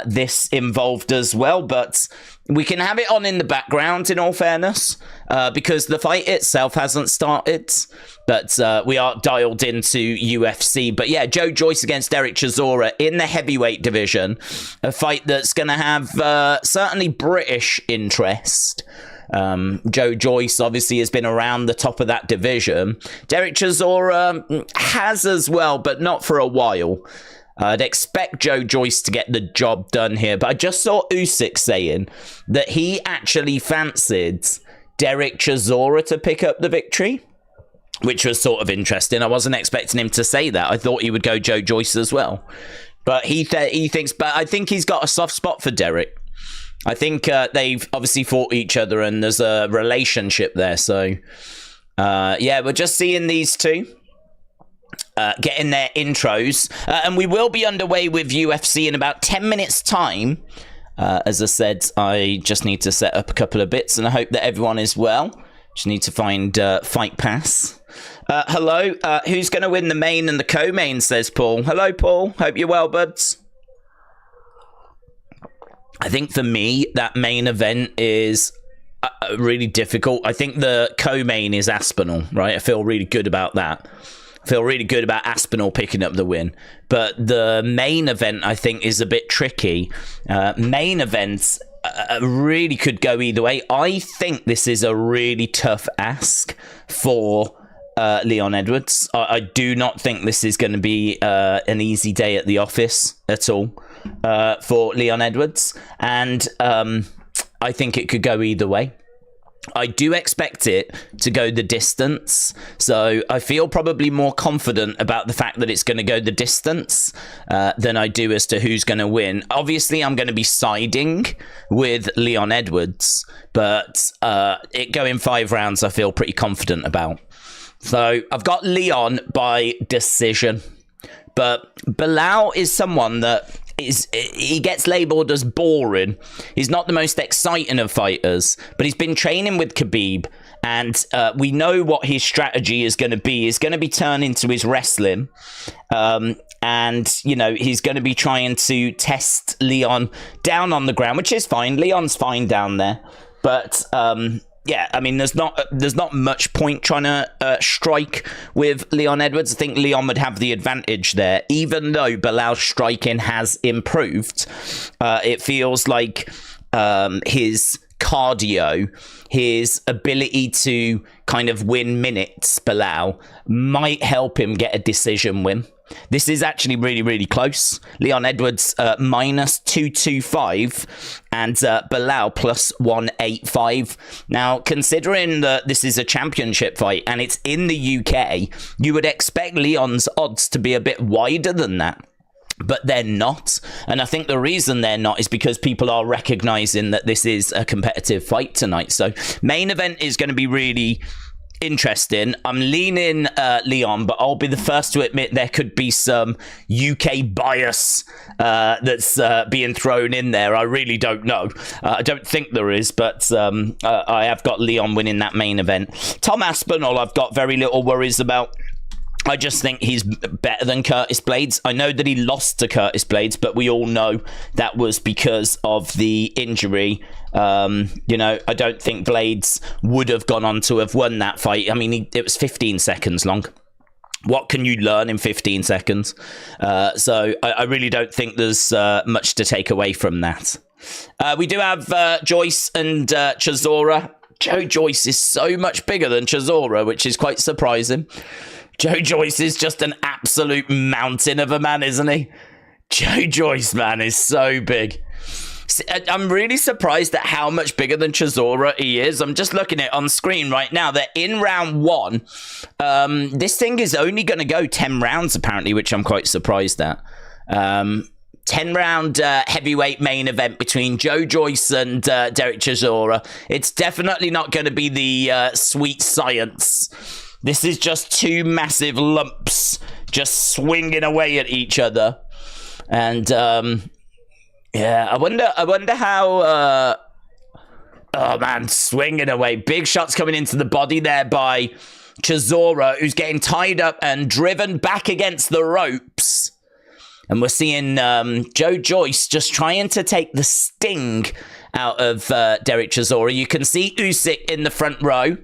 this involved as well, but we can have it on in the background, in all fairness, because the fight itself hasn't started, but we are dialed into UFC. But yeah, Joe Joyce against Derek Chisora in the heavyweight division, a fight that's going to have certainly British interest. Joe Joyce obviously has been around the top of that division. Derek Chisora has as well, but not for a while. I'd expect Joe Joyce to get the job done here, but I just saw Usyk saying that he actually fancied Derek Chisora to pick up the victory, which was sort of interesting. I wasn't expecting him to say that. I thought he would go Joe Joyce as well, but he thinks. But I think he's got a soft spot for Derek. I think they've obviously fought each other, and there's a relationship there. So yeah, we're just seeing these two getting their intros, and we will be underway with UFC in about 10 minutes time. As I said, I just need to set up a couple of bits, and I hope that everyone is well. Just need to find Fight Pass. Hello, who's going to win the main and the co-main, says Paul. Hello, Paul. Hope you're well, buds. I think for me, that main event is really difficult. I think the co-main is Aspinall, right? I feel really good about that. Feel really good about Aspinall picking up the win, but the main event I think is a bit tricky. Main events really could go either way. I think this is a really tough ask for Leon Edwards. I do not think this is going to be an easy day at the office at all for Leon Edwards, and I think it could go either way. I do expect it to go the distance, so I feel probably more confident about the fact that it's going to go the distance than I do as to who's going to win. Obviously, I'm going to be siding with Leon Edwards, but it going 5 rounds, I feel pretty confident about. So I've got Leon by decision, but Belal is someone that he gets labelled as boring. He's not the most exciting of fighters, but he's been training with Khabib, and we know what his strategy is going to be. He's going to be turned into his wrestling, and you know, he's going to be trying to test Leon down on the ground, which is fine. Leon's fine down there, but yeah, I mean, there's not much point trying to strike with Leon Edwards. I think Leon would have the advantage there, even though Belal's striking has improved. It feels like his cardio, his ability to kind of win minutes, Belal, might help him get a decision win. This is actually really, really close. Leon Edwards minus 225 and Belal plus 185. Now, considering that this is a championship fight and it's in the UK, you would expect Leon's odds to be a bit wider than that. But they're not. And I think the reason they're not is because people are recognizing that this is a competitive fight tonight. So main event is going to be really interesting. I'm leaning Leon, but I'll be the first to admit there could be some UK bias that's being thrown in there. I really don't know. I don't think there is, but I have got Leon winning that main event. Tom Aspinall, I've got very little worries about. I just think he's better than Curtis Blaydes. I know that he lost to Curtis Blaydes, but we all know that was because of the injury. You know, I don't think Blaydes would have gone on to have won that fight. I mean, it was 15 seconds long. What can you learn in 15 seconds? So I really don't think there's much to take away from that. We do have Joyce and Chisora. Joe Joyce is so much bigger than Chisora, which is quite surprising. Joe Joyce is just an absolute mountain of a man, isn't he? Joe Joyce, man, is so big. I'm really surprised at how much bigger than Chisora he is. I'm just looking at it on screen right now. They're in round 1. This thing is only going to go 10 rounds, apparently, which I'm quite surprised at. 10-round heavyweight main event between Joe Joyce and Derek Chisora. It's definitely not going to be the sweet science. This is just 2 massive lumps just swinging away at each other. And, yeah, I wonder how, oh man, swinging away. Big shots coming into the body there by Chisora, who's getting tied up and driven back against the ropes. And we're seeing Joe Joyce just trying to take the sting out of Derek Chisora. You can see Usyk in the front row.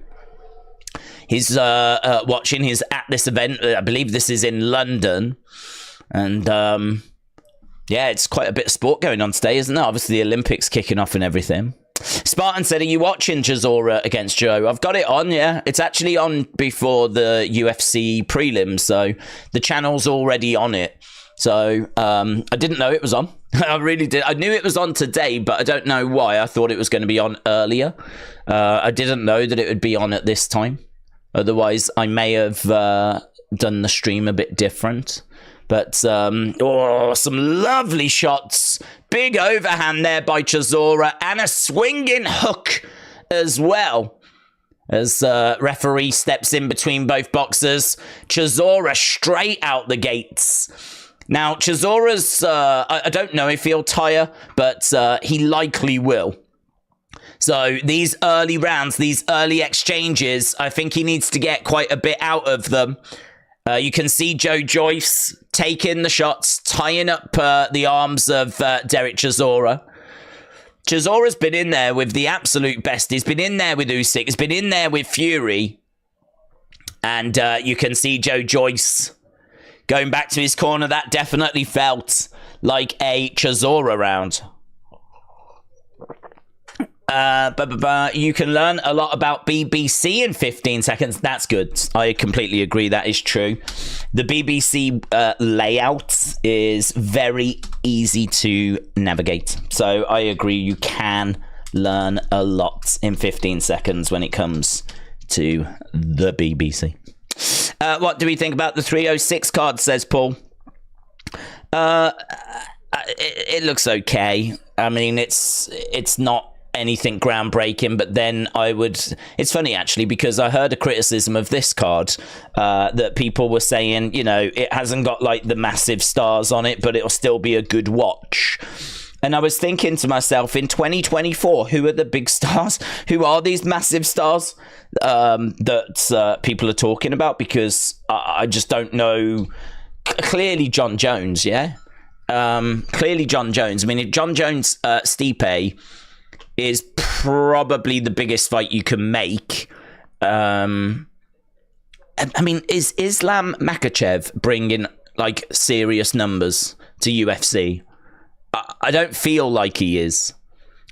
He's watching. He's at this event. I believe this is in London. And yeah, it's quite a bit of sport going on today, isn't there? Obviously, the Olympics kicking off and everything. Spartan said, are you watching Chisora against Joe? I've got it on, yeah. It's actually on before the UFC prelims, so the channel's already on it. So I didn't know it was on. I really did. I knew it was on today, but I don't know why. I thought it was going to be on earlier. I didn't know that it would be on at this time. Otherwise, I may have done the stream a bit different. But, some lovely shots. Big overhand there by Chisora. And a swinging hook as well. As referee steps in between both boxers. Chisora straight out the gates. Now, Chisora's, I don't know if he'll tire, but he likely will. So these early rounds, these early exchanges, I think he needs to get quite a bit out of them. You can see Joe Joyce taking the shots, tying up the arms of Derek Chisora. Chisora's been in there with the absolute best. He's been in there with Usyk. He's been in there with Fury. And you can see Joe Joyce going back to his corner. That definitely felt like a Chisora round. You can learn a lot about BBC in 15 seconds. That's good. I completely agree. That is true. The BBC layout is very easy to navigate. So I agree. You can learn a lot in 15 seconds when it comes to the BBC. What do we think about the 306 card, says Paul? It looks okay. I mean, it's not anything groundbreaking, but then it's funny actually, because I heard a criticism of this card that people were saying, you know, it hasn't got like the massive stars on it, but it'll still be a good watch. And I was thinking to myself, in 2024, who are the big stars? Who are these massive stars that people are talking about? Because I just don't know. Clearly John Jones, yeah? Clearly John Jones. I mean, if John Jones, Stipe is probably the biggest fight you can make. I mean, is Islam Makhachev bringing like serious numbers to UFC? I don't feel like he is.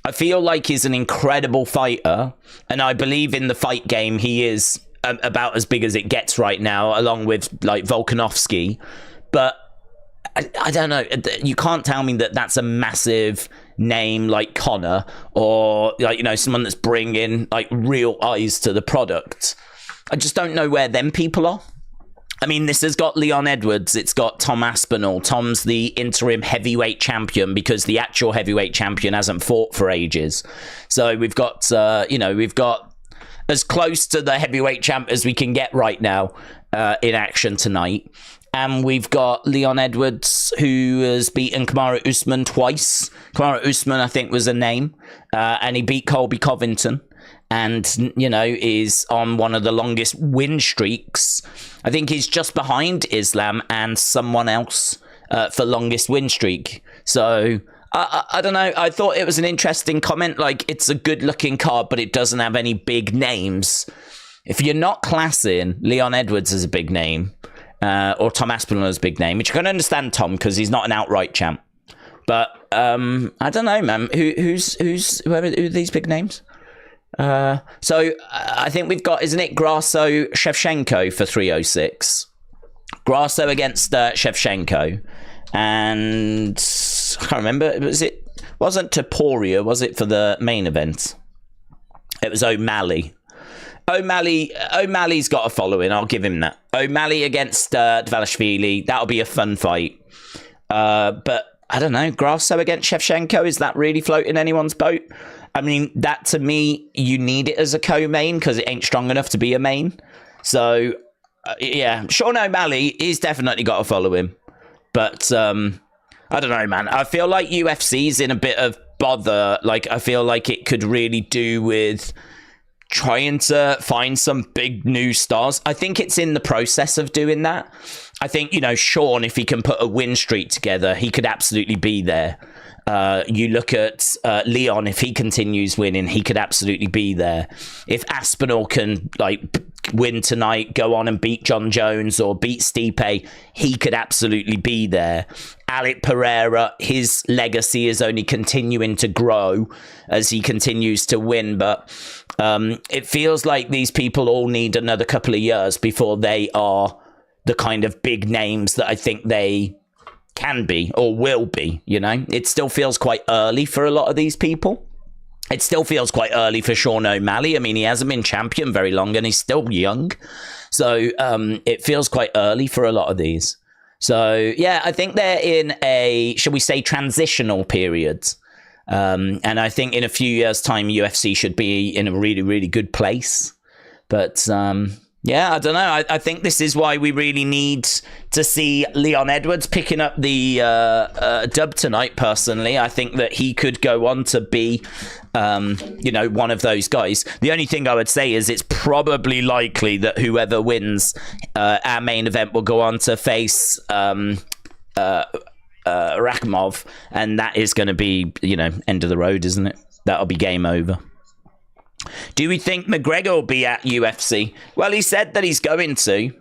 I feel like he's an incredible fighter, and I believe in the fight game he is about as big as it gets right now, along with like Volkanovski. But I don't know. You can't tell me that that's a massive name like Conor, or like, you know, someone that's bringing like real eyes to the product. I just don't know where them people are. I mean, this has got Leon Edwards. It's got Tom Aspinall. Tom's the interim heavyweight champion because the actual heavyweight champion hasn't fought for ages. So we've got, we've got as close to the heavyweight champ as we can get right now in action tonight. And we've got Leon Edwards, who has beaten Kamaru Usman twice. Kamaru Usman, I think, was a name. And he beat Colby Covington. And, you know, is on one of the longest win streaks. I think he's just behind Islam and someone else for longest win streak. So, I don't know. I thought it was an interesting comment. Like, it's a good-looking card, but it doesn't have any big names. If you're not classing Leon Edwards as a big name, or Tom Aspinall as a big name, which I can understand Tom, because he's not an outright champ. But, I don't know, man. Who are these big names? So I think we've got, isn't it, Grasso Shevchenko for 306? Grasso against Shevchenko, and I can't remember. Wasn't Topuria? Was it for the main event? It was O'Malley. O'Malley's got a following. I'll give him that. O'Malley against Dvalishvili. That'll be a fun fight. But I don't know. Grasso against Shevchenko, is that really floating anyone's boat? I mean, that to me, you need it as a co-main because it ain't strong enough to be a main. So, yeah, Sean O'Malley, he's definitely got to follow him. But, I don't know, man. I feel like UFC's in a bit of bother. Like, I feel like it could really do with trying to find some big new stars. I think it's in the process of doing that. I think, you know, Sean, if he can put a win streak together, he could absolutely be there. You look at Leon, if he continues winning, he could absolutely be there. If Aspinall can like win tonight, go on and beat John Jones or beat Stipe, he could absolutely be there. Alec Pereira, his legacy is only continuing to grow as he continues to win, but it feels like these people all need another couple of years before they are the kind of big names that I think they can be or will be. You know, it still feels quite early for a lot of these people. It still feels quite early for Sean O'Malley. I mean, he hasn't been champion very long and he's still young. So it feels quite early for a lot of these. So, yeah, I think they're in a, shall we say, transitional period. And I think in a few years' time, UFC should be in a really, really good place. But yeah, I don't know. I think this is why we really need to see Leon Edwards picking up the dub tonight, personally. I think that he could go on to be, you know, one of those guys. The only thing I would say is it's probably likely that whoever wins our main event will go on to face Rakhimov, and that is going to be, you know, end of the road, isn't it? That'll be game over. Do we think McGregor will be at UFC? Well, he said that he's going to.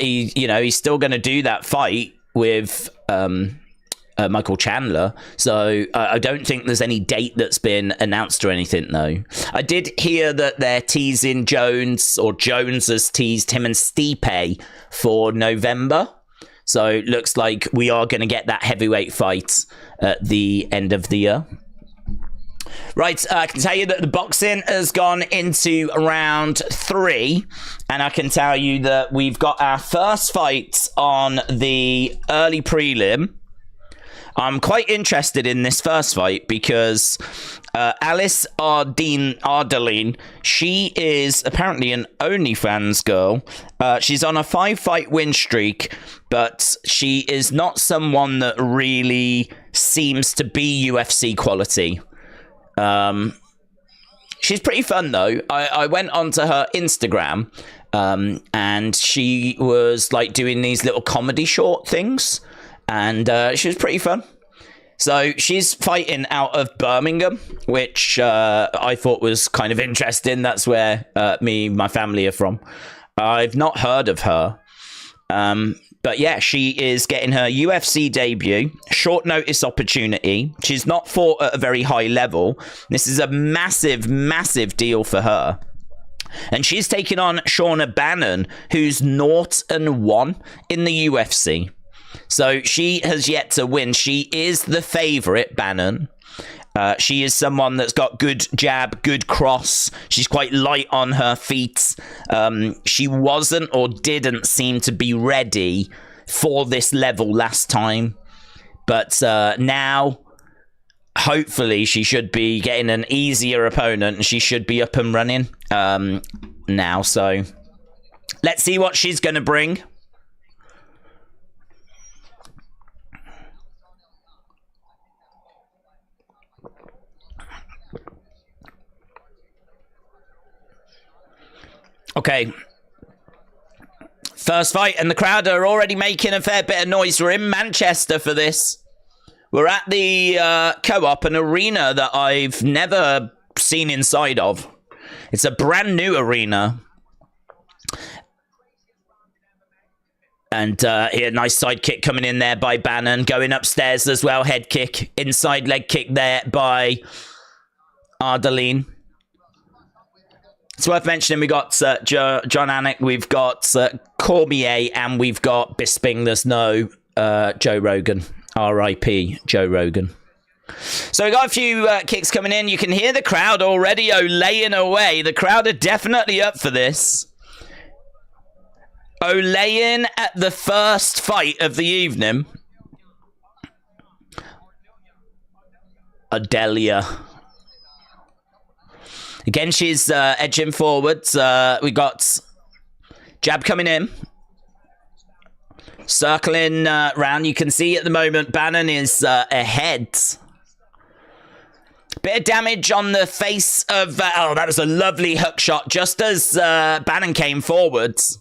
He's still going to do that fight with Michael Chandler. So I don't think there's any date that's been announced or anything, though. I did hear that they're teasing Jones, or Jones has teased him and Stipe for November. So it looks like we are going to get that heavyweight fight at the end of the year. Right, I can tell you that the boxing has gone into round 3, and I can tell you that we've got our first fight on the early prelim. I'm quite interested in this first fight because Alice Ardeline, she is apparently an OnlyFans girl. She's on a 5-fight win streak, but she is not someone that really seems to be UFC quality. She's pretty fun though. I went onto her Instagram and she was like doing these little comedy short things, and she was pretty fun. So she's fighting out of Birmingham, which I thought was kind of interesting. That's where my family are from. I've not heard of her. But yeah, she is getting her UFC debut, short notice opportunity. She's not fought at a very high level. This is a massive, massive deal for her. And she's taking on Shauna Bannon, who's 0-1 in the UFC. So she has yet to win. She is the favorite, Bannon. She is someone that's got good jab, good cross. She's quite light on her feet. She wasn't or didn't seem to be ready for this level last time. But now, hopefully, she should be getting an easier opponent, and she should be up and running now. So let's see what she's going to bring. Okay, first fight, and the crowd are already making a fair bit of noise. We're in Manchester for this. We're at the Co-op, an arena that I've never seen inside of. It's a brand new arena. And here, nice side kick coming in there by Bannon. Going upstairs as well, head kick. Inside leg kick there by Ardeline. It's worth mentioning we got John Anik, we've got Cormier, and we've got Bisping. There's no Joe Rogan. R.I.P. Joe Rogan. So we got a few kicks coming in. You can hear the crowd already olaying away. The crowd are definitely up for this. Olaying at the first fight of the evening. Adelia. Again, she's edging forwards. We got jab coming in. Circling round. You can see at the moment Bannon is ahead. Bit of damage on the face of... oh, that was a lovely hook shot. Just as Bannon came forwards.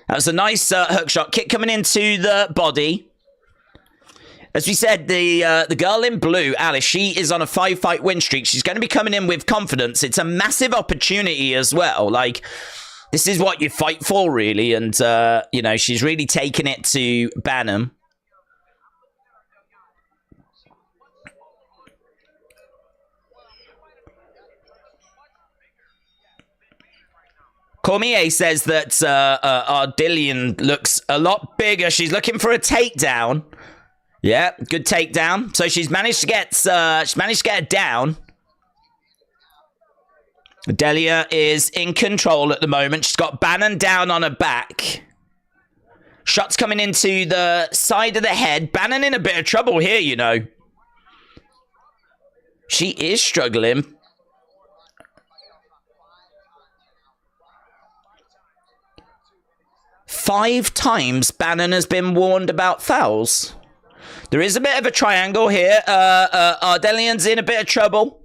That was a nice hook shot. Kick coming into the body. As we said, the girl in blue, Alice, she is on a 5-fight win streak. She's going to be coming in with confidence. It's a massive opportunity as well. Like, this is what you fight for, really. And, you know, she's really taking it to Bannon. Cormier says that Ardillian looks a lot bigger. She's looking for a takedown. Yeah, good takedown. So she's managed to get it down. Delia is in control at the moment. She's got Bannon down on her back. Shots coming into the side of the head. Bannon in a bit of trouble here, you know. She is struggling. Five times Bannon has been warned about fouls. There is a bit of a triangle here. Ardillian's in a bit of trouble.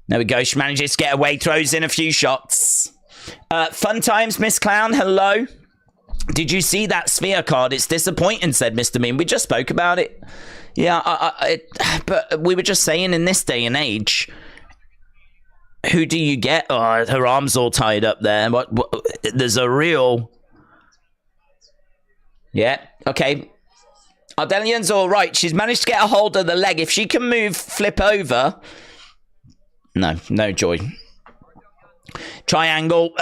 There we go. She manages to get away, throws in a few shots. Fun times, Miss Clown. Hello. Did you see that sphere card? It's disappointing, said Mr. Mean. We just spoke about it. Yeah, but we were just saying in this day and age, who do you get? Oh, her arm's all tied up there. What there's a real... Yeah, okay. Ardillian's all right. She's managed to get a hold of the leg. If she can move, flip over. No joy. Triangle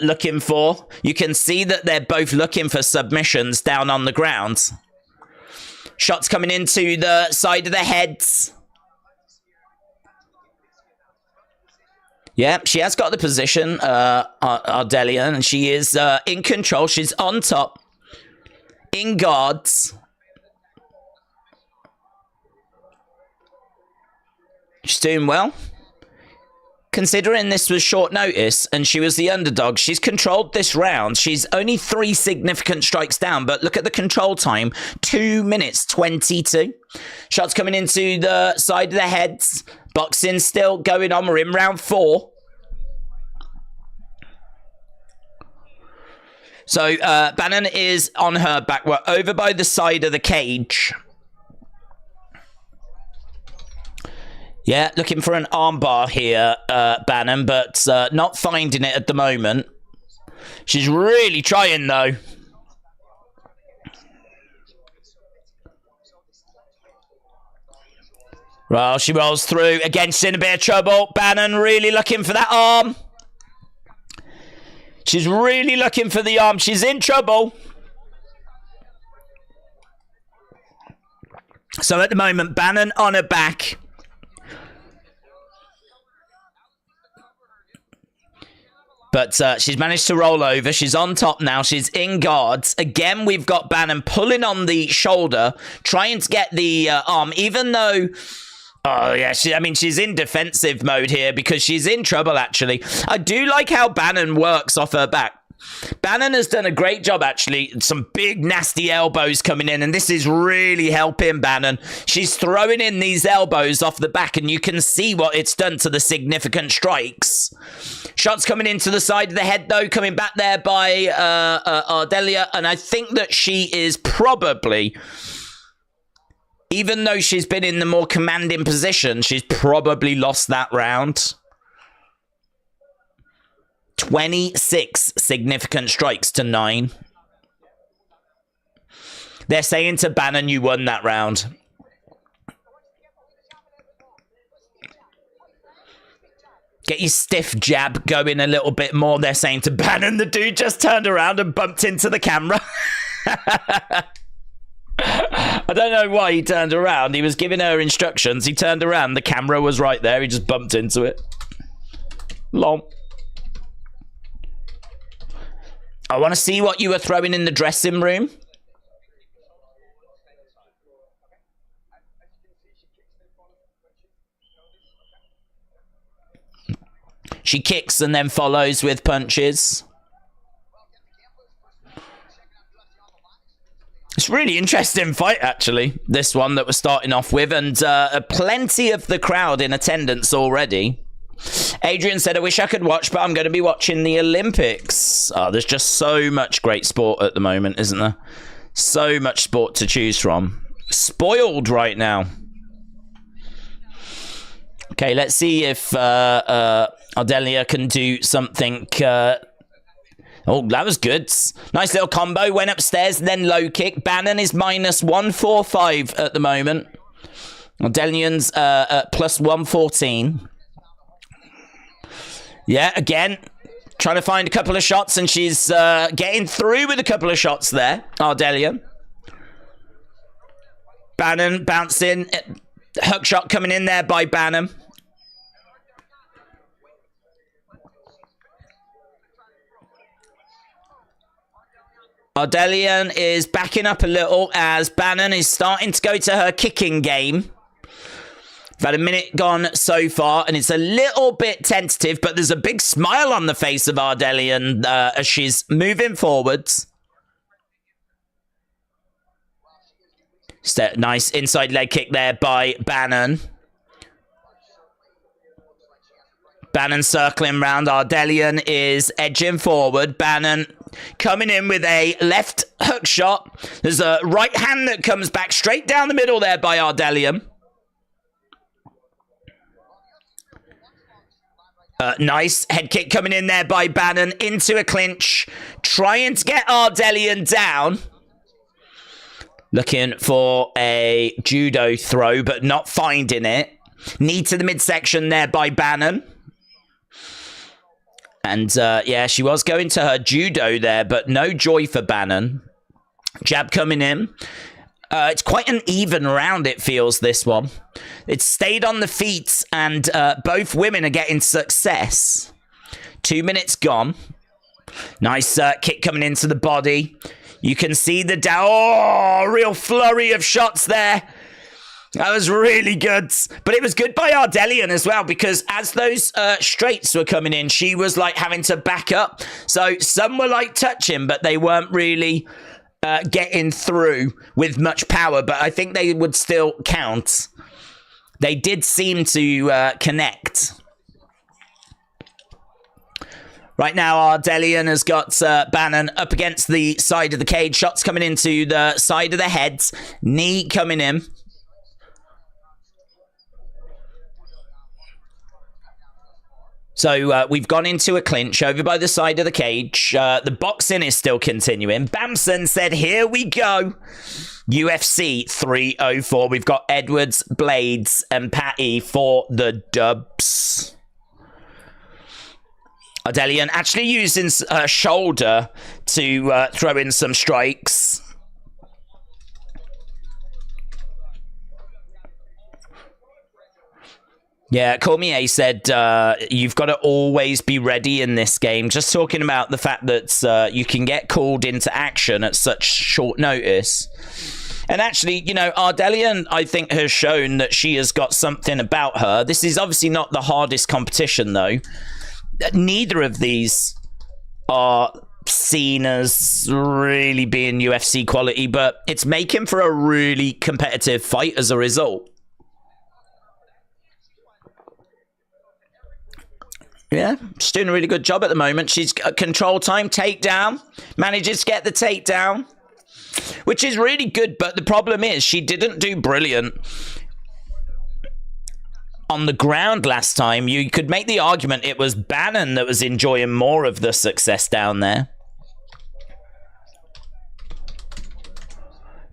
looking for. You can see that they're both looking for submissions down on the ground. Shots coming into the side of the heads. Yeah, she has got the position, Ardillian, and she is in control. She's on top. In guards. She's doing well. Considering this was short notice and she was the underdog, she's controlled this round. She's only 3 significant strikes down, but look at the control time. 2 minutes 22. Shots coming into the side of the heads. Boxing still going on. We're in round 4. So Bannon is on her back. We're over by the side of the cage. Yeah, looking for an armbar here, Bannon, but not finding it at the moment. She's really trying, though. Well, she rolls through. Again, she's in a bit of trouble. Bannon really looking for that arm. She's really looking for the arm. She's in trouble. So at the moment, Bannon on her back. But she's managed to roll over. She's on top now. She's in guards. Again, we've got Bannon pulling on the shoulder, trying to get the arm, even though... Oh, yeah, she's in defensive mode here because she's in trouble, actually. I do like how Bannon works off her back. Bannon has done a great job, actually. Some big, nasty elbows coming in, and this is really helping Bannon. She's throwing in these elbows off the back, and you can see what it's done to the significant strikes. Shots coming into the side of the head, though, coming back there by Ardelia, and I think that she is probably... Even though she's been in the more commanding position, she's probably lost that round. 26 significant strikes to 9. They're saying to Bannon, you won that round. Get your stiff jab going a little bit more. They're saying to Bannon, the dude just turned around and bumped into the camera. I don't know why he turned around. He was giving her instructions. He turned around. The camera was right there. He just bumped into it. Lol. I want to see what you were throwing in the dressing room. She kicks and then follows with punches. It's a really interesting fight, actually, this one that we're starting off with, and plenty of the crowd in attendance already. Adrian said, I wish I could watch, but I'm going to be watching the Olympics. Oh, there's just so much great sport at the moment, isn't there? So much sport to choose from. Spoiled right now. Okay, let's see if Ardelia can do something. Oh, that was good. Nice little combo. Went upstairs, then low kick. Bannon is minus 145 at the moment. Ardelian's at plus 114. Yeah, again, trying to find a couple of shots, and she's getting through with a couple of shots there, Ardelia. Bannon bouncing. Hook shot coming in there by Bannon. Ardelian is backing up a little as Bannon is starting to go to her kicking game. About a minute gone so far, and it's a little bit tentative, but there's a big smile on the face of Ardelian as she's moving forwards. Nice inside leg kick there by Bannon. Bannon circling round. Ardelian is edging forward. Bannon coming in with a left hook shot. There's a right hand that comes back straight down the middle there by Ardelian. Nice head kick coming in there by Bannon into a clinch. Trying to get Ardelian down. Looking for a judo throw, but not finding it. Knee to the midsection there by Bannon. And yeah, she was going to her judo there, but no joy for Bannon. Jab coming in. It's quite an even round, it feels, this one. It's stayed on the feet, and both women are getting success. 2 minutes gone. Nice kick coming into the body. You can see the real flurry of shots there. That was really good. But it was good by Ardelian as well, because as those straights were coming in, she was like having to back up. So some were like touching, but they weren't really getting through with much power. But I think they would still count. They did seem to connect. Right now, Ardelian has got Bannon up against the side of the cage. Shots coming into the side of the head. Knee coming in. So we've gone into a clinch over by the side of the cage. The boxing is still continuing. Bamson said, here we go. UFC 304. We've got Edwards, Blaydes, and Patty for the dubs. Ardelian actually using her shoulder to throw in some strikes. Yeah, Cormier said, you've got to always be ready in this game. Just talking about the fact that you can get called into action at such short notice. And actually, you know, Ardelian, I think, has shown that she has got something about her. This is obviously not the hardest competition, though. Neither of these are seen as really being UFC quality, but it's making for a really competitive fight as a result. Yeah, she's doing a really good job at the moment. She's got control time, takedown, manages to get the takedown, which is really good, but the problem is she didn't do brilliant on the ground last time. You could make the argument it was Bannon that was enjoying more of the success down there.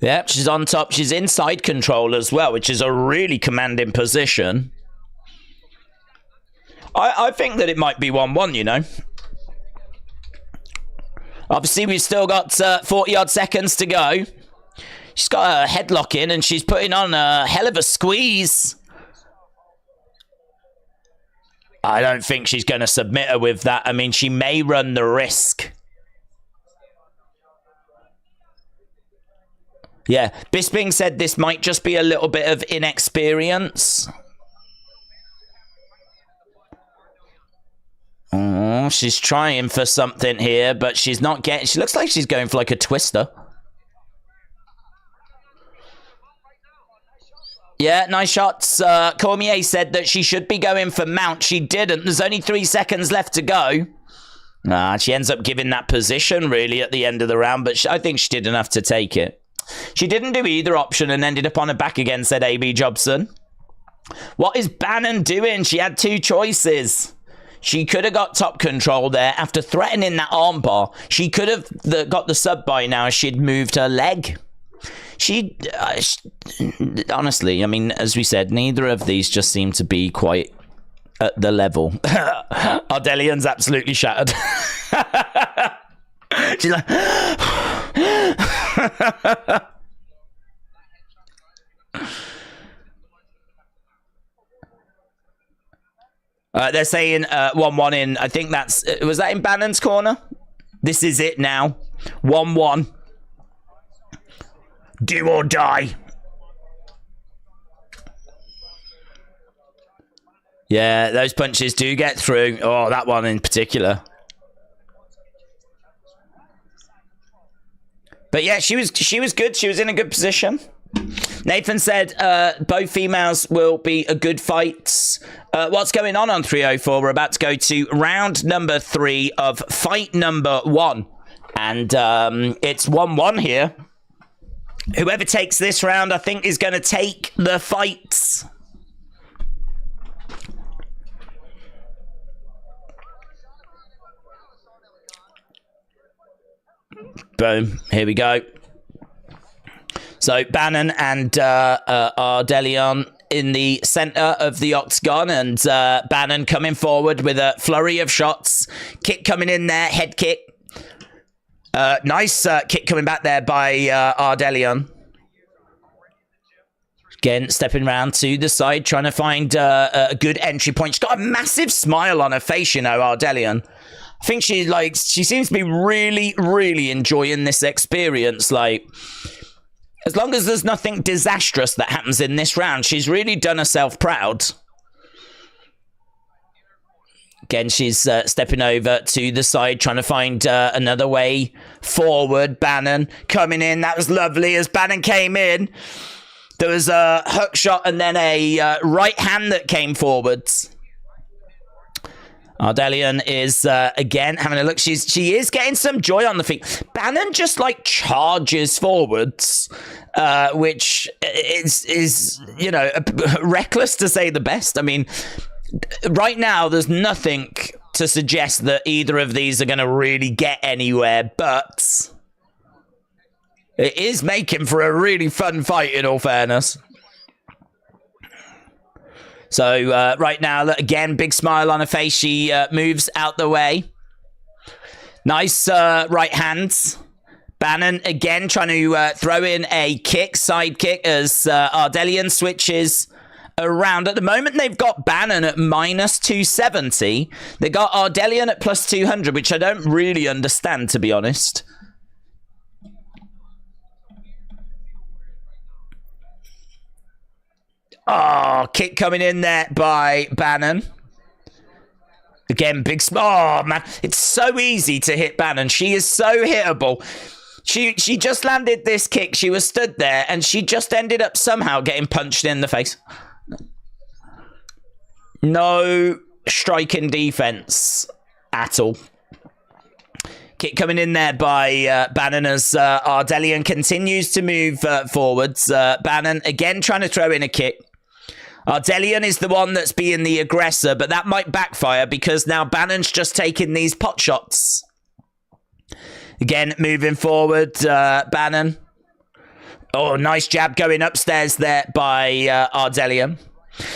Yep, she's on top. She's inside control as well, which is a really commanding position. I think that it might be 1-1, you know. Obviously, we've still got 40-odd seconds to go. She's got her headlock in, and she's putting on a hell of a squeeze. I don't think she's going to submit her with that. I mean, she may run the risk. Yeah, Bisping said this might just be a little bit of inexperience. Oh, she's trying for something here, but she's not getting... She looks like she's going for like a twister. Yeah, nice shots. Cormier said that she should be going for mount. She didn't. There's only 3 seconds left to go. She ends up giving that position, really, at the end of the round, but I think she did enough to take it. She didn't do either option and ended up on her back again, said AB Jobson. What is Bannon doing? She had 2 choices. She could have got top control there after threatening that armbar. She could have got the sub by now if she'd moved her leg. She honestly, I mean, as we said, neither of these just seem to be quite at the level. Ardelian's absolutely shattered. She's like... they're saying 1-1 in, I think that's... was that in Bannon's corner? This is it now. 1-1. Do or die. Yeah, those punches do get through. Oh, that one in particular. But yeah, she was good. She was in a good position. Nathan said both females will be a good fight. What's going on 304? We're about to go to round number 3 of fight number 1. And it's 1-1 here. Whoever takes this round, I think, is going to take the fight. Boom. Here we go. So Bannon and Ardelian in the center of the octagon, and Bannon coming forward with a flurry of shots. Kick coming in there, head kick. Nice kick coming back there by Ardelian. Again, stepping round to the side, trying to find a good entry point. She's got a massive smile on her face, you know, Ardelian. I think she seems to be really, really enjoying this experience. Like, as long as there's nothing disastrous that happens in this round, she's really done herself proud. Again, she's stepping over to the side, trying to find another way forward. Bannon coming in. That was lovely as Bannon came in. There was a hook shot and then a right hand that came forwards. Ardelian is, again, having a look. She is getting some joy on the feet. Bannon just, like, charges forwards, which is, you know, reckless to say the best. I mean, right now, there's nothing to suggest that either of these are going to really get anywhere, but it is making for a really fun fight, in all fairness. So, right now, again, big smile on her face. She moves out the way. Nice right hands. Bannon, again, trying to throw in a kick, side kick, as Ardelian switches around. At the moment, they've got Bannon at minus 270. They got Ardelian at plus 200, which I don't really understand, to be honest. Oh, kick coming in there by Bannon. Again, big... Oh, man. It's so easy to hit Bannon. She is so hittable. She just landed this kick. She was stood there, and she just ended up somehow getting punched in the face. No striking defense at all. Kick coming in there by Bannon as Ardelian continues to move forwards. Bannon, again, trying to throw in a kick. Ardelian is the one that's being the aggressor, but that might backfire because now Bannon's just taking these pot shots. Again, moving forward, Bannon. Oh, nice jab going upstairs there by Ardelian.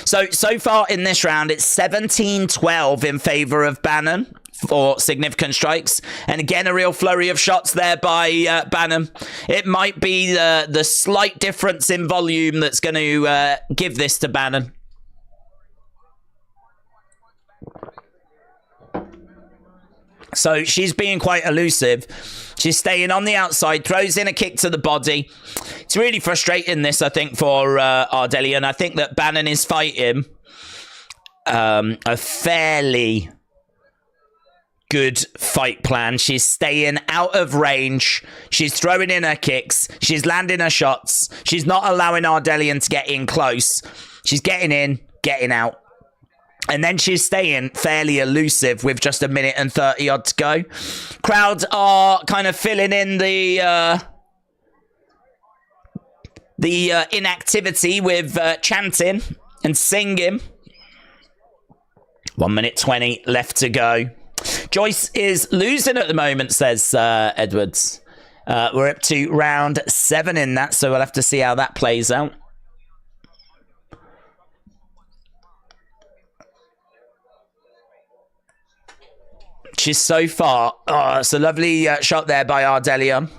So far in this round, it's 17-12 in favor of Bannon for significant strikes. And again, a real flurry of shots there by Bannon. It might be the slight difference in volume that's going to give this to Bannon. So she's being quite elusive. She's staying on the outside, throws in a kick to the body. It's really frustrating, this, I think, for Ardelian. I think that Bannon is fighting a fairly good fight plan. She's staying out of range. She's throwing in her kicks. She's landing her shots. She's not allowing Ardelian to get in close. She's getting in, getting out. And then she's staying fairly elusive with just 1 minute and 30 odd to go. Crowds are kind of filling in the inactivity with chanting and singing. 1 minute 20 left to go. Joyce is losing at the moment, says Edwards. We're up to round 7 in that, so we'll have to see how that plays out. She's so far. Oh, it's a lovely shot there by Ardelian.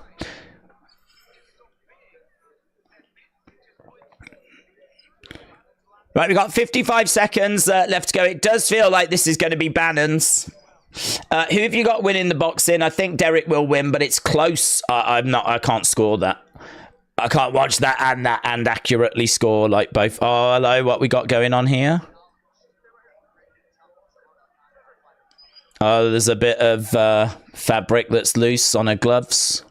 Right, we've got 55 seconds left to go. It does feel like this is going to be Bannon's. Who have you got winning the boxing? I think Derek will win, but it's close. I can't score that. I can't watch that and accurately score like both. Oh, hello, what we got going on here? Oh, there's a bit of fabric that's loose on her gloves.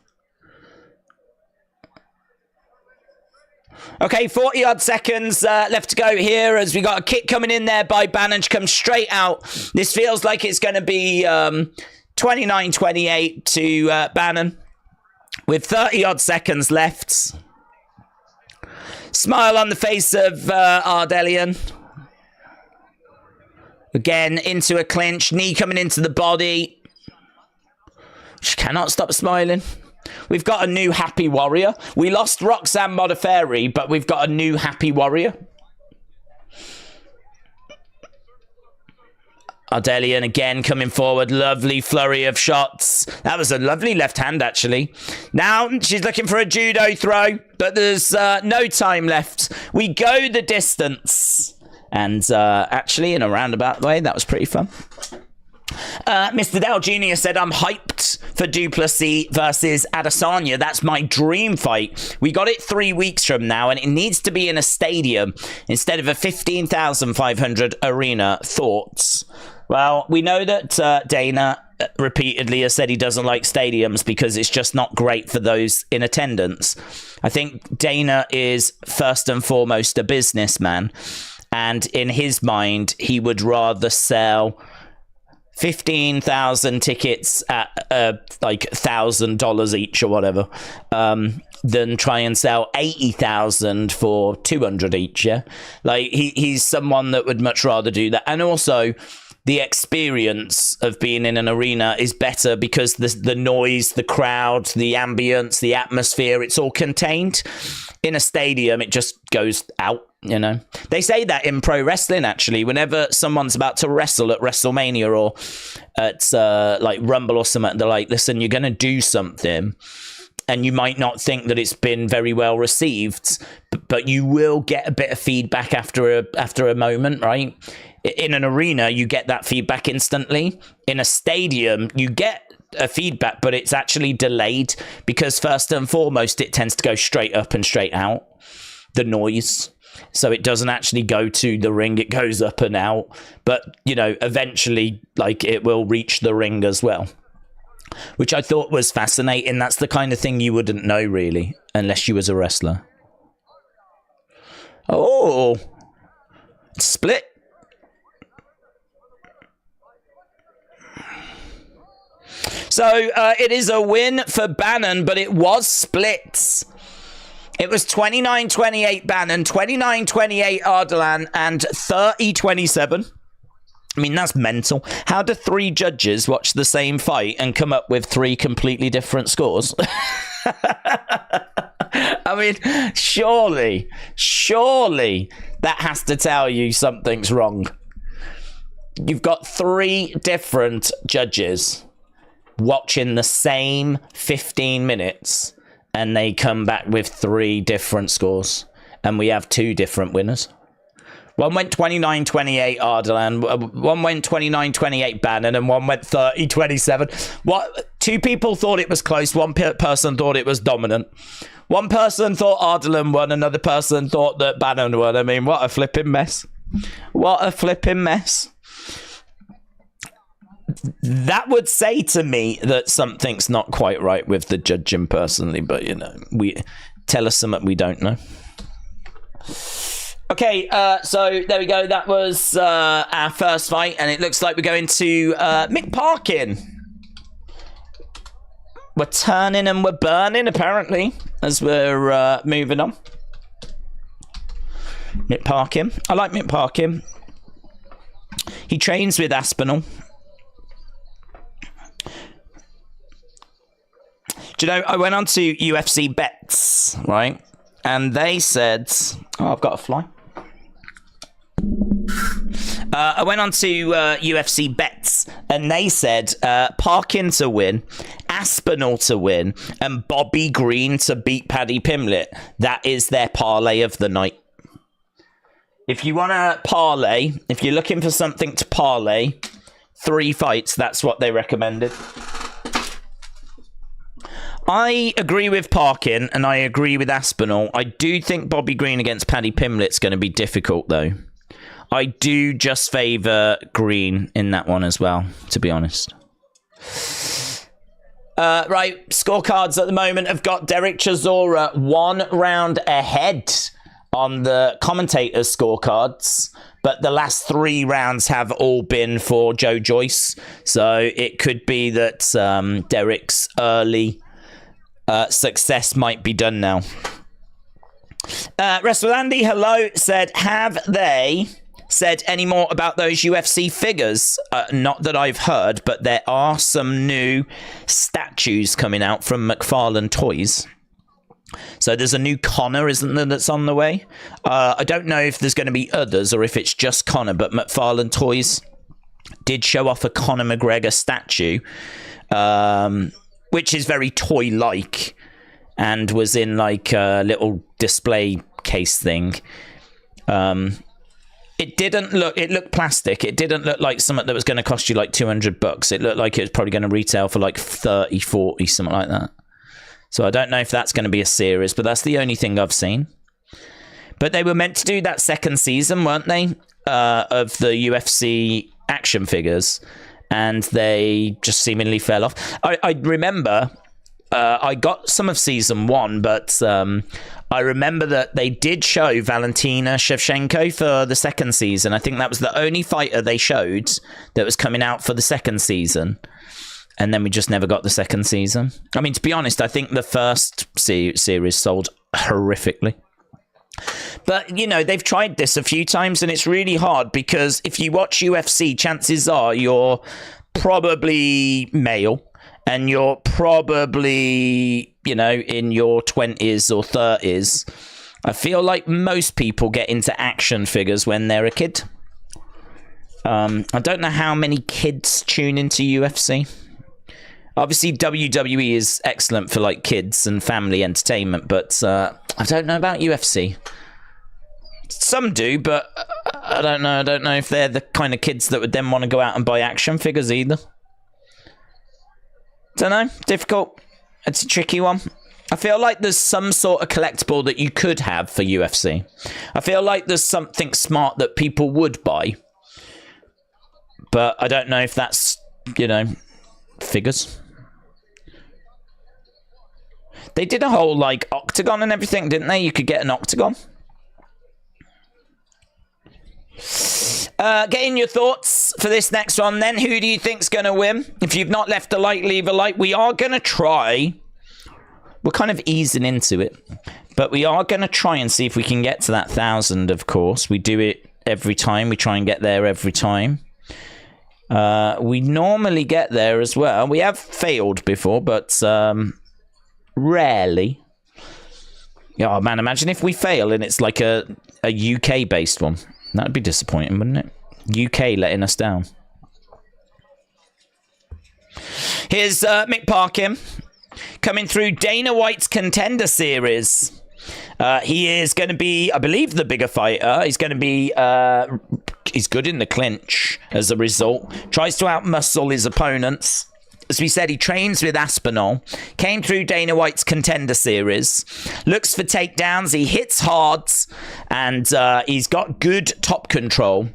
Okay, 40 odd seconds left to go here as we got a kick coming in there by Bannon. She comes straight out. This feels like it's going to be 29-28 to Bannon with 30 odd seconds left. Smile on the face of Ardelian. Again, into a clinch. Knee coming into the body. She cannot stop smiling. We've got a new happy warrior. We lost Roxanne Modafferi, but we've got a new happy warrior. Ardelian again coming forward. Lovely flurry of shots. That was a lovely left hand, actually. Now she's looking for a judo throw, but there's no time left. We go the distance. And actually, in a roundabout way, that was pretty fun. Mr. Dell Jr. said, I'm hyped for Duplessis versus Adesanya. That's my dream fight. We got it 3 weeks from now, and it needs to be in a stadium instead of a 15,500 arena. Thoughts? Well, we know that Dana repeatedly has said he doesn't like stadiums because it's just not great for those in attendance. I think Dana is first and foremost a businessman. And in his mind, he would rather sell 15,000 tickets at like $1,000 each or whatever, than try and sell 80,000 for 200 each. Yeah, like he's someone that would much rather do that. And also, the experience of being in an arena is better because the noise, the crowd, the ambience, the atmosphere, it's all contained. In a stadium, it just goes out. You know, they say that in pro wrestling, actually, whenever someone's about to wrestle at WrestleMania or at like Rumble or something, they're like, listen, you're going to do something and you might not think that it's been very well received, but you will get a bit of feedback after a moment, right? In an arena, you get that feedback instantly. In a stadium, you get a feedback, but it's actually delayed because first and foremost, it tends to go straight up and straight out, the noise. So it doesn't actually go to the ring, it goes up and out. But, you know, eventually, like, it will reach the ring as well. Which I thought was fascinating. That's the kind of thing you wouldn't know, really, unless you was a wrestler. Oh! Split. So, it is a win for Bannon, but it was split. It was 29-28 Bannon, 29-28 Ardalan, and 30-27. I mean, that's mental. How do 3 judges watch the same fight and come up with 3 completely different scores? I mean, surely that has to tell you something's wrong. You've got 3 different judges watching the same 15 minutes. And they come back with 3 different scores. And we have 2 different winners. One went 29-28 Ardalan. One went 29-28 Bannon. And one went 30-27. What? 2 people thought it was close. One person thought it was dominant. One person thought Ardalan won. Another person thought that Bannon won. I mean, what a flipping mess. What a flipping mess. that would say to me that something's not quite right with the judging personally, but you know, we tell us something we don't know. Okay, so there we go. That was our first fight, and it looks like we're going to Mick Parkin. We're turning and we're burning, apparently, as we're moving on. Mick Parkin. I like Mick Parkin. He trains with Aspinall. Do you know, I went on to UFC Bets, right? And they said... Oh, I've got a fly. I went on to UFC Bets, and they said Parkin to win, Aspinall to win, and Bobby Green to beat Paddy Pimblett. That is their parlay of the night. If you want to parlay, if you're looking for something to parlay, 3 fights, that's what they recommended. I agree with Parkin, and I agree with Aspinall. I do think Bobby Green against Paddy Pimblett's going to be difficult, though. I do just favour Green in that one as well, to be honest. Right, scorecards at the moment have got Derek Chisora 1 round ahead on the commentators' scorecards, but the last 3 rounds have all been for Joe Joyce, so it could be that Derek's early success might be done now. Wrestle Andy, hello, said, have they said any more about those UFC figures? Not that I've heard, but there are some new statues coming out from McFarlane Toys. So there's a new Conor, isn't there, that's on the way? I don't know if there's going to be others or if it's just Conor, but McFarlane Toys did show off a Conor McGregor statue, which is very toy-like and was in like a little display case thing. It looked plastic. It didn't look like something that was going to cost you like $200. It looked like it was probably going to retail for like 30, 40, something like that. So I don't know if that's going to be a series, but that's the only thing I've seen. But they were meant to do that second season, weren't they? Of the UFC action figures. And they just seemingly fell off. I remember I got some of season 1, but I remember that they did show Valentina Shevchenko for the second season. I think that was the only fighter they showed that was coming out for the second season. And then we just never got the second season. I mean, to be honest, I think the first series sold horrifically. But, you know, they've tried this a few times and it's really hard because if you watch UFC, chances are you're probably male and you're probably, you know, in your 20s or 30s. I feel like most people get into action figures when they're a kid. I don't know how many kids tune into UFC. Obviously, WWE is excellent for like kids and family entertainment, but I don't know about UFC. Some do, but I don't know. I don't know if they're the kind of kids that would then want to go out and buy action figures either. Don't know. Difficult. It's a tricky one. I feel like there's some sort of collectible that you could have for UFC. I feel like there's something smart that people would buy. But I don't know if that's, you know, figures. They did a whole, like, octagon and everything, didn't they? You could get an octagon. Get in your thoughts for this next one, then. Who do you think's going to win? If you've not left a like, leave a like. We are going to try. We're kind of easing into it. But we are going to try and see if we can get to that 1,000, of course. We do it every time. We try and get there every time. We normally get there as well. We have failed before, but rarely. Oh, man, imagine if we fail and it's like a UK-based one. That would be disappointing, wouldn't it? UK letting us down. Here's Mick Parkin coming through Dana White's Contender Series. He is going to be, I believe, the bigger fighter. He's going to be... he's good in the clinch as a result. Tries to outmuscle his opponents. As we said, he trains with Aspinall. Came through Dana White's Contender Series. Looks for takedowns. He hits hard. And he's got good top control.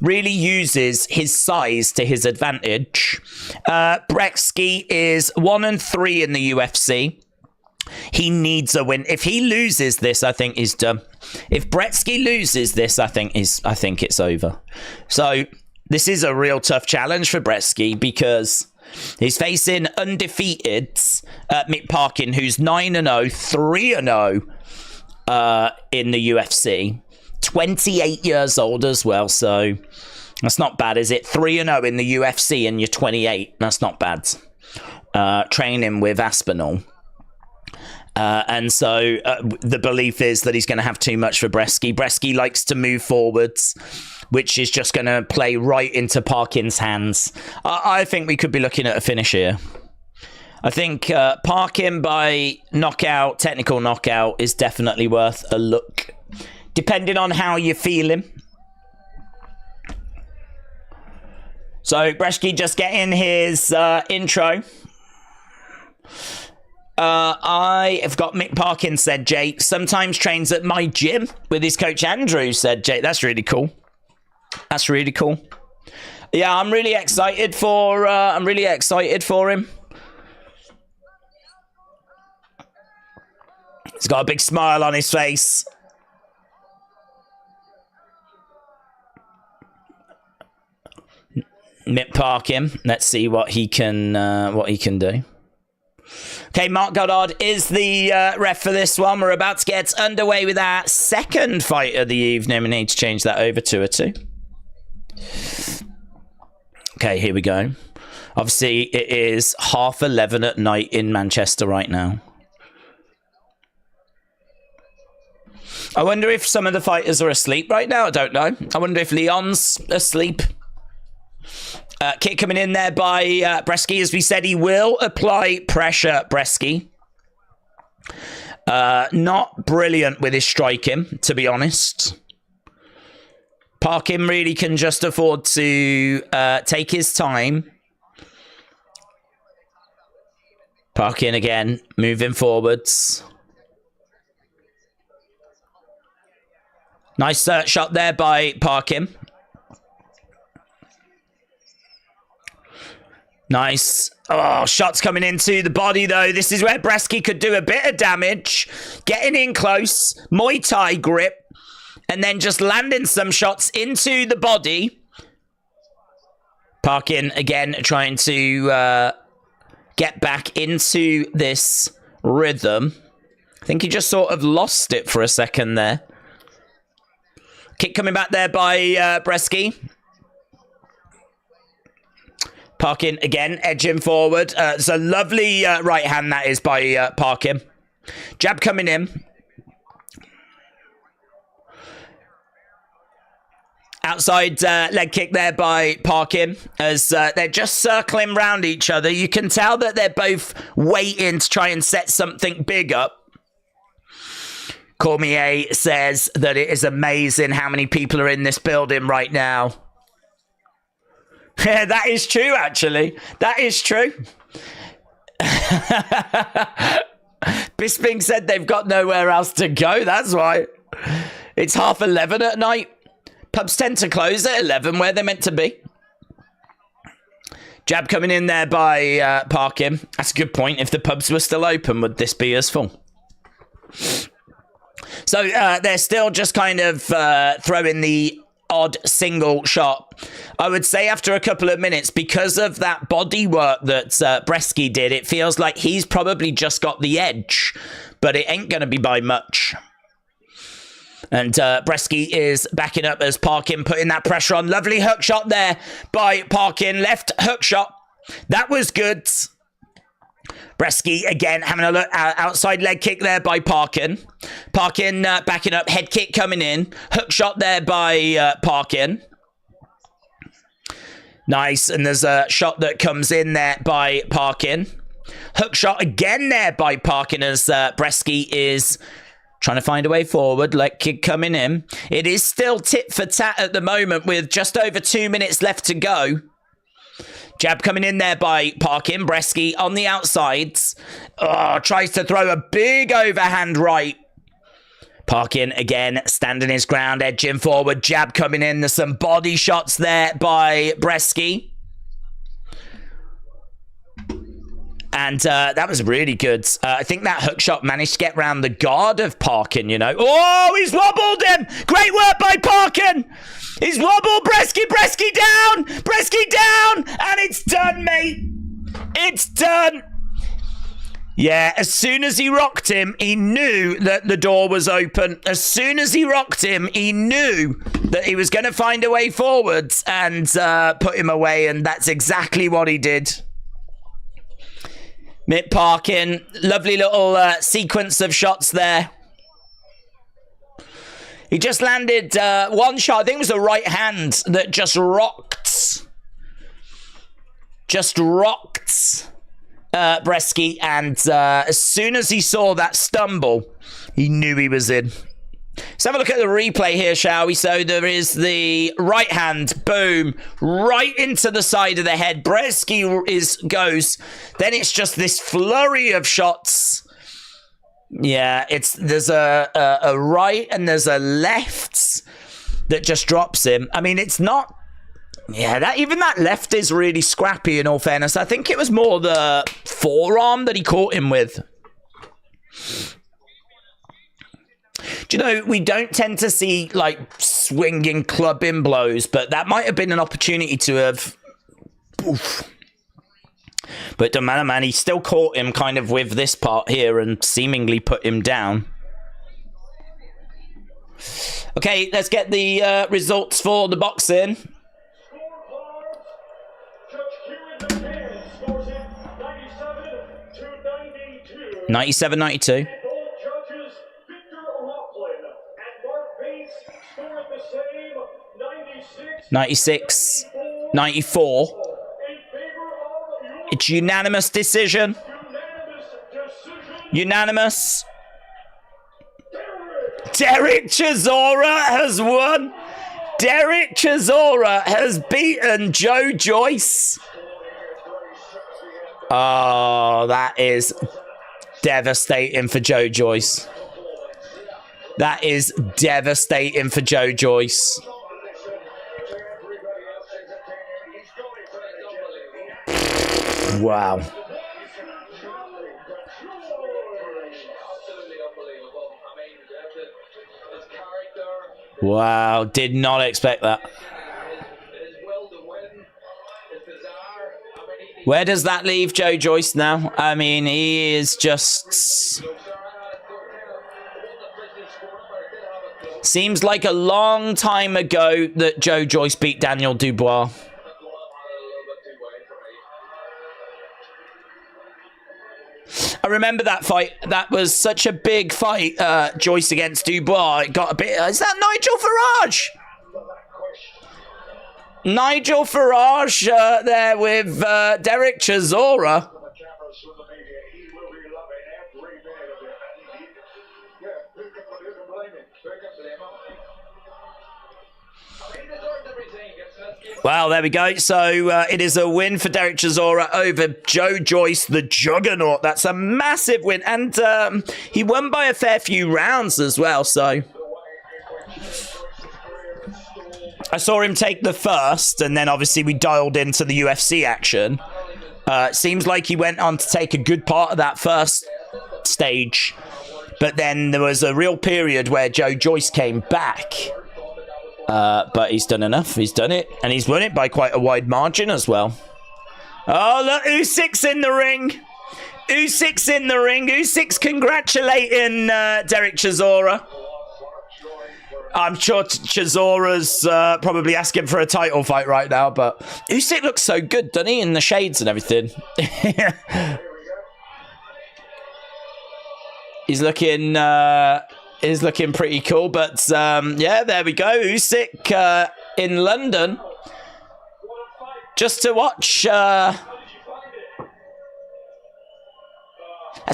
really uses his size to his advantage. Brzeski is 1-3 in the UFC. He needs a win. If he loses this, I think he's done. If Brzeski loses this, I think it's over. So this is a real tough challenge for Brzeski because he's facing undefeated Mick Parkin, who's 9-0, 3-0 in the UFC. 28 years old as well, so that's not bad, is it? 3-0 in the UFC and you're 28. That's not bad. Training with Aspinall. And so the belief is that he's going to have too much for Brzeski. Brzeski likes to move forwards, which is just going to play right into Parkin's hands. I think we could be looking at a finish here. I think Parkin by knockout, technical knockout, is definitely worth a look, depending on how you feel him. So Brzeski just getting his intro. I have got Mick Parkin, said Jake. Sometimes trains at my gym with his coach Andrew, said Jake. That's really cool. That's really cool. Yeah, I'm really excited for him. He's got a big smile on his face. Mick Parkin. Let's see what he can do. Okay, Mark Goddard is the ref for this one. We're about to get underway with our second fight of the evening. We need to change that over to a 2. Okay, here we go. Obviously, it is 11:30 at night in Manchester right now. I wonder if some of the fighters are asleep right now. I don't know. I wonder if Leon's asleep. Kick coming in there by Brzeski. As we said, he will apply pressure, Brzeski. Not brilliant with his striking, to be honest. Parkin really can just afford to take his time. Parkin again, moving forwards. Nice shot there by Parkin. Nice. Oh, shots coming into the body, though. This is where Brzeski could do a bit of damage. Getting in close. Muay Thai grip. And then just landing some shots into the body. Parkin, again, trying to get back into this rhythm. I think he just sort of lost it for a second there. Kick coming back there by Brzeski. Parkin, again, edging forward. It's a lovely right hand that is by Parkin. Jab coming in. Outside leg kick there by Parkin as they're just circling round each other. You can tell that they're both waiting to try and set something big up. Cormier says that it is amazing how many people are in this building right now. Yeah, that is true, actually. That is true. Bisping said they've got nowhere else to go. That's why. It's 11:30 at night. Pubs tend to close at 11 where they're meant to be. Jab coming in there by Parkin. That's a good point. If the pubs were still open, would this be as full? So they're still just kind of throwing the odd single shot. I would say after a couple of minutes, because of that body work that Brzeski did, it feels like he's probably just got the edge, but it ain't going to be by much. And Brzeski is backing up as Parkin putting that pressure on. Lovely hook shot there by Parkin. Left hook shot. That was good. Brzeski again having a look. Outside leg kick there by Parkin. Parkin backing up. Head kick coming in. Hook shot there by Parkin. Nice. And there's a shot that comes in there by Parkin. Hook shot again there by Parkin as Brzeski is trying to find a way forward. Leg kick coming in. It is still tit for tat at the moment with just over 2 minutes left to go. Jab coming in there by Parkin. Brzeski on the outsides. Oh, tries to throw a big overhand right. Parkin again, standing his ground, edging forward, jab coming in. There's some body shots there by Bresky. And that was really good. I think that hook shot managed to get round the guard of Parkin, you know. Oh, he's wobbled him. Great work by Parkin. He's wobbled Bresky. Bresky down. Bresky down. And it's done, mate. It's done. Yeah, as soon as he rocked him, he knew that the door was open. As soon as he rocked him, he knew that he was going to find a way forwards and put him away. And that's exactly what he did. Mitt Parkin, lovely little sequence of shots there. He just landed one shot. I think it was the right hand that just rocked. Bresky. And as soon as he saw that stumble, he knew he was in. Let's have a look at the replay here, shall we? So there is the right hand, boom, right into the side of the head. Bresky goes. Then it's just this flurry of shots. Yeah, there's a right and there's a left that just drops him. I mean, it's not. Yeah, even that left is really scrappy. In all fairness, I think it was more the forearm that he caught him with. Do you know, we don't tend to see, like, swinging clubbing blows, but that might have been an opportunity to have... Oof. But it doesn't matter, man. He still caught him kind of with this part here and seemingly put him down. Okay, let's get the results for the boxing. 97-92. 96, 94. It's unanimous decision. Unanimous. Derek Chisora has won. Derek Chisora has beaten Joe Joyce. Oh, that is devastating for Joe Joyce. That is devastating for Joe Joyce. Wow. Wow, did not expect that. Where does that leave Joe Joyce now? I mean, he is just... Seems like a long time ago that Joe Joyce beat Daniel Dubois. I remember that fight. That was such a big fight, Joyce against Dubois. It got a bit... Is that Nigel Farage? Nigel Farage there with Derek Chisora. Well, there we go. So it is a win for Derek Chisora over Joe Joyce, the Juggernaut. That's a massive win. And he won by a fair few rounds as well. So I saw him take the first, and then obviously we dialed into the UFC action. It seems like he went on to take a good part of that first stage. But then there was a real period where Joe Joyce came back. But he's done enough. He's done it. And he's won it by quite a wide margin as well. Oh, look. Usyk's in the ring. Usyk's in the ring. Usyk's congratulating Derek Chisora. I'm sure Chisora's probably asking for a title fight right now. But Usyk looks so good, doesn't he? In the shades and everything. He's looking... is looking pretty cool, but yeah, there we go. Usyk in London just to watch. That's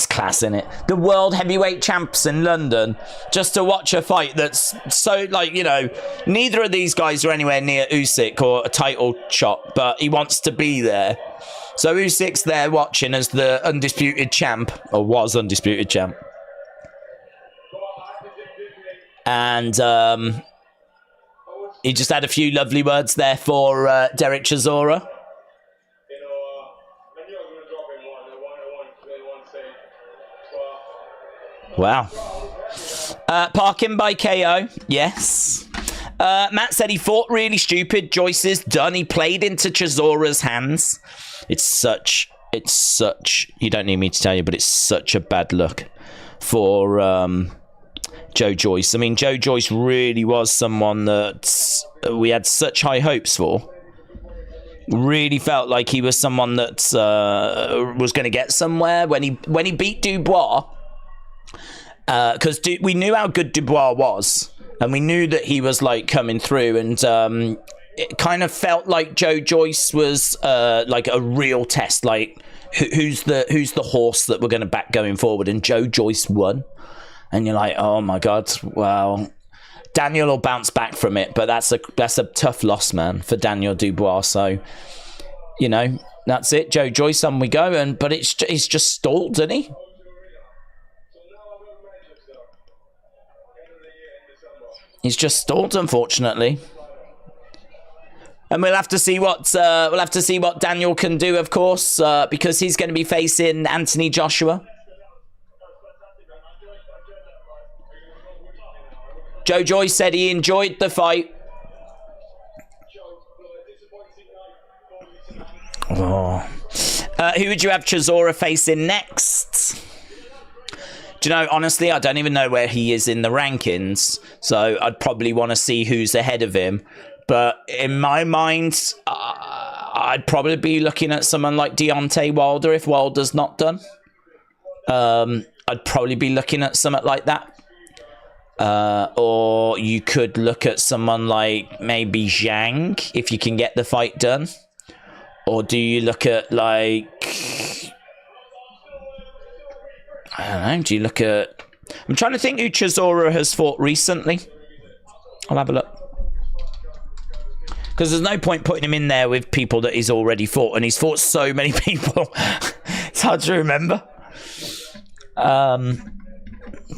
class, isn't it? The world heavyweight champs in London just to watch a fight that's so, like, you know, neither of these guys are anywhere near Usyk or a title shot, but he wants to be there. So Usyk's there watching as the undisputed champ, or was undisputed champ. And he just had a few lovely words there for Derek Chisora. Wow. Parkin by KO. Yes. Matt said he fought really stupid. Joyce is done. He played into Chisora's hands. It's such, you don't need me to tell you, but it's such a bad look for Joe Joyce. I mean, Joe Joyce really was someone that we had such high hopes for. Really felt like he was someone that was going to get somewhere when he beat Dubois. Because we knew how good Dubois was, and we knew that he was like coming through, and it kind of felt like Joe Joyce was like a real test, like who's the horse that we're going to back going forward, and Joe Joyce won, and you're like, oh my god, well, Daniel will bounce back from it, but that's a tough loss, man, for Daniel Dubois. So, you know, that's it, Joe Joyce, on we go, but he's just stalled, isn't he? He's just stalled, unfortunately, and we'll have to see what Daniel can do, of course, because he's going to be facing Anthony Joshua. Joe Joyce said he enjoyed the fight. Oh. Who would you have Chisora facing next? Do you know, honestly, I don't even know where he is in the rankings, so I'd probably want to see who's ahead of him. But in my mind, I'd probably be looking at someone like Deontay Wilder if Wilder's not done. I'd probably be looking at something like that. Or you could look at someone like maybe Zhang if you can get the fight done. Or do you look at like... I don't know. Do you look at... I'm trying to think who Chisora has fought recently. I'll have a look. Because there's no point putting him in there with people that he's already fought. And he's fought so many people. It's hard to remember. Let's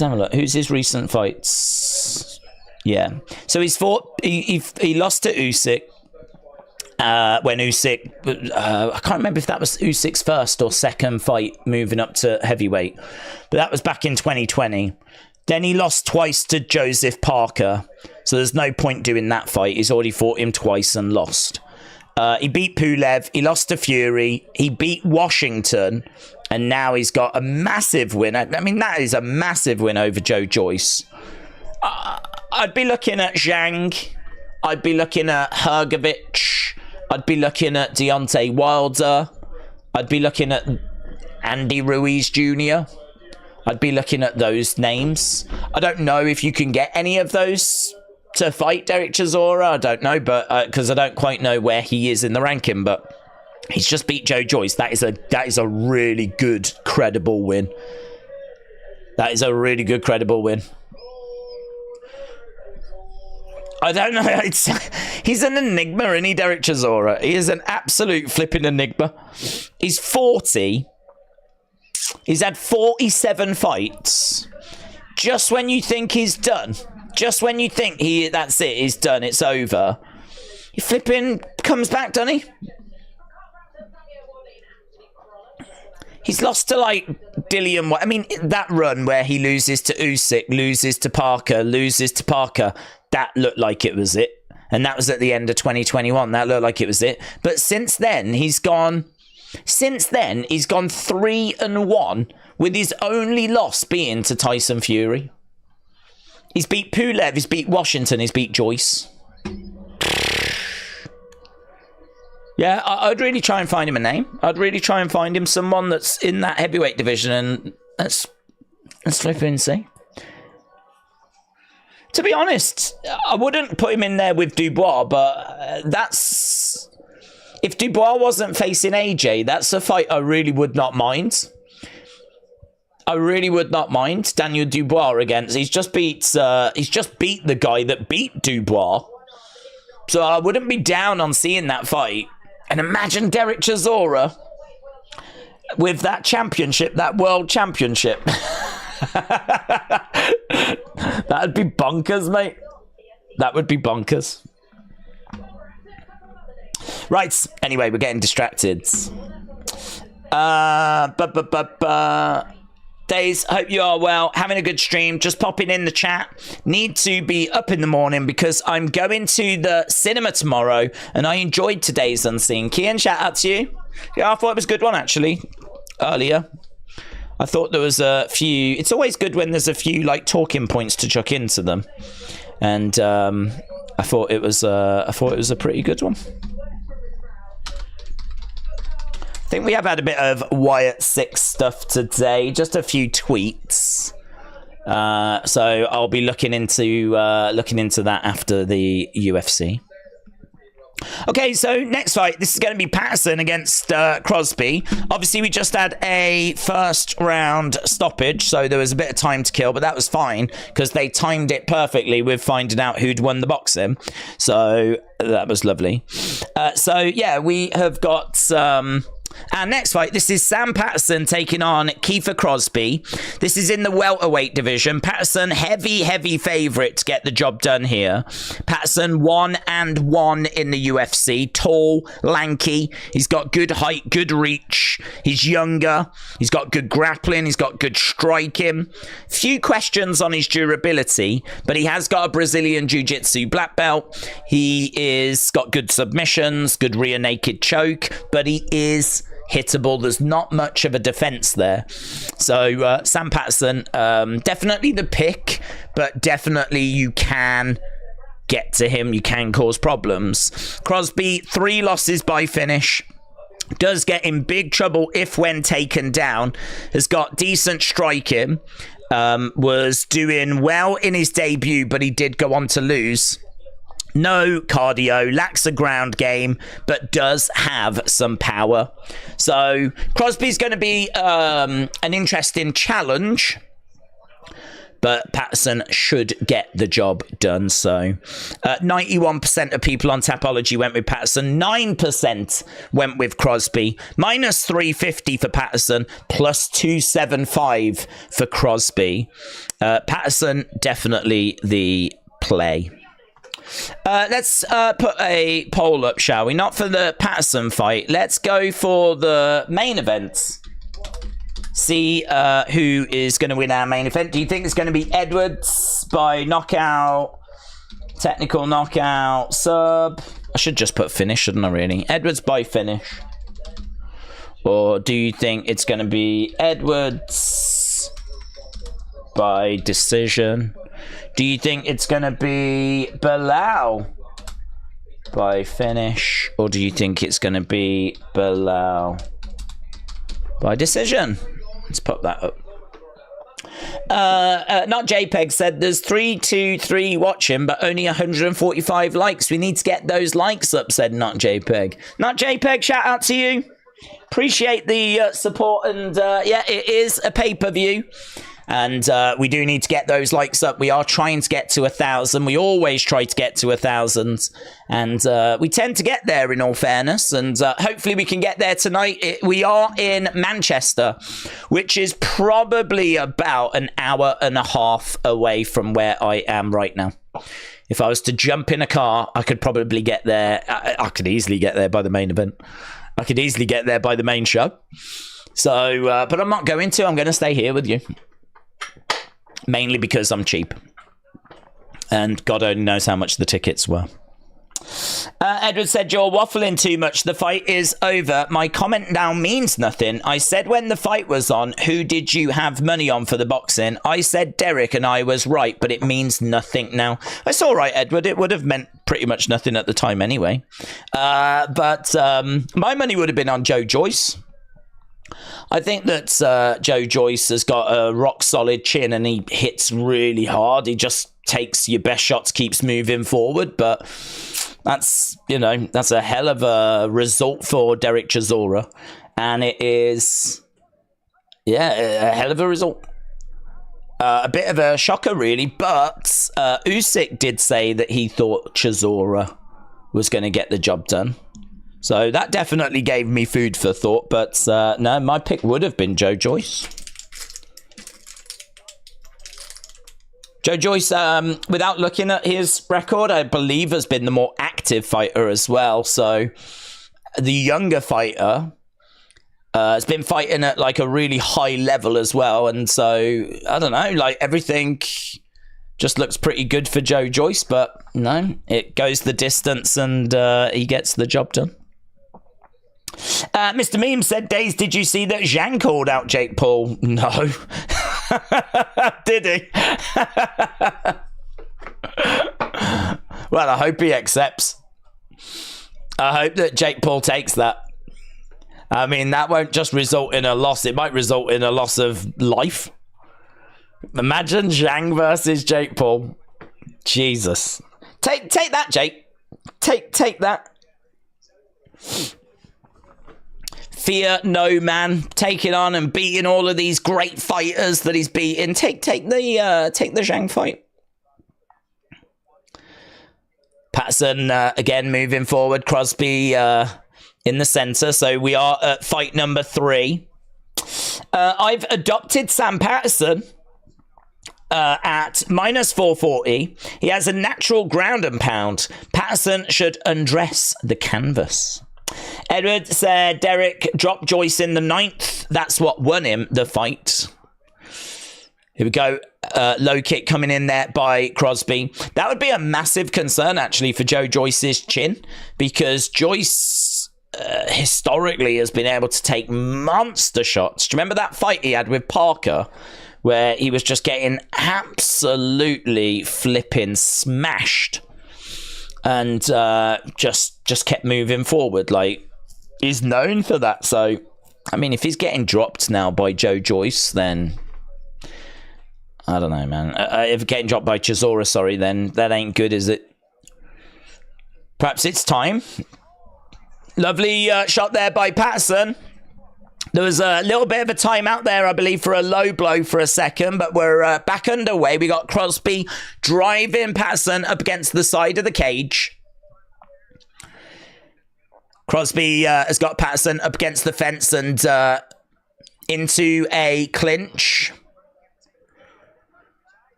have a look. Who's his recent fights? Yeah. So he's fought... He lost to Usyk. When Usyk, I can't remember if that was Usyk's first or second fight moving up to heavyweight, but that was back in 2020. Then he lost twice to Joseph Parker, so there's no point doing that fight. He's already fought him twice and lost. He beat Pulev, he lost to Fury, he beat Washington, and now he's got a massive win. I mean, that is a massive win over Joe Joyce. I'd be looking at Zhang, I'd be looking at Hrgovic, I'd be looking at Deontay Wilder. I'd be looking at Andy Ruiz Jr. I'd be looking at those names. I don't know if you can get any of those to fight Derek Chisora. I don't know, but because I don't quite know where he is in the ranking. But he's just beat Joe Joyce. That is a really good, credible win. That is a really good, credible win. I don't know. He's an enigma, isn't he, Derek Chisora? He is an absolute flipping enigma. He's 40. He's had 47 fights. Just when you think he's done, just when you think that's it, he's done, it's over, he flipping comes back, doesn't he? He's lost to, like, Dillian. I mean, that run where he loses to Usyk, loses to Parker, that looked like it was it. And that was at the end of 2021. That looked like it was it. But since then, he's gone 3-1 with his only loss being to Tyson Fury. He's beat Pulev, he's beat Washington, he's beat Joyce. Yeah, I'd really try and find him a name. I'd really try and find him someone that's in that heavyweight division, and let's flip and see. To be honest, I wouldn't put him in there with Dubois, but that's... If Dubois wasn't facing AJ, that's a fight I really would not mind. I really would not mind Daniel Dubois against... He's just beat the guy that beat Dubois. So I wouldn't be down on seeing that fight. And imagine Derek Chisora with that championship, that world championship. That That'd be bonkers, mate. That would be bonkers. Right. Anyway, we're getting distracted. Days, hope you are well. Having a good stream. Just popping in the chat. Need to be up in the morning because I'm going to the cinema tomorrow and I enjoyed today's Unseen. Kian, shout out to you. Yeah, I thought it was a good one actually. Earlier. I thought there was a few. It's always good when there's a few like talking points to chuck into them. And I thought it was a pretty good one. I think we have had a bit of Wyatt 6 stuff today, just a few tweets. So I'll be looking into that after the UFC. Okay, so next fight, this is going to be Patterson against Crosby. Obviously, we just had a first round stoppage, so there was a bit of time to kill, but that was fine because they timed it perfectly with finding out who'd won the boxing. So that was lovely. So yeah, we have got our next fight. This is Sam Patterson taking on Kiefer Crosby. This is in the welterweight division. Patterson, heavy favourite to get the job done here. Patterson 1-1 in the UFC. Tall, lanky. He's got good height, good reach. He's younger. He's got good grappling. He's got good striking. Few questions on his durability, but he has got a Brazilian Jiu-Jitsu black belt. He is got good submissions, good rear naked choke, but he is hittable. There's not much of a defense there. So Sam Patterson, definitely the pick, but definitely you can get to him. You can cause problems. Crosby, 3 losses by finish. Does get in big trouble if when taken down. Has got decent striking. Was doing well in his debut, but he did go on to lose. No cardio, lacks a ground game, but does have some power. So Crosby's going to be an interesting challenge, but Patterson should get the job done. So 91% of people on Tapology went with Patterson. 9% went with Crosby. Minus 350 for Patterson. Plus 275 for Crosby. Patterson, definitely the play. Let's put a poll up, shall we? Not for the Patterson fight. Let's go for the main events. See who is going to win our main event. Do you think it's going to be Edwards by knockout, technical knockout, sub? I should just put finish, shouldn't I, really? Edwards by finish. Or do you think it's going to be Edwards by decision? Do you think it's going to be Belal by finish? Or do you think it's going to be Belal by decision? Let's pop that up. Not JPEG said there's 323 watching, but only 145 likes. We need to get those likes up, said Not JPEG. Not JPEG, shout out to you. Appreciate the support. And yeah, it is a pay-per-view. And we do need to get those likes up. We are trying to get to 1,000. We always try to get to 1,000. And we tend to get there, in all fairness. And hopefully we can get there tonight. We are in Manchester, which is probably about an hour and a half away from where I am right now. If I was to jump in a car, I could probably get there. I could easily get there by the main event. I could easily get there by the main show. So, but I'm not going to. I'm going to stay here with you. Mainly because I'm cheap. And God only knows how much the tickets were. Edward said, you're waffling too much. The fight is over. My comment now means nothing. I said when the fight was on, who did you have money on for the boxing? I said Derek and I was right, but it means nothing now. It's all right, Edward. It would have meant pretty much nothing at the time anyway. But my money would have been on Joe Joyce. I think that Joe Joyce has got a rock solid chin and he hits really hard. He just takes your best shots, keeps moving forward. But that's, you know, that's a hell of a result for Derek Chisora. And it is, yeah, a hell of a result. A bit of a shocker, really. But Usyk did say that he thought Chisora was going to get the job done. So that definitely gave me food for thought, but no, my pick would have been Joe Joyce. Joe Joyce, without looking at his record, I believe has been the more active fighter as well. So the younger fighter has been fighting at like a really high level as well. And so, I don't know, like everything just looks pretty good for Joe Joyce. But no, it goes the distance and he gets the job done. Mr. Meme said, Days, did you see that Zhang called out Jake Paul? No. Did he? Well, I hope he accepts. I hope that Jake Paul takes that. I mean, that won't just result in a loss. It might result in a loss of life. Imagine Zhang versus Jake Paul. Jesus. Take that, Jake. Take that. Fear no man, taking on and beating all of these great fighters that he's beaten. Take the Zhang fight. Patterson again moving forward. Crosby in the center. So we are at fight number 3. I've adopted Sam Patterson at minus 440. He has a natural ground and pound. Patterson should undress the canvas. Edward said Derek dropped Joyce in the 9th. That's what won him the fight. Here we go. Low kick coming in there by Crosby. That would be a massive concern, actually, for Joe Joyce's chin, because Joyce historically has been able to take monster shots. Do you remember that fight he had with Parker, where he was just getting absolutely flipping smashed? And just kept moving forward. Like, he's known for that. So, I mean, if he's getting dropped now by Joe Joyce, then I don't know, man. If getting dropped by Chisora, sorry, then that ain't good, is it? Perhaps it's time. Lovely shot there by Patterson. There was a little bit of a timeout there, I believe, for a low blow for a second, but we're back underway. We got Crosby driving Patterson up against the side of the cage. Crosby has got Patterson up against the fence and into a clinch.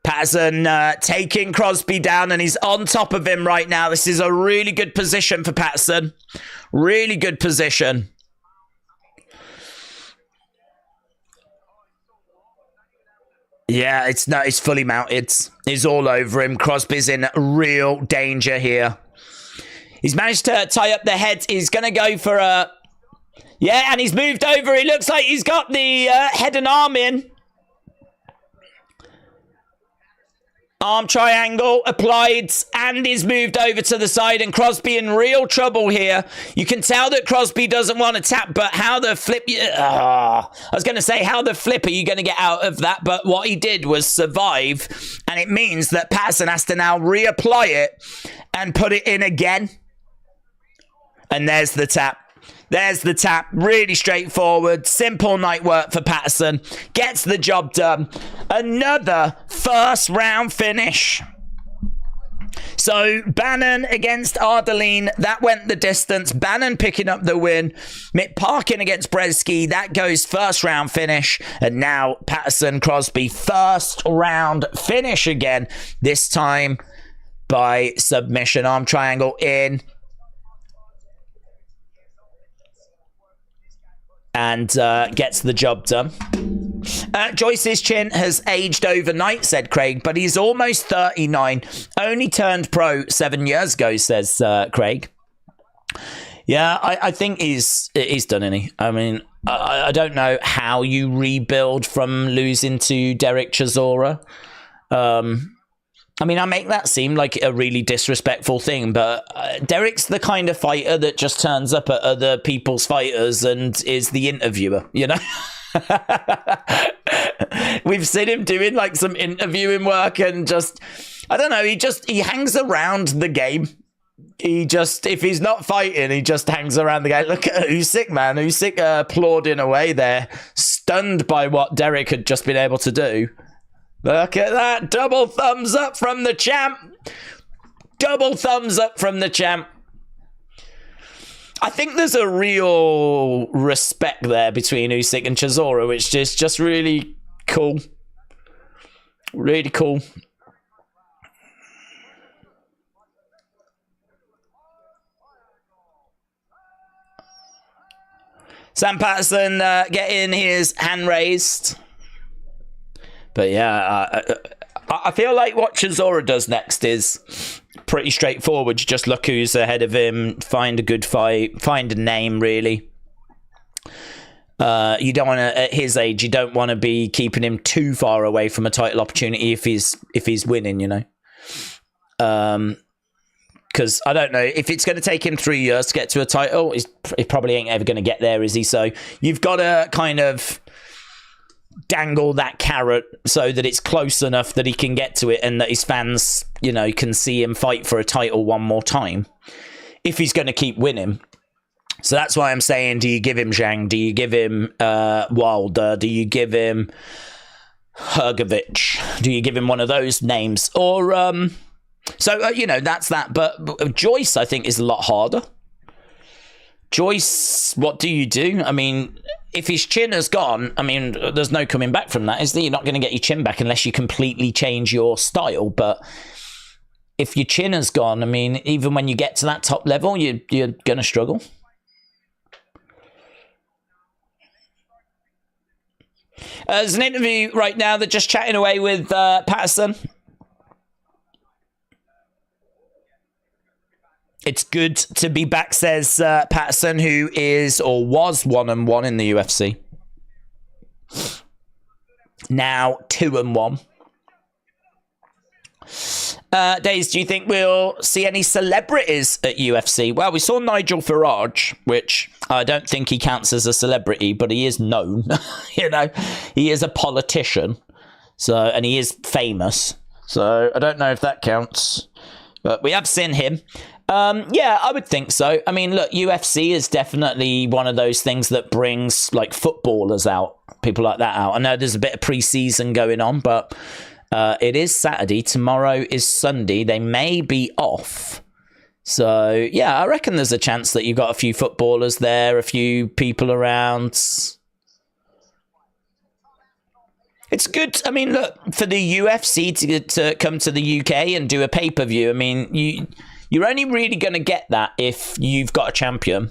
Patterson taking Crosby down, and he's on top of him right now. This is a really good position for Patterson. Really good position. Yeah, it's fully mounted. It's all over him. Crosby's in real danger here. He's managed to tie up the head. He's going to go for a... Yeah, and he's moved over. It looks like he's got the head and arm in. Arm triangle applied, and he's moved over to the side, and Crosby in real trouble here. You can tell that Crosby doesn't want to tap, but how the flip... I was going to say, how the flip are you going to get out of that? But what he did was survive, and it means that Patterson has to now reapply it and put it in again. And there's the tap. There's the tap. Really straightforward. Simple night work for Patterson. Gets the job done. Another first round finish. So Bannon against Ardeline. That went the distance. Bannon picking up the win. Mick Parkin against Bresky. That goes first round finish. And now Patterson, Crosby, first round finish again. This time by submission. Arm triangle in. And gets the job done. Joyce's chin has aged overnight, said Craig, but he's almost 39. Only turned pro 7 years ago, says Craig. Yeah, I think he's done, isn't he? I mean, I don't know how you rebuild from losing to Derek Chisora. I mean, I make that seem like a really disrespectful thing, but Derek's the kind of fighter that just turns up at other people's fighters and is the interviewer, you know? We've seen him doing like some interviewing work and just, I don't know, he hangs around the game. If he's not fighting, he just hangs around the game. Look at Usyk, man. Usyk applauding away there, stunned by what Derek had just been able to do. Look at that. Double thumbs up from the champ. Double thumbs up from the champ. I think there's a real respect there between Usyk and Chisora, which is just really cool. Really cool. Sam Patterson getting his hand raised. But yeah, I feel like what Chisora does next is pretty straightforward. You just look who's ahead of him, find a good fight, find a name, really. You don't want to, at his age, you don't want to be keeping him too far away from a title opportunity if he's winning, you know. Because I don't know if it's going to take him 3 years to get to a title. He probably ain't ever going to get there, is he? So you've got to kind of dangle that carrot so that it's close enough that he can get to it and that his fans, you know, can see him fight for a title one more time if he's going to keep winning. So that's why I'm saying, do you give him Zhang? Do you give him Wilder? Do you give him Hrgovic? Do you give him one of those names? Or, you know, that's that. But Joyce, I think, is a lot harder. Joyce, what do you do? I mean, if his chin has gone, I mean, there's no coming back from that, is there? You're not going to get your chin back unless you completely change your style. But if your chin has gone, I mean, even when you get to that top level, you're going to struggle. There's an interview right now that just chatting away with Patterson. It's good to be back, says Patterson, who is or was 1-1 in the UFC. Now 2-1. Days, do you think we'll see any celebrities at UFC? Well, we saw Nigel Farage, which I don't think he counts as a celebrity, but he is known. You know, he is a politician, so, and he is famous. So I don't know if that counts, but we have seen him. Yeah, I would think so. I mean, look, UFC is definitely one of those things that brings like footballers out, people like that out. I know there's a bit of pre-season going on, but it is Saturday. Tomorrow is Sunday. They may be off. So, yeah, I reckon there's a chance that you've got a few footballers there, a few people around. It's good. I mean, look, for the UFC to come to the UK and do a pay-per-view, I mean, you're only really going to get that if you've got a champion.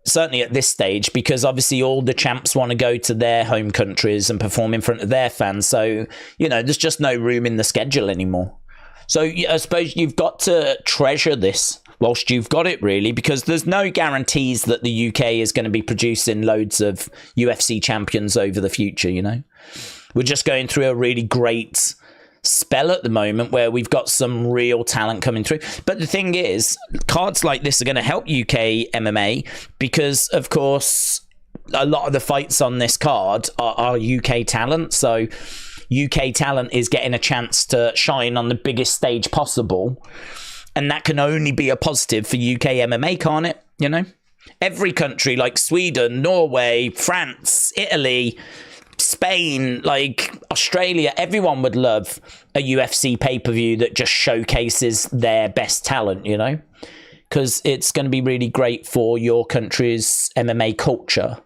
Certainly at this stage, because obviously all the champs want to go to their home countries and perform in front of their fans. So, you know, there's just no room in the schedule anymore. So I suppose you've got to treasure this whilst you've got it, really, because there's no guarantees that the UK is going to be producing loads of UFC champions over the future, you know. We're just going through a really great spell at the moment where we've got some real talent coming through. But the thing is, cards like this are going to help UK MMA because, of course, a lot of the fights on this card are UK talent. So UK talent is getting a chance to shine on the biggest stage possible. And that can only be a positive for UK MMA, can't it? You know, every country like Sweden, Norway, France, Italy, Spain, like Australia, everyone would love a UFC pay-per-view that just showcases their best talent, you know, because it's going to be really great for your country's MMA culture.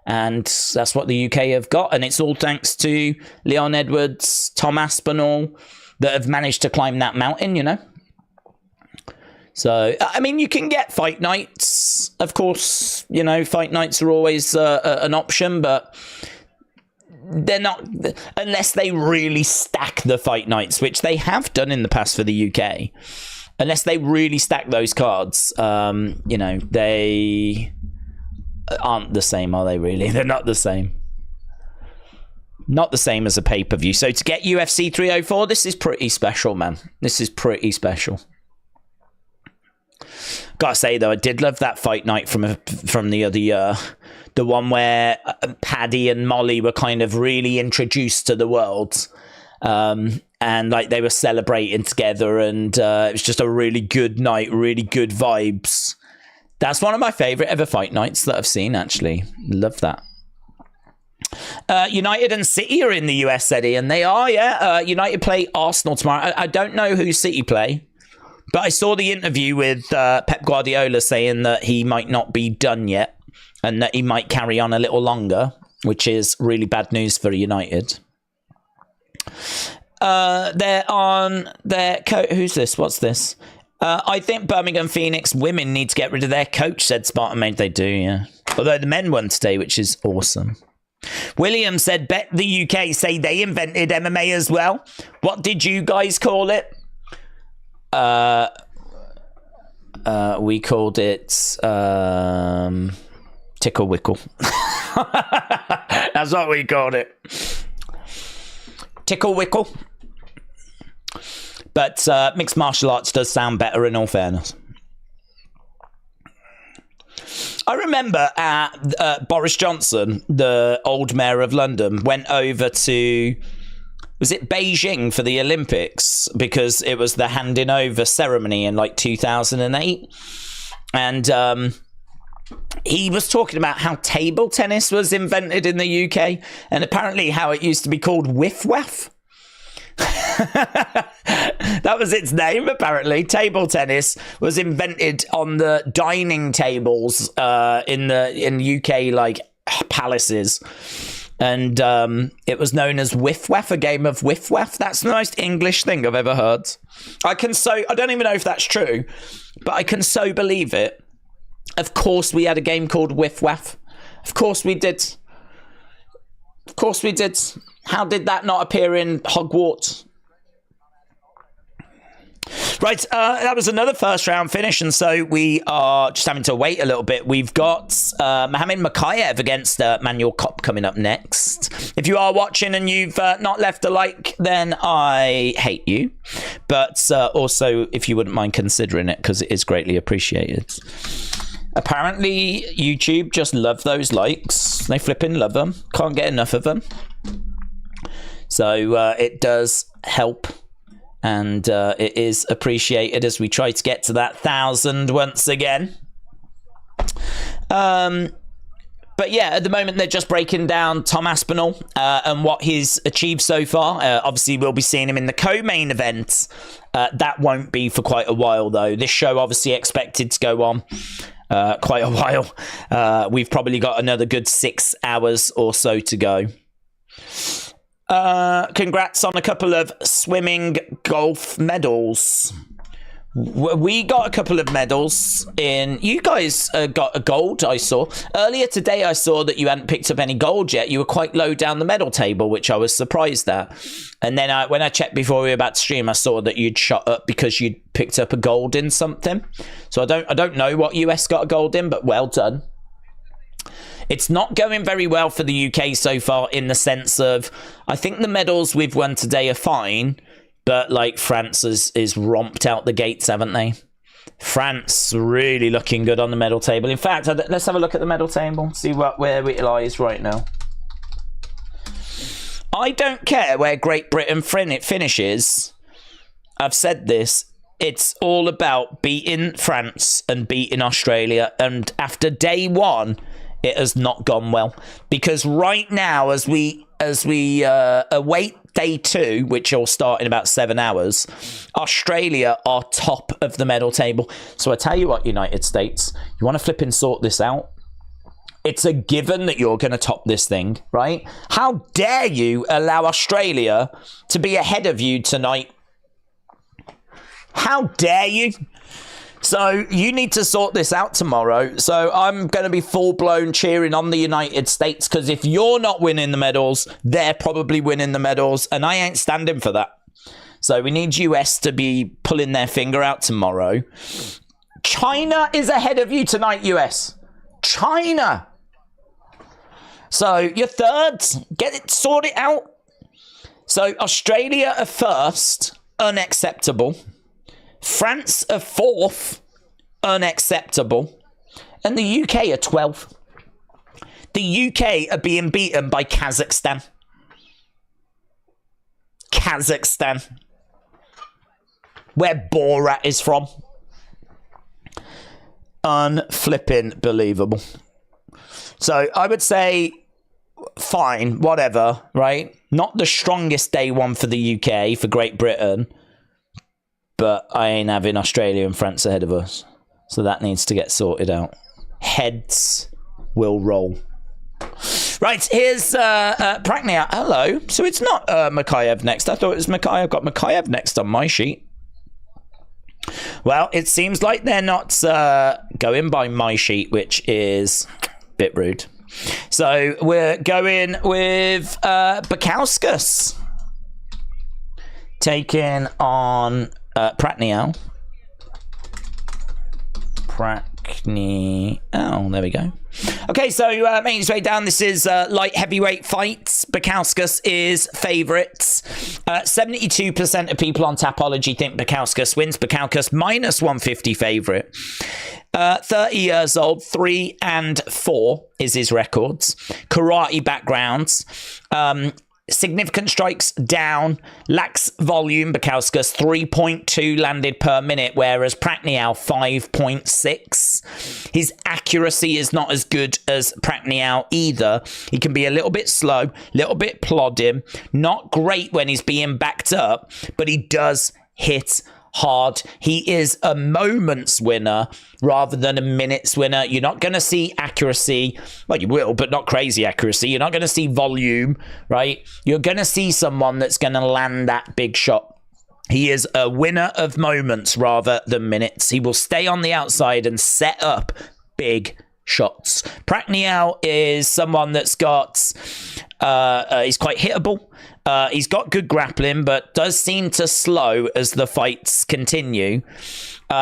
And that's what the UK have got. And it's all thanks to Leon Edwards, Tom Aspinall, that have managed to climb that mountain, you know. So, I mean, you can get fight nights. Of course, you know, fight nights are always an option, but they're not, unless they really stack the fight nights, which they have done in the past for the UK. Unless they really stack those cards, you know, they aren't the same, are they really? They're not the same. Not the same as a pay-per-view. So to get UFC 304, this is pretty special, man. This is pretty special. Gotta say, though, I did love that fight night from the other year. The one where Paddy and Molly were kind of really introduced to the world. And like they were celebrating together, and it was just a really good night, really good vibes. That's one of my favorite ever fight nights that I've seen, actually. Love that. United and City are in the US, Eddie, and they are, yeah. United play Arsenal tomorrow. I don't know who City play, but I saw the interview with Pep Guardiola saying that he might not be done yet and that he might carry on a little longer, which is really bad news for United. They're on their who's this? What's this? I think Birmingham Phoenix women need to get rid of their coach, said Spartan Made. They do, yeah. Although the men won today, which is awesome. William said, bet the UK say they invented MMA as well. What did you guys call it? We called it Tickle Wickle. That's what we called it. Tickle Wickle. But mixed martial arts does sound better in all fairness. I remember Boris Johnson, the old mayor of London, went over to, was it Beijing for the Olympics? Because it was the handing over ceremony in like 2008. And he was talking about how table tennis was invented in the UK and apparently how it used to be called Whiff Waff. That was its name, apparently. Table tennis was invented on the dining tables in UK like palaces, and it was known as Whiff Waff, a game of Whiff Waff. That's the most English thing I've ever heard. I don't even know if that's true, but I can so believe it. Of course we had a game called Whiff Waff. Of course we did. Of course we did. How did that not appear in Hogwarts? Right, that was another first round finish, and so we are just having to wait a little bit. We've got Mohamed Makayev against Manuel Kopp coming up next. If you are watching and you've not left a like, then I hate you. But also, if you wouldn't mind considering it, because it is greatly appreciated. Apparently, YouTube just love those likes. They flipping love them. Can't get enough of them. So it does help. And it is appreciated as we try to get to that 1,000 once again. But yeah, at the moment, they're just breaking down Tom Aspinall and what he's achieved so far. Obviously, we'll be seeing him in the co-main event. That won't be for quite a while, though. This show obviously expected to go on quite a while. We've probably got another good 6 hours or so to go. Congrats on a couple of swimming golf medals. We got a couple of medals in. You guys got a gold, I saw. Earlier today, I saw that you hadn't picked up any gold yet. You were quite low down the medal table, which I was surprised at. And then when I checked before we were about to stream, I saw that you'd shot up because you'd picked up a gold in something. So I don't know what US got a gold in, but well done. It's not going very well for the UK so far in the sense of, I think the medals we've won today are fine, but like France is romped out the gates, haven't they? France really looking good on the medal table. In fact, let's have a look at the medal table, see where it lies right now. I don't care where Great Britain finishes. I've said this. It's all about beating France and beating Australia. And after day one, it has not gone well, because right now, as we await day two, which will start in about 7 hours, Australia are top of the medal table. So I tell you what, United States, you want to flip and sort this out? It's a given that you're going to top this thing, right? How dare you allow Australia to be ahead of you tonight? How dare you? So you need to sort this out tomorrow. So I'm going to be full-blown cheering on the United States, because if you're not winning the medals, they're probably winning the medals, and I ain't standing for that. So we need US to be pulling their finger out tomorrow. China is ahead of you tonight, US. China. So you're third. Get it sorted out. So Australia are first. Unacceptable. France are fourth, unacceptable, and the UK are 12th. The UK are being beaten by Kazakhstan. Kazakhstan, where Borat is from. Unflipping believable. So I would say, fine, whatever, right? Not the strongest day one for the UK, for Great Britain. But I ain't having Australia and France ahead of us. So that needs to get sorted out. Heads will roll. Right, here's Pragnia. Hello. So it's not Makayev next. I thought it was Makayev. I've got Makayev next on my sheet. Well, it seems like they're not going by my sheet, which is a bit rude. So we're going with Bukauskas taking on Prachnio. Oh, there we go. Okay, so making his way down, this is light heavyweight fights. Bukauskas is favourites. 72% of people on Tapology think Bukauskas wins. Bukauskas minus 150 favourite. 30 years old, 3-4 is his records. Karate backgrounds. Significant strikes down, lacks volume. Bukauskas 3.2 landed per minute, whereas Prachnio 5.6. His accuracy is not as good as Prachnio either. He can be a little bit slow, a little bit plodding, not great when he's being backed up, but he does hit hard. He is a moment's winner rather than a minute's winner. You're not going to see accuracy. Well, you will, but not crazy accuracy. You're not going to see volume, right? You're going to see someone that's going to land that big shot. He is a winner of moments rather than minutes. He will stay on the outside and set up big shots. Prachnio is someone that's got he's quite hittable. He's got good grappling, but does seem to slow as the fights continue.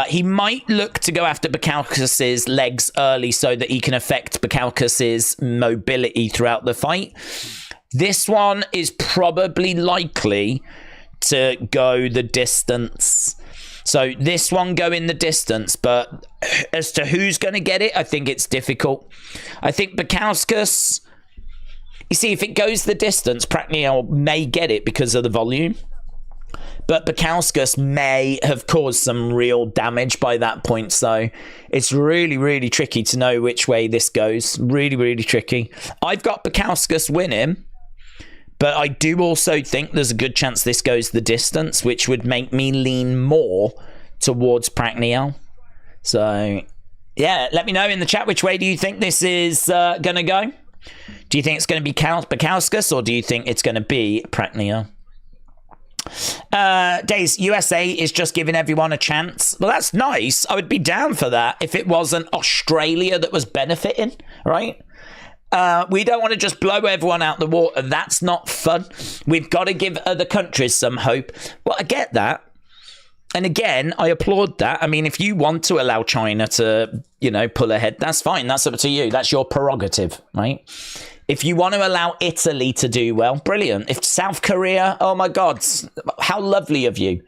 He might look to go after Bukauskas' legs early so that he can affect Bukauskas' mobility throughout the fight. This one is probably likely to go the distance. So this one going the distance, but as to who's going to get it, I think it's difficult. I think Bukauskas, you see, if it goes the distance, Prachnio may get it because of the volume. But Bukauskas may have caused some real damage by that point. So it's really, really tricky to know which way this goes. Really, really tricky. I've got Bukauskas winning. But I do also think there's a good chance this goes the distance, which would make me lean more towards Prachnio. So, yeah, let me know in the chat which way do you think this is going to go. Do you think it's going to be Bukauskas or do you think it's going to be Prachnio? Days, USA is just giving everyone a chance. Well, that's nice. I would be down for that if it wasn't Australia that was benefiting, right? We don't want to just blow everyone out the water. That's not fun. We've got to give other countries some hope. Well, I get that. And again, I applaud that. I mean, if you want to allow China to, pull ahead, that's fine. That's up to you. That's your prerogative, right? If you want to allow Italy to do well, brilliant. If South Korea, oh my God, how lovely of you.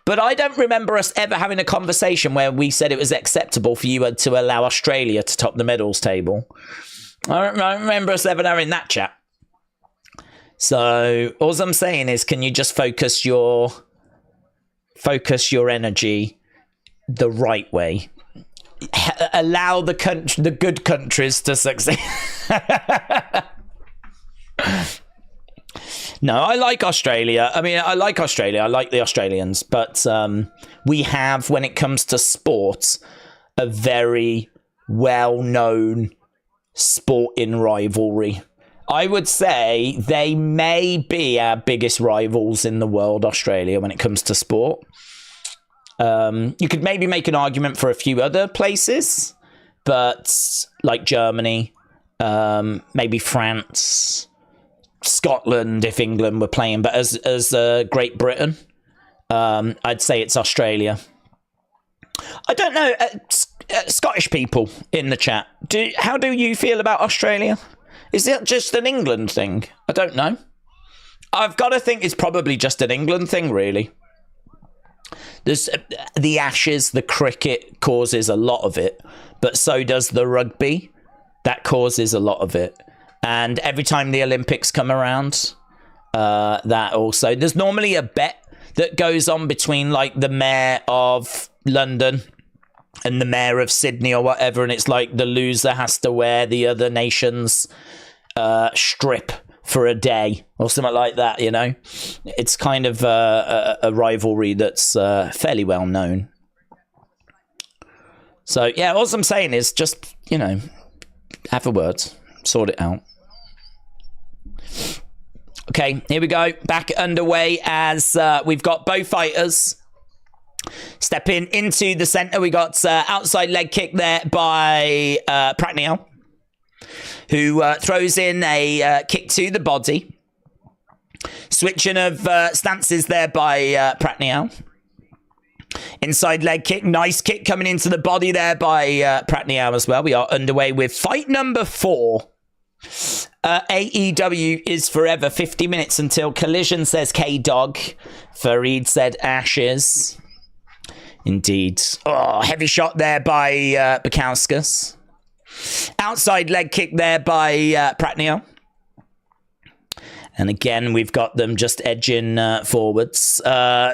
But I don't remember us ever having a conversation where we said it was acceptable for you to allow Australia to top the medals table. I don't remember us ever having that chat. So all I'm saying is, can you just focus your energy the right way? Allow the good countries to succeed. No, I like Australia. I mean, I like Australia. I like the Australians. But we have, when it comes to sports, a very well-known sporting rivalry. I would say they may be our biggest rivals in the world, Australia, when it comes to sport. You could maybe make an argument for a few other places, but like Germany, maybe France, Scotland if England were playing, but as Great Britain, I'd say it's Australia. I don't know, Scottish people in the chat, how do you feel about Australia? Is it just an England thing? I don't know. I've got to think it's probably just an England thing, really. There's the Ashes, the cricket causes a lot of it, but so does the rugby. That causes a lot of it. And every time the Olympics come around, that also. There's normally a bet that goes on between like the mayor of London and the mayor of Sydney or whatever, and it's like the loser has to wear the other nation's strip for a day or something like that, It's kind of a rivalry that's fairly well known. So, yeah, all I'm saying is just, have a word, sort it out. Okay, here we go. Back underway as we've got both fighters Stepping into the center, we got outside leg kick there by Pratniel, who throws in a kick to the body. Switching of stances there by Pratniel. Inside leg kick, nice kick coming into the body there by Pratniel as well. We are underway with fight number 4. AEW is forever. 50 minutes until Collision, says K-Dog. Fareed said Ashes. Indeed. Oh, heavy shot there by Bukauskas. Outside leg kick there by Pratniel. And again, we've got them just edging forwards.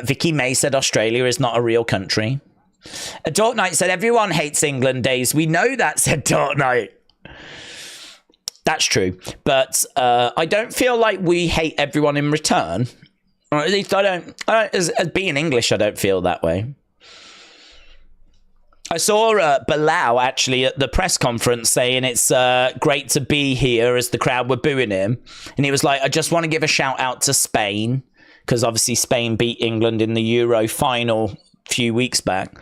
Vicky May said Australia is not a real country. Adult Knight said everyone hates England days. We know that, said Adult Knight. That's true. But I don't feel like we hate everyone in return. Or at least I don't as being English, I don't feel that way. I saw Belal actually at the press conference saying it's great to be here as the crowd were booing him. And he was like, I just want to give a shout out to Spain, because obviously Spain beat England in the Euro final a few weeks back.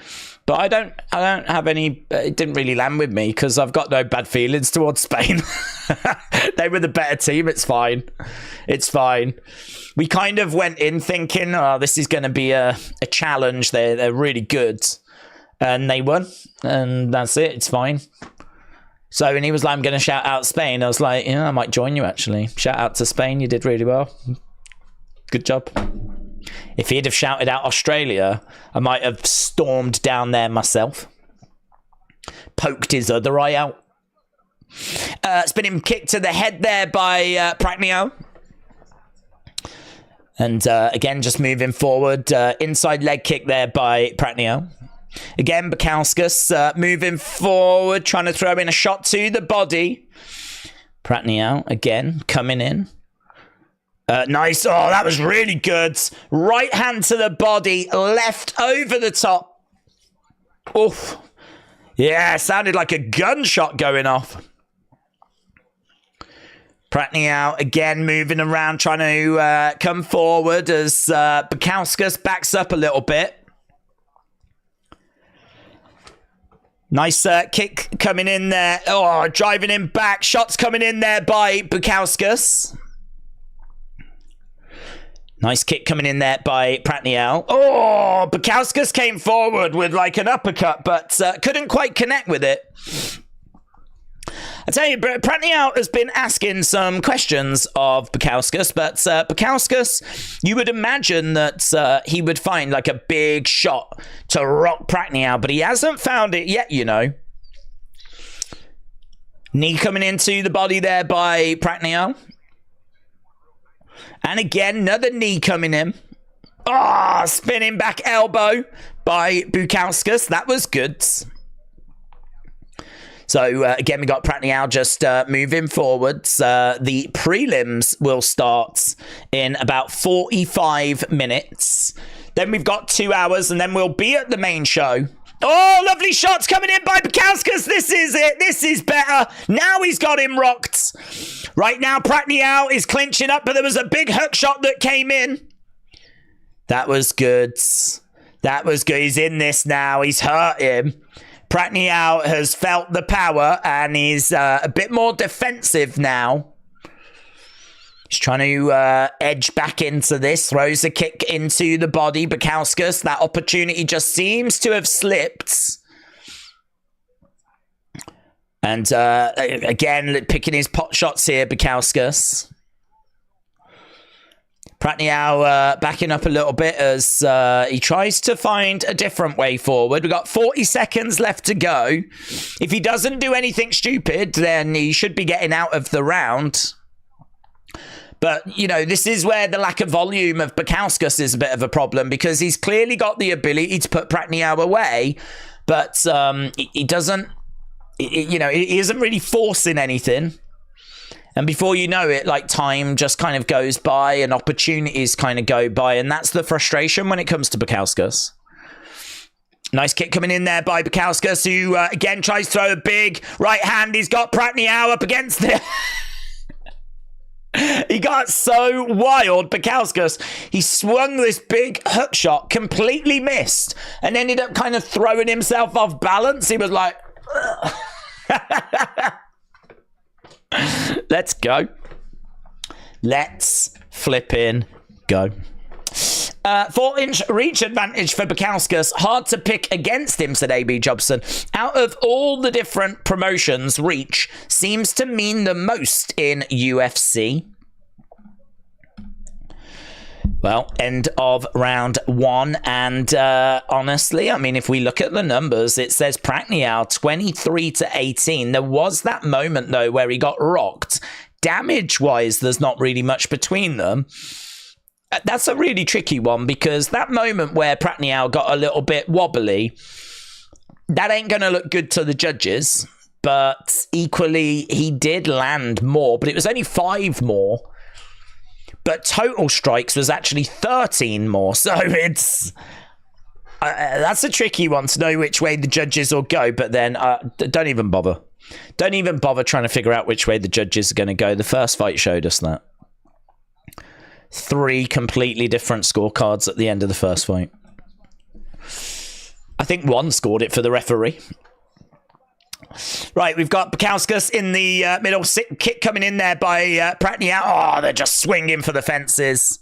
But I don't have any, it didn't really land with me because I've got no bad feelings towards Spain. They were the better team. It's fine. It's fine. We kind of went in thinking, oh, this is going to be a challenge. They're really good. And they won, and that's it. It's fine. So, and he was like, I'm going to shout out Spain. I was like, yeah, I might join you, actually. Shout out to Spain. You did really well. Good job. If he'd have shouted out Australia, I might have stormed down there myself. Poked his other eye out. Spinning kick to the head there by Pratniel. And again, just moving forward. Inside leg kick there by Pratniel. Again, Bukauskas moving forward, trying to throw in a shot to the body. Pratniel again coming in. Nice. Oh, that was really good. Right hand to the body, left over the top. Oof. Yeah, sounded like a gunshot going off. Pratniel again moving around, trying to come forward as Bukauskas backs up a little bit. Nice kick coming in there. Oh, driving him back. Shots coming in there by Bukauskas. Nice kick coming in there by Pratniel. Oh, Bukauskas came forward with like an uppercut, but couldn't quite connect with it. I tell you, Pratniel has been asking some questions of Bukauskas, but Bukauskas, you would imagine that he would find like a big shot to rock Pratniel, but he hasn't found it yet, you know. Knee coming into the body there by Pratniel. And again, another knee coming in. Ah, spinning back elbow by Bukauskas. That was good. So, again, we got Pratniel just moving forwards. The prelims will start in about 45 minutes. Then we've got 2 hours, and then we'll be at the main show. Oh, lovely shots coming in by Bukauskas. This is it. This is better. Now he's got him rocked. Right now, Pratniel is clinching up, but there was a big hook shot that came in. That was good. That was good. He's in this now. He's hurt him. Pratniel has felt the power and he's a bit more defensive now. He's trying to edge back into this. Throws a kick into the body. Bukauskas, that opportunity just seems to have slipped. And again, picking his pot shots here, Bukauskas. Pratniel backing up a little bit as he tries to find a different way forward. We've got 40 seconds left to go. If he doesn't do anything stupid, then he should be getting out of the round. But, you know, this is where the lack of volume of Bukauskas is a bit of a problem, because he's clearly got the ability to put Pratniel away, but he doesn't, you know, he isn't really forcing anything. And before you know it, like, time just kind of goes by and opportunities kind of go by. And that's the frustration when it comes to Bukauskas. Nice kick coming in there by Bukauskas, who, again, tries to throw a big right hand. He's got Pratniel up against it. He got so wild, Bakauskas. He swung this big hook shot, completely missed, and ended up kind of throwing himself off balance. He was like, let's go. Let's flippin' go. 4-inch reach advantage for Bakauskas. Hard to pick against him, said AB Jobson. Out of all the different promotions, reach seems to mean the most in UFC. Well, end of round 1. And honestly, I mean, if we look at the numbers, it says Pacquiao 23-18. There was that moment, though, where he got rocked. Damage-wise, there's not really much between them. That's a really tricky one, because that moment where Pacquiao got a little bit wobbly, that ain't going to look good to the judges. But equally, he did land more, but it was only 5 more. But total strikes was actually 13 more. So it's... that's a tricky one to know which way the judges will go. But then don't even bother. Don't even bother trying to figure out which way the judges are going to go. The first fight showed us that. 3 completely different scorecards at the end of the first fight. I think 1 scored it for the referee. Right, we've got Bakauskas in the middle. Kick coming in there by Pacquiao. Oh, they're just swinging for the fences.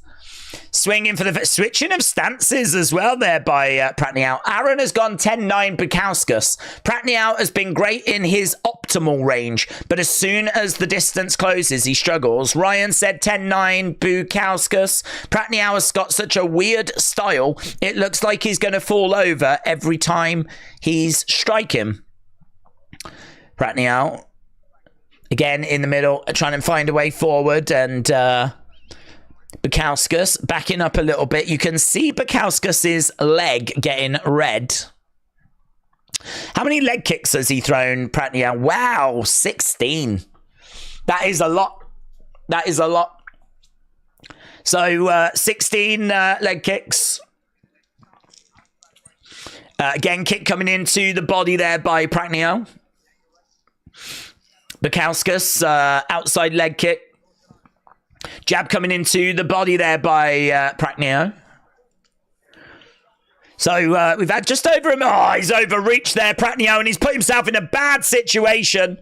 Swinging for the... Switching of stances as well there by Pacquiao. Aaron has gone 10-9 Bakauskas. Pacquiao has been great in his optimal range, but as soon as the distance closes, he struggles. Ryan said 10-9 Bakauskas. Pacquiao has got such a weird style. It looks like he's going to fall over every time he's striking. Pacquiao, again, in the middle, trying to find a way forward, and Bakauskas backing up a little bit. You can see Bakauskas' leg getting red. How many leg kicks has he thrown, Pacquiao? Wow, 16. That is a lot. That is a lot. So, 16 leg kicks. Again, kick coming into the body there by Pacquiao. Bakauskas, outside leg kick. Jab coming into the body there by Pacquiao. So we've had just over him. Oh, he's overreached there, Pacquiao, and he's put himself in a bad situation.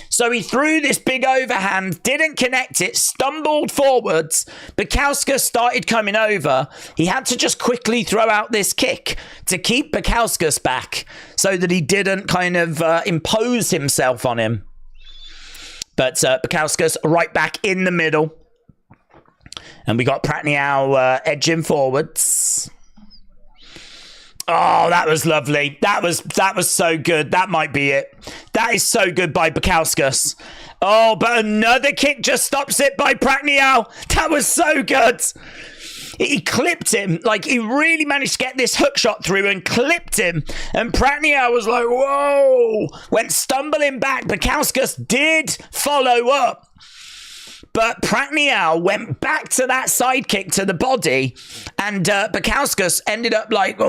So he threw this big overhand, didn't connect it, stumbled forwards. Bakauskas started coming over. He had to just quickly throw out this kick to keep Bakauskas back so that he didn't kind of impose himself on him. But Bakauskas right back in the middle. And we got Pacquiao edging forwards. Oh, that was lovely. That was so good. That might be it. That is so good by Bakauskas. Oh, but another kick just stops it by Pacquiao. That was so good. He clipped him. Like, he really managed to get this hook shot through and clipped him. And Pacquiao was like, whoa. Went stumbling back. Bakauskas did follow up. But Pacquiao went back to that side kick to the body, and Bakauskas ended up like,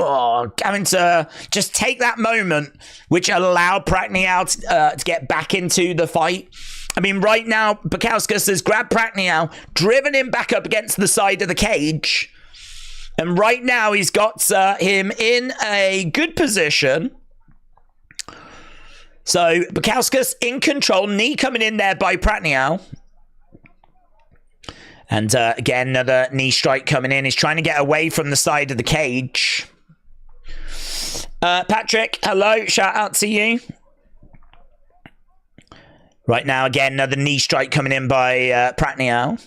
having to just take that moment, which allowed Pacquiao to get back into the fight. I mean, right now, Bakauskas has grabbed Pacquiao, driven him back up against the side of the cage, and right now he's got him in a good position. So Bakauskas in control, knee coming in there by Pacquiao. And again, another knee strike coming in. He's trying to get away from the side of the cage. Patrick, hello. Shout out to you. Right now, again, another knee strike coming in by Pacquiao.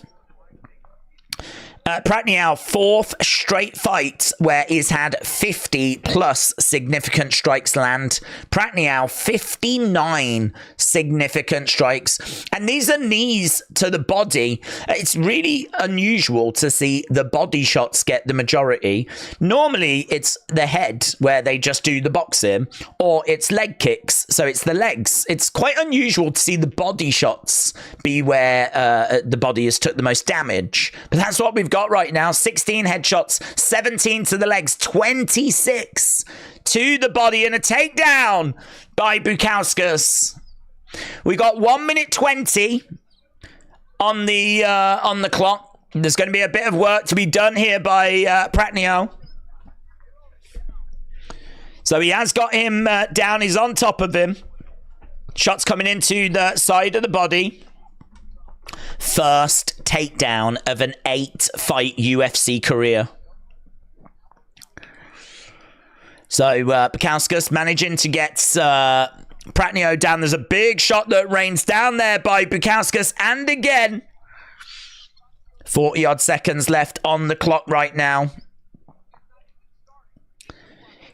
Pacquiao, 4th straight fight where he's had 50 plus significant strikes land. Pacquiao, 59 significant strikes. And these are knees to the body. It's really unusual to see the body shots get the majority. Normally, it's the head where they just do the boxing, or it's leg kicks. So it's the legs. It's quite unusual to see the body shots be where the body has took the most damage. But that's what we've got right now. 16 headshots, 17 to the legs, 26 to the body, and a takedown by Bakauskas. We got 1 minute 20 on the clock. There's going to be a bit of work to be done here by Pratniel. So he has got him down. He's on top of him. Shots coming into the side of the body. First takedown of an 8-fight UFC career. So Bukauskas managing to get Pratniel down. There's a big shot that rains down there by Bukauskas. And again, 40-odd seconds left on the clock right now.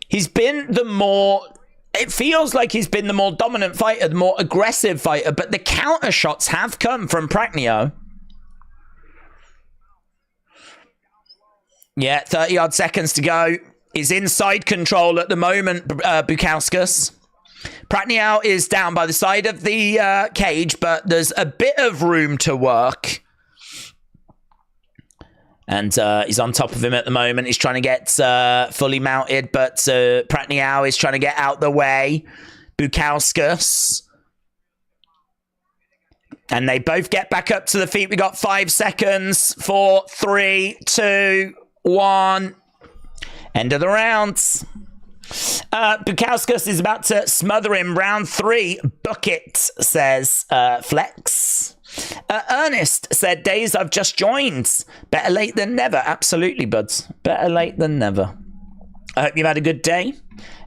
He's been the more... It feels like he's been the more dominant fighter, the more aggressive fighter, but the counter shots have come from Pratniel. Yeah, 30-odd seconds to go. He's inside control at the moment, Bukauskas. Pratniel is down by the side of the cage, but there's a bit of room to work. And he's on top of him at the moment. He's trying to get fully mounted, but Pratniel is trying to get out the way. Bukauskas. And they both get back up to the feet. We got 5 seconds. 4, 3, 2, 1. End of the round. Bukauskas is about to smother him. Round 3. Book it, says Flex. Ernest said, Days, I've just joined. Better late than never. Absolutely, buds. Better late than never. I hope you've had a good day.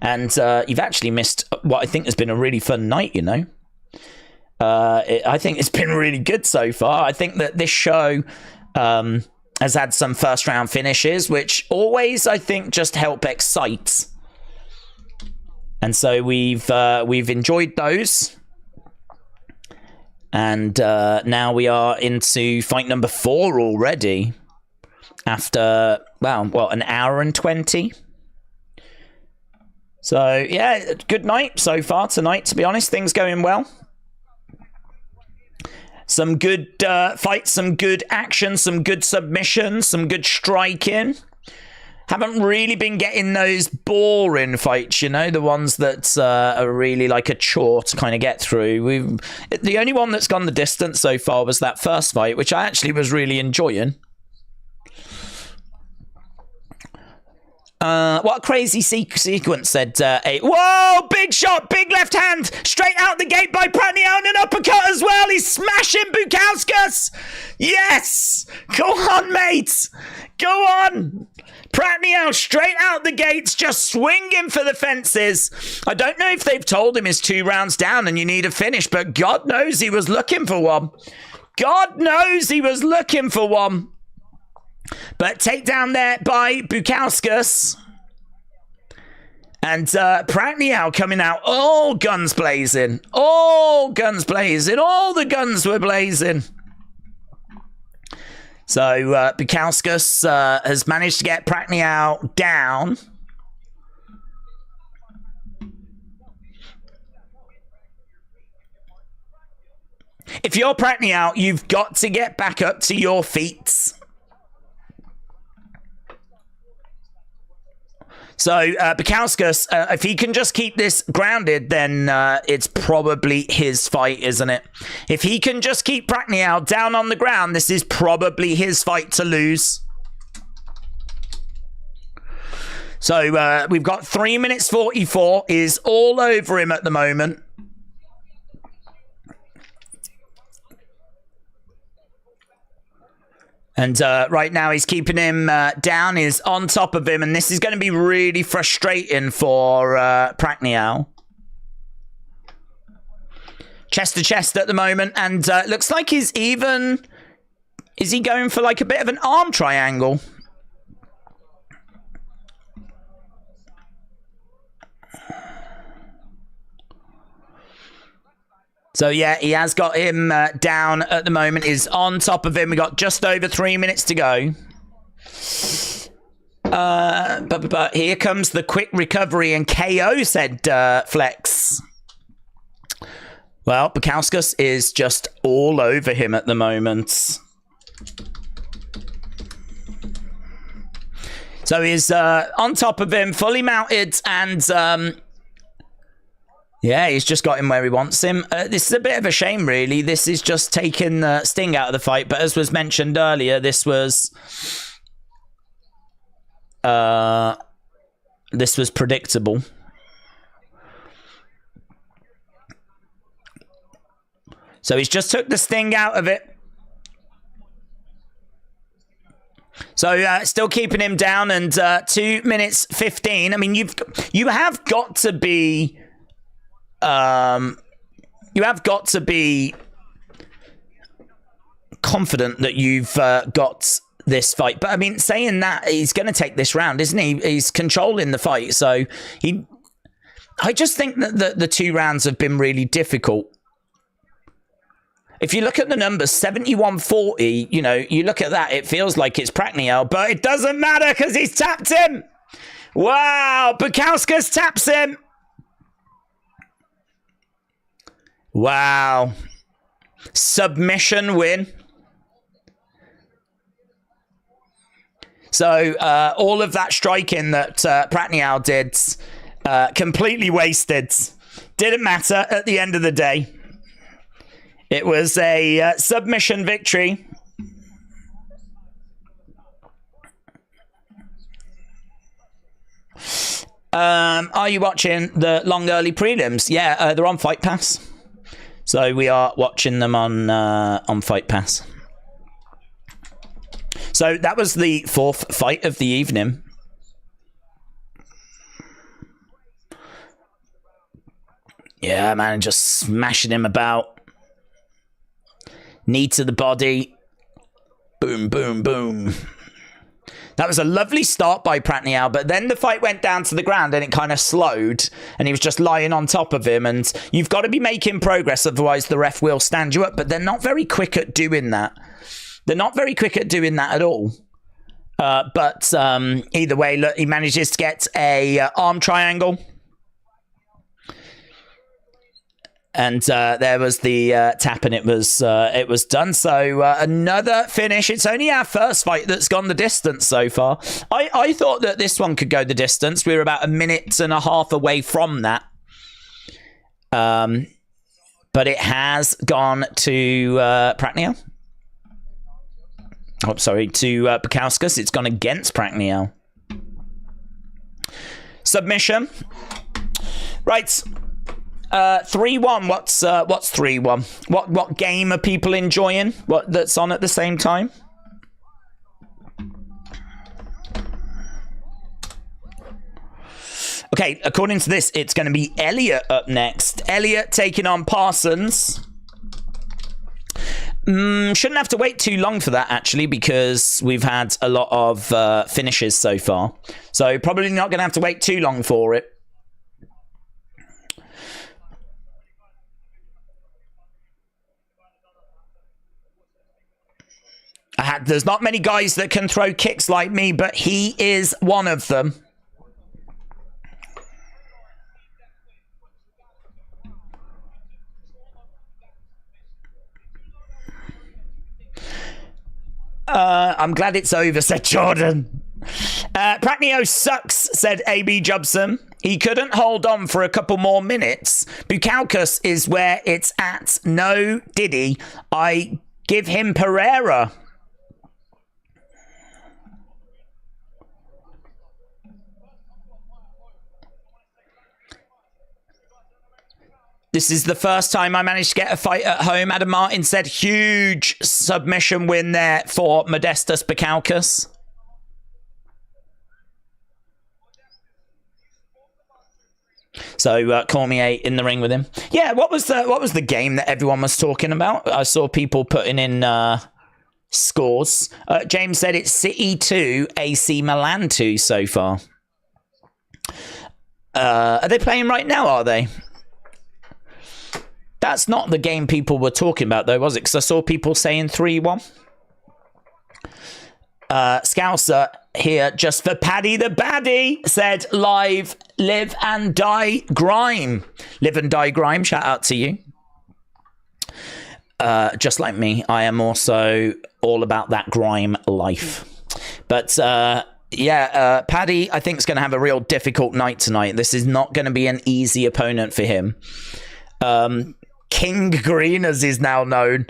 And you've actually missed what I think has been a really fun night, you know. I think it's been really good so far. I think that this show has had some first round finishes, which always, I think, just help excite. And so we've enjoyed those. And now we are into fight number 4 already. After, well, an hour and 20. So, yeah, good night so far tonight, to be honest. Things going well. Some good fights, some good action, some good submissions, some good striking. Haven't really been getting those boring fights, you know, the ones that are really like a chore to kind of get through. The only one that's gone the distance so far was that first fight, which I actually was really enjoying. What a crazy sequence, said whoa, big shot, big left hand, straight out the gate by Pratniel, and an uppercut as well. He's smashing Bukauskas. Yes, go on, mate, go on. Pratniel straight out the gates, just swinging for the fences. I don't know if they've told him it's 2 rounds down and you need a finish, but God knows he was looking for one. God knows he was looking for one. But takedown there by Bukauskas. And Pratniel coming out, all guns blazing. All guns blazing. All the guns were blazing. So Bukauskas has managed to get Pratniel down. If you're Pratniel, you've got to get back up to your feet. So Bukauskas, if he can just keep this grounded, then it's probably his fight, isn't it? If he can just keep Pratniel down on the ground, this is probably his fight to lose. So we've got 3 minutes 44. Is all over him at the moment. And right now he's keeping him down. He's on top of him. And this is going to be really frustrating for Pratniel. Chest to chest at the moment. And looks like he's even... Is he going for like a bit of an arm triangle? So, yeah, he has got him down at the moment. He's on top of him. We got just over 3 minutes to go. But here comes the quick recovery and KO, said Flex. Well, Bukauskas is just all over him at the moment. So he's on top of him, fully mounted, and... Yeah, he's just got him where he wants him. This is a bit of a shame, really. This is just taking the sting out of the fight. But as was mentioned earlier, this was predictable. So he's just took the sting out of it. So still keeping him down, and 2 minutes 15. I mean, you have got to be confident that you've got this fight. But I mean, saying that, he's going to take this round, isn't he? He's controlling the fight, so I just think that the 2 rounds have been really difficult. If you look at the numbers, 71-40, you know, you look at that, it feels like it's Prachnio, but it doesn't matter because he's tapped him. Wow, Bukauskas taps him. Wow. Submission win. So all of that striking that Prachnio did, completely wasted. Didn't matter at the end of the day. It was a submission victory. Are you watching the long early prelims? Yeah, they're on Fight Pass. So we are watching them on Fight Pass. So that was the 4th fight of the evening. Yeah, man, just smashing him about. Knee to the body. Boom, boom, boom. That was a lovely start by Prachnio, but then the fight went down to the ground and it kind of slowed, and he was just lying on top of him, and you've got to be making progress, otherwise the ref will stand you up, but they're not very quick at doing that. They're not very quick at doing that at all. But either way, look, he manages to get a arm triangle. And there was the tap, and it was done. So another finish. It's only our first fight that's gone the distance so far. I thought that this one could go the distance. We were about 1.5 minutes away from that. But it has gone to Prachnio. Oh, sorry, to Bukauskas. It's gone against Prachnio. Submission. Right. 3-1. What's 3-1? What game are people enjoying? What that's on at the same time? Okay, according to this, it's going to be Elliot up next. Elliot taking on Parsons. Shouldn't have to wait too long for that, actually, because we've had a lot of finishes so far. So probably not going to have to wait too long for it. There's not many guys that can throw kicks like me, but he is one of them. I'm glad it's over, said Jordan. Prachnio sucks, said AB Jobson. He couldn't hold on for a couple more minutes. Bukauskas is where it's at. No, Diddy. I give him Pereira. This is the first time I managed to get a fight at home. Adam Martin said huge submission win there for Modestas Bukauskas. So Cormier in the ring with him. Yeah, what was the game that everyone was talking about? I saw people putting in scores. James said it's City 2, AC Milan 2 so far. Are they playing right now, are they? That's not the game people were talking about, though, was it? Because I saw people saying 3-1. Scouser here just for Paddy the Baddie said live and die grime. Live and die grime, shout out to you. Just like me, I am also all about that grime life. But Yeah, Paddy, I think, is going to have a real difficult night tonight. This is not going to be an easy opponent for him. King Green, as he's now known,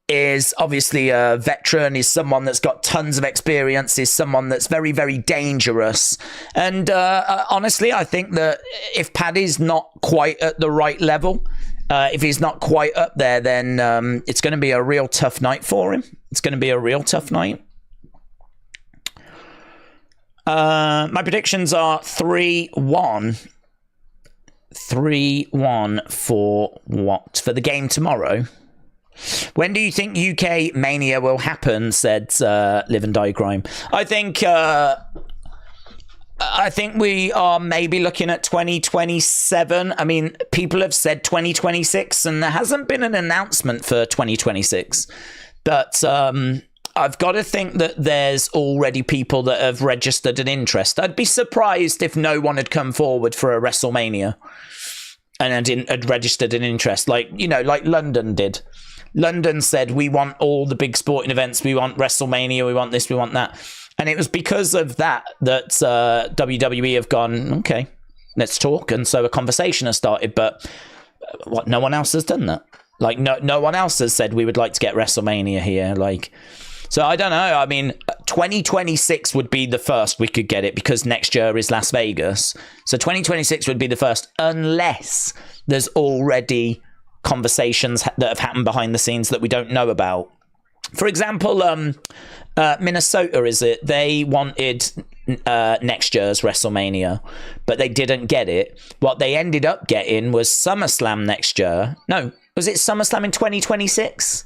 is obviously a veteran, is someone that's got tons of experience, is someone that's very, very dangerous. And honestly, I think that if Paddy's not quite at the right level, if he's not quite up there, then it's going to be a real tough night for him. It's going to be a real tough night. My predictions are 3-1. 3-1 for what? For the game tomorrow? When do you think UK Mania will happen? Said Live and Die Grime. I think we are maybe looking at 2027. I mean, people have said 2026, and there hasn't been an announcement for 2026. But I've got to think that there's already people that have registered an interest. I'd be surprised if no one had come forward for a WrestleMania and had registered an interest, like London did. London said, we want all the big sporting events. We want WrestleMania. We want this. We want that. And it was because of that WWE have gone, okay, let's talk. And so a conversation has started. But what? No one else has done that. Like, no one else has said we would like to get WrestleMania here. Like, so I don't know. I mean, 2026 would be the first we could get it because next year is Las Vegas. So 2026 would be the first, unless there's already conversations that have happened behind the scenes that we don't know about. For example, Minnesota, is it? They wanted next year's WrestleMania, but they didn't get it. What they ended up getting was SummerSlam next year. No, was it SummerSlam in 2026?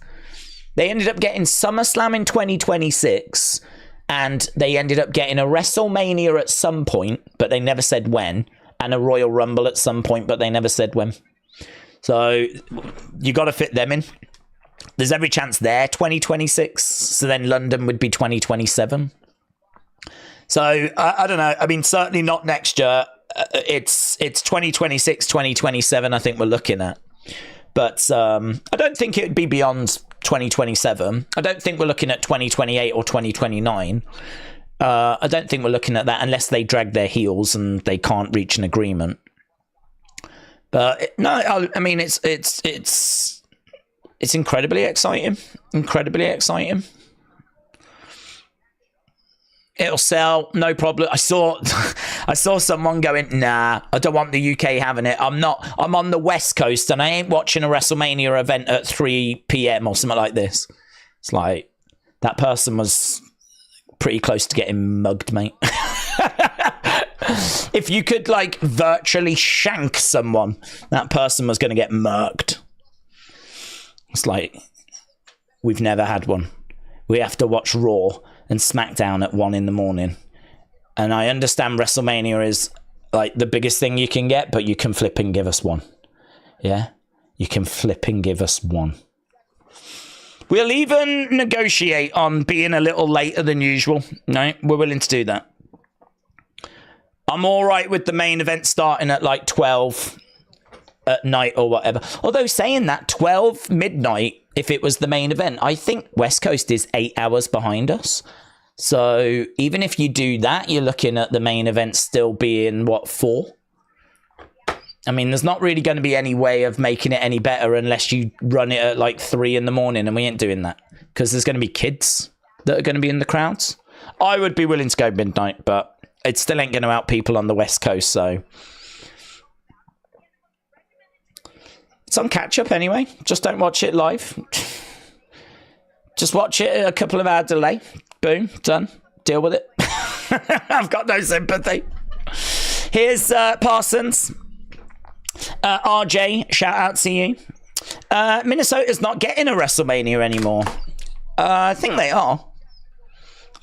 They ended up getting SummerSlam in 2026, and they ended up getting a WrestleMania at some point, but they never said when, and a Royal Rumble at some point, but they never said when. So you got to fit them in. There's every chance there, 2026. So then London would be 2027. So I don't know. I mean, certainly not next year. It's 2026, 2027, I think we're looking at. But I don't think it would be beyond 2027. I don't think we're looking at 2028 or 2029. I don't think we're looking at that unless they drag their heels and they can't reach an agreement. But no, I mean, it's incredibly exciting. Incredibly exciting. It'll sell, no problem. I saw someone going, nah, I don't want the UK having it. I'm on the West Coast and I ain't watching a WrestleMania event at 3 p.m. or something like this. It's like, that person was pretty close to getting mugged, mate. If you could, like, virtually shank someone, that person was going to get murked. It's like, we've never had one. We have to watch Raw and SmackDown at 1 a.m. And I understand WrestleMania is, like, the biggest thing you can get, but you can flip and give us one. Yeah? You can flip and give us one. We'll even negotiate on being a little later than usual. No, we're willing to do that. I'm all right with the main event starting at like 12 at night or whatever. Although saying that, 12 midnight, if it was the main event, I think West Coast is 8 hours behind us. So even if you do that, you're looking at the main event still being, what, 4? I mean, there's not really going to be any way of making it any better unless you run it at like 3 a.m, and we ain't doing that. Because there's going to be kids that are going to be in the crowds. I would be willing to go midnight, but it still ain't going to out people on the West Coast, so it's on catch-up anyway. Just don't watch it live. Just watch it at a couple of hour delay. Boom, done. Deal with it. I've got no sympathy. Here's Parsons. RJ, shout out to you. Minnesota's not getting a WrestleMania anymore. I think they are.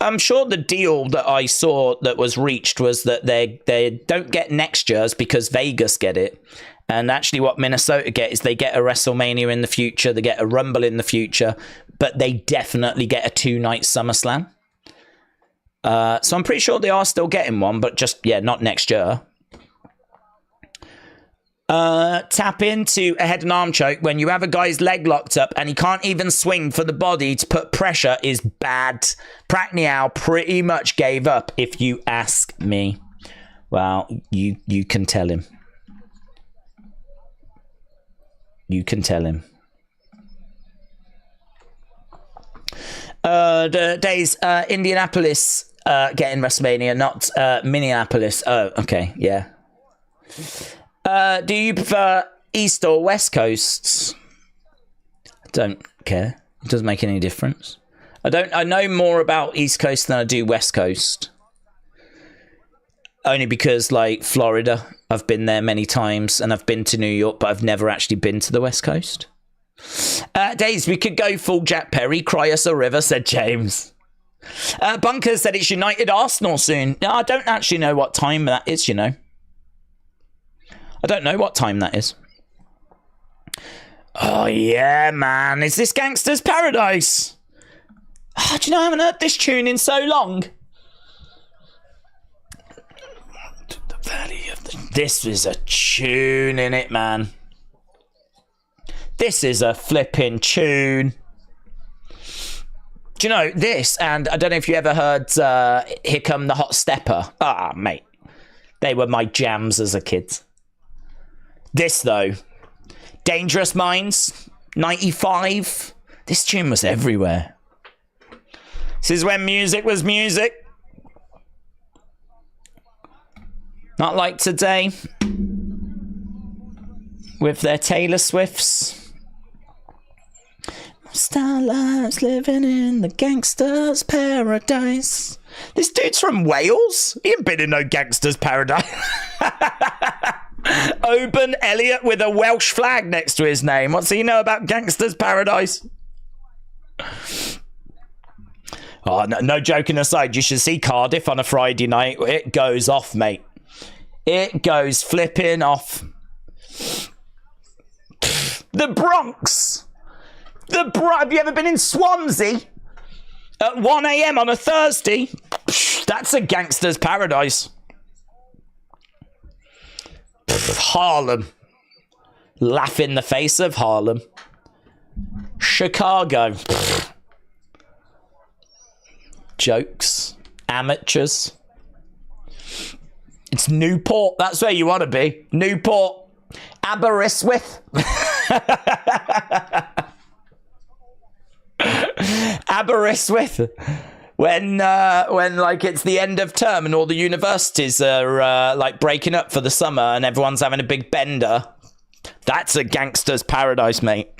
I'm sure the deal that I saw that was reached was that they don't get next year's because Vegas get it. And actually what Minnesota get is they get a WrestleMania in the future, they get a Rumble in the future, but they definitely get a 2-night SummerSlam. So I'm pretty sure they are still getting one, but just, yeah, not next year. Tap into a head and arm choke when you have a guy's leg locked up and he can't even swing for the body to put pressure is bad. Pacquiao pretty much gave up, if you ask me. Well, you can tell him. You can tell him. The days, Indianapolis getting WrestleMania, not Minneapolis. Oh, okay, yeah. Do you prefer East or West Coasts? I don't care. It doesn't make any difference. I know more about East Coast than I do West Coast. Only because, like, Florida, I've been there many times, and I've been to New York, but I've never actually been to the West Coast. Days, we could go full Jack Perry, cry us a river, said James. Bunker said it's United Arsenal soon. No, I don't actually know what time that is, you know. I don't know what time that is. Oh, yeah, man. Is this Gangster's Paradise? Oh, do you know, I haven't heard this tune in so long. The Valley of the... This is a tune, innit, man? This is a flipping tune. Do you know, this, and I don't know if you ever heard Here Come the Hot Stepper. Ah, mate. They were my jams as a kid. This, though. Dangerous Minds, 95. This tune was everywhere. This is when music was music. Not like today. With their Taylor Swifts. Star lives living in the gangster's paradise. This dude's from Wales. He ain't been in no gangster's paradise. Oban Elliott with a Welsh flag next to his name. What's he know about gangster's paradise? Oh, no joking aside, you should see Cardiff on a Friday night. It goes off, mate. It goes flipping off. The Bronx. Have you ever been in Swansea? At 1 a.m. on a Thursday? That's a gangster's paradise. Harlem. Laugh in the face of Harlem. Chicago. Jokes. Amateurs. It's Newport. That's where you want to be. Newport. Aberystwyth. Aberystwyth. When like it's the end of term and all the universities are like breaking up for the summer and everyone's having a big bender. That's a gangster's paradise, mate.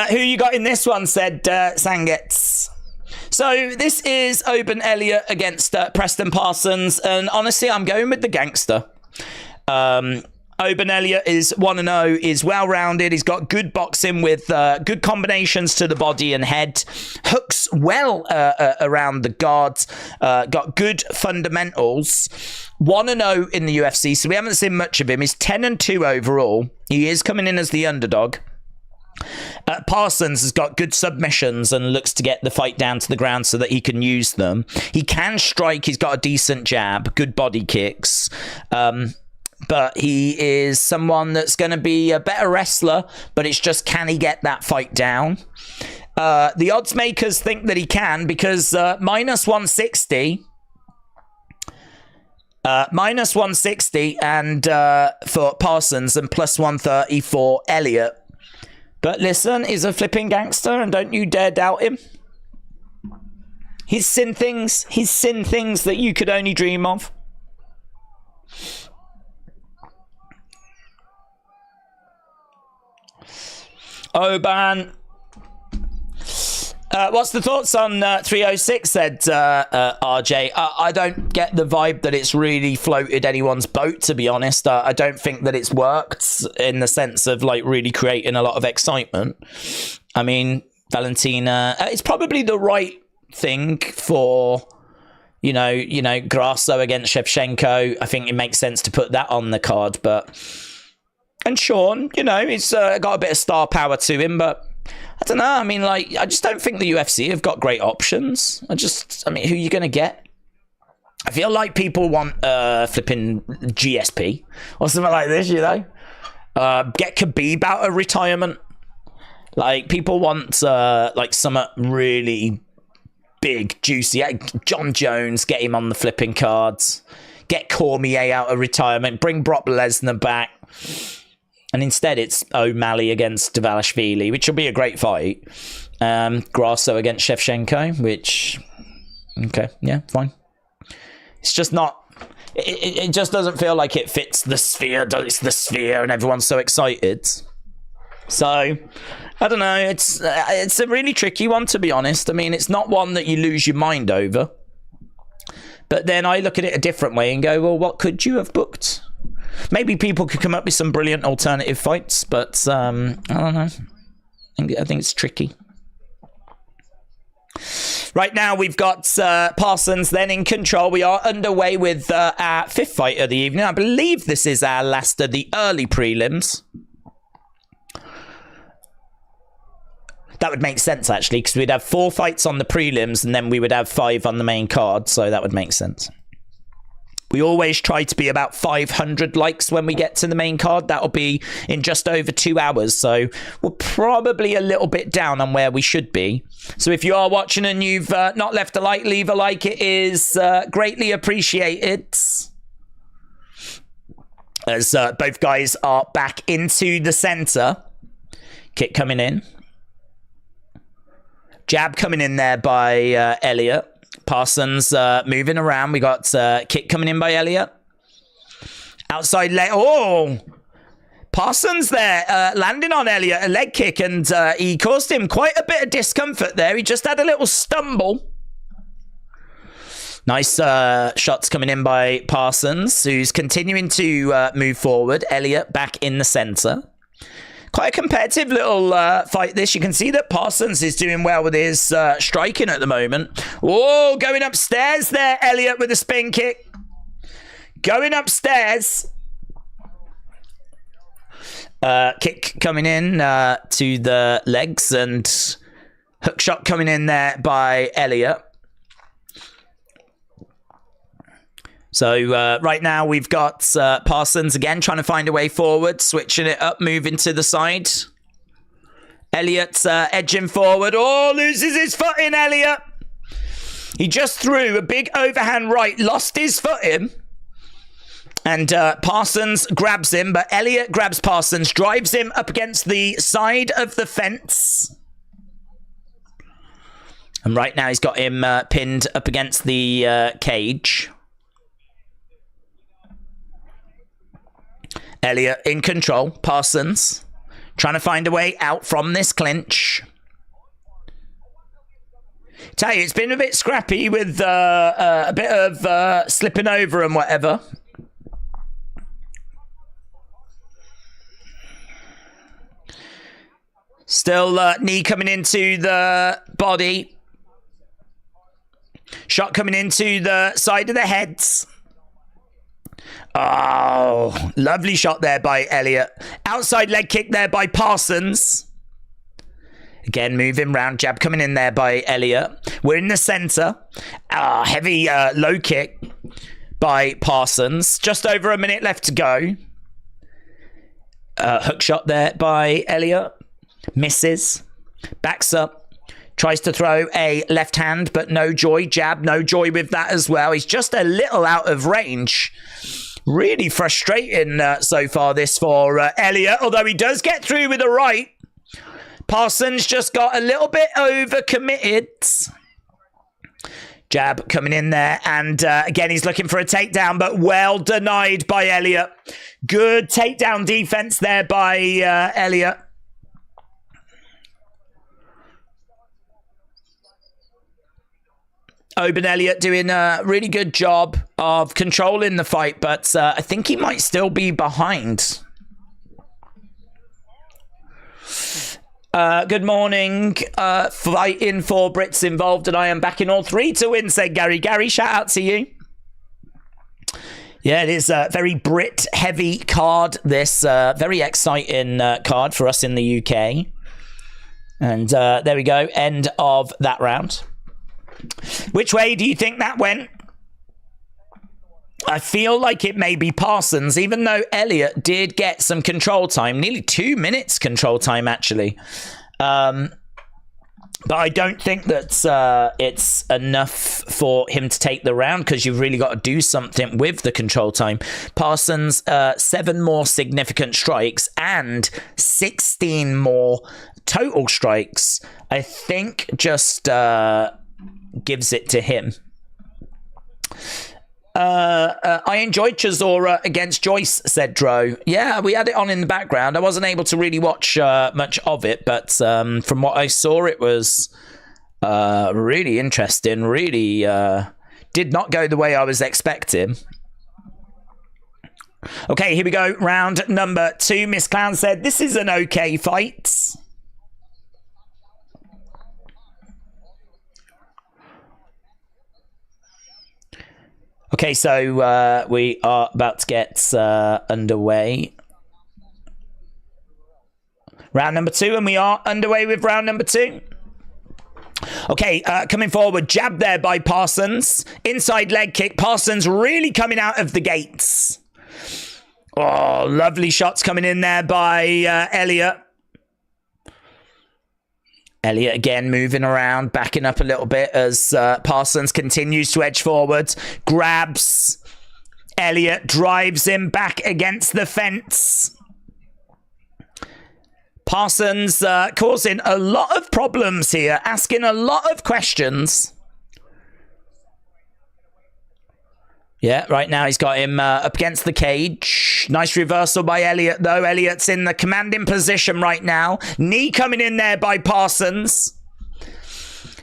Who you got in this one, said Sangets. So this is Oban Elliott against Preston Parsons, and honestly, I'm going with the gangster. Oban Elliott is 1-0, is well-rounded. He's got good boxing with good combinations to the body and head. Hooks well around the guards. Got good fundamentals. 1-0 in the UFC, so we haven't seen much of him. He's 10-2 overall. He is coming in as the underdog. Parsons has got good submissions and looks to get the fight down to the ground so that he can use them. He can strike. He's got a decent jab, good body kicks. But he is someone that's going to be a better wrestler, but it's just, can he get that fight down? The odds makers think that he can, because minus 160 and for Parsons and plus 130 for Elliott. But listen, he's a flipping gangster, and don't you dare doubt him. He's seen things that you could only dream of. Oban. What's the thoughts on 306, said RJ. I don't get the vibe that it's really floated anyone's boat, to be honest. I don't think that it's worked in the sense of like really creating a lot of excitement. I mean, Valentina, it's probably the right thing for, you know, Grasso against Shevchenko. I think it makes sense to put that on the card, but... And Sean, you know, he's got a bit of star power to him, but I don't know. I mean, like, I just don't think the UFC have got great options. I mean, who are you going to get? I feel like people want flipping GSP or something like this, you know? Get Khabib out of retirement. Like, people want like something really big, juicy. John Jones, get him on the flipping cards. Get Cormier out of retirement. Bring Brock Lesnar back. And instead, it's O'Malley against Dvalishvili, which will be a great fight. Grasso against Shevchenko, which... Okay, yeah, fine. It's just not... It just doesn't feel like it fits the sphere. It's the sphere, and everyone's so excited. So, I don't know. It's a really tricky one, to be honest. I mean, it's not one that you lose your mind over. But then I look at it a different way and go, well, what could you have booked? Maybe people could come up with some brilliant alternative fights, but I don't know. I think it's tricky. Right now, we've got Parsons then in control. We are underway with our fifth fight of the evening. I believe this is our last of the early prelims. That would make sense, actually, because we'd have 4 fights on the prelims, and then we would have 5 on the main card, so that would make sense. We always try to be about 500 likes when we get to the main card. That'll be in just over 2 hours. So we're probably a little bit down on where we should be. So if you are watching and you've not left a like, leave a like. It is greatly appreciated. As both guys are back into the center. Kick coming in. Jab coming in there by Elliott. Parsons moving around. We got kick coming in by Elliott. Outside leg. Oh! Parsons there landing on Elliott. A leg kick. And he caused him quite a bit of discomfort there. He just had a little stumble. Nice shots coming in by Parsons, who's continuing to move forward. Elliott back in the center. Quite a competitive little fight this. You can see that Parsons is doing well with his striking at the moment. Oh, going upstairs there, Elliott with a spin kick. Going upstairs. Kick coming in to the legs and hook shot coming in there by Elliott. So right now we've got Parsons again trying to find a way forward, switching it up, moving to the side. Elliott's edging forward. Oh, loses his footing, Elliott. He just threw a big overhand right, lost his footing. And Parsons grabs him, but Elliott grabs Parsons, drives him up against the side of the fence. And right now he's got him pinned up against the cage. Elliott in control. Parsons trying to find a way out from this clinch. Tell you, it's been a bit scrappy with a bit of slipping over and whatever. Still knee coming into the body. Shot coming into the side of the heads. Oh, lovely shot there by Elliott. Outside leg kick there by Parsons. Again, moving round. Jab coming in there by Elliott. We're in the center. Heavy low kick by Parsons. Just over a minute left to go. Hook shot there by Elliott. Misses. Backs up. Tries to throw a left hand, but no joy. Jab, no joy with that as well. He's just a little out of range. Really frustrating so far this for Elliott, although he does get through with a right. Parsons just got a little bit overcommitted. Jab coming in there, and again, he's looking for a takedown, but well denied by Elliott. Good takedown defense there by Elliott. Oban Elliott doing a really good job of controlling the fight, but I think he might still be behind. Good morning. Fighting for Brits involved, and I am backing all 3 to win, said Gary. Gary, shout out to you. Yeah, it is a very Brit-heavy card, this very exciting card for us in the UK. And there we go, end of that round. Which way do you think that went? I feel like it may be Parsons, even though Elliott did get some control time, nearly 2 minutes control time, actually. But I don't think that it's enough for him to take the round, because you've really got to do something with the control time. Parsons, 7 more significant strikes and 16 more total strikes. I think just gives it to him. I enjoyed Chisora against Joyce, said Dro. Yeah, we had it on in the background. I wasn't able to really watch much of it, but from what I saw, it was really interesting. Really did not go the way I was expecting. Okay, here we go. Round number 2. Miss Clown said, this is an okay fight. Okay, so we are about to get underway. Round number 2, and we are underway with round number 2. Okay, coming forward, jab there by Parsons. Inside leg kick. Parsons really coming out of the gates. Oh, lovely shots coming in there by Elliott. Elliott again moving around, backing up a little bit as Parsons continues to edge forward. Grabs Elliott, drives him back against the fence. Parsons causing a lot of problems here, asking a lot of questions. Yeah, right now he's got him up against the cage. Nice reversal by Elliott, though. Elliott's in the commanding position right now. Knee coming in there by Parsons.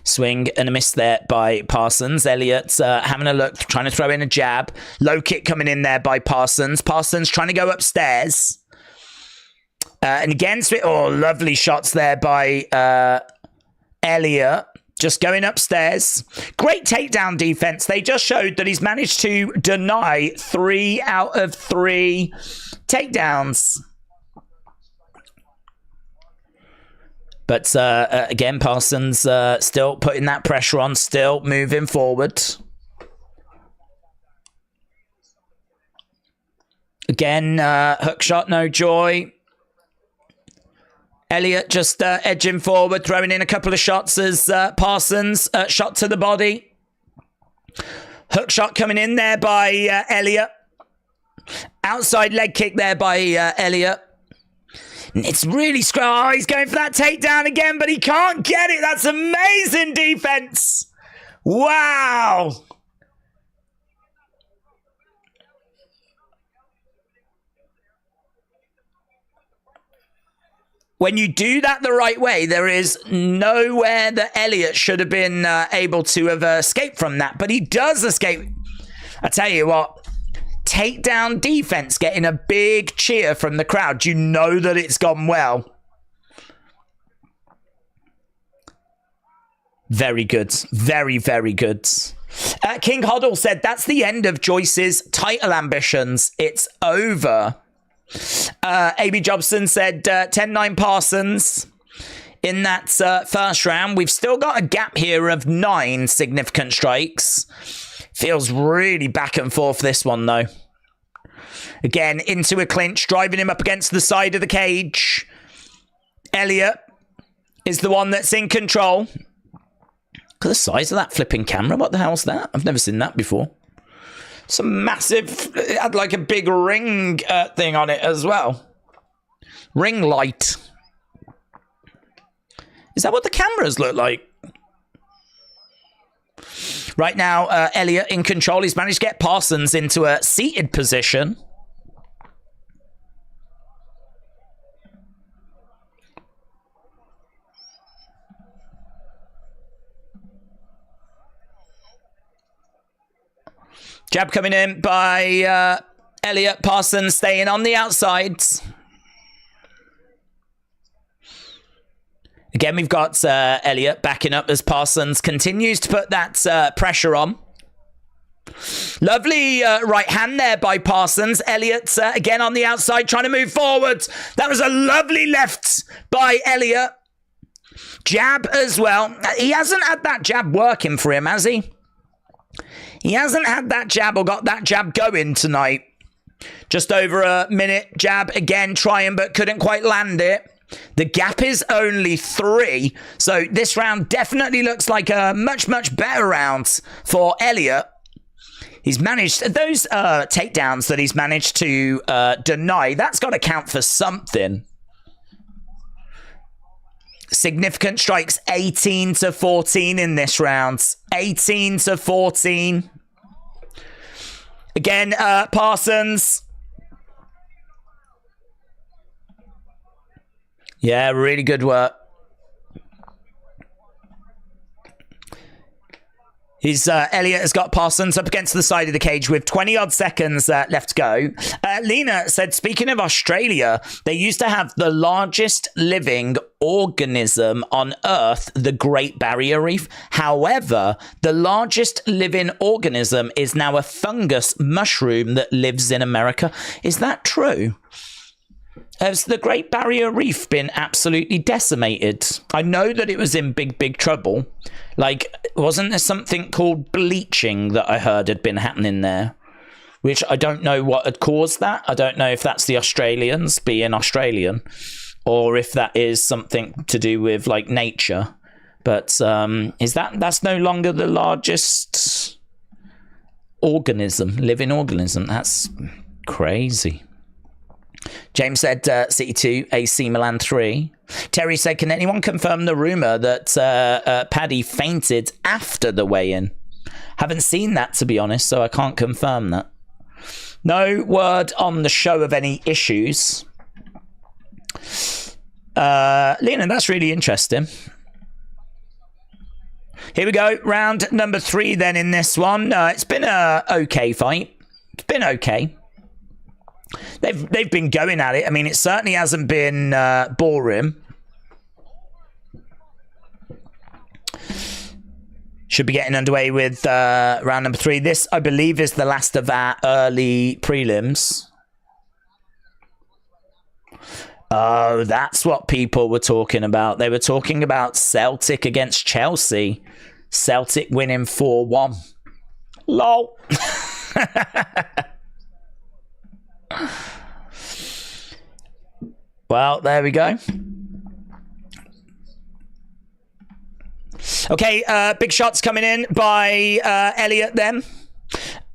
Swing and a miss there by Parsons. Elliott's having a look, trying to throw in a jab. Low kick coming in there by Parsons. Parsons trying to go upstairs. And again, oh, lovely shots there by Elliott. Just going upstairs. Great takedown defense. They just showed that he's managed to deny 3 out of 3 takedowns. But again, Parsons still putting that pressure on, still moving forward. Again, hook shot, no joy. Elliott just edging forward, throwing in a couple of shots as Parsons shot to the body. Hook shot coming in there by Elliott. Outside leg kick there by Elliott. It's really oh, he's going for that takedown again, but he can't get it. That's amazing defense. Wow. When you do that the right way, there is nowhere that Elliott should have been able to have escaped from that. But he does escape. I tell you what, takedown defense, getting a big cheer from the crowd. You know that it's gone well. Very good. Very, very good. King Hoddle said, that's the end of Joyce's title ambitions. It's over. A.B. Jobson said 10-9 Parsons in that first round. We've still got a gap here of 9 significant strikes. Feels really back and forth, this one, though. Again, into a clinch, driving him up against the side of the cage. Elliott is the one that's in control. Look at the size of that flipping camera. What the hell's that? I've never seen that before. Some massive, it had like a big ring thing on it as well. Ring light. Is that what the cameras look like? Right now, Elliott in control. He's managed to get Parsons into a seated position. Jab coming in by Elliott. Parsons staying on the outsides. Again, we've got Elliott backing up as Parsons continues to put that pressure on. Lovely right hand there by Parsons. Elliott again on the outside trying to move forward. That was a lovely left by Elliott. Jab as well. He hasn't had that jab working for him, has he? He hasn't had that jab or got that jab going tonight. Just over a minute. Jab again, trying, but couldn't quite land it. The gap is only 3. So this round definitely looks like a much, much better round for Elliott. He's managed those takedowns that he's managed to deny. That's got to count for something. Significant strikes, 18-14 in this round. 18-14. Again, Parsons. Yeah, really good work. Elliott has got Parsons up against the side of the cage with 20-odd seconds left to go. Lena said, speaking of Australia, they used to have the largest living organism on Earth, the Great Barrier Reef. However, the largest living organism is now a fungus mushroom that lives in America. Is that true? Has the Great Barrier Reef been absolutely decimated? I know that it was in big, big trouble. Like, wasn't there something called bleaching that I heard had been happening there? Which I don't know what had caused that. I don't know if that's the Australians being Australian, or if that is something to do with, like, nature. But that's no longer the largest living organism. That's crazy. James said City 2, AC Milan 3. Terry said, can anyone confirm the rumour that Paddy fainted after the weigh-in? Haven't seen that, to be honest, so I can't confirm that. No word on the show of any issues. Lena, that's really interesting. Here we go. Round number 3 then in this one. It's been a okay fight. It's been okay. They've been going at it. I mean, it certainly hasn't been boring. Should be getting underway with round number 3. This, I believe, is the last of our early prelims. Oh, that's what people were talking about. They were talking about Celtic against Chelsea. Celtic winning 4-1. Lol. Well, there we go. Okay, big shots coming in by Elliott then.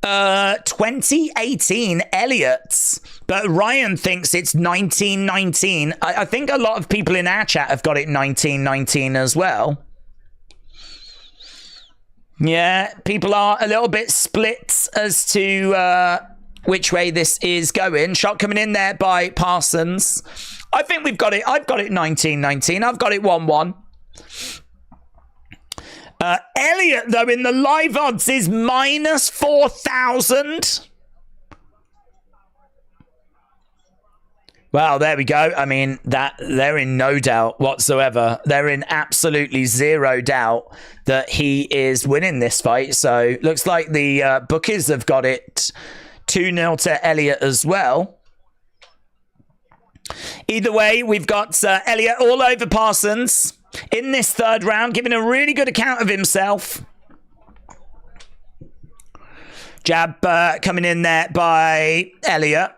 2018 Elliott, but Ryan thinks it's 1919. I think a lot of people in our chat have got it 1919 as well. Yeah, people are a little bit split as to which way this is going. Shot coming in there by Parsons. I think we've got it. I've got it 1919. I've got it 1-1. Elliott, though, in the live odds is minus 4,000. Well, there we go. I mean, that they're in no doubt whatsoever. They're in absolutely zero doubt that he is winning this fight. So looks like the bookies have got it 2-0 to Elliott as well. Either way, we've got Elliott all over Parsons in this third round, giving a really good account of himself. Jab coming in there by Elliott.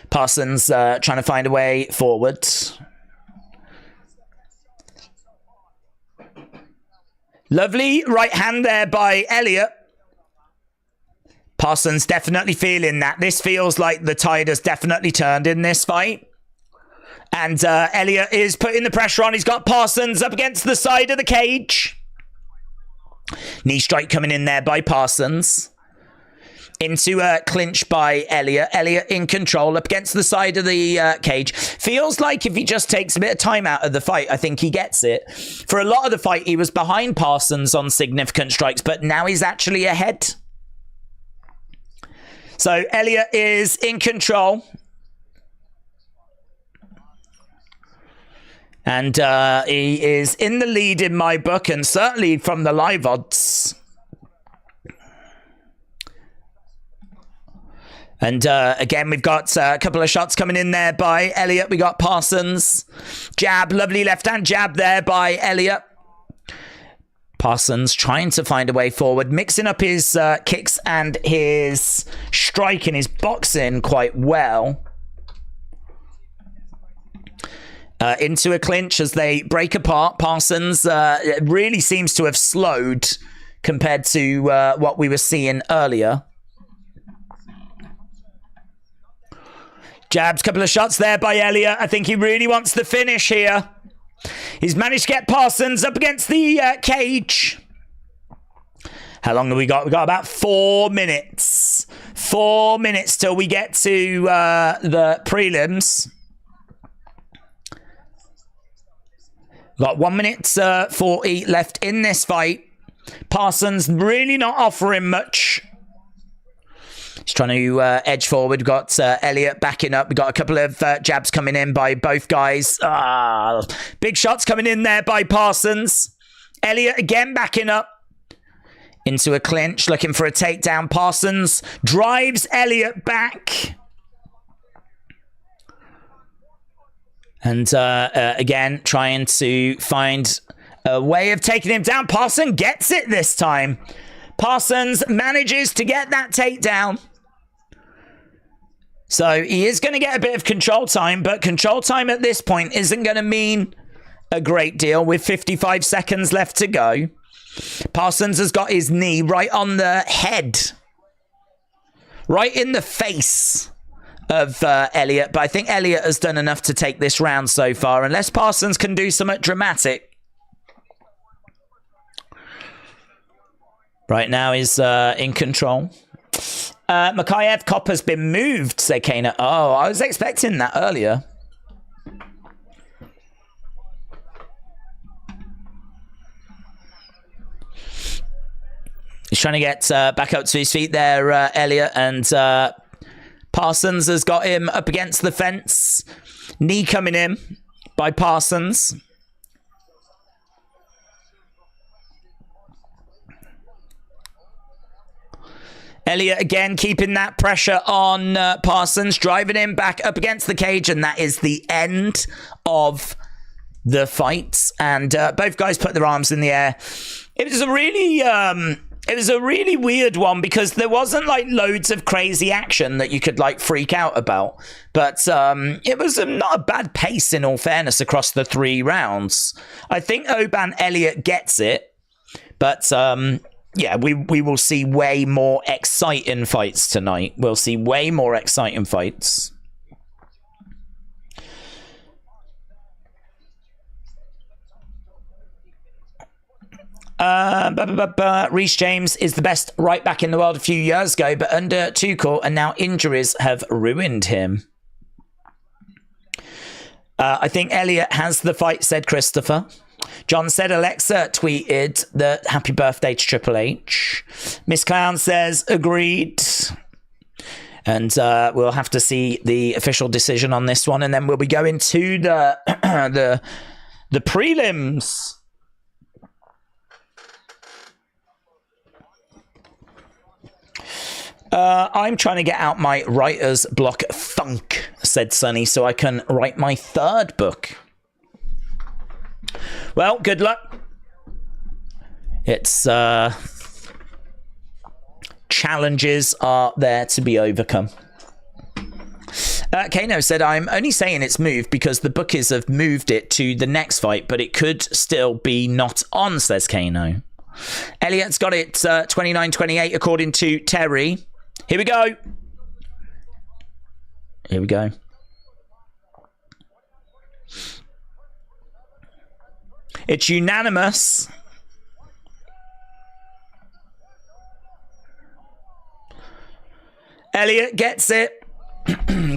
Parsons trying to find a way forward. Lovely right hand there by Elliott. Parsons definitely feeling that. This feels like the tide has definitely turned in this fight. And Elliott is putting the pressure on. He's got Parsons up against the side of the cage. Knee strike coming in there by Parsons. Into a clinch by Elliott. Elliott in control up against the side of the cage. Feels like if he just takes a bit of time out of the fight, I think he gets it. For a lot of the fight, he was behind Parsons on significant strikes, but now he's actually ahead. So Elliott is in control. And he is in the lead in my book, and certainly from the live odds. And again, we've got a couple of shots coming in there by Elliott. We got Parsons. Jab, lovely left-hand jab there by Elliott. Parsons trying to find a way forward, mixing up his kicks and his striking, his boxing quite well. Into a clinch as they break apart. Parsons really seems to have slowed compared to what we were seeing earlier. Jabs, couple of shots there by Elliott. I think he really wants the finish here. He's managed to get Parsons up against the cage. How long have we got? We've got about 4 minutes. 4 minutes till we get to the prelims. Got 1 minute 40 left in this fight. Parsons really not offering much. He's trying to edge forward. We've got Elliott backing up. We've got a couple of jabs coming in by both guys. Big shots coming in there by Parsons. Elliott again backing up. Into a clinch, looking for a takedown. Parsons drives Elliott back. And again, trying to find a way of taking him down. Parsons gets it this time. Parsons manages to get that takedown. So he is going to get a bit of control time, but control time at this point isn't going to mean a great deal with 55 seconds left to go. Parsons has got his knee right on the head. Right in the face of Elliott, but I think Elliott has done enough to take this round so far, unless Parsons can do something dramatic. Right now he's in control. Makayev Cop has been moved, said Kana. Oh, I was expecting that earlier. He's trying to get back up to his feet there, Elliott, and Parsons has got him up against the fence. Knee coming in by Parsons. Elliott again keeping that pressure on Parsons, driving him back up against the cage, and that is the end of the fight. And both guys put their arms in the air. It was a really weird one because there wasn't like loads of crazy action that you could like freak out about, but it was not a bad pace in all fairness across the 3 rounds. I think Oban Elliott gets it, but yeah, we will see way more exciting fights tonight. We'll see way more exciting fights. Reece James is the best right back in the world a few years ago, but under Tuchel, and now injuries have ruined him. I think Elliott has the fight, said Christopher. John said Alexa tweeted that happy birthday to Triple H. Miss Clown says agreed. And we'll have to see the official decision on this one, and then we'll be going to the prelims. I'm trying to get out my writer's block funk, said Sonny, so I can write my 3rd book. Well, good luck. It's challenges are there to be overcome. Kano said, I'm only saying it's moved because the bookies have moved it to the next fight, but it could still be not on, says Kano. Elliott's got it 29-28 according to Terry. Here we go. Here we go. It's unanimous. Elliott gets it.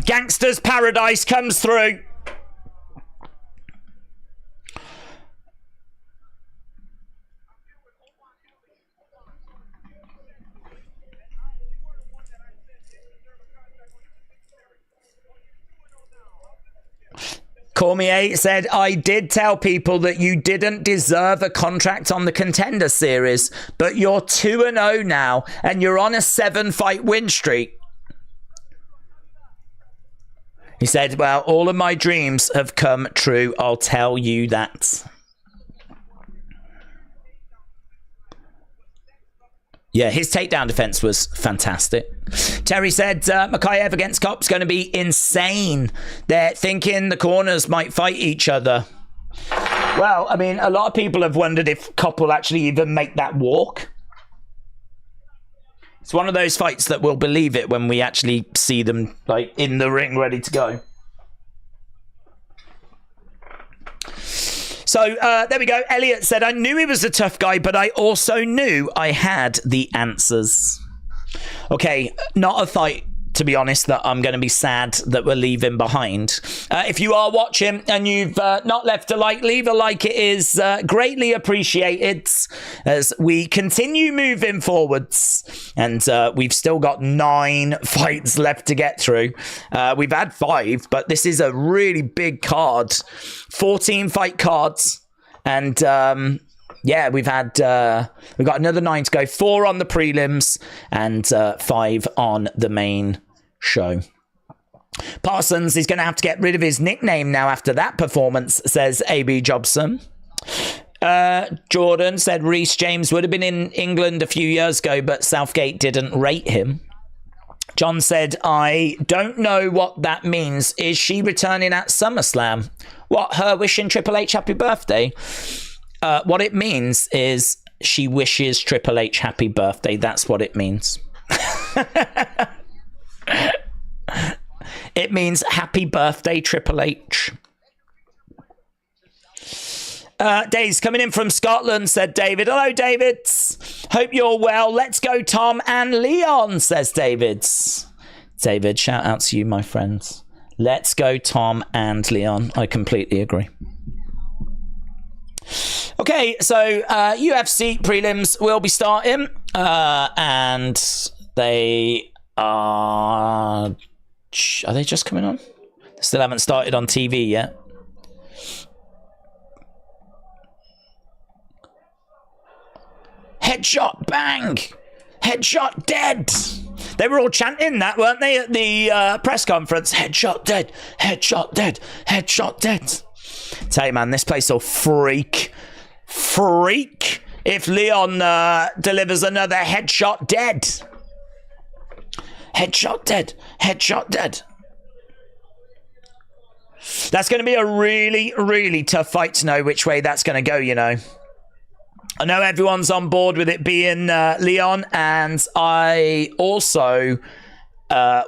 Gangster's Paradise comes through. Cormier said, I did tell people that you didn't deserve a contract on the Contender Series, but you're 2-0 now, and you're on a 7-fight win streak. He said, well, all of my dreams have come true. I'll tell you that. Yeah, his takedown defense was fantastic. Terry said Makayev against Kop's going to be insane. They're thinking the corners might fight each other. Well, I mean, a lot of people have wondered if Kop will actually even make that walk. It's one of those fights that we'll believe it when we actually see them like in the ring ready to go. So there we go. Elliot said, I knew he was a tough guy, but I also knew I had the answers. Okay, not a fight, to be honest, that I'm going to be sad that we're leaving behind. If you are watching and you've not left a like, leave a like. It is greatly appreciated as we continue moving forwards. And we've still got 9 fights left to get through. We've had 5, but this is a really big card. 14 fight cards. And yeah, we've got another 9 to go. 4 on the prelims and 5 on the main show. Parsons is going to have to get rid of his nickname now after that performance, says AB Jobson. Jordan said Reece James would have been in England a few years ago, but Southgate didn't rate him. John said, I don't know what that means. Is she returning at SummerSlam? What, her wishing Triple H happy birthday? What it means is she wishes Triple H happy birthday. That's what it means. It means happy birthday, Triple H. Dave's coming in from Scotland, said David. Hello, David. Hope you're well. Let's go, Tom and Leon, says David. David, shout out to you, my friends. Let's go, Tom and Leon. I completely agree. Okay, so UFC prelims will be starting, and they are they just coming on? They still haven't started on TV yet. Headshot, bang! Headshot, dead! They were all chanting that, weren't they, at the press conference? Headshot, dead! Headshot, dead! Headshot, dead! Tell you, man, this place will freak if Leon delivers another headshot dead. Headshot dead. Headshot dead. That's going to be a really, really tough fight to know which way that's going to go, you know. I know everyone's on board with it being Leon, and I also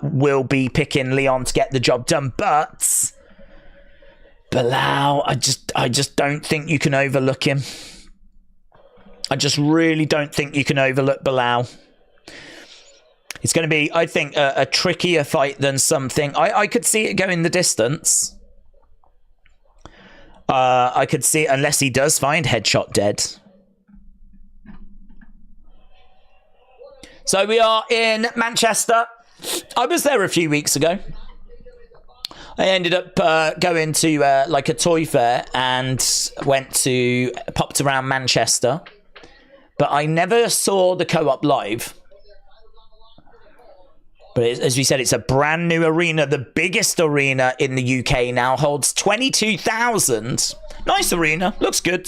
will be picking Leon to get the job done, but Belal, I just don't think you can overlook him. I just really don't think you can overlook Belal. It's going to be, I think, a trickier fight than something. I could see it going the distance. I could see it unless he does find headshot dead. So we are in Manchester. I was there a few weeks ago. I ended up going to like a toy fair and popped around Manchester. But I never saw the Co-op live. But as we said, it's a brand new arena. The biggest arena in the UK now holds 22,000. Nice arena. Looks good.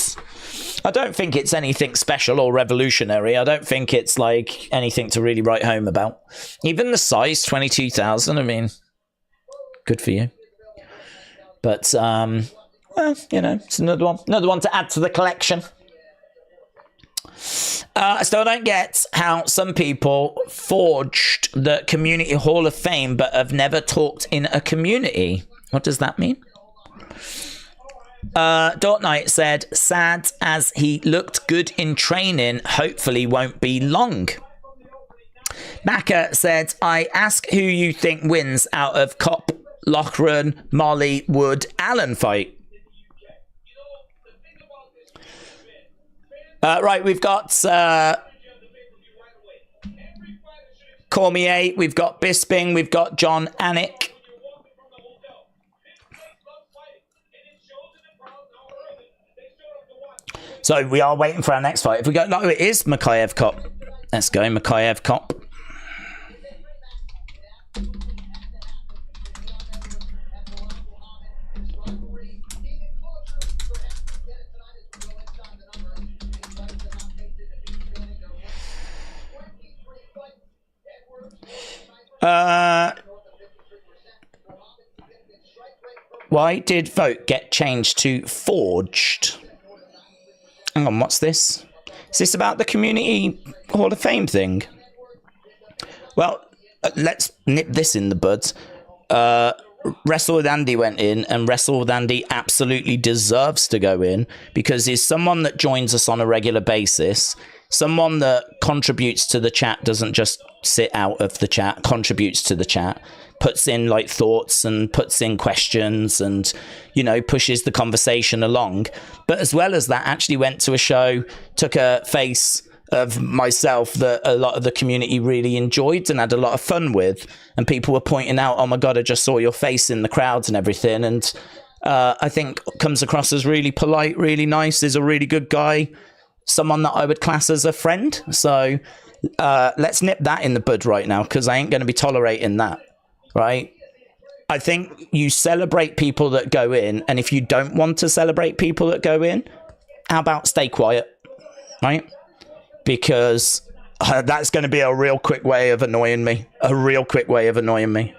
I don't think it's anything special or revolutionary. I don't think it's like anything to really write home about. Even the size, 22,000. I mean, good for you. But, well, you know, it's another one to add to the collection. I still don't get how some people forged the Community Hall of Fame but have never talked in a community. What does that mean? Dort Knight said, sad as he looked good in training, hopefully won't be long. Macca said, I ask who you think wins out of Cop, Loughran, Molly, Wood, Allen fight. Right, we've got Cormier, we've got Bisping, we've got John Anik. So we are waiting for our next fight. If we go, no, it is Makayev Cop. Let's go, Makayev Cop. Why did vote get changed to forged? Hang on, what's this? Is this about the Community Hall of Fame thing? Well, let's nip this in the bud. Wrestle with Andy went in, and Wrestle with Andy absolutely deserves to go in because he's someone that joins us on a regular basis, someone that contributes to the chat, doesn't just sit out of the chat, contributes to the chat, puts in like thoughts and puts in questions and, you know, pushes the conversation along. But as well as that, actually went to a show, took a face of myself that a lot of the community really enjoyed and had a lot of fun with, and people were pointing out, oh my god, I just saw your face in the crowds and everything. And I think comes across as really polite, really nice, is a really good guy, someone that I would class as a friend. So let's nip that in the bud right now, because I ain't going to be tolerating that, right? I think you celebrate people that go in, and if you don't want to celebrate people that go in, how about stay quiet, right? Because that's going to be a real quick way of annoying me. A real quick way of annoying me.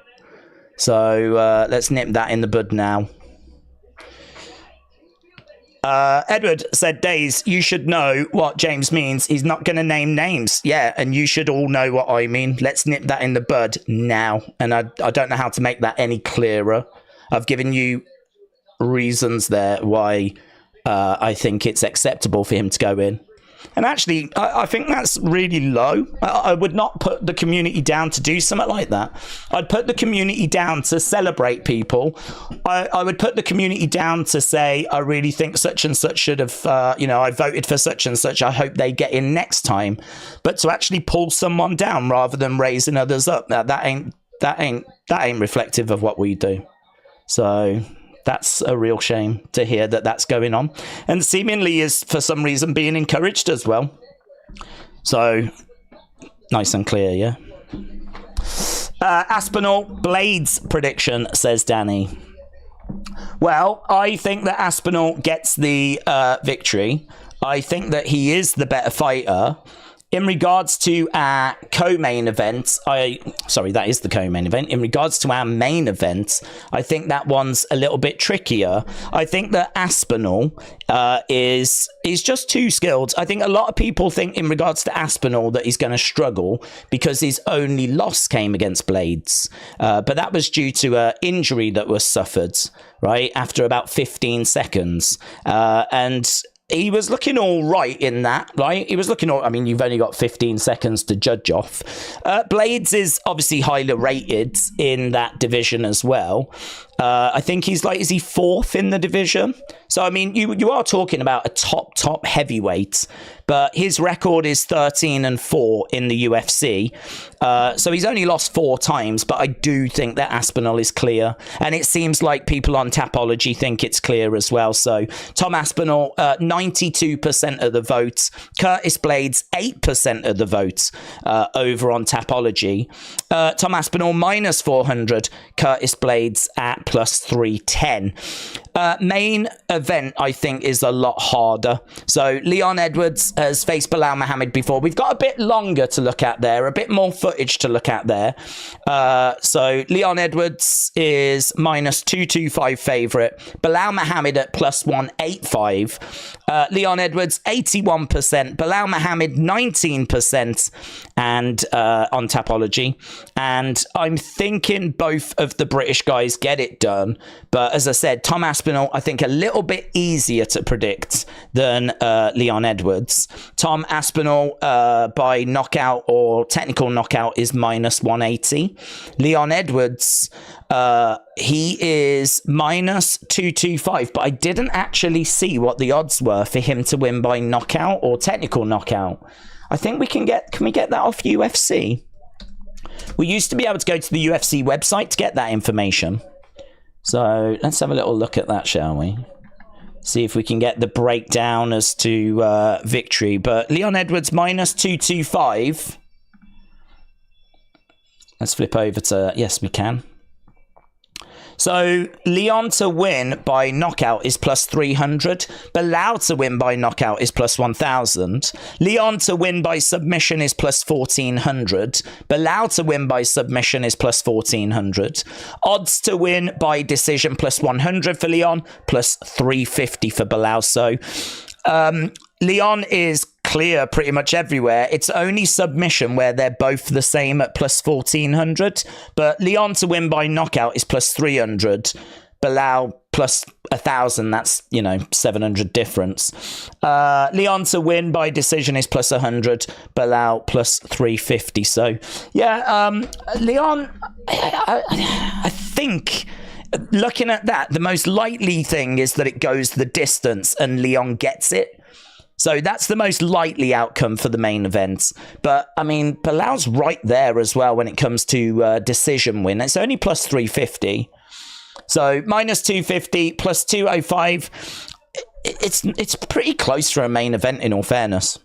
So let's nip that in the bud now. Edward said, Days, you should know what James means. He's not going to name names. Yeah, and you should all know what I mean. Let's nip that in the bud now. And I don't know how to make that any clearer. I've given you reasons there why I think it's acceptable for him to go in. And actually, I think that's really low. I would not put the community down to do something like that. I'd put the community down to celebrate people. I would put the community down to say, I really think such and such should have, I voted for such and such. I hope they get in next time. But to actually pull someone down rather than raising others up, that ain't reflective of what we do. So that's a real shame to hear that that's going on, and seemingly is for some reason being encouraged as well. So nice and clear, yeah. Aspinall Blaydes prediction, says Danny. Well, I think that Aspinall gets the victory. I think that he is the better fighter. In regards to our co-main event, that is the co-main event. In regards to our main event, I think that one's a little bit trickier. I think that Aspinall is just too skilled. I think a lot of people think in regards to Aspinall that he's going to struggle because his only loss came against Blaydes. But that was due to an injury that was suffered, right, after about 15 seconds. And he was looking all right in that, right? He was looking all... I mean, you've only got 15 seconds to judge off. Blaydes is obviously highly rated in that division as well. I think he's is he fourth in the division? So, I mean, you are talking about a top heavyweight, but his record is 13-4 in the UFC. So he's only lost 4 times, but I do think that Aspinall is clear. And it seems like people on Tapology think it's clear as well. So Tom Aspinall, 92% of the votes. Curtis Blaydes, 8% of the votes over on Tapology. Tom Aspinall, minus 400. Curtis Blaydes at plus 310. Main event, I think, is a lot harder. So Leon Edwards has faced Belal Muhammad before. We've got a bit longer to look at there, a bit more footage to look at there. So Leon Edwards is minus 225 favourite. Belal Muhammad at plus 185. Leon Edwards 81%. Belal Muhammad 19%, and on Tapology. And I'm thinking both of the British guys get it done. But as I said, Tom Aspinall, I think a little bit easier to predict than Leon Edwards. Tom Aspinall by knockout or technical knockout is minus 180. Leon Edwards, he is minus 225, but I didn't actually see what the odds were for him to win by knockout or technical knockout. I think can we get that off UFC? We used to be able to go to the UFC website to get that information. So let's have a little look at that, shall we? See if we can get the breakdown as to victory. But Leon Edwards minus 225. Let's flip over to... Yes, we can. So Leon to win by knockout is plus 300. Belal to win by knockout is plus 1,000. Leon to win by submission is plus 1,400. Belal to win by submission is plus 1,400. Odds to win by decision plus 100 for Leon, plus 350 for Belal. So Leon is clear pretty much everywhere. It's only submission where they're both the same at plus 1,400. But Leon to win by knockout is plus 300. Belal plus 1,000. That's, 700 difference. Leon to win by decision is plus 100. Belal plus 350. So, yeah, Leon, I think, looking at that, the most likely thing is that it goes the distance and Leon gets it. So that's the most likely outcome for the main event. But, I mean, Belal's right there as well when it comes to decision win. It's only plus 350. So minus 250, plus 205. It's pretty close for a main event, in all fairness.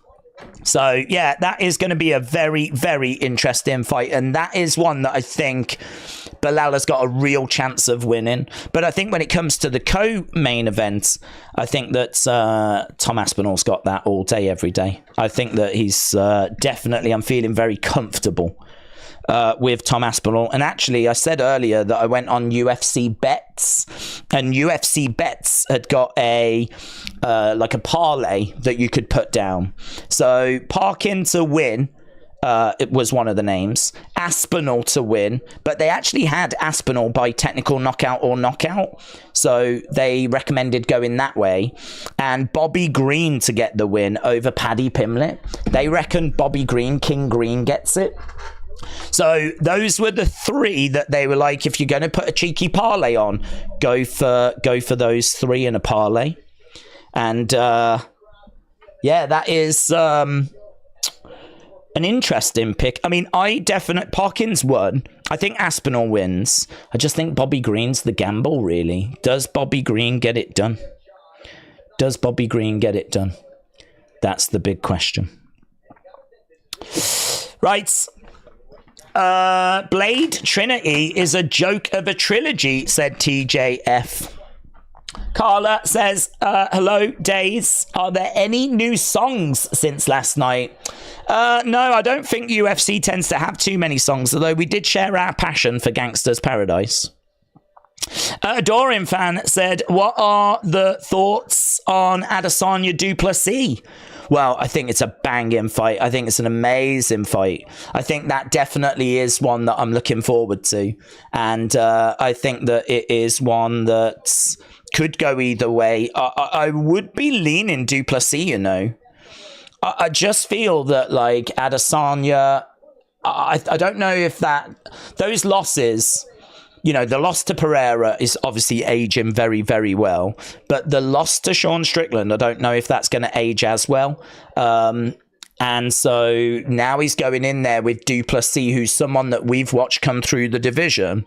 So, yeah, that is going to be a very, very interesting fight. And that is one that I think Belal has got a real chance of winning. But I think when it comes to the co-main event, I think that Tom Aspinall's got that all day, every day. I think that he's definitely, I'm feeling very comfortable with Tom Aspinall. And actually, I said earlier that I went on UFC Bets, and UFC Bets had got a parlay that you could put down. So Parkin to win, it was one of the names. Aspinall to win, but they actually had Aspinall by technical knockout or knockout, so they recommended going that way. And Bobby Green to get the win over Paddy Pimblett. They reckon Bobby Green, King Green, gets it. So those were the three that they were like, if you're going to put a cheeky parlay on, go for those three in a parlay. And yeah, that is an interesting pick. I mean, Parkins won. I think Aspinall wins. I just think Bobby Green's the gamble, really. Does Bobby Green get it done? Does Bobby Green get it done? That's the big question. Right. Blade Trinity is a joke of a trilogy, said TJF. Carla says, hello, Days. Are there any new songs since last night? No, I don't think UFC tends to have too many songs, although we did share our passion for Gangsta's Paradise. Dorian fan said, what are the thoughts on Adesanya Duplessis? Well, I think it's a banging fight. I think it's an amazing fight. I think that definitely is one that I'm looking forward to. And I think that it is one that could go either way. I would be leaning Duplessis, I just feel that, like, Adesanya, I don't know if those losses, the loss to Pereira is obviously aging very, very well. But the loss to Sean Strickland, I don't know if that's going to age as well. And so now he's going in there with Duplessis, who's someone that we've watched come through the division.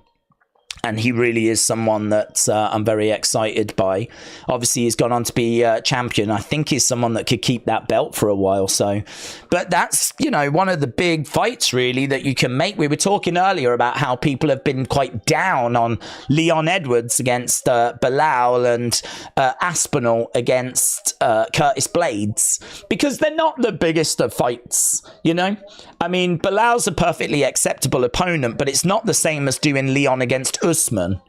And he really is someone that I'm very excited by. Obviously, he's gone on to be champion. I think he's someone that could keep that belt for a while. So, but that's, one of the big fights, really, that you can make. We were talking earlier about how people have been quite down on Leon Edwards against Belal and Aspinall against Curtis Blaydes, because they're not the biggest of fights, I mean, Belal's a perfectly acceptable opponent, but it's not the same as doing Leon against Usman.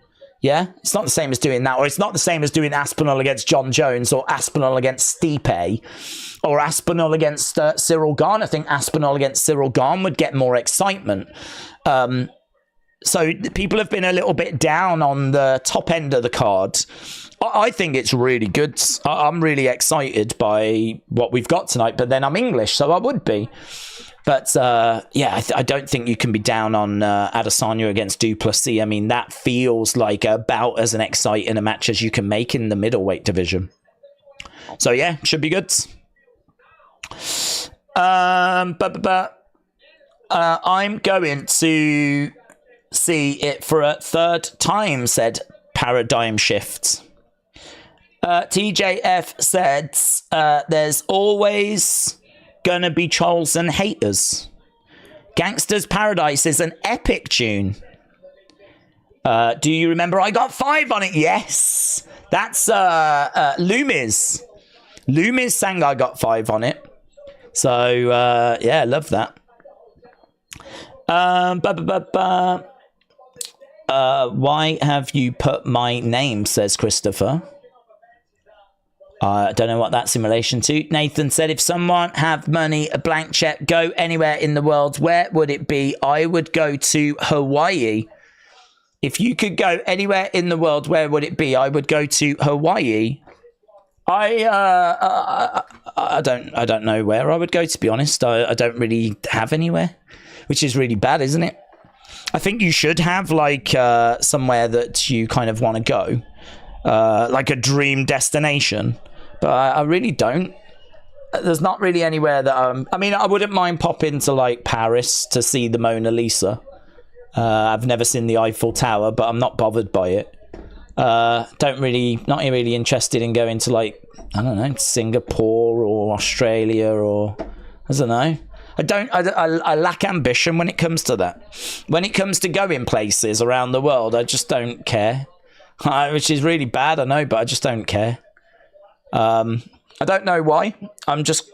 Yeah, it's not the same as doing that, or it's not the same as doing Aspinall against John Jones, or Aspinall against Stipe, or Aspinall against Cyril Gane. I think Aspinall against Cyril Gane would get more excitement. So people have been a little bit down on the top end of the card. I think it's really good. I'm really excited by what we've got tonight, but then I'm English, so I would be. But, yeah, I don't think you can be down on Adesanya against Duplessis. I mean, that feels like about as an exciting a match as you can make in the middleweight division. So, yeah, should be good. I'm going to see it for a third time, said Paradigm Shift. TJF said, there's always gonna be trolls and haters. Gangsta's Paradise is an epic tune. Do you remember I got 5 on it? Yes. That's Loomis. Loomis sang I got 5 on it. So, yeah, love that. Why have you put my name, says Christopher. I don't know what that's in relation to. Nathan said, if someone have money, a blank check, go anywhere in the world, where would it be? I would go to Hawaii. If you could go anywhere in the world, where would it be? I would go to Hawaii. I don't know where I would go, to be honest. I don't really have anywhere, which is really bad, isn't it? I think you should have like somewhere that you kind of want to go, like a dream destination. But I really don't. There's not really anywhere that I mean, I wouldn't mind popping to like Paris to see the Mona Lisa. I've never seen the Eiffel Tower, but I'm not bothered by it. Not really interested in going to like, I don't know, Singapore or Australia or I don't know. I lack ambition when it comes to that. When it comes to going places around the world, I just don't care. Which is really bad, I know, but I just don't care. I don't know why. I'm just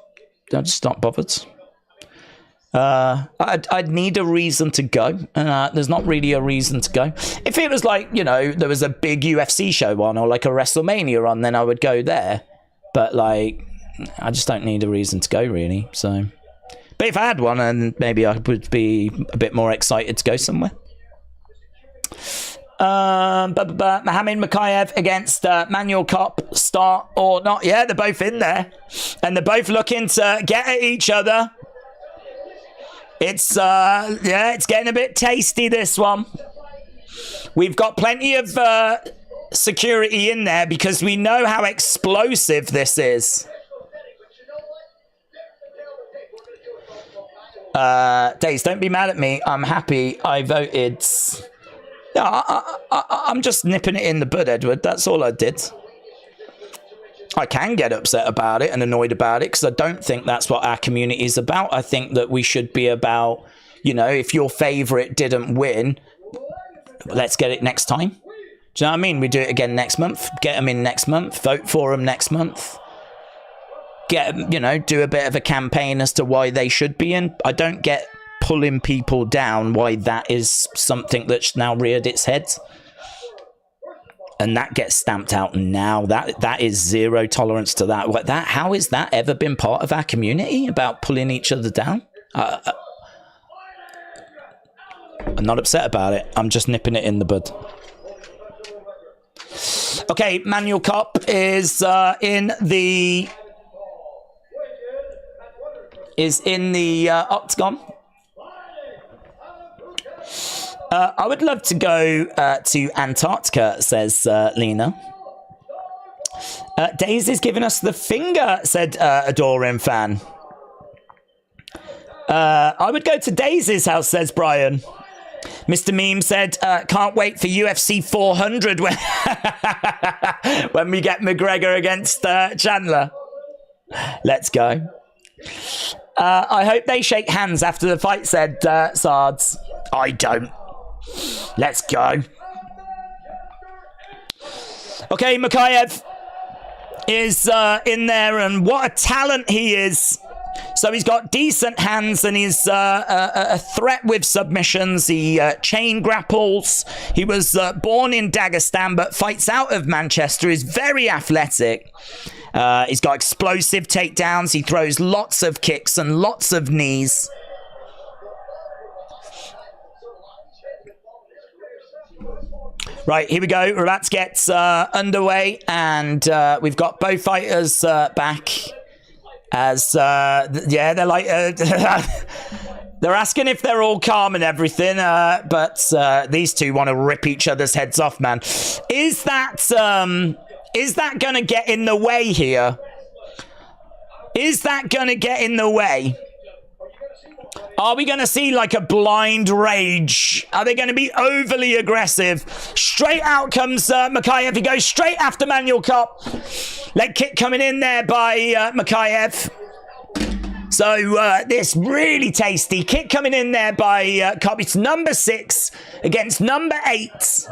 not bothered. I'd need a reason to go, and there's not really a reason to go. If it was like, you know, there was a big UFC show on or like a WrestleMania on, then I would go there. But like, I just don't need a reason to go, really. So, but if I had one, then maybe I would be a bit more excited to go somewhere. Mohamed Makayev against Manuel Kopp, start or not? Yeah, they're both in there, and they're both looking to get at each other. It's yeah, it's getting a bit tasty, this one. We've got plenty of security in there because we know how explosive this is. Days, don't be mad at me. I'm happy I voted. I'm just nipping it in the bud, Edward. That's all I did. I can get upset about it and annoyed about it because I don't think that's what our community is about. I think that we should be about, you know, if your favourite didn't win, let's get it next time. Do you know what I mean? We do it again next month. Get them in next month. Vote for them next month. Get, you know, do a bit of a campaign as to why they should be in. I don't get pulling people down why that is something that's now reared its head. And that gets stamped out now. That is zero tolerance to that. What that? How has that ever been part of our community about pulling each other down? I'm not upset about it. I'm just nipping it in the bud. Okay, Manuel Kopp is in the octagon. I would love to go to Antarctica, says Lena. Daisy's giving us the finger, said Adoring Fan. I would go to Daisy's house, says Brian. Mr. Meme said, can't wait for UFC 400 when, when we get McGregor against Chandler. Let's go. I hope they shake hands after the fight, said Sards. I don't. Let's go. Okay, Makayev is in there, and what a talent he is. So he's got decent hands, and he's a threat with submissions. He chain grapples. He was born in Dagestan, but fights out of Manchester. He's very athletic. He's got explosive takedowns. He throws lots of kicks and lots of knees. Right, here we go. We're about to get underway, and we've got both fighters back. As yeah, they're like they're asking if they're all calm and everything, but these two want to rip each other's heads off, man. Is that gonna get in the way here? Is that gonna get in the way? Are we going to see like a blind rage? Are they going to be overly aggressive? Straight out comes Makayev. He goes straight after Manuel Kopp. Leg kick coming in there by Makayev. So this really tasty kick coming in there by Cobb. It's number 6 against number 8.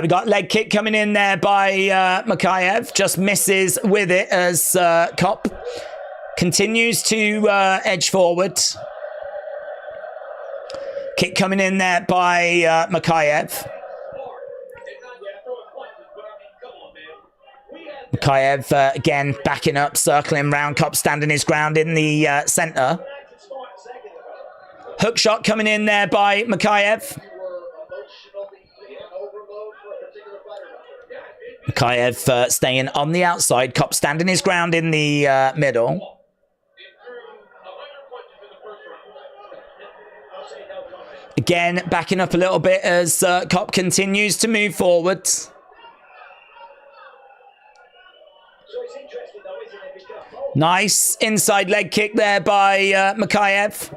We got leg kick coming in there by Makayev. Just misses with it as Kopp continues to edge forward. Kick coming in there by Makayev. Makayev again backing up, circling round. Kopp standing his ground in the center. Hook shot coming in there by Makayev. Makayev staying on the outside. Kopp standing his ground in the middle. Again, backing up a little bit as Kopp continues to move forward. Nice inside leg kick there by Makayev.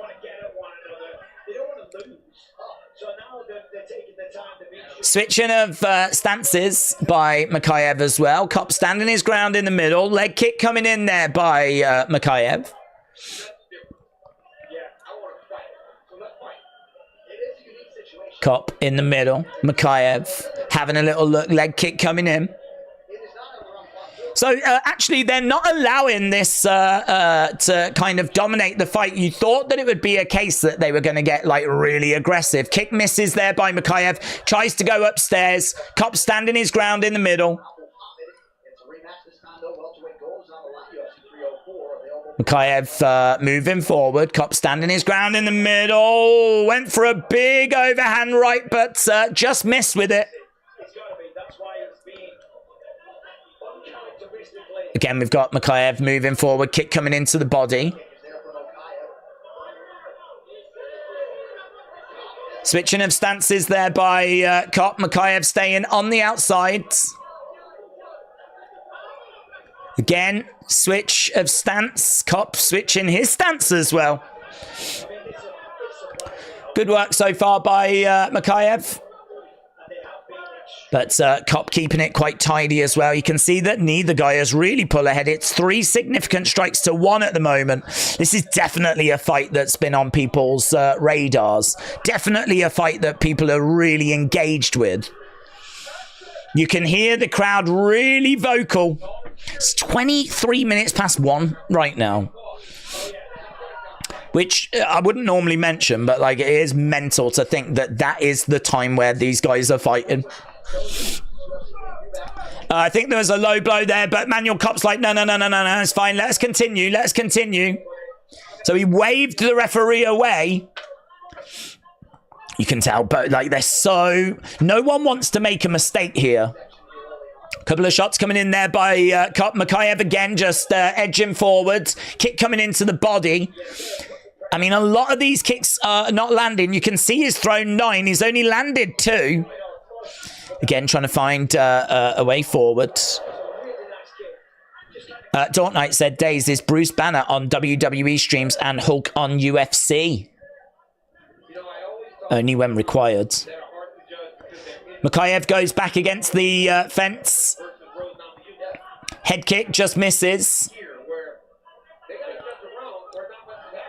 Switching of stances by Makayev as well. Kopp standing his ground in the middle. Leg kick coming in there by Makayev. Kopp in the middle. Makayev having a little look. Leg kick coming in. So actually, they're not allowing this to kind of dominate the fight. You thought that it would be a case that they were going to get like really aggressive. Kick misses there by Makayev. Tries to go upstairs. Kopp standing his ground in the middle. Makayev moving forward. Kopp standing his ground in the middle. Went for a big overhand right, but just missed with it. Again, we've got Makayev moving forward. Kick coming into the body. Switching of stances there by Kopp. Makayev staying on the outside. Again, switch of stance. Kopp switching his stance as well. Good work so far by Makayev. But Kopp keeping it quite tidy as well. You can see that neither guy has really pulled ahead. It's 3 significant strikes to 1 at the moment. This is definitely a fight that's been on people's radars. Definitely a fight that people are really engaged with. You can hear the crowd really vocal. It's 23 minutes past 1 right now. Which I wouldn't normally mention, but like it is mental to think that that is the time where these guys are fighting. I think there was a low blow there, but Manuel Kopp's like, no, it's fine. Let's continue. So he waved the referee away. You can tell, but like they're so... No one wants to make a mistake here. Couple of shots coming in there by Kopp. Makayev again just edging forwards. Kick coming into the body. I mean, a lot of these kicks are not landing. You can see he's thrown 9. He's only landed 2. Again, trying to find a way forward. Daunt Knight said, Days is Bruce Banner on WWE streams and Hulk on UFC. Only when required. Makayev goes back against the fence. Head kick just misses.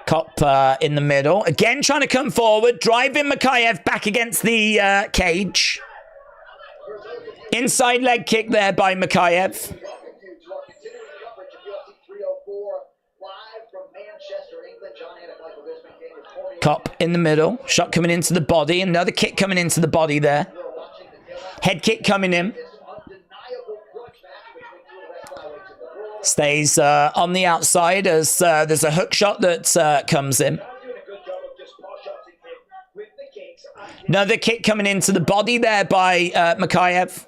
Kopp in the middle. Again, trying to come forward. Driving Makayev back against the cage. Inside leg kick there by Makayev. Kopp in the middle. Shot coming into the body. Another kick coming into the body there. Head kick coming in. Stays on the outside as there's a hook shot that comes in. Another kick coming into the body there by Makayev.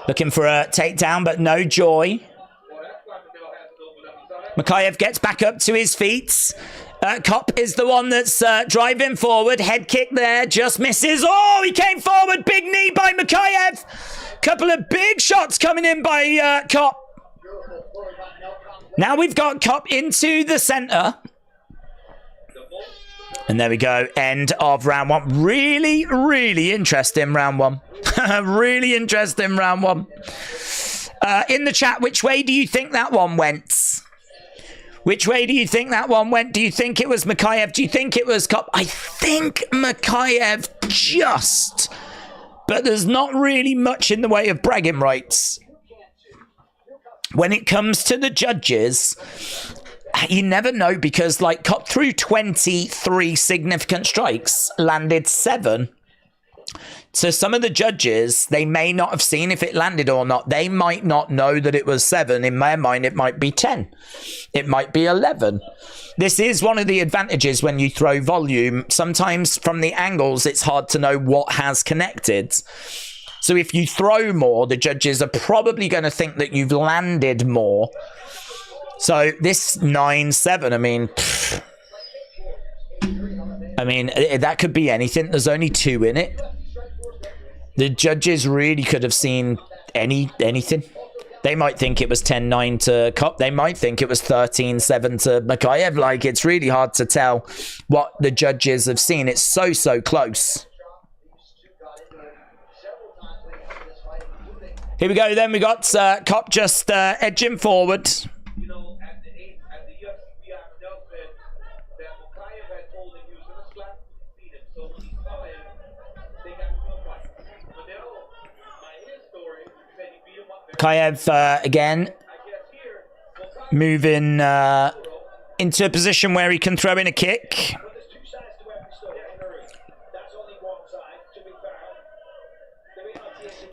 Looking for a takedown, but no joy. Makayev gets back up to his feet. Kopp is the one that's driving forward. Head kick there, just misses. Oh, he came forward. Big knee by Makayev. Couple of big shots coming in by Kopp. Now we've got Kopp into the center. And there we go. End of round 1. Really, really interesting round 1. Really interesting round 1. In the chat, which way do you think that one went? Which way do you think that one went? Do you think it was Mikhaev? Do you think it was Kopp? I think Mikhaev just. But there's not really much in the way of bragging rights. When it comes to the judges, you never know, because like Kopp threw 23 significant strikes, landed 7. So some of the judges, they may not have seen if it landed or not. They might not know that it was 7. In my mind, it might be 10. It might be 11. This is one of the advantages when you throw volume. Sometimes from the angles, it's hard to know what has connected. So if you throw more, the judges are probably going to think that you've landed more. So this 9-7, I mean, that could be anything. There's only 2 in it. The judges really could have seen anything. They might think it was 10-9 to Kopp. They might think it was 13-7 to Mikhaev. Like, it's really hard to tell what the judges have seen. It's so close. Here we go then. We got Kopp just edging forward. Mikhaev again moving into a position where he can throw in a kick.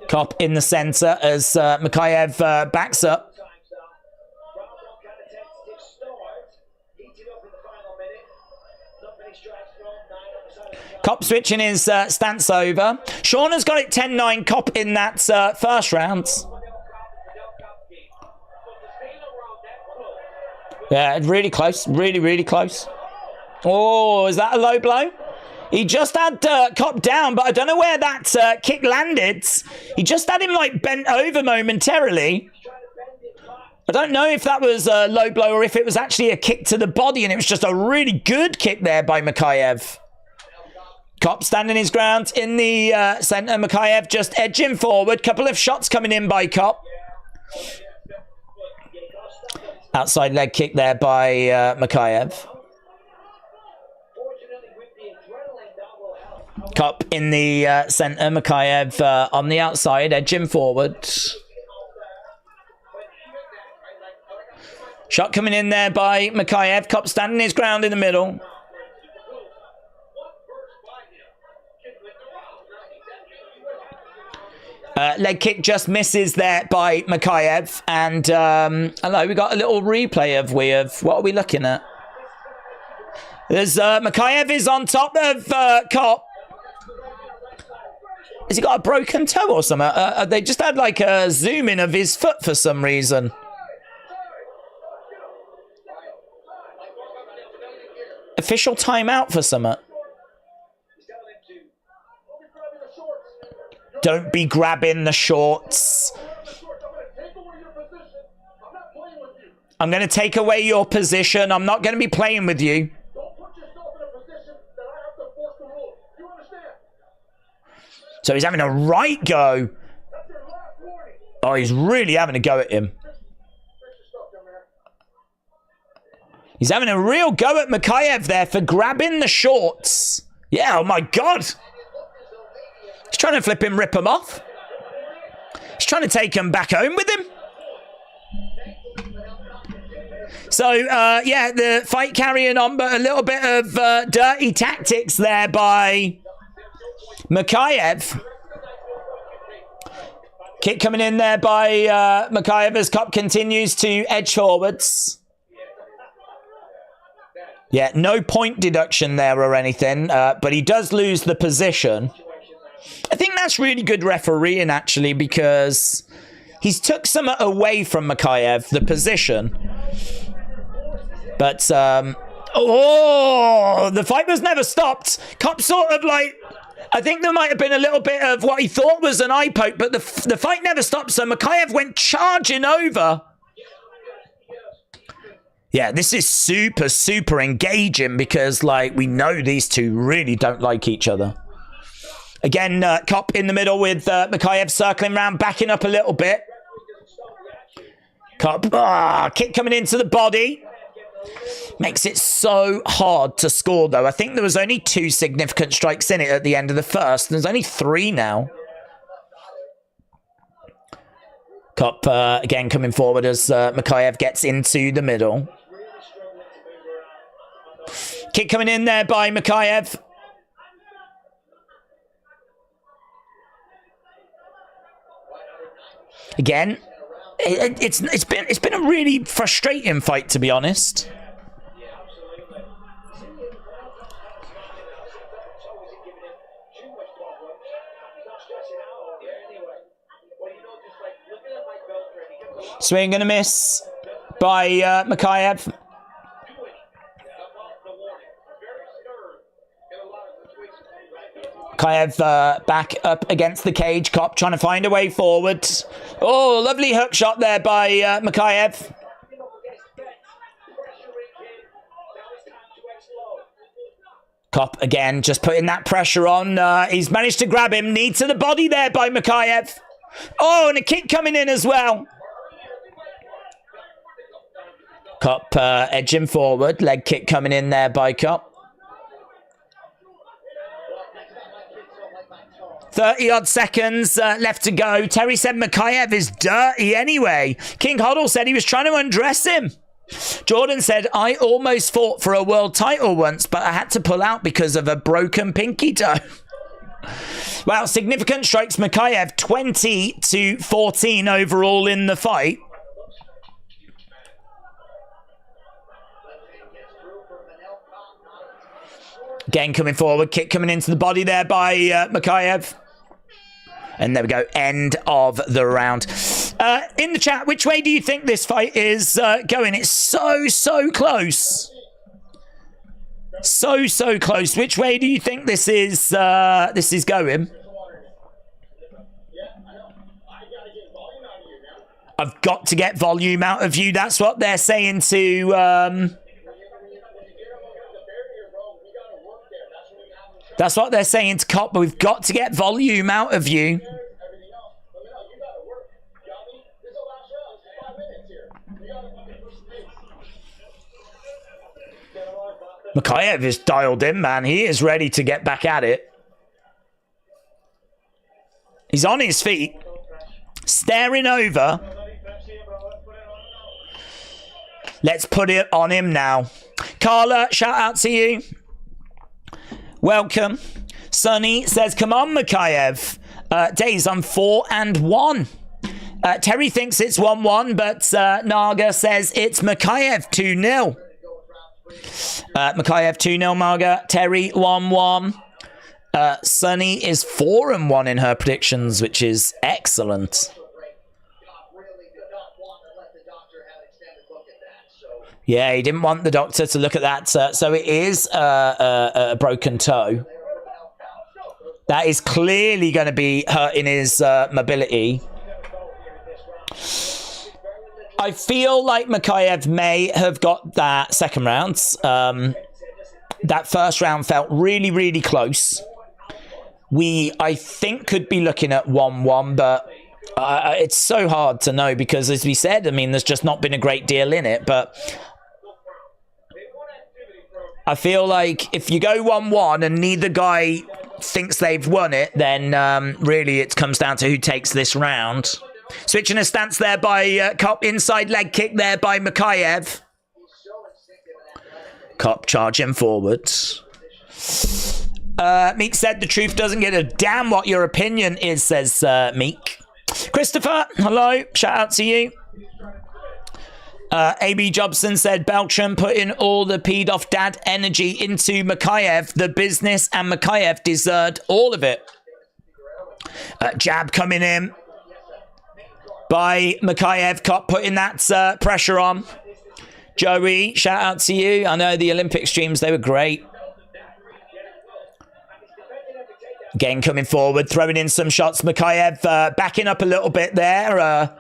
Kopp in the center as Mikhaev backs up. Kopp switching his stance over. Sean has got it 10-9 Kopp in that first round. Yeah, really close. Really close. Oh, is that a low blow? He just had Kopp down, but I don't know where that kick landed. He just had him like bent over momentarily. I don't know if that was a low blow or if it was actually a kick to the body, and it was just a really good kick there by Mikhaev. Kopp standing his ground in the center. Mikhaev just edging forward. Couple of shots coming in by Kopp. Outside leg kick there by Mikhaev. Kopp in the center. Mikhaev on the outside, edging forward. Shot coming in there by Mikhaev. Kopp standing his ground in the middle. Leg kick just misses there by Mikhaev. And hello, we got a little replay of what are we looking at? There's Mikhaev is on top of Kopp. Has he got a broken toe or something? They just had like a zoom in of his foot for some reason. Official timeout for something. Don't be grabbing the shorts. I'm going to take away your position. I'm not going to be playing with you. So he's having a right go. Oh, he's really having a go at him. He's having a real go at Mikhaev there for grabbing the shorts. Yeah, oh my God. He's trying to flip him, rip him off. He's trying to take him back home with him. So, yeah, the fight carrying on, but a little bit of dirty tactics there by Mikhaev. Kick coming in there by Mikhaev as Kopp continues to edge forwards. Yeah, no point deduction there or anything, but he does lose the position. I think that's really good refereeing, actually, because he's took some away from Mikhaev, the position. But, oh, the fight was never stopped. Kopp sort of like, I think there might have been a little bit of what he thought was an eye poke, but the fight never stopped, so Mikhaev went charging over. Yeah, this is super engaging because, like, we know these two really don't like each other. Again, Kopp in the middle with Mikhaev circling around, backing up a little bit. Cop, kick coming into the body. Makes it so hard to score, though. I think there was only 2 significant strikes in it at the end of the first. There's only 3 now. Cop, again, coming forward as Makayev gets into the middle. Kick coming in there by Makayev. Again, it's been a really frustrating fight, to be honest. Swing and a miss by Makayev. Makayev back up against the cage. Cop trying to find a way forward. Oh, lovely hook shot there by Makayev. Cop again just putting that pressure on. He's managed to grab him. Knee to the body there by Makayev. Oh, and a kick coming in as well. Cop edging forward. Leg kick coming in there by Cop. 30-odd seconds left to go. Terry said Makayev is dirty anyway. King Hoddle said he was trying to undress him. Jordan said, I almost fought for a world title once, but I had to pull out because of a broken pinky toe. Wow, significant strikes. Makayev 20-14 overall in the fight. Again coming forward. Kick coming into the body there by Makayev. And there we go. End of the round. In the chat, which way do you think this fight is going? It's so close. So close. Which way do you think this is going? I've got to get volume out of you. That's what they're saying to... That's what they're saying to Cop, but we've got to get volume out of you. Makayev is dialed in, man. He is ready to get back at it. He's on his feet, staring over. Let's put it on him now. Carla, shout out to you. Welcome. Sonny says, come on, Makayev. Days, I'm 4-1. Terry thinks it's 1-1, but Naga says it's Makayev 2-0. Makayev 2-0, Marga. Terry 1-1. Sonny is 4-1 in her predictions, which is excellent. Yeah, he didn't want the doctor to look at that. So it is a broken toe. That is clearly going to be hurting his mobility. I feel like Makayev may have got that second round. That first round felt really close. I think, could be looking at 1-1, but it's so hard to know because, as we said, I mean, there's just not been a great deal in it. But I feel like if you go 1-1 and neither guy thinks they've won it, then really it comes down to who takes this round. Switching a stance there by Cop. Inside leg kick there by Makayev. Cop charging forward. Meek said the truth doesn't give a damn what your opinion is, says Meek. Christopher, hello. Shout out to you. AB Jobson said Beltram putting all the peed off dad energy into Makayev. The business and Makayev deserved all of it. Jab coming in by Makayev. Cop putting that pressure on. Joey, shout out to you. I know the Olympic streams, they were great. Again, coming forward, throwing in some shots. Makayev backing up a little bit there.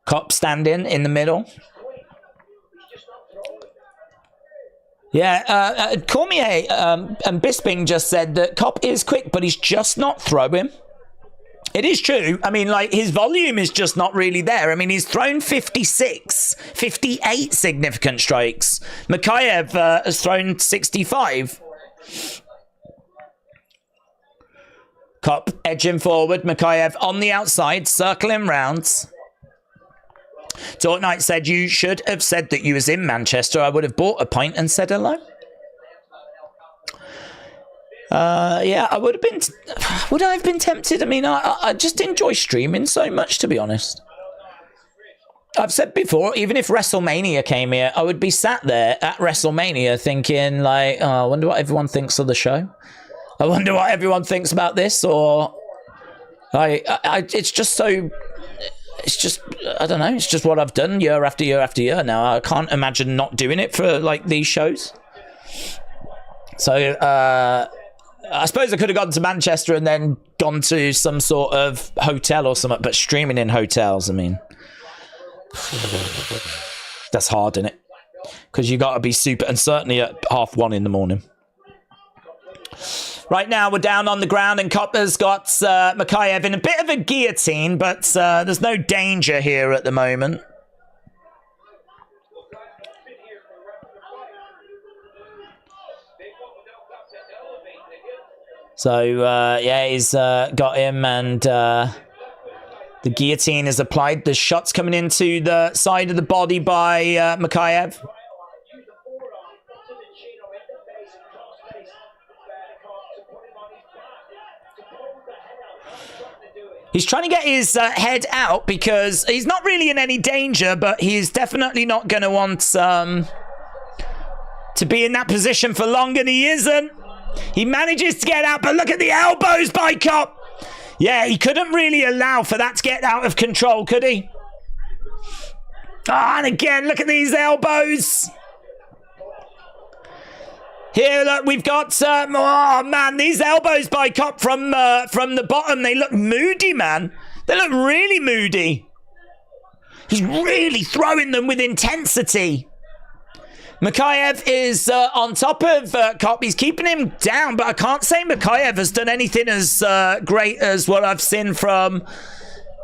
Cop standing in the middle. Yeah, Cormier and Bisping just said that Cop is quick, but he's just not throwing. It is true. I mean, like, his volume is just not really there. I mean, he's thrown 58 significant strikes. Makayev has thrown 65. Kopp edging forward. Makayev on the outside, circling rounds. Talk Knight said, you should have said that you was in Manchester. I would have bought a pint and said hello. Yeah, I would have been. Would I have been tempted? I mean, I just enjoy streaming so much, to be honest. I've said before, even if WrestleMania came here, I would be sat there at WrestleMania thinking, like, oh, I wonder what everyone thinks of the show. I wonder what everyone thinks about this, or it's just so. It's just, I don't know. It's just what I've done year after year after year now. I can't imagine not doing it for like these shows. So, I suppose I could have gone to Manchester and then gone to some sort of hotel or something, but streaming in hotels, I mean, that's hard, isn't it? Because you got to be super, and certainly at 1:30 in the morning. Right now, we're down on the ground, and Copper's got Makayev in a bit of a guillotine, but there's no danger here at the moment. So, yeah, he's got him, and the guillotine is applied. The shot's coming into the side of the body by Makayev. He's trying to get his head out because he's not really in any danger, but he's definitely not going to want to be in that position for long, and he isn't. He manages to get out, but look at the elbows by Kopp. Yeah, he couldn't really allow for that to get out of control, could he? And again, look at these elbows. Here, look, we've got, oh man, these elbows by Kopp from the bottom, they look moody, man. They look really moody. He's really throwing them with intensity. Makayev is on top of Kopp. He's keeping him down, but I can't say Makayev has done anything as great as what I've seen from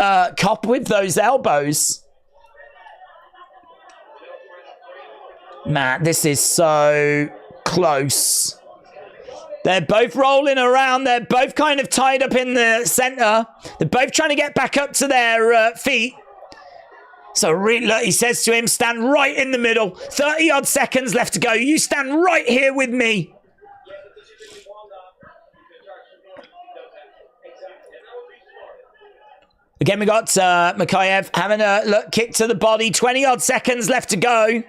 Kopp with those elbows. Man, this is so close. They're both rolling around. They're both kind of tied up in the center. They're both trying to get back up to their feet. So really, look, he says to him, stand right in the middle. 30 odd seconds left to go. You stand right here with me. Again, we got Makayev having a look, kick to the body. 20 odd seconds left to go.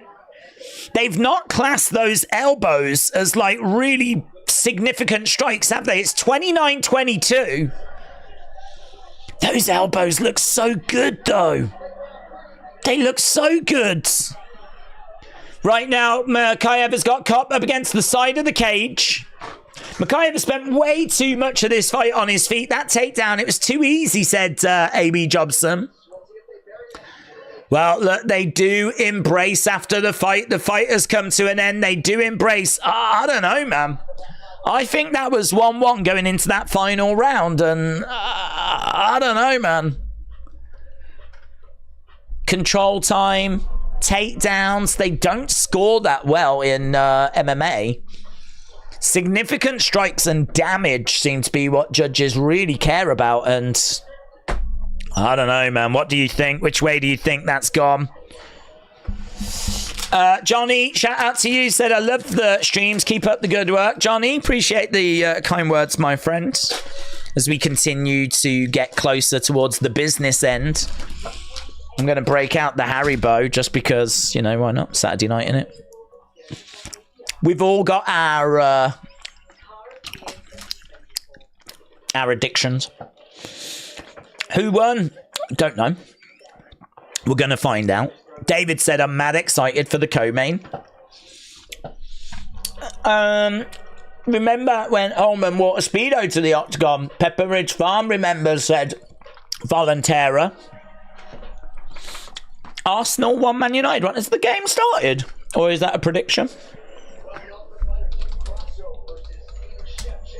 They've not classed those elbows as like really significant strikes, have they? It's 29-22. Those elbows look so good, though. They look so good. Right now, Makayev has got Kopp up against the side of the cage. Makayev has spent way too much of this fight on his feet. That takedown, it was too easy, said A.B. Jobson. Well, look, they do embrace after the fight. The fight has come to an end. They do embrace. I don't know, man. I think that was 1-1 going into that final round. And I don't know, man. Control time, takedowns. They don't score that well in MMA. Significant strikes and damage seem to be what judges really care about. And I don't know, man. What do you think? Which way do you think that's gone? Johnny, shout out to you. Said, I love the streams. Keep up the good work. Johnny, appreciate the kind words, my friend. As we continue to get closer towards the business end. I'm going to break out the Haribo just because, you know, why not? Saturday night, innit? We've all got our addictions. Who won? Don't know. We're going to find out. David said, I'm mad excited for the co-main. Remember when Holman wore a Speedo to the Octagon? Pepper Ridge Farm, remember, said Volontaire. Arsenal won Man United. Right, has the game started? Or is that a prediction?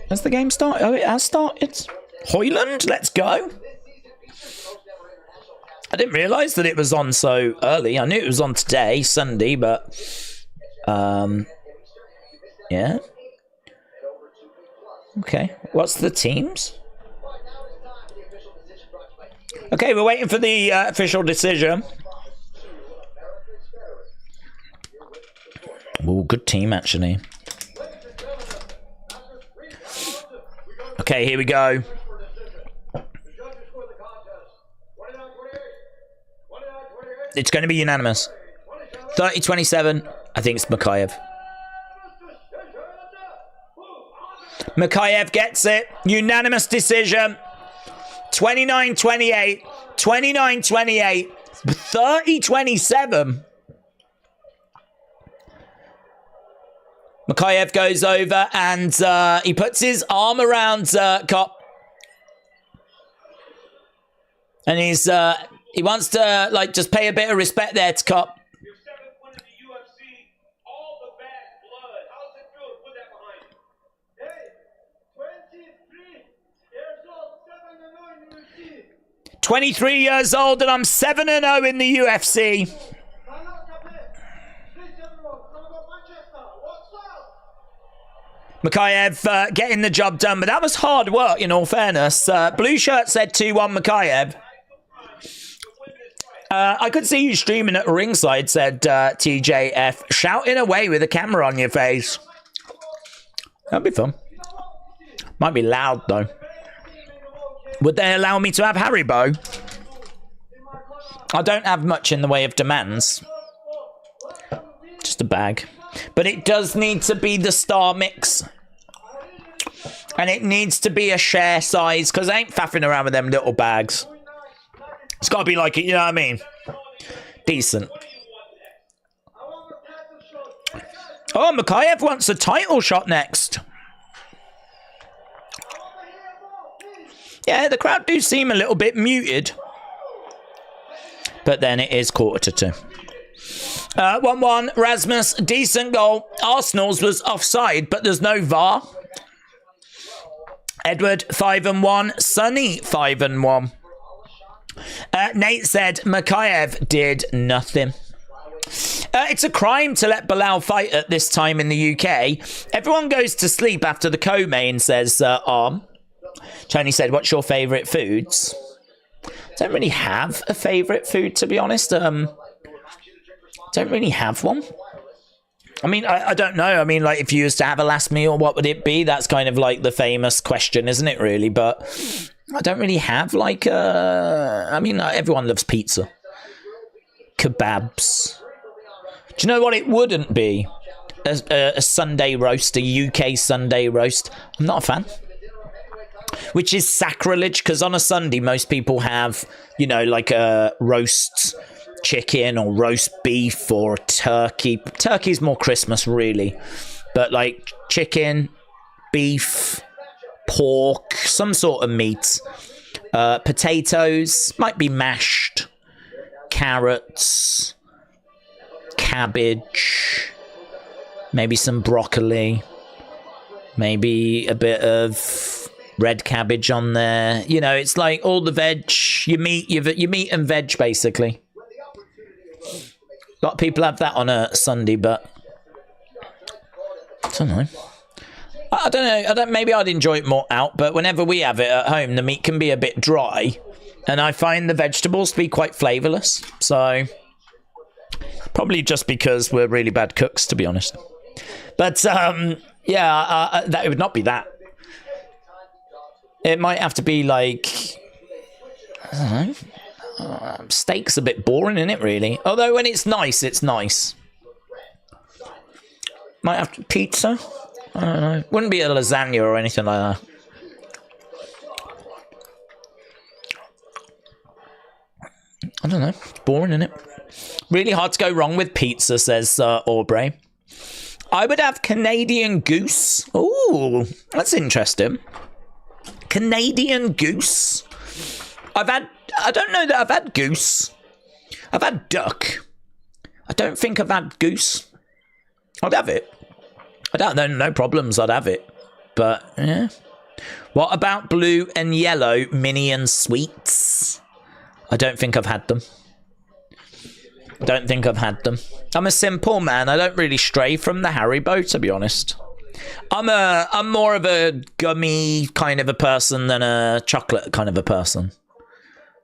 Has the game started? Oh, it has started. Hoyland, let's go. I didn't realise that it was on so early. I knew it was on today, Sunday, but yeah. Okay, what's the teams? Okay, we're waiting for the official decision. Oh, good team, actually. Okay, here we go. It's going to be unanimous. 30-27. I think it's Makayev. Makayev gets it. Unanimous decision. 29-28. 29-28. 30-27. Makayev goes over and he puts his arm around Cop. And he wants to, like, just pay a bit of respect there to Cop. You're 7-1 in the UFC. All the bad blood. How's it feel to put that behind you? Hey, 23 years old and I'm 7-0 in the UFC. 23 years old and I'm 7-0 in the UFC. Makayev getting the job done, but that was hard work, in all fairness. Blue shirt said 2-1 Makayev. I could see you streaming at ringside, said TJF, shouting away with a camera on your face. That'd be fun. Might be loud, though. Would they allow me to have Haribo? I don't have much in the way of demands. Just a bag. But it does need to be the star mix. And it needs to be a share size, because I ain't faffing around with them little bags. It's got to be like, you know what I mean? Decent. Oh, Makayev wants a title shot next. Yeah, the crowd do seem a little bit muted. But then it is 1:45. 1-1, Rasmus, decent goal. Arsenal's was offside, but there's no VAR. Edward, 5-1. Sonny, 5-1. Nate said Makayev did nothing. It's a crime to let Belal fight at this time in the UK. Everyone goes to sleep after the co-main, says Arm. Tony said, what's your favourite foods? Don't really have a favourite food, to be honest. Don't really have one. I mean, I don't know. I mean, like, if you used to have a last meal, what would it be? That's kind of like the famous question, isn't it, really? But I don't really have, like, I mean, everyone loves pizza. Kebabs. Do you know what it wouldn't be? A Sunday roast, a UK Sunday roast. I'm not a fan. Which is sacrilege, because on a Sunday, most people have, you know, like a roast chicken or roast beef or turkey. Turkey's more Christmas, really. But, like, chicken, beef, pork, some sort of meat. Potatoes, might be mashed. Carrots. Cabbage. Maybe some broccoli. Maybe a bit of red cabbage on there. You know, it's like all the veg. You meat and veg, basically. A lot of people have that on a Sunday, but I don't know. I don't know. Maybe I'd enjoy it more out, but whenever we have it at home, the meat can be a bit dry, and I find the vegetables to be quite flavourless. So probably just because we're really bad cooks, to be honest. But yeah, that it would not be that. It might have to be like, I don't know. Steak's a bit boring, isn't it, really? Although when it's nice, it's nice. Might have to pizza. I don't know. Wouldn't be a lasagna or anything like that. I don't know. It's boring, isn't it? Really hard to go wrong with pizza, says Aubrey. I would have Canadian goose. Ooh, that's interesting. Canadian goose. I don't know that I've had goose. I've had duck. I don't think I've had goose. I'd have it. No problems, I'd have it. But, yeah. What about blue and yellow mini and sweets? I don't think I've had them. Don't think I've had them. I'm a simple man. I don't really stray from the Haribo, to be honest. I'm more of a gummy kind of a person than a chocolate kind of a person.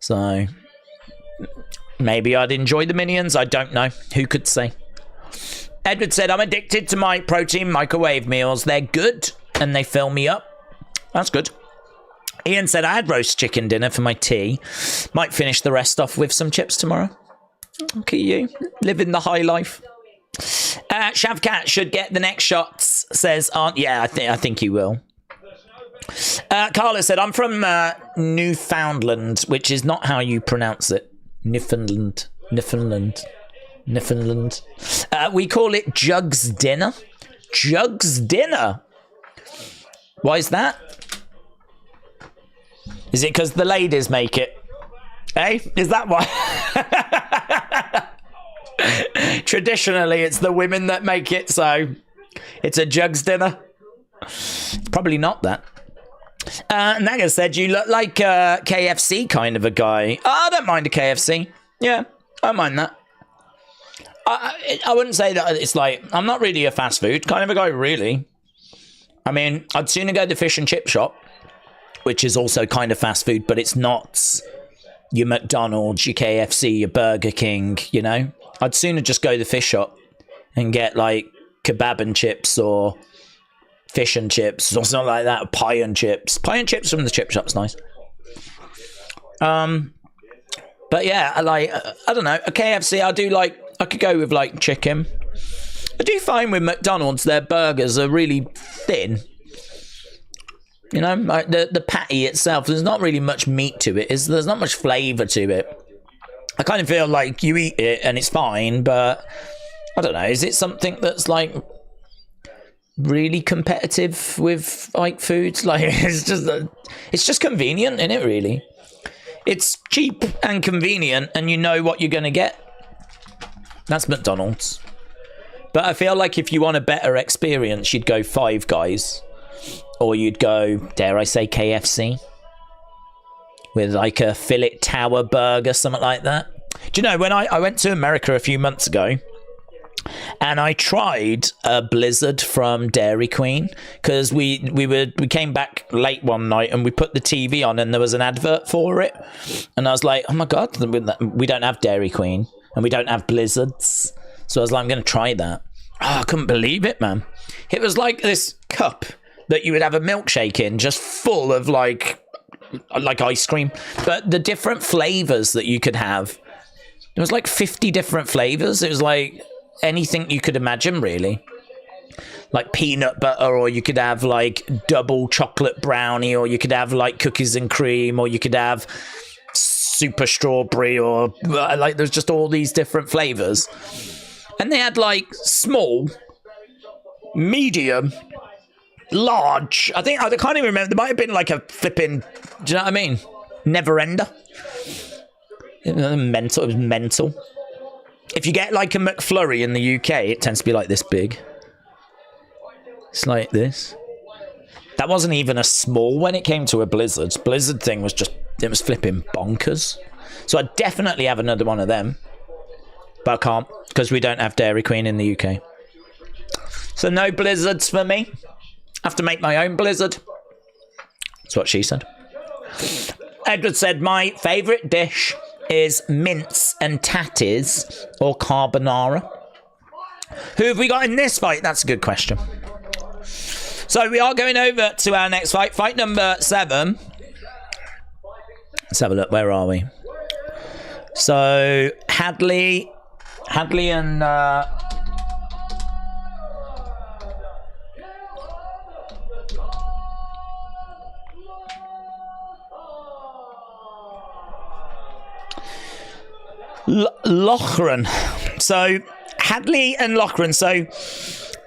So maybe I'd enjoy the Minions. I don't know. Who could say? Edward said, I'm addicted to my protein microwave meals. They're good and they fill me up. That's good. Ian said, I had roast chicken dinner for my tea. Might finish the rest off with some chips tomorrow. Look at you, living the high life. Shavkat should get the next shots, says Aunt. Yeah, I think he will. Carla said, I'm from Newfoundland, which is not how you pronounce it. Newfoundland. We call it Jugs Dinner. Jugs Dinner. Why is that? Is it because the ladies make it? Hey, is that why? Traditionally, it's the women that make it, so it's a Jugs Dinner. Probably not that. Naga said, you look like a KFC kind of a guy. Oh, I don't mind a KFC. Yeah, I don't mind that. I wouldn't say that it's like, I'm not really a fast food kind of a guy, really. I mean, I'd sooner go to the fish and chip shop, which is also kind of fast food, but it's not your McDonald's, your KFC, your Burger King, you know? I'd sooner just go to the fish shop and get, like, kebab and chips or fish and chips or something like that, or pie and chips. Pie and chips from the chip shop's nice. But yeah, I don't know, a KFC, I could go with, like, chicken. I do find with McDonald's, their burgers are really thin. You know, like the patty itself, there's not really much meat to it. There's not much flavour to it. I kind of feel like you eat it and it's fine, but I don't know. Is it something that's like really competitive with like foods? Like it's just convenient, isn't it? Really, it's cheap and convenient, and you know what you're gonna get. That's McDonald's. But I feel like if you want a better experience, you'd go Five Guys. Or you'd go, dare I say, KFC? With like a fillet tower burger, something like that. Do you know, when I went to America a few months ago, and I tried a Blizzard from Dairy Queen, because we came back late one night and we put the TV on and there was an advert for it. And I was like, oh my God, we don't have Dairy Queen and we don't have Blizzards. So I was like, I'm going to try that. Oh, I couldn't believe it, man. It was like this cup that you would have a milkshake in, just full of like ice cream. But the different flavors that you could have, there was like 50 different flavors. It was like anything you could imagine, really. Like peanut butter, or you could have like double chocolate brownie, or you could have like cookies and cream, or you could have super strawberry, or like there's just all these different flavors. And they had like small, medium, large. I can't even remember. There might have been like a flipping, do you know what I mean? Never ender. It was mental. If you get like a McFlurry in the UK, it tends to be like this big. It's like this. That wasn't even a small when it came to a Blizzard. Blizzard thing was just, it was flipping bonkers. So I definitely have another one of them. But I can't, because we don't have Dairy Queen in the UK. So no Blizzards for me. I have to make my own Blizzard. That's what she said. Edward said, my favourite dish is mince and tatties or carbonara. Who have we got in this fight? That's a good question. So we are going over to our next fight. Fight number 7. Let's have a look. Where are we? So Hadley and Loughran. So Hadley and Loughran. So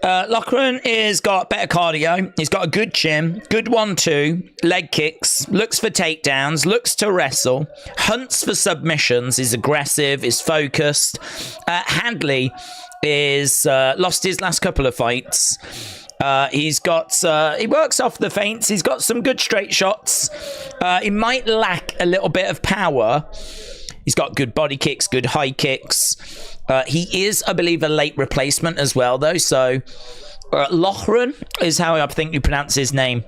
Loughran is got better cardio. He's got a good chin, good 1-2, leg kicks, looks for takedowns, looks to wrestle, hunts for submissions, is aggressive, is focused. Hadley is lost his last couple of fights. He's got he works off the feints. He's got some good straight shots. He might lack a little bit of power. He's got good body kicks, good high kicks. He is, I believe, a late replacement as well, though. So Lochran is how I think you pronounce his name.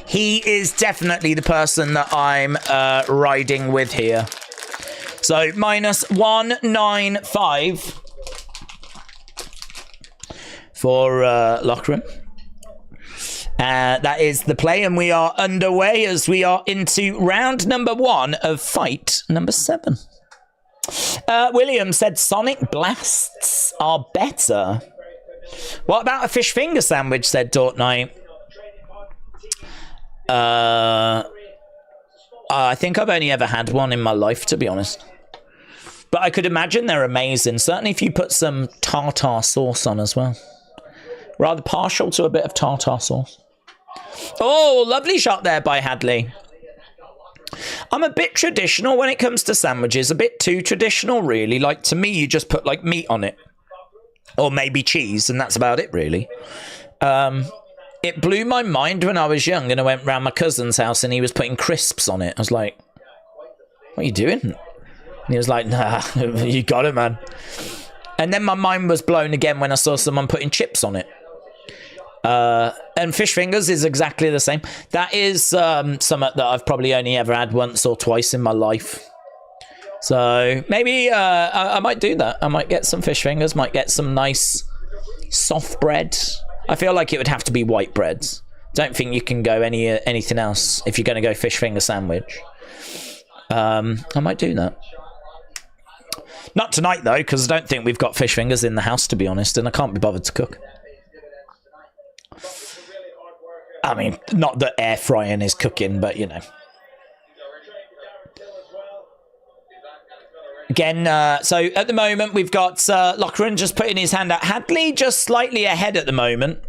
He is definitely the person that I'm riding with here. So minus 195 for Lochran. That is the play, and we are underway as we are into round number 1 of fight number 7. William said Sonic Blasts are better. What about a fish finger sandwich, said Dortnight. I think I've only ever had one in my life, to be honest. But I could imagine they're amazing. Certainly if you put some tartar sauce on as well. Rather partial to a bit of tartar sauce. Oh, lovely shot there by Hadley. I'm a bit traditional when it comes to sandwiches. A bit too traditional, really. Like, to me, you just put, like, meat on it. Or maybe cheese, and that's about it, really. It blew my mind when I was young, and I went round my cousin's house, and he was putting crisps on it. I was like, what are you doing? And he was like, nah, you got it, man. And then my mind was blown again when I saw someone putting chips on it. And fish fingers is exactly the same. That is something that I've probably only ever had once or twice in my life. So maybe I might do that. I might get some fish fingers, might get some nice soft bread. I feel like it would have to be white breads. Don't think you can go anything else if you're going to go fish finger sandwich. I might do that. Not tonight, though, because I don't think we've got fish fingers in the house, to be honest, and I can't be bothered to cook. I mean, not that air frying is cooking, but, you know. Again, so at the moment, we've got Lochran just putting his hand out. Hadley just slightly ahead at the moment.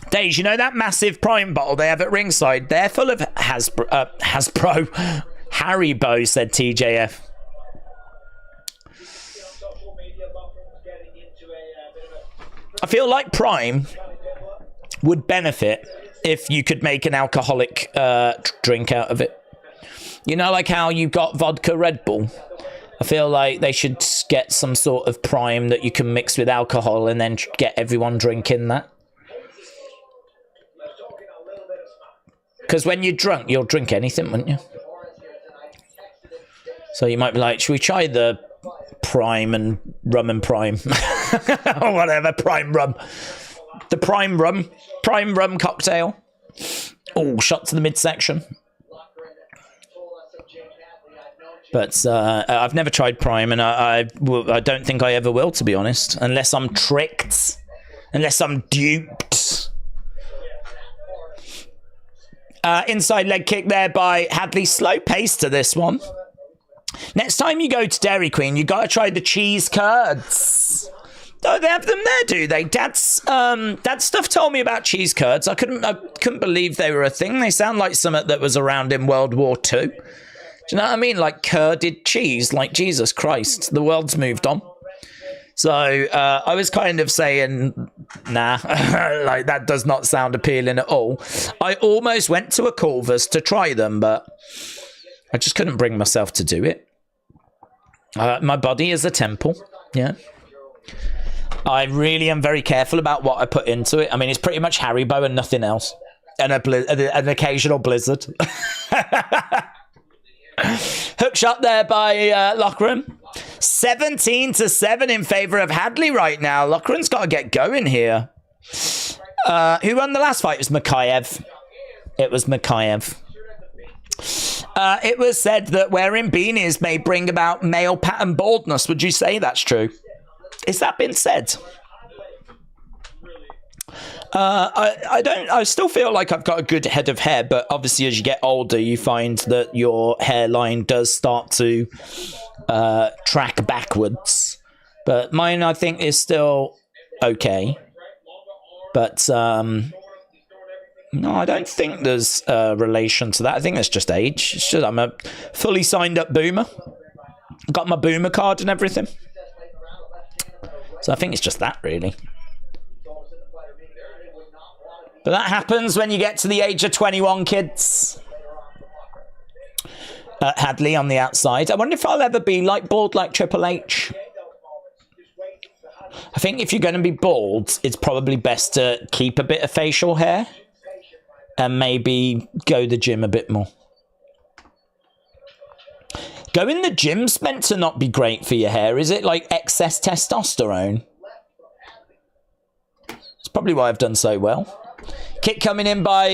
Days, you know that massive Prime bottle they have at ringside? They're full of Hasbro. Haribo, said TJF. I feel like Prime would benefit if you could make an alcoholic drink out of it. You know, like how you've got vodka Red Bull? I feel like they should get some sort of Prime that you can mix with alcohol and then get everyone drinking that. Because when you're drunk, you'll drink anything, wouldn't you? So you might be like, should we try the Prime and Rum and Prime? Or whatever, Prime Rum. The Prime Rum cocktail. Oh, shot to the midsection. But I've never tried Prime, and I don't think I ever will, to be honest. Unless I'm tricked. Unless I'm duped. Inside leg kick there by Hadley. Slow pace to this one. Next time you go to Dairy Queen, you got to try the cheese curds. Oh, they have them there, do they? Dad's stuff told me about cheese curds. I couldn't believe they were a thing. They sound like something that was around in World War II. Do you know what I mean? Like curded cheese. Like, Jesus Christ, the world's moved on. So I was kind of saying, nah, like that does not sound appealing at all. I almost went to a Culver's to try them, but I just couldn't bring myself to do it. My body is a temple. Yeah. I really am very careful about what I put into it. I mean, it's pretty much Haribo and nothing else. And an occasional blizzard. Hook shot there by Lochran. 17-7 in favour of Hadley right now. Lochran's got to get going here. Who won the last fight? It was Makayev. It was Makayev. It was said that wearing beanies may bring about male pattern baldness. Would you say that's true? Has that been said? I still feel like I've got a good head of hair, but obviously as you get older, you find that your hairline does start to track backwards. But mine, I think, is still okay. But no, I don't think there's a relation to that. I think it's just age. It's just, I'm a fully signed up boomer. Got my boomer card and everything. So I think it's just that, really. But that happens when you get to the age of 21, kids. Hadley on the outside. I wonder if I'll ever be like bald like Triple H. I think if you're going to be bald, it's probably best to keep a bit of facial hair and maybe go to the gym a bit more. Going to the gym's meant to not be great for your hair. Is it like excess testosterone? It's probably why I've done so well. Kick coming in by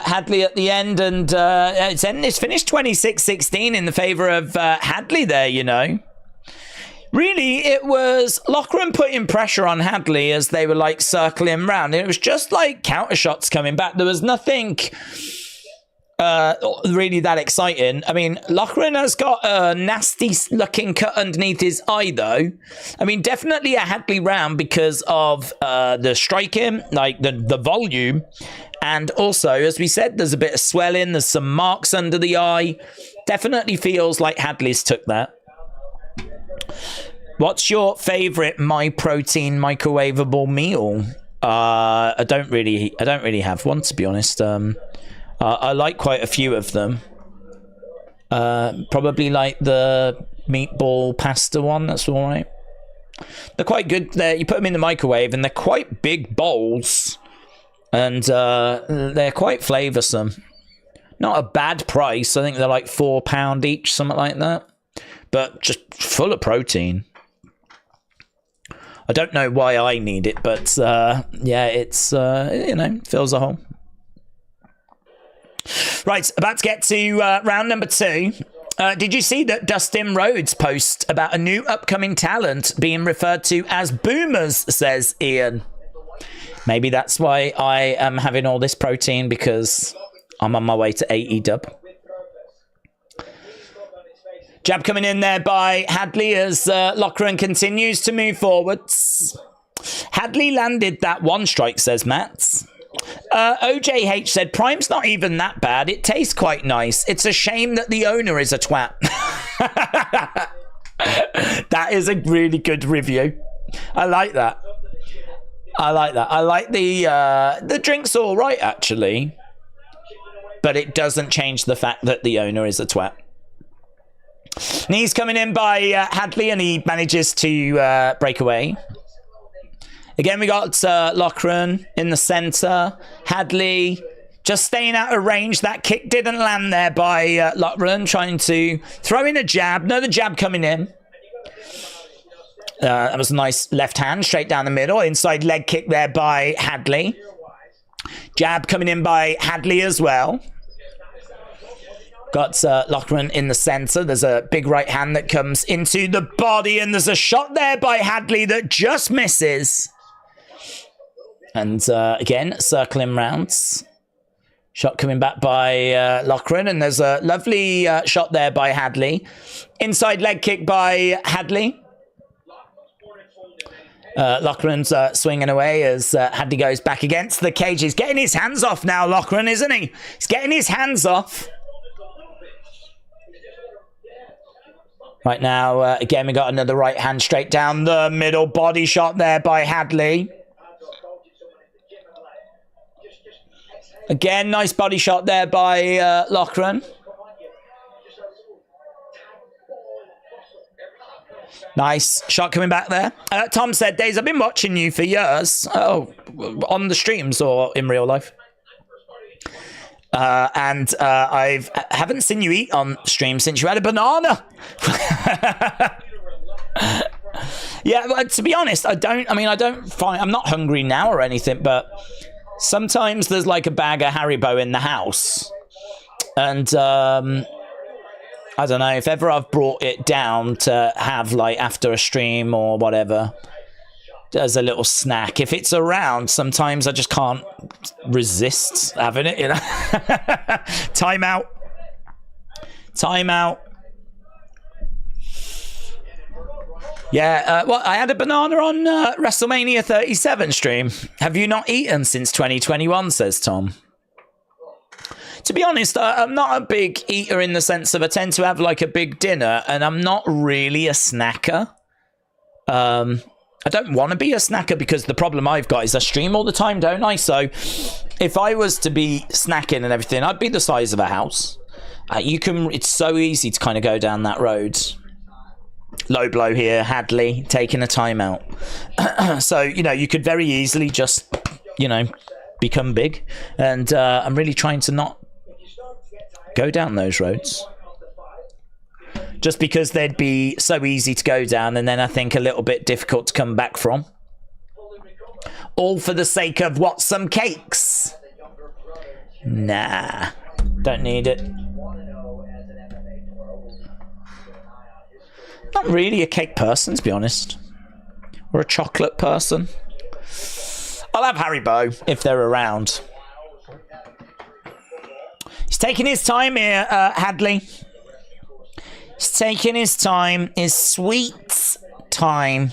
Hadley at the end, and it's finished 26-16 in the favour of Hadley there, you know. Really, it was Loughran putting pressure on Hadley as they were like circling round. It was just like counter shots coming back. There was nothing really that exciting. I mean, Loughran has got a nasty looking cut underneath his eye though. I mean, definitely a Hadley round because of the striking, like the volume. And also, as we said, there's a bit of swelling. There's some marks under the eye. Definitely feels like Hadley's took that. What's your favourite My Protein microwavable meal? I don't really have one, to be honest. I like quite a few of them. Probably like the meatball pasta one. That's all right. They're quite good. You put them in the microwave, and they're quite big bowls, and they're quite flavoursome. Not a bad price. I think they're like £4 each, something like that. But just full of protein. I don't know why I need it, but yeah, it's you know, fills a hole. Right, about to get to round number 2. Did you see that Dustin Rhodes post about a new upcoming talent being referred to as boomers, says Ian. Maybe that's why I am having all this protein, because I'm on my way to 80 dub. Jab coming in there by Hadley as Loughran continues to move forwards. Hadley landed that one strike, says Matt. OJH said, Prime's not even that bad. It tastes quite nice. It's a shame that the owner is a twat. That is a really good review. I like that. I like that. I like the drink's all right, actually. But it doesn't change the fact that the owner is a twat. Knees coming in by Hadley, and he manages to break away. Again, we got Loughran in the centre. Hadley just staying out of range. That kick didn't land there by Loughran, trying to throw in a jab. Another jab coming in. That was a nice left hand straight down the middle. Inside leg kick there by Hadley. Jab coming in by Hadley as well. Got Loughran in the centre. There's a big right hand that comes into the body, and there's a shot there by Hadley that just misses. And again, circling rounds. Shot coming back by Loughran, and there's a lovely shot there by Hadley. Inside leg kick by Hadley. Loughran's swinging away as Hadley goes back against the cage. He's getting his hands off now, Loughran, isn't he? He's getting his hands off. Right now, again, we got another right hand straight down the middle. Body shot there by Hadley. Again, nice body shot there by Loughran. Nice shot coming back there. Tom said, Days, I've been watching you for years. Oh, on the streams or in real life? And I haven't seen you eat on stream since you had a banana. Yeah, but to be honest, I'm not hungry now or anything, but sometimes there's like a bag of Haribo in the house. And I don't know, if ever I've brought it down to have like after a stream or whatever, as a little snack. If it's around, sometimes I just can't resist having it, you know. Time out. Yeah, well, I had a banana on WrestleMania 37 stream. Have you not eaten since 2021, says Tom. To be honest, I'm not a big eater in the sense of I tend to have like a big dinner, and I'm not really a snacker. I don't want to be a snacker because the problem I've got is I stream all the time, don't I? So if I was to be snacking and everything, I'd be the size of a house. It's so easy to kind of go down that road. Low blow here, Hadley taking a timeout. So, you could very easily just, become big. And I'm really trying to not go down those roads. Just because they'd be so easy to go down and then I think a little bit difficult to come back from. All for the sake of what? Some cakes? Nah, don't need it. Not really a cake person, to be honest. Or a chocolate person. I'll have Haribo if they're around. He's taking his time here, Hadley. He's taking his time, his sweet time.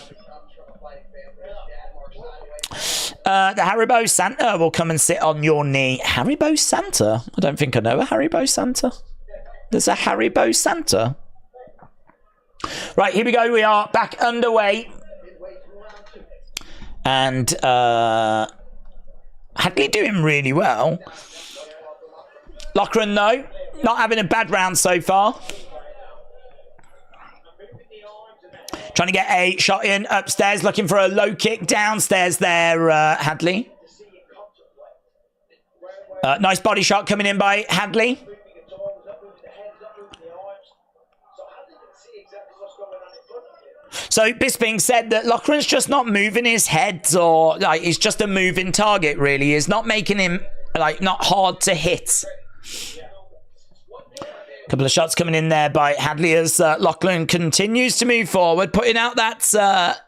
The Haribo Santa will come and sit on your knee. Haribo Santa? I don't think I know a Haribo Santa. There's a Haribo Santa. Right, here we go. We are back underway. And Hadley doing really well. Loughran, though, not having a bad round so far. Trying to get a shot in upstairs, looking for a low kick downstairs there, Hadley. Nice body shot coming in by Hadley. So Bisping said that Loughran's just not moving his head, or he's just a moving target, really. He's not making him not hard to hit. Couple of shots coming in there by Hadley as Loughran continues to move forward, putting out that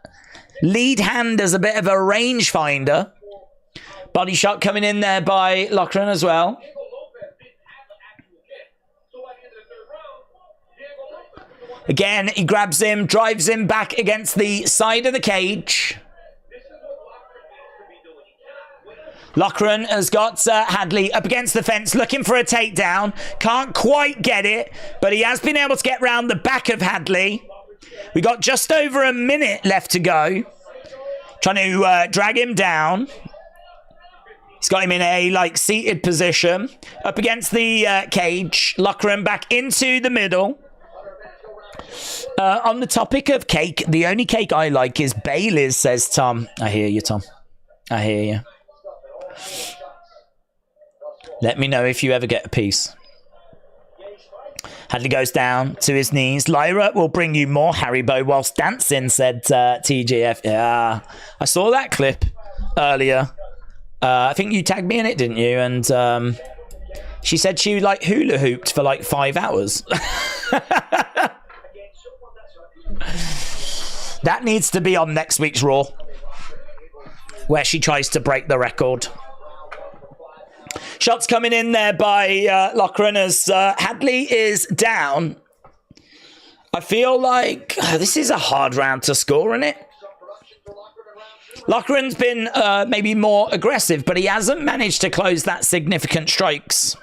lead hand as a bit of a rangefinder. Body shot coming in there by Loughran as well. Again, he grabs him, drives him back against the side of the cage. Loughran has got Hadley up against the fence, looking for a takedown. Can't quite get it, but he has been able to get round the back of Hadley. We got just over a minute left to go. Trying to drag him down. He's got him in a seated position. Up against the cage. Loughran back into the middle. On the topic of cake, the only cake I like is Bailey's, says Tom. I hear you, Tom. I hear you. Let me know if you ever get a piece. Hadley goes down to his knees. Lyra will bring you more Haribo whilst dancing, said TGF. Yeah, I saw that clip earlier. I think you tagged me in it, didn't you? And she said she hula hooped for 5 hours. That needs to be on next week's Raw, where she tries to break the record. Shots coming in there by Loughran as Hadley is down. I feel like this is a hard round to score, isn't it? Loughran's been maybe more aggressive, but he hasn't managed to close that significant strikes.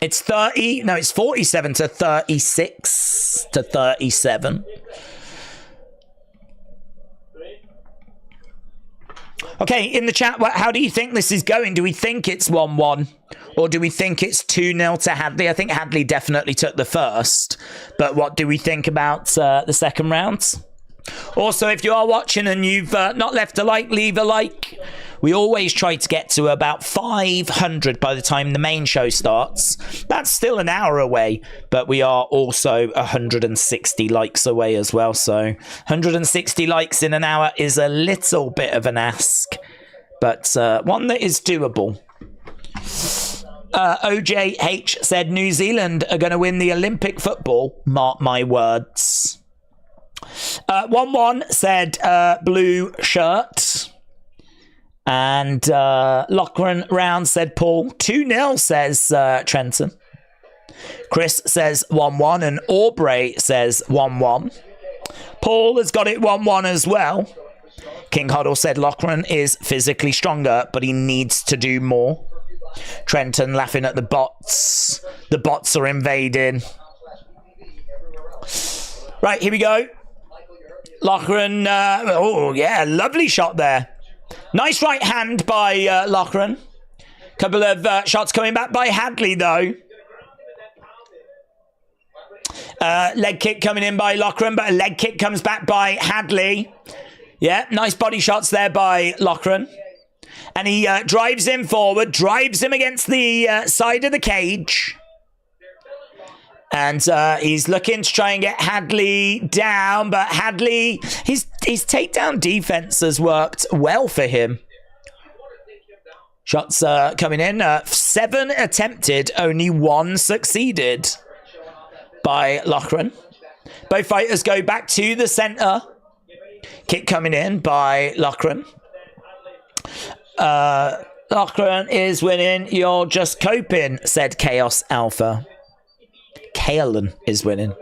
It's 47 to 36 to 37. Okay, in the chat, how do you think this is going? Do we think it's 1-1? Or do we think it's 2-0 to Hadley? I think Hadley definitely took the first. But what do we think about the second round? Also, if you are watching and you've not left a like, leave a like. We always try to get to about 500 by the time the main show starts. That's still an hour away, but we are also 160 likes away as well. So 160 likes in an hour is a little bit of an ask, but one that is doable. OJH said New Zealand are going to win the Olympic football. Mark my words. 1-1 said blue shirt. And Loughran round said Paul. 2-0 says Trenton. Chris says 1-1 and Aubrey says 1-1. Paul has got it 1-1 as well. King Huddle said Loughran is physically stronger, but he needs to do more. Trenton laughing at the bots. The bots are invading. Right, here we go. Loughran, oh yeah, lovely shot there. Nice right hand by Loughran. Couple of shots coming back by Hadley, though. Leg kick coming in by Loughran, but a leg kick comes back by Hadley. Yeah, nice body shots there by Loughran. And he drives him forward, drives him against the side of the cage. And he's looking to try and get Hadley down, but Hadley, his takedown defense has worked well for him. Shots coming in. 7 attempted, only 1 succeeded by Loughran. Both fighters go back to the center. Kick coming in by Loughran. Loughran is winning. You're just coping, said Chaos Alpha. Kalen is winning.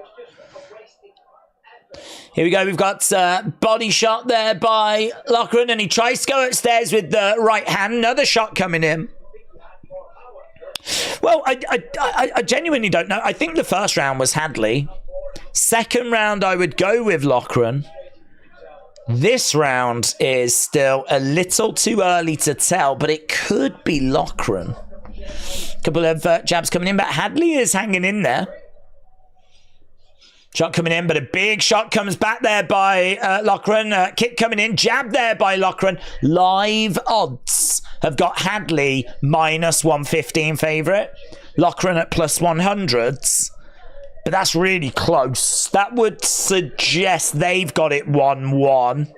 Here we go. We've got body shot there by Loughran, and he tries to go upstairs with the right hand. Another shot coming in. Well, I genuinely don't know. I think the first round was Hadley. Second round, I would go with Loughran. This round is still a little too early to tell, but it could be Loughran. Couple of jabs coming in, but Hadley is hanging in there. Shot coming in, but a big shot comes back there by Loughran. Kick coming in, jab there by Loughran. Live odds have got Hadley -115 favourite. Loughran at +100s. But that's really close. That would suggest they've got it 1-1.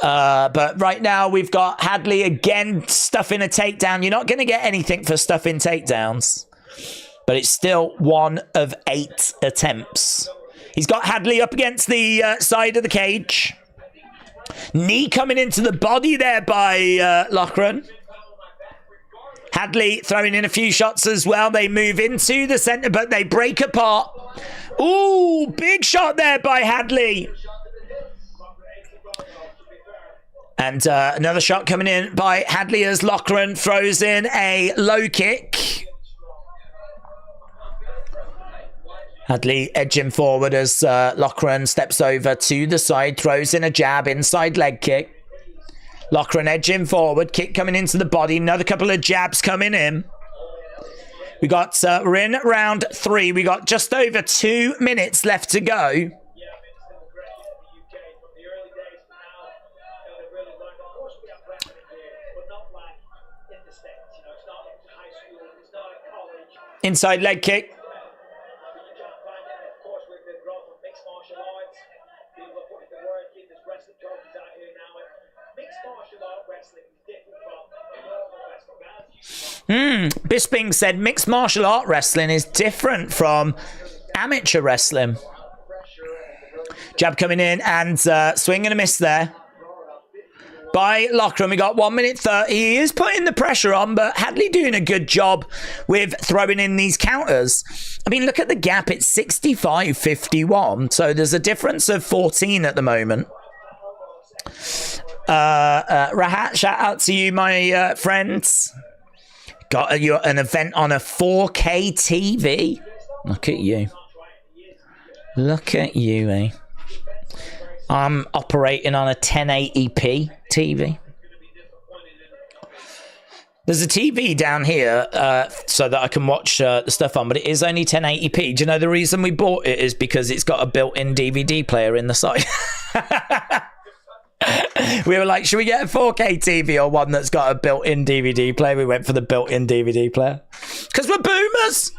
But right now we've got Hadley again stuffing a takedown. You're not going to get anything for stuffing takedowns. But it's still 1 of 8 attempts. He's got Hadley up against the side of the cage. Knee coming into the body there by Loughran. Hadley throwing in a few shots as well. They move into the center, but they break apart. Ooh, big shot there by Hadley. And another shot coming in by Hadley as Loughran throws in a low kick. Hadley edging forward as Loughran steps over to the side, throws in a jab, inside leg kick. Loughran edging forward, kick coming into the body, another couple of jabs coming in. We're in round 3. We got just over 2 minutes left to go. Inside leg kick. Bisping said mixed martial art wrestling is different from amateur wrestling. Jab coming in and swing and a miss there by Loughran. We got 1:30. He is putting the pressure on, but Hadley doing a good job with throwing in these counters. I mean, look at the gap. It's 65-51. So there's a difference of 14 at the moment. Rahat, shout out to you, my friends. Got an event on a 4K TV. Look at you. Look at you, eh? I'm operating on a 1080p TV. There's a TV down here so that I can watch the stuff on, but it is only 1080p. Do you know the reason we bought it is because it's got a built-in DVD player in the side. We were like, should we get a 4K TV or one that's got a built-in DVD player? We went for the built-in DVD player. Because we're boomers.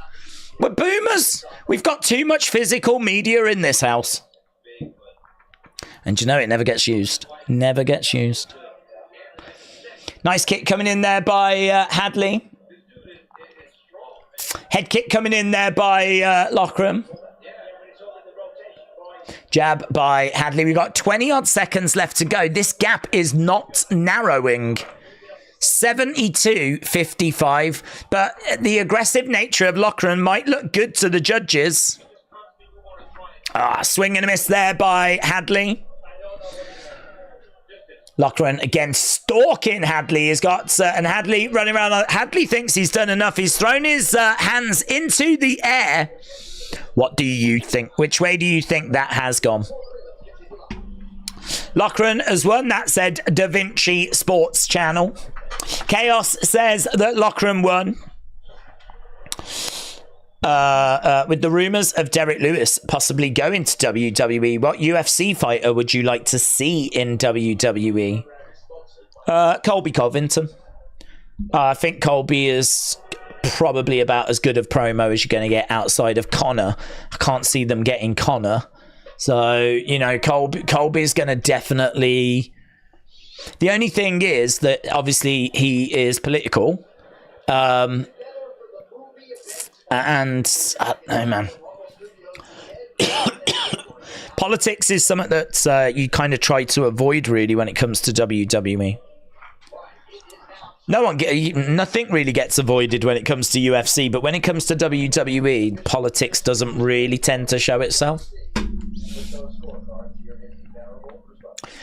We're boomers. We've got too much physical media in this house. And you know it never gets used. Never gets used. Nice kick coming in there by Hadley. Head kick coming in there by Loughran. Jab by Hadley. We've got 20-odd seconds left to go. This gap is not narrowing. 72-55. But the aggressive nature of Loughran might look good to the judges. Swing and a miss there by Hadley. Loughran again stalking Hadley. He's got and Hadley running around. Hadley thinks he's done enough. He's thrown his hands into the air. What do you think? Which way do you think that has gone? Loughran has won. That said Da Vinci Sports Channel. Chaos says that Loughran won. With the rumors of Derek Lewis possibly going to WWE, what UFC fighter would you like to see in WWE? Colby Covington. I think Colby is probably about as good of promo as you're going to get outside of Connor. I can't see them getting Connor. So, you know, Colby's going to definitely... The only thing is that obviously he is political. And I don't know, man. Politics is something that you kind of try to avoid, really, when it comes to WWE. Nothing really gets avoided when it comes to UFC, but when it comes to WWE, politics doesn't really tend to show itself.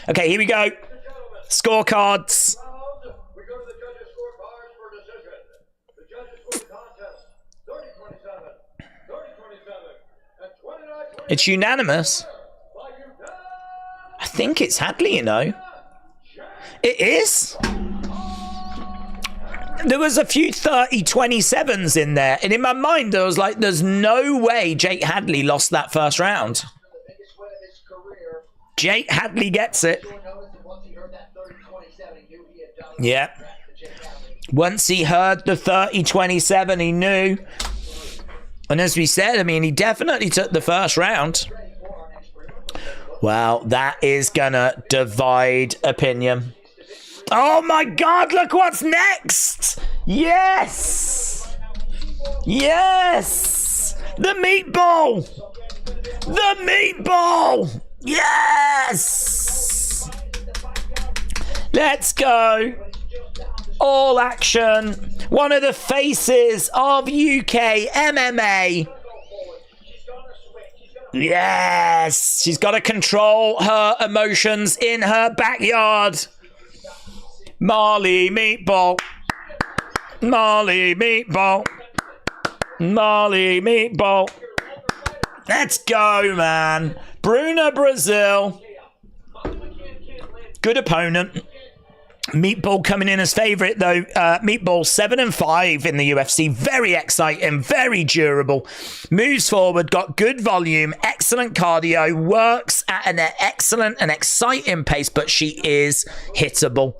Okay, here we go. Scorecards. We go to the judges' scorecards for decision. The judges for the contest: 30-27, 30-27, and 29-27. It's unanimous. I think it's Hadley, you know. It is. There was a few 30-27s in there, and in my mind I was like, there's no way Jake Hadley lost that first round. Jake Hadley gets it. Yeah. Once he heard the 30-27, he knew. And as we said, I mean, he definitely took the first round. Wow, that is gonna divide opinion. Oh my God, look what's next! Yes! Yes! The meatball! The meatball! Yes! Let's go! All action! One of the faces of UK MMA. Yes! She's got to control her emotions in her backyard. Marley Meatball. Marley Meatball. Marley Meatball. Let's go, man. Bruna Brazil. Good opponent. Meatball coming in as favourite, though. Meatball 7-5 in the UFC. Very exciting, very durable. Moves forward, got good volume, excellent cardio, works at an excellent and exciting pace, but she is hittable.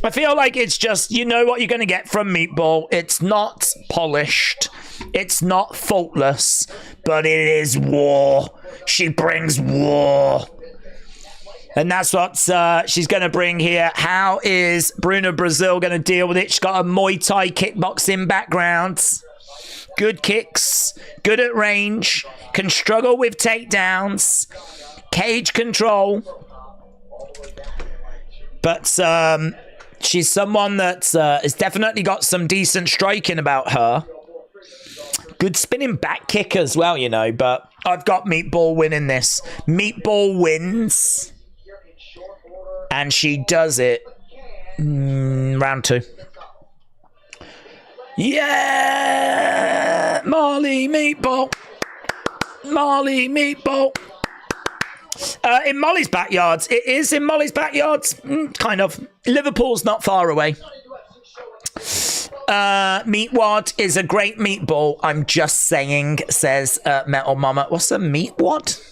I feel like it's just, you know what you're going to get from Meatball. It's not polished. It's not faultless, but it is war. She brings war. And that's what she's going to bring here. How is Bruna Brazil going to deal with it? She's got a Muay Thai kickboxing background. Good kicks. Good at range. Can struggle with takedowns. Cage control. But she's someone that has definitely got some decent striking about her. Good spinning back kick as well, you know. But I've got Meatball winning this. Meatball wins. And she does it. Round 2. Yeah! Marley Meatball. Marley Meatball. In Molly's backyards. It is in Molly's backyards. Kind of. Liverpool's not far away. Meatwad is a great meatball. I'm just saying, says Metal Mama. What's a meatwad?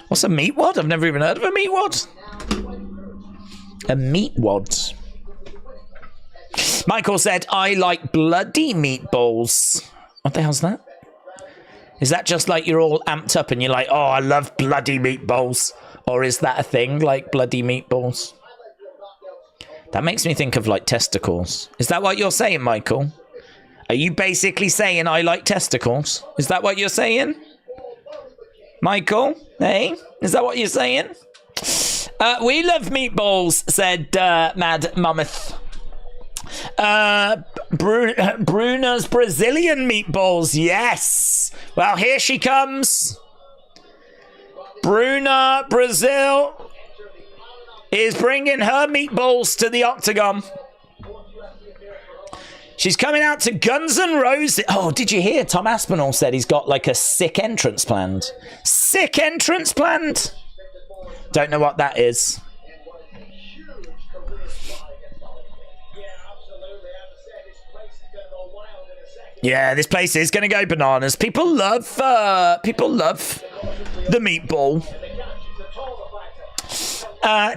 What's a meatwad? I've never even heard of a meatwad. A meatwad. Michael said, I like bloody meatballs. What the hell's that? Is that just like you're all amped up and you're like, oh, I love bloody meatballs? Or is that a thing, like bloody meatballs? That makes me think of like testicles. Is that what you're saying, Michael? Are you basically saying I like testicles? Is that what you're saying? Michael? Hey? Is that what you're saying? We love meatballs, said Mad Mammoth. Bruna's Brazilian meatballs, yes. Well, here she comes. Bruna Brazil is bringing her meatballs to the octagon. She's coming out to Guns N' Roses. Oh, did you hear? Tom Aspinall said he's got like a sick entrance planned. Sick entrance planned? Don't know what that is. Yeah, this place is going to go bananas. People love the meatball.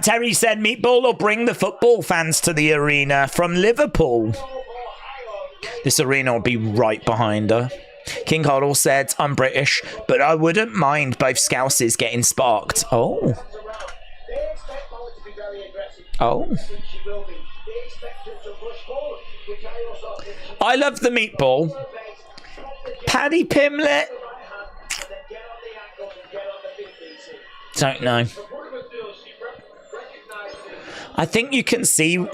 Terry said meatball will bring the football fans to the arena from Liverpool. This arena will be right behind her. King Hoddle said, I'm British, but I wouldn't mind both Scouses getting sparked. Oh. Oh. I love the meatball. Paddy Pimlet. Don't know. I think you can see.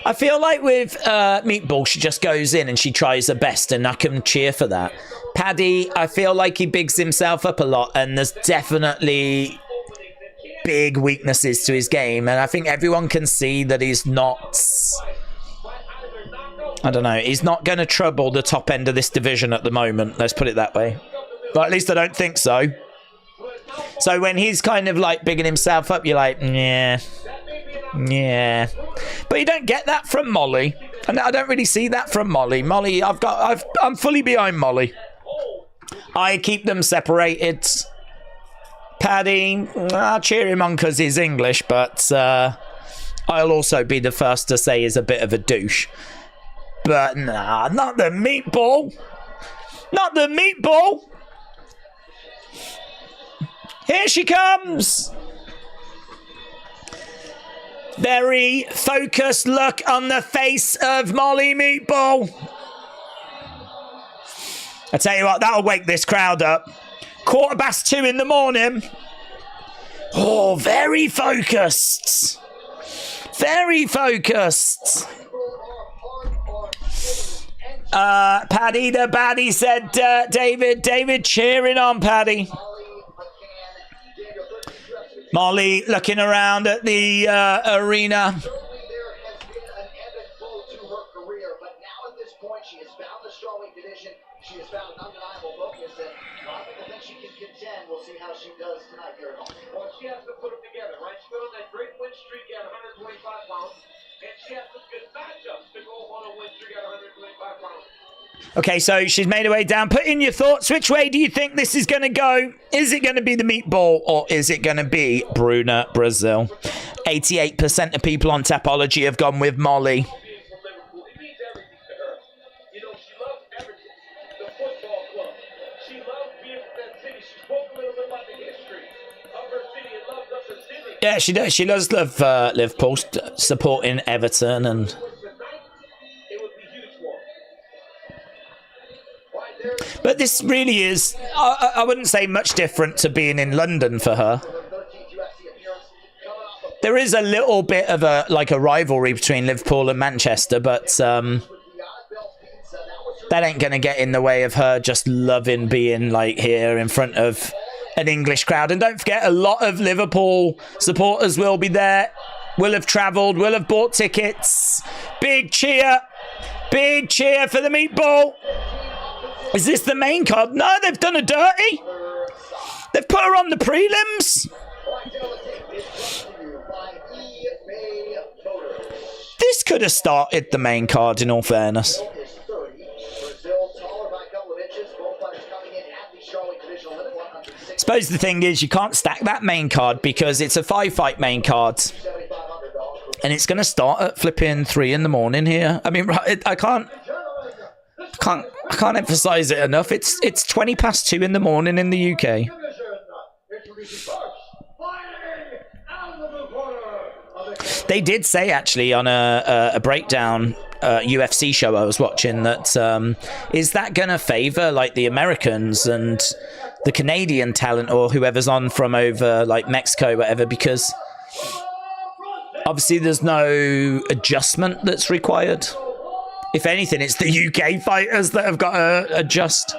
I feel like with Meatball, she just goes in and she tries her best, and I can cheer for that. Paddy, I feel like he bigs himself up a lot, and there's definitely big weaknesses to his game, and I think everyone can see that he's not. I don't know. He's not going to trouble the top end of this division at the moment. Let's put it that way. But at least I don't think so. So when he's kind of like bigging himself up, you're like, yeah. Yeah. But you don't get that from Molly. And I don't really see that from Molly. Molly, I'm fully behind Molly. I keep them separated. Paddy, I'll cheer him on because he's English, but I'll also be the first to say he's a bit of a douche. But nah, not the meatball. Not the meatball. Here she comes. Very focused look on the face of Molly Meatball. I tell you what, that'll wake this crowd up. 2:15 in the morning. Oh, very focused. Very focused. Paddy the Baddie said, David cheering on Paddy. Molly looking around at the arena. Okay, so she's made her way down. Put in your thoughts. Which way do you think this is going to go? Is it going to be the meatball or is it going to be Bruna Brazil? 88% of people on Tapology have gone with Molly. Yeah, she does. She does love Liverpool, supporting Everton and. But this really is, I wouldn't say much different to being in London for her. There is a little bit of a rivalry between Liverpool and Manchester, but that ain't going to get in the way of her just loving being like here in front of an English crowd. And don't forget, a lot of Liverpool supporters will be there, will have travelled, will have bought tickets. Big cheer for the meatball. Is this the main card? No, they've done a dirty. They've put her on the prelims. This could have started the main card, in all fairness. I suppose the thing is, you can't stack that main card because it's a 5-fight main card. And it's going to start at flipping 3 in the morning here. I mean, I can't emphasize it enough. It's 2:20 in the morning in the UK. They did say actually on a breakdown UFC show I was watching that is that gonna favor like the Americans and the Canadian talent or whoever's on from over like Mexico, whatever, because obviously there's no adjustment that's required. If anything, it's the UK fighters that have got to adjust.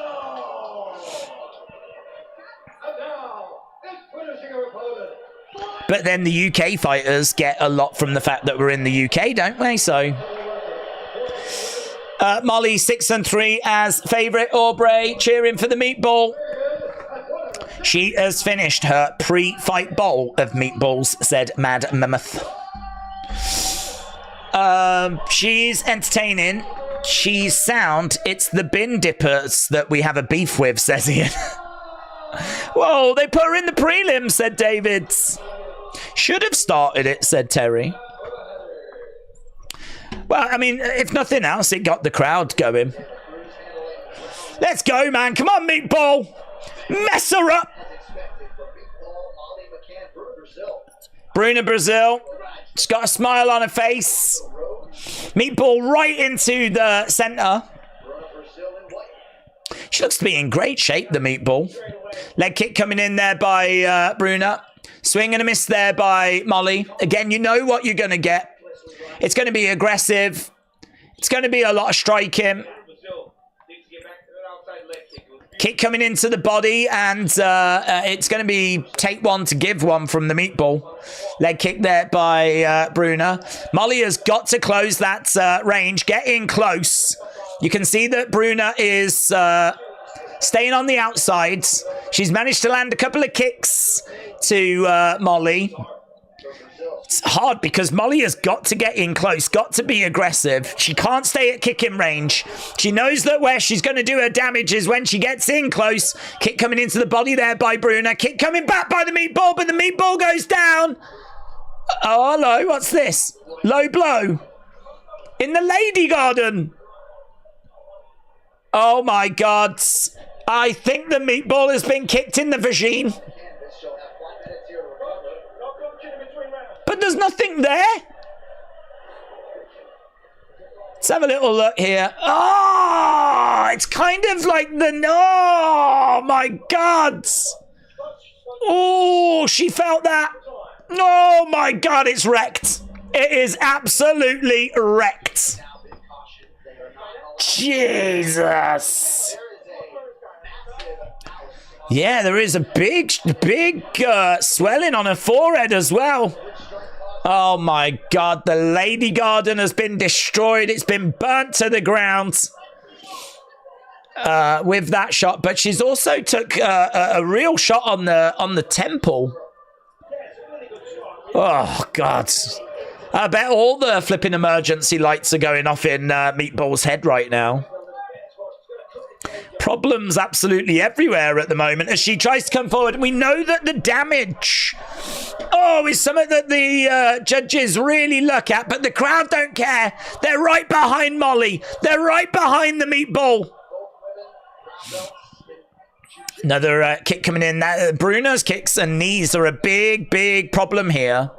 But then the UK fighters get a lot from the fact that we're in the UK, don't they? So, Molly 6-3 as favourite. Aubrey cheering for the meatball. She has finished her pre-fight bowl of meatballs, said Mad Mammoth. She's entertaining. She's sound. It's the bin dippers that we have a beef with, says Ian. Whoa, they put her in the prelims, said David. Should have started it, said Terry. Well, I mean, if nothing else, it got the crowd going. Let's go, man. Come on, Meatball. Mess her up. Bruna Brazil. She's got a smile on her face. Meatball right into the center. She looks to be in great shape, the Meatball. Leg kick coming in there by Bruna. Swing and a miss there by Molly. Again, you know what you're going to get. It's going to be aggressive. It's going to be a lot of striking. Kick coming into the body, and it's going to be take one to give one from the Meatball. Leg kick there by Bruna. Molly has got to close that range. Get in close. You can see that Bruna is staying on the outside. She's managed to land a couple of kicks to Molly. It's hard because Molly has got to get in close, got to be aggressive. She can't stay at kicking range. She knows that where she's going to do her damage is when she gets in close. Kick coming into the body there by Bruna. Kick coming back by the Meatball, but the Meatball goes down. Oh, hello. What's this? Low blow. In the Lady Garden. Oh, my God. I think the Meatball has been kicked in the vagine. But there's nothing there. Let's have a little look here. Oh, it's kind of like the... Oh, my God. Oh, she felt that. Oh, my God, it's wrecked. It is absolutely wrecked. Jesus. Yeah, there is a big swelling on her forehead as well. Oh my God, the Lady Garden has been destroyed. It's been burnt to the ground with that shot. But she's also took a real shot on the temple. Oh God. I bet all the flipping emergency lights are going off in Meatball's head right now. Problems absolutely everywhere at the moment as she tries to come forward. We know that the damage is something that the judges really look at, but the crowd don't care. They're right behind Molly. They're right behind the Meatball. Another kick coming in. Bruna's kicks and knees are a big problem here.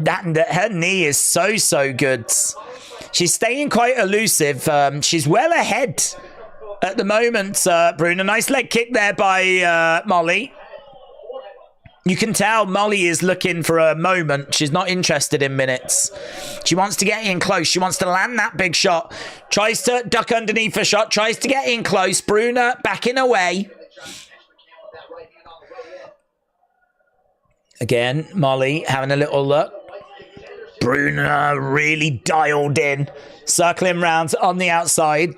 Her knee is so good. She's staying quite elusive. She's well ahead at the moment, Bruna. Nice leg kick there by Molly. You can tell Molly is looking for a moment. She's not interested in minutes. She wants to get in close. She wants to land that big shot. Tries to duck underneath a shot. Tries to get in close. Bruna backing away. Again, Molly having a little look. Bruna really dialed in. Circling round on the outside.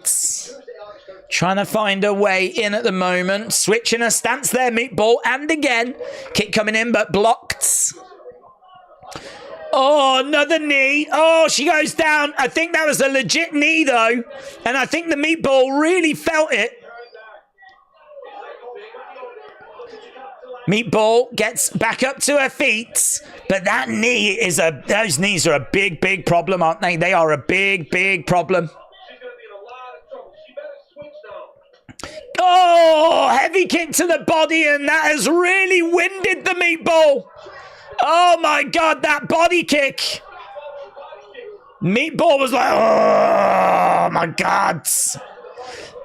Trying to find a way in at the moment. Switching her stance there, Meatball. And again. Kick coming in, but blocked. Oh, another knee. Oh, she goes down. I think that was a legit knee, though. And I think the Meatball really felt it. Meatball gets back up to her feet, but that knee is those knees are a big problem, aren't they? They are a big problem. Oh, heavy kick to the body, and that has really winded the Meatball. Oh my God, that body kick. Meatball was like, oh my God.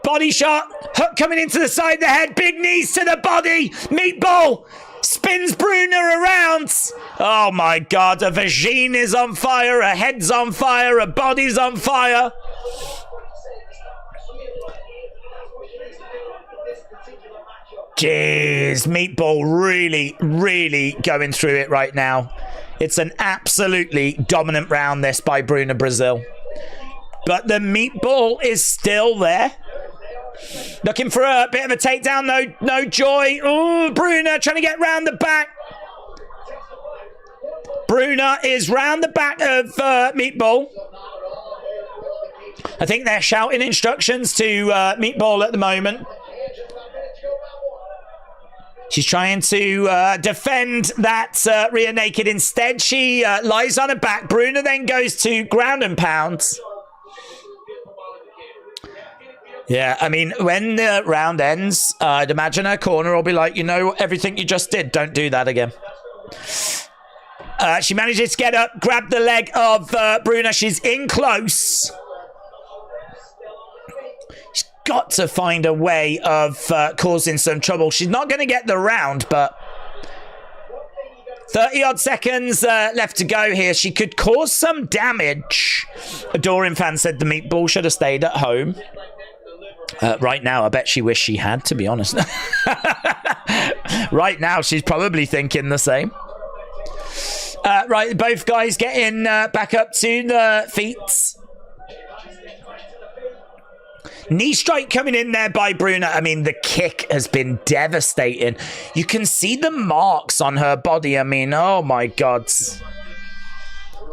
Body shot, hook coming into the side of the head, big knees to the body. Meatball spins Bruna around. Oh my God, her vagine is on fire, her head's on fire, her body's on fire. Jeez, Meatball really going through it right now. It's an absolutely dominant round, this, by Bruna Brazil. But the Meatball is still there. Looking for a bit of a takedown. No joy. Oh, Bruna trying to get round the back. Bruna is round the back of Meatball. I think they're shouting instructions to Meatball at the moment. She's trying to defend that rear naked. Instead, she lies on her back. Bruna then goes to ground and pound. Yeah, I mean, when the round ends, I'd imagine her corner will be like, you know, everything you just did, don't do that again. She manages to get up, grab the leg of Bruna. She's in close. She's got to find a way of causing some trouble. She's not going to get the round, but 30-odd seconds left to go here. She could cause some damage. A Doran fan said the Meatball should have stayed at home. Right now, I bet she wished she had, to be honest. Right now, she's probably thinking the same. Right, both guys getting back up to the feet. Knee strike coming in there by Bruna. I mean, the kick has been devastating. You can see the marks on her body. I mean, oh my God.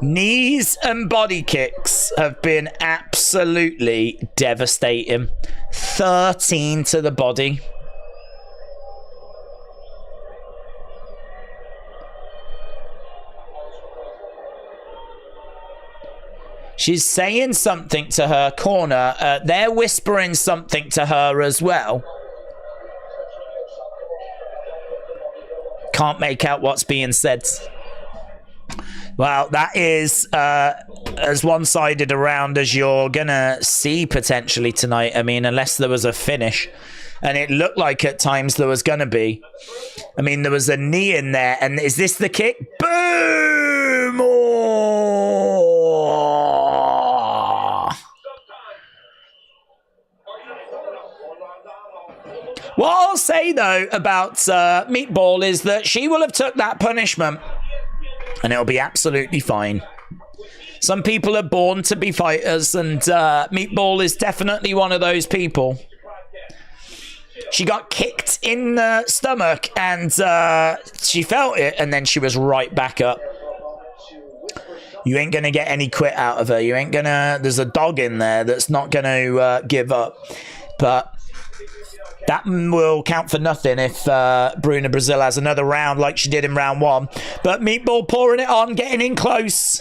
Knees and body kicks have been absolutely devastating. 13 to the body. She's saying something to her corner. They're whispering something to her as well. Can't make out what's being said. Well, that is as one-sided a round as you're going to see potentially tonight. I mean, unless there was a finish. And it looked like at times there was going to be. I mean, there was a knee in there. And is this the kick? Boom! Oh! What I'll say, though, about Meatball is that she will have took that punishment. And it'll be absolutely fine. Some people are born to be fighters, and Meatball is definitely one of those people. She got kicked in the stomach, and she felt it, and then she was right back up. You ain't going to get any quit out of her. You ain't going to... There's a dog in there that's not going to give up. But that will count for nothing if Bruna Brazil has another round like she did in round one. But Meatball pouring it on, getting in close.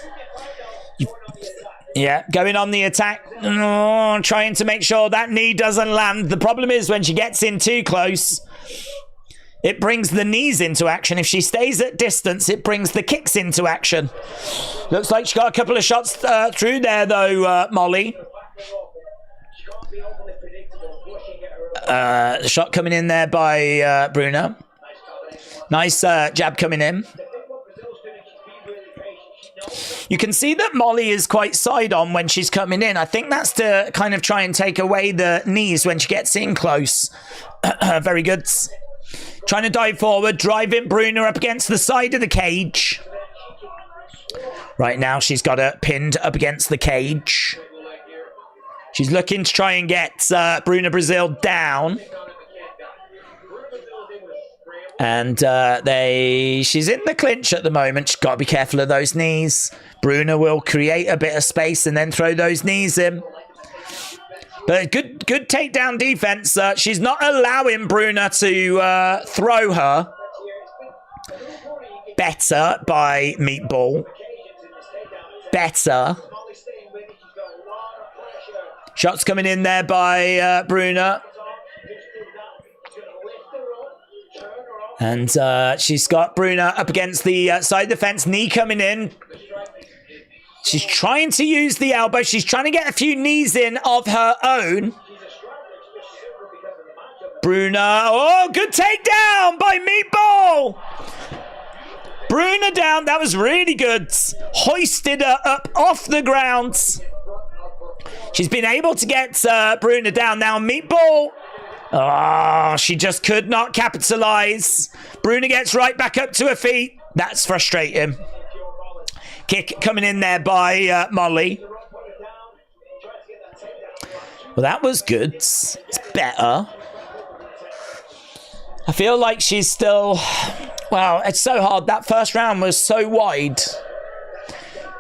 Yeah, going on the attack. Oh, trying to make sure that knee doesn't land. The problem is when she gets in too close, it brings the knees into action. If she stays at distance, it brings the kicks into action. Looks like she got a couple of shots through there, though, Molly. Shot coming in there by Bruna. Nice jab coming in. You can see that Molly is quite side on when she's coming in. I think that's to kind of try and take away the knees when she gets in close. Very good. Trying to dive forward, driving Bruna up against the side of the cage. Right now she's got her pinned up against the cage. She's looking to try and get Bruna Brazil down. And she's in the clinch at the moment. She's got to be careful of those knees. Bruna will create a bit of space and then throw those knees in. But good takedown defense. She's not allowing Bruna to throw her. Better by Meatball. Better. Shots coming in there by Bruna. And she's got Bruna up against the side of the fence. Knee coming in. She's trying to use the elbow. She's trying to get a few knees in of her own. Bruna. Oh, good takedown by Meatball. Bruna down. That was really good. Hoisted her up off the ground. She's been able to get Bruna down. Now Meatball. Oh, she just could not capitalize. Bruna gets right back up to her feet. That's frustrating. Kick coming in there by Molly. Well, that was good. It's better. I feel like she's still... Well, it's so hard. That first round was so wide.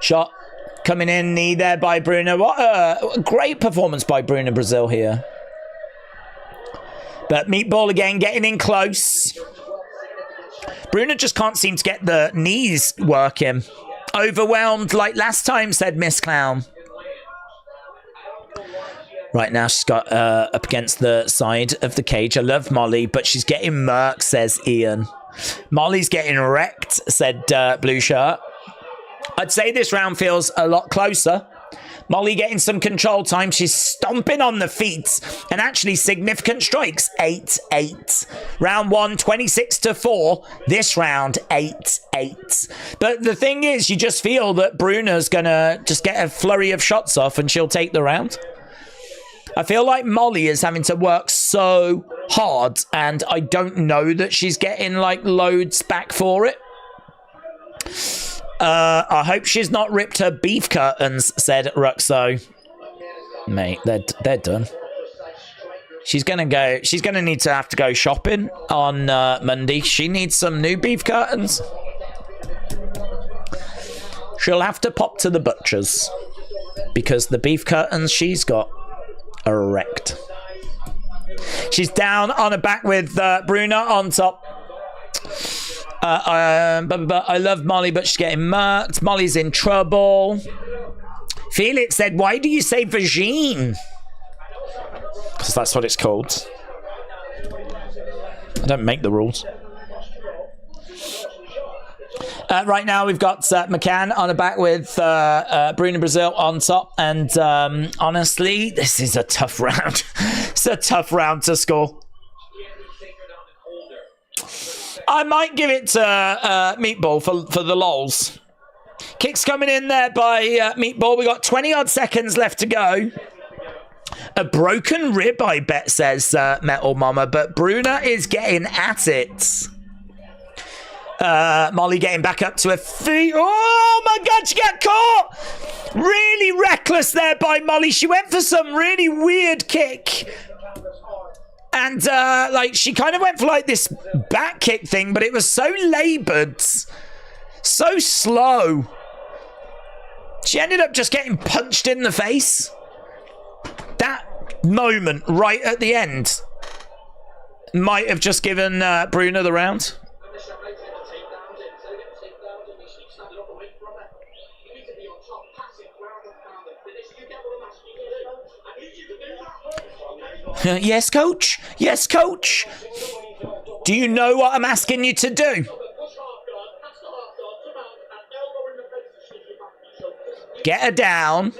Shot coming in, knee there by Bruno. What a great performance by Bruno Brazil here. But Meatball again getting in close. Bruno just can't seem to get the knees working. Overwhelmed like last time, said Miss Clown. Right now she's got up against the side of the cage. I love Molly, but she's getting murked, says Ian. Molly's getting wrecked, said Blue Shirt. I'd say this round feels a lot closer. Molly getting some control time. She's stomping on the feet and actually significant strikes. 8-8. Round 1, 26-4. This round, 8-8. But the thing is, you just feel that Bruna's going to just get a flurry of shots off and she'll take the round. I feel like Molly is having to work so hard and I don't know that she's getting like loads back for it. I hope she's not ripped her beef curtains, said Ruxo. Mate, they're done. She's gonna need to have to go shopping on Monday. She needs some new beef curtains. She'll have to pop to the butcher's because the beef curtains she's got are wrecked. She's down on her back with Bruna on top. I love Molly, but she's getting murked. Molly's in trouble. Felix said, why do you say vagine? Because that's what it's called. I don't make the rules. Right now we've got McCann on the back with Bruno Brazil on top. And honestly, this is a tough round. It's a tough round to score. I might give it to Meatball for the lols. Kicks coming in there by Meatball. We got 20-odd seconds left to go. A broken rib, I bet, says Metal Mama. But Bruna is getting at it. Molly getting back up to her feet. Oh, my God, she got caught. Really reckless there by Molly. She went for some really weird kick. And, she kind of went for, this back kick thing, but it was so laboured. So slow. She ended up just getting punched in the face. That moment right at the end might have just given Bruna the round. Yes, coach. Yes, coach. Do you know what I'm asking you to do? Get her down.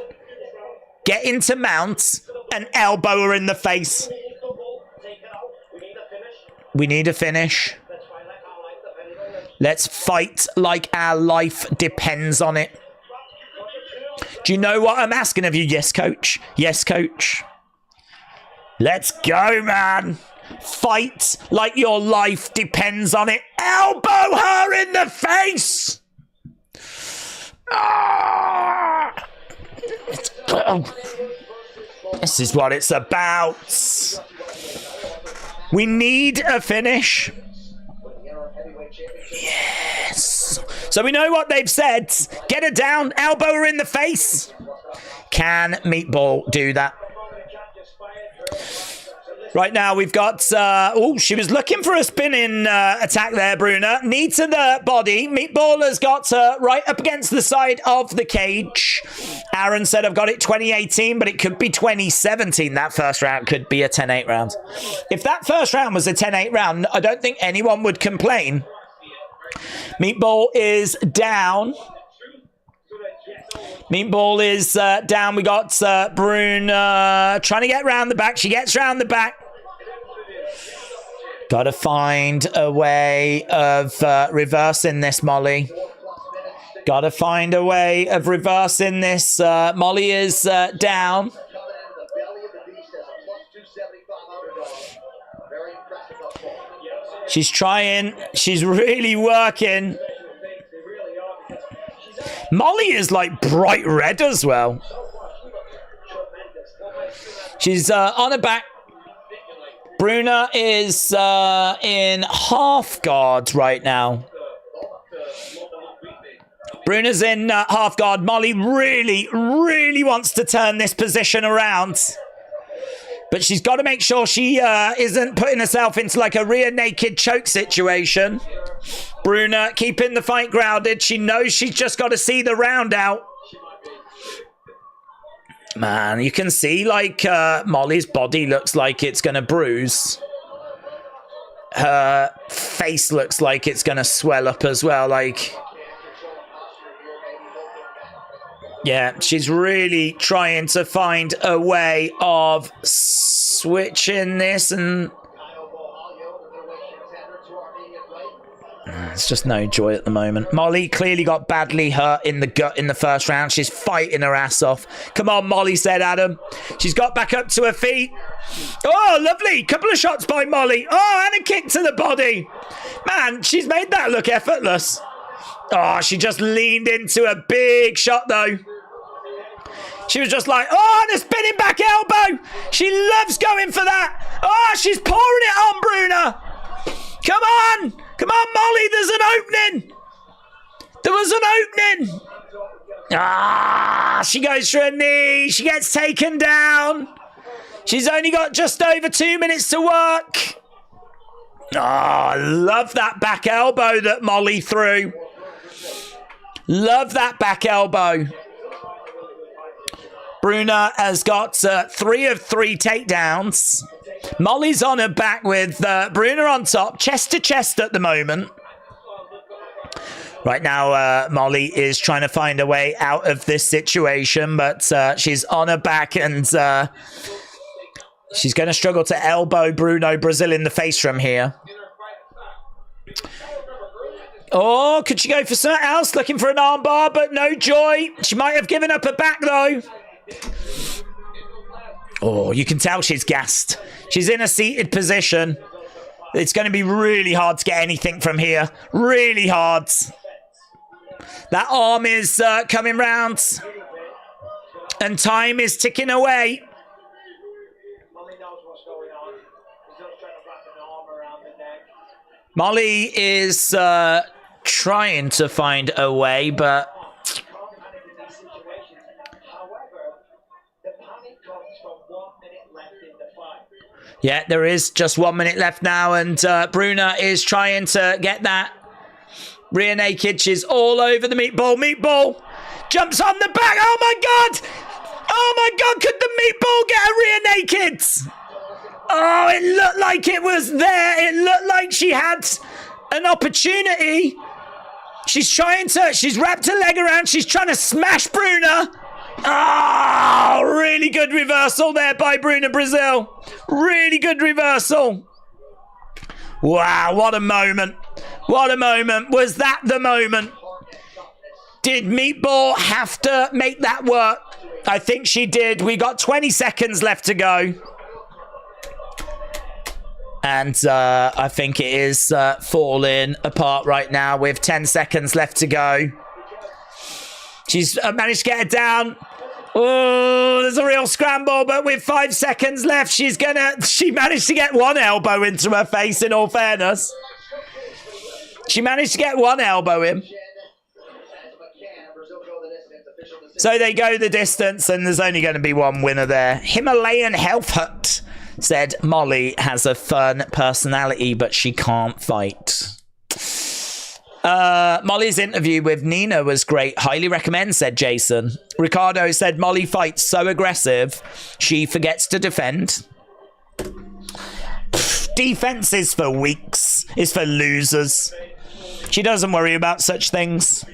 Get into mount and elbow her in the face. We need a finish. Let's fight like our life depends on it. Do you know what I'm asking of you? Yes, coach. Yes, coach. Let's go, man. Fight like your life depends on it. Elbow her in the face. Ah! This is what it's about. We need a finish. Yes. So we know what they've said. Get her down, elbow her in the face. Can Meatball do that? Right now we've got, she was looking for a spinning attack there, Bruna. Knee to the body. Meatball has got right up against the side of the cage. Aaron said, I've got it 2018, but it could be 2017. That first round could be a 10-8 round. If that first round was a 10-8 round, I don't think anyone would complain. Meatball is down. Meatball is down. We got Bruna trying to get round the back. She gets round the back. Gotta find a way of reversing this, Molly. Gotta find a way of reversing this. Molly is down. She's trying. She's really working. Molly is like bright red as well. She's on her back. Bruna is in half guard right now. Bruna's in half guard. Molly really, really wants to turn this position around. But she's got to make sure she isn't putting herself into like a rear naked choke situation. Bruna keeping the fight grounded. She knows she's just got to see the round out. Man, you can see like Molly's body looks like it's going to bruise. Her face looks like it's going to swell up as well. Like, yeah, she's really trying to find a way of switching this, and it's just no joy at the moment. Molly clearly got badly hurt in the gut in the first round. She's fighting her ass off. Come on, Molly, said Adam. She's got back up to her feet. Oh, lovely. Couple of shots by Molly. Oh, and a kick to the body. Man, she's made that look effortless. Oh, she just leaned into a big shot, though. She was just like, oh, and a spinning back elbow. She loves going for that. Oh, she's pouring it on Bruna. Come on. Come on, Molly. There's an opening. There was an opening. Ah, she goes for a knee. She gets taken down. She's only got just over 2 minutes to work. Oh, I love that back elbow that Molly threw. Love that back elbow. Bruna has got 3 of 3 takedowns. Molly's on her back with Bruna on top, chest to chest at the moment. Right now, Molly is trying to find a way out of this situation, but she's on her back and she's going to struggle to elbow Bruno Brazil in the face from here. Oh, could she go for something else? Looking for an armbar, but no joy. She might have given up her back, though. Oh, you can tell she's gassed. She's in a seated position. It's going to be really hard to get anything from here. Really hard. That arm is coming round. And time is ticking away. Molly is trying to find a way, but yeah, there is just 1 minute left now, and Bruna is trying to get that rear naked. She's all over the meatball. Meatball jumps on the back. Oh my god! Oh my god! Could the meatball get a rear naked? Oh, it looked like it was there. It looked like she had an opportunity. She's wrapped her leg around. She's trying to smash Bruna. Oh, really good reversal there by Bruna Brazil. Really good reversal. Wow, what a moment. What a moment. Was that the moment? Did Meatball have to make that work? I think she did. We got 20 seconds left to go. And I think it is falling apart right now with 10 seconds left to go. She's managed to get it down. Oh, there's a real scramble, but with 5 seconds left, she managed to get one elbow into her face, in all fairness. She managed to get one elbow in. So they go the distance, and there's only going to be one winner there. Himalayan Health Hut said Molly has a fun personality, but she can't fight. Molly's interview with Nina was great. Highly recommend, said Jason. Ricardo said Molly fights so aggressive, she forgets to defend. Defense is for weaks. Is for losers. She doesn't worry about such things.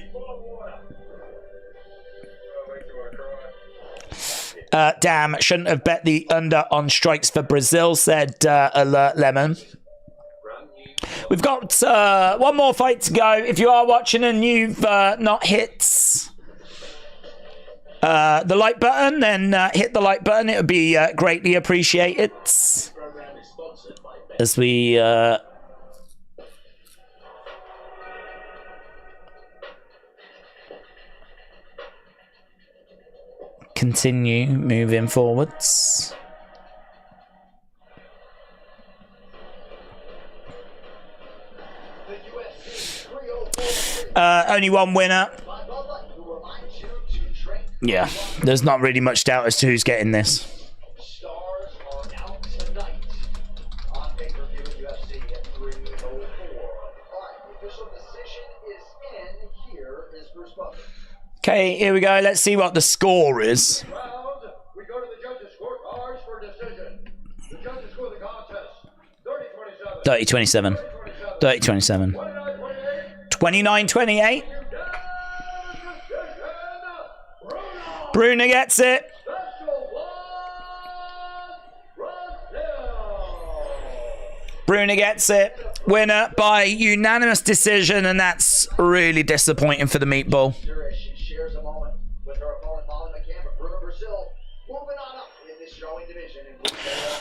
Damn, shouldn't have bet the under on strikes for Brazil, said Alert Lemon. We've got one more fight to go. If you are watching and you've not hit the like button, then hit the like button. It would be greatly appreciated. As we continue moving forwards. Only one winner. Yeah, there's not really much doubt as to who's getting this. Stars are out tonight on pay-per-view in UFC at 304. All right, the official decision is in. Here is Bruce Buffer. Okay, here we go. Let's see what the score is. Round, we go to the judges' scorecards for decision. The judges score the contest 30-27, 30-27. 30-27. 29-28, 29-28. Bruno gets it. Special one, Brazil. Bruno gets it. Winner by unanimous decision, and that's really disappointing for the meatball. As she shares a moment with her opponent, Molly McCann, but Bruno Brazil moving on up in this showing division.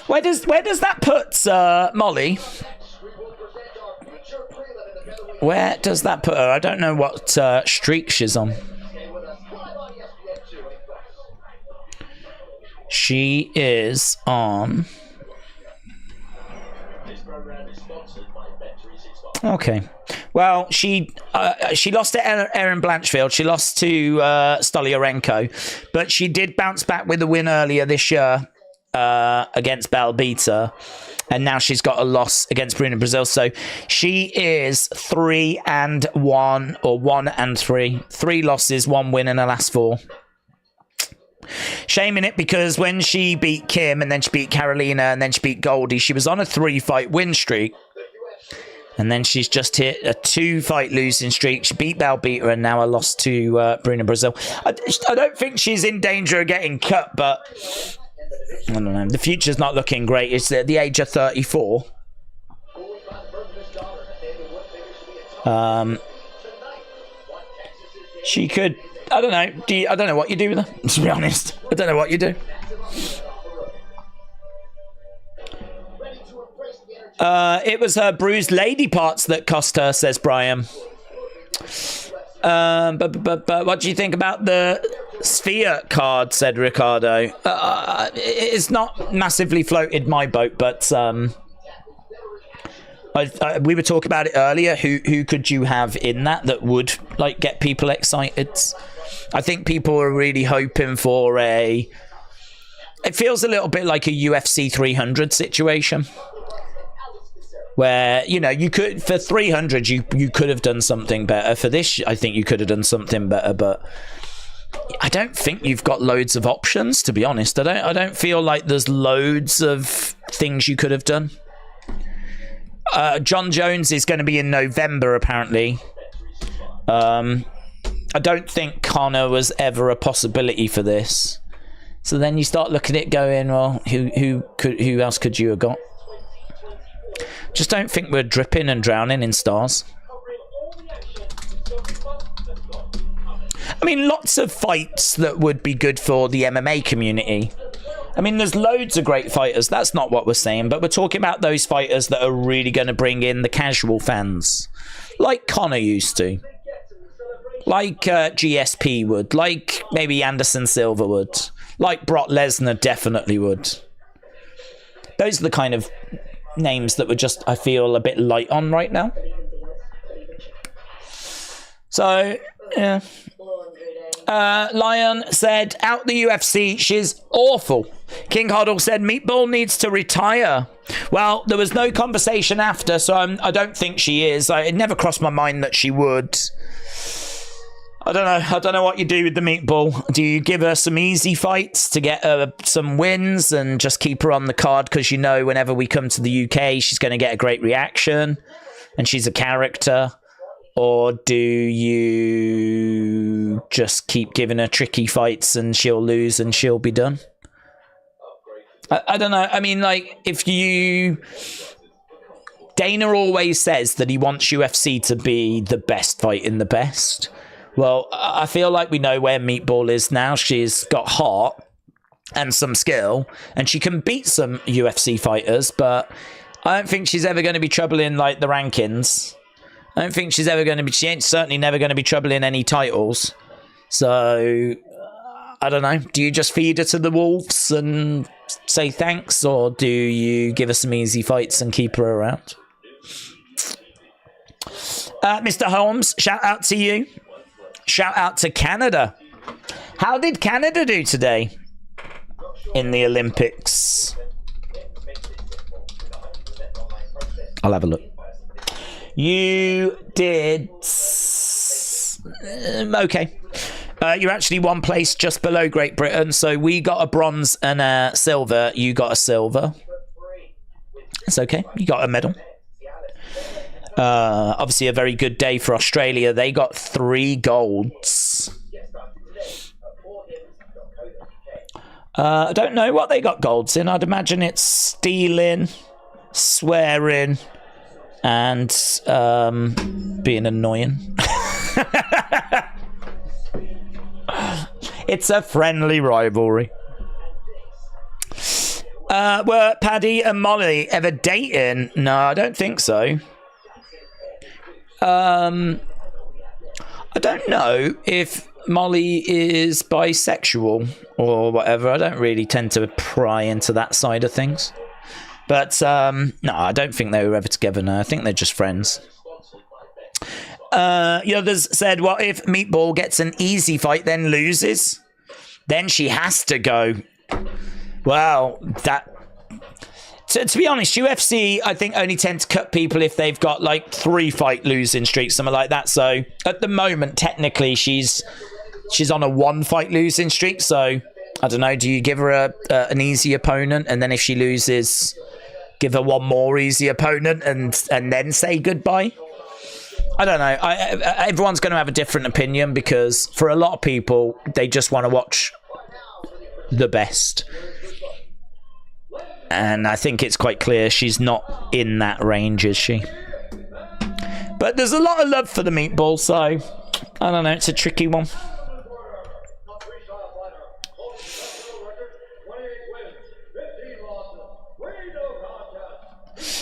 Where does that put Molly? Next, we will present our feature prelim in the featherweight. Where does that put her? I don't know what streak she's on. Stay with us live on ESPN2. She is on. This program is sponsored by Bet365. Okay. Well, she lost to Erin Blanchfield. She lost to Stolyarenko, but she did bounce back with a win earlier this year against Belbita, and now she's got a loss against Bruno Brazil. So she is 3-1 or 1-3. 3 losses, 1 win in her last 4. Shame in it, because when she beat Kim and then she beat Carolina and then she beat Goldie, she was on a 3-fight win streak. And then she's just hit a 2-fight losing streak. She beat Belbita and now a loss to Bruno Brazil. I don't think she's in danger of getting cut, but I don't know. The future's not looking great. It's at the age of 34. She could... I don't know. I don't know what you do with her, to be honest. I don't know what you do. It was her bruised lady parts that cost her, says Brian. But what do you think about the Sphere card, said Ricardo. It's not massively floated my boat, but we were talking about it earlier. Who could you have in that would like get people excited? I think people are really hoping for it feels a little bit like a UFC 300 situation, where you could, for 300 you could have done something better. For this, I think you could have done something better, but I don't think you've got loads of options, to be honest. I don't feel like there's loads of things you could have done. John Jones is going to be in November, apparently. I don't think Connor was ever a possibility for this. So then you start looking at it going, well, who else could you have got? Just don't think we're dripping and drowning in stars. I mean, lots of fights that would be good for the MMA community. I mean, there's loads of great fighters. That's not what we're saying. But we're talking about those fighters that are really going to bring in the casual fans. Like Connor used to. Like GSP would. Like maybe Anderson Silva would. Like Brock Lesnar definitely would. Those are the kind of names that were just, I feel, a bit light on right now. So, yeah. Lion said, out the UFC, she's awful. King Huddle said, Meatball needs to retire. Well, there was no conversation after, so I don't think she is. It never crossed my mind that she would. I don't know what you do with the Meatball. Do you give her some easy fights to get her some wins and just keep her on the card because whenever we come to the UK, she's going to get a great reaction and she's a character? Or do you just keep giving her tricky fights and she'll lose and she'll be done? I don't know. I mean, like, Dana always says that he wants UFC to be the best fight in the best. Well, I feel like we know where Meatball is now. She's got heart and some skill, and she can beat some UFC fighters, but I don't think she's ever going to be trouble in, like, the rankings. I don't think she's ever going to be... She ain't certainly never going to be trouble in any titles. So, I don't know. Do you just feed her to the wolves and say thanks, or do you give her some easy fights and keep her around? Mr. Holmes, shout out to you. Shout out to Canada. How did Canada do today in the Olympics? I'll have a look. You did okay. You're actually one place just below Great Britain, so we got a bronze and a silver. You got a silver. It's okay. You got a medal. Obviously a very good day for Australia. They got 3 golds. I don't know what they got golds in. I'd imagine it's stealing, swearing, and being annoying. It's a friendly rivalry. Were Paddy and Molly ever dating? No, I don't think so. I don't know if Molly is bisexual or whatever. I don't really tend to pry into that side of things. But no, I don't think they were ever together. No, I think they're just friends. The others said, what if Meatball gets an easy fight, then loses? Then she has to go. Well, that... To be honest, UFC, I think, only tend to cut people if they've got, like, 3 fight losing streaks, something like that. So, at the moment, technically, she's on a 1 fight losing streak. So, I don't know, do you give her an easy opponent? And then if she loses, give her one more easy opponent and then say goodbye? I don't know. Everyone's going to have a different opinion because for a lot of people, they just want to watch the best. And I think it's quite clear she's not in that range, is she? But there's a lot of love for the Meatball, so I don't know. It's a tricky one.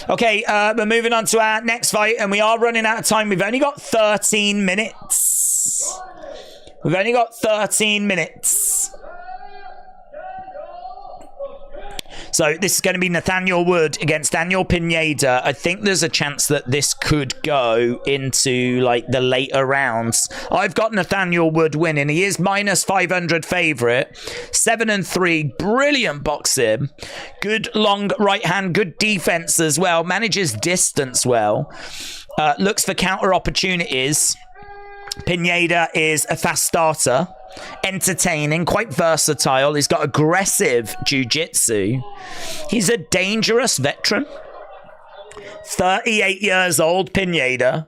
Okay, we're moving on to our next fight, and we are running out of time. We've only got 13 minutes. We've only got 13 minutes. So this is going to be Nathaniel Wood against Daniel Pineda. I think there's a chance that this could go into like the later rounds. I've got Nathaniel Wood winning. He is minus 500 favourite. 7-3. Brilliant boxing. Good long right hand. Good defence as well. Manages distance well. Looks for counter opportunities. Pineda is a fast starter. Entertaining, quite versatile. He's got aggressive jiu-jitsu. He's a dangerous veteran. 38 years old, Pineda.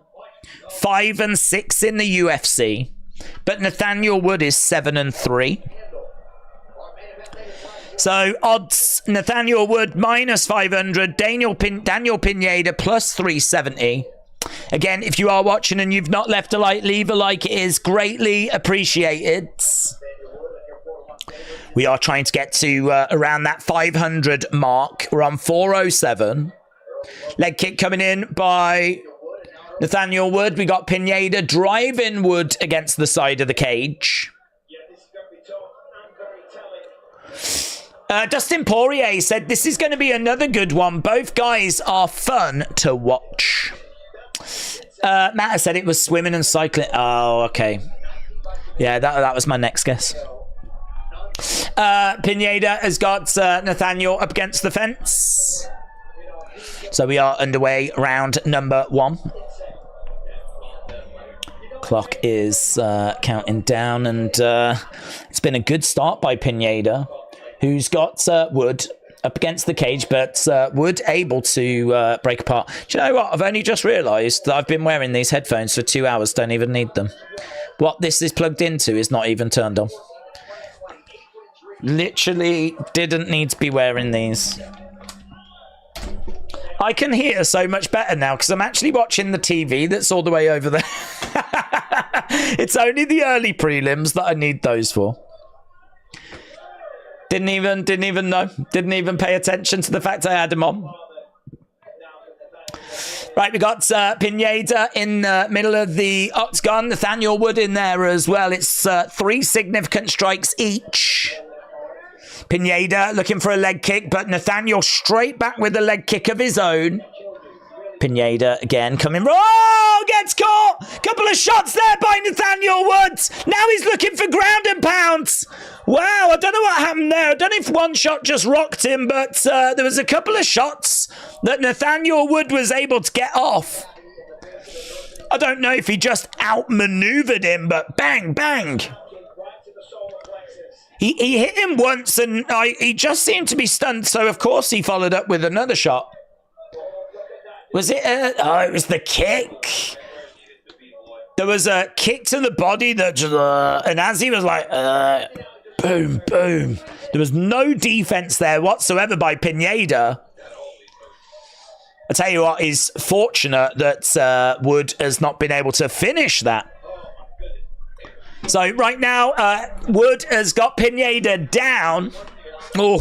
5-6 in the UFC. But Nathaniel Wood is 7-3. So odds, Nathaniel Wood minus 500. Daniel Pineda plus 370. Again, if you are watching and you've not left a like, leave a like. It is greatly appreciated. We are trying to get to around that 500 mark. We're on 407. Leg kick coming in by Nathaniel Wood. We got Pineda driving Wood against the side of the cage. Dustin Poirier said this is going to be another good one. Both guys are fun to watch. Matt said it was swimming and cycling. Oh, okay. Yeah, that was my next guess. Pineda has got Nathaniel up against the fence. So we are underway, round number 1. Clock is counting down, and it's been a good start by Pineda, who's got Wood up against the cage, but Wood able to break apart. Do you know what? I've only just realised that I've been wearing these headphones for 2 hours, don't even need them. What this is plugged into is not even turned on. Literally didn't need to be wearing these. I can hear so much better now because I'm actually watching the TV that's all the way over there. It's only the early prelims that I need those for. Didn't even know. Didn't even pay attention to the fact I had them on. Right, we got Pineda in the middle of the octagon. Nathaniel Wood in there as well. It's 3 significant strikes each. Pineda looking for a leg kick, but Nathaniel straight back with a leg kick of his own. Pineda again coming. Oh, gets caught. Couple of shots there by Nathaniel Woods. Now he's looking for ground and pounds. Wow, I don't know what happened there. I don't know if one shot just rocked him, but there was a couple of shots that Nathaniel Wood was able to get off. I don't know if he just outmaneuvered him, but bang, bang. He hit him once and he just seemed to be stunned, so of course he followed up with another shot. Was it? It was the kick. There was a kick to the body that, and as he was like, boom, boom. There was no defense there whatsoever by Pineda. I tell you what, he's fortunate that Wood has not been able to finish that. So right now, Wood has got Pineda down. Oh.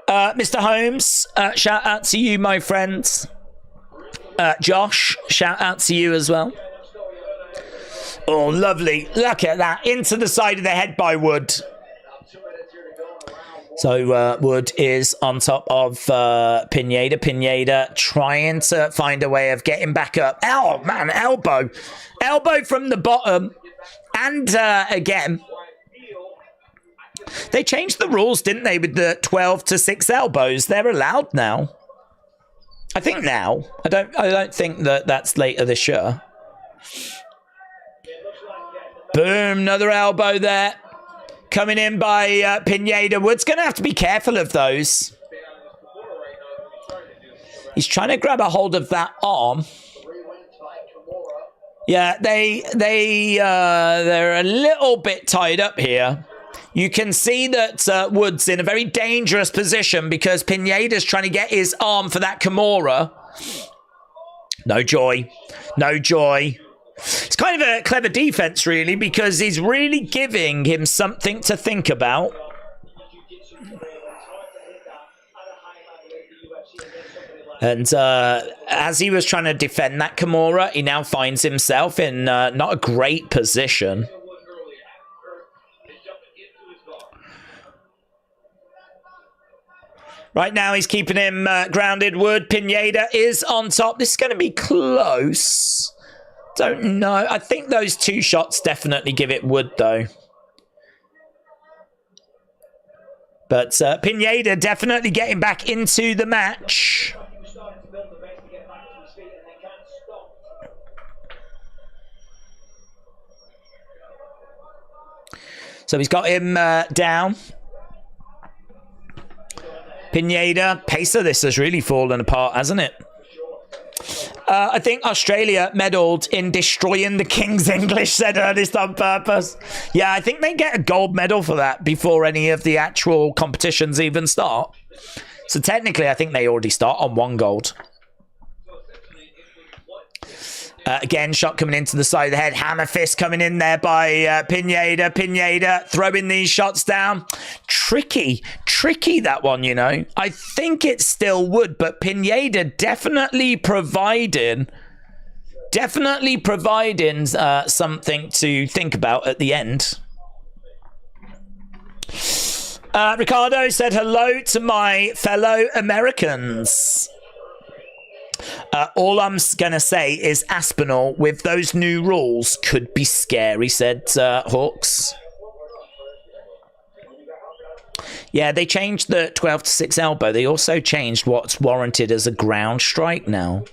Mr. Holmes, shout out to you, my friends. Josh, shout out to you as well. Oh, lovely. Look at that. Into the side of the head by Wood. So Wood is on top of Pineda. Pineda trying to find a way of getting back up. Oh, man, elbow. Elbow from the bottom. And again... They changed the rules, didn't they, with the 12 to 6 elbows? They're allowed now. I think now. I don't think that that's later this year. Boom, another elbow there. Coming in by Pineda. Wood's going to have to be careful of those. He's trying to grab a hold of that arm. Yeah, they're a little bit tied up here. You can see that Wood's in a very dangerous position because Pineda's trying to get his arm for that Kimura. No joy. No joy. It's kind of a clever defense, really, because he's really giving him something to think about. And as he was trying to defend that Kimura, he now finds himself in not a great position. Right now, he's keeping him grounded. Wood, Pineda is on top. This is going to be close. Don't know. I think those two shots definitely give it Wood, though. But Pineda definitely getting back into the match. So he's got him down. Pineda, pace of this has really fallen apart, hasn't it? I think Australia medalled in destroying the King's English, said Ernest on purpose. Yeah, I think they get a gold medal for that before any of the actual competitions even start. So technically, I think they already start on 1 gold. Again, shot coming into the side of the head. Hammer fist coming in there by Pineda. Pineda throwing these shots down. Tricky that one, you know. I think it still would, but Pineda definitely providing something to think about at the end. Ricardo said hello to my fellow Americans. All I'm going to say is Aspinall, with those new rules, could be scary, said Hawks. Yeah, they changed the 12 to 6 elbow. They also changed what's warranted as a ground strike now.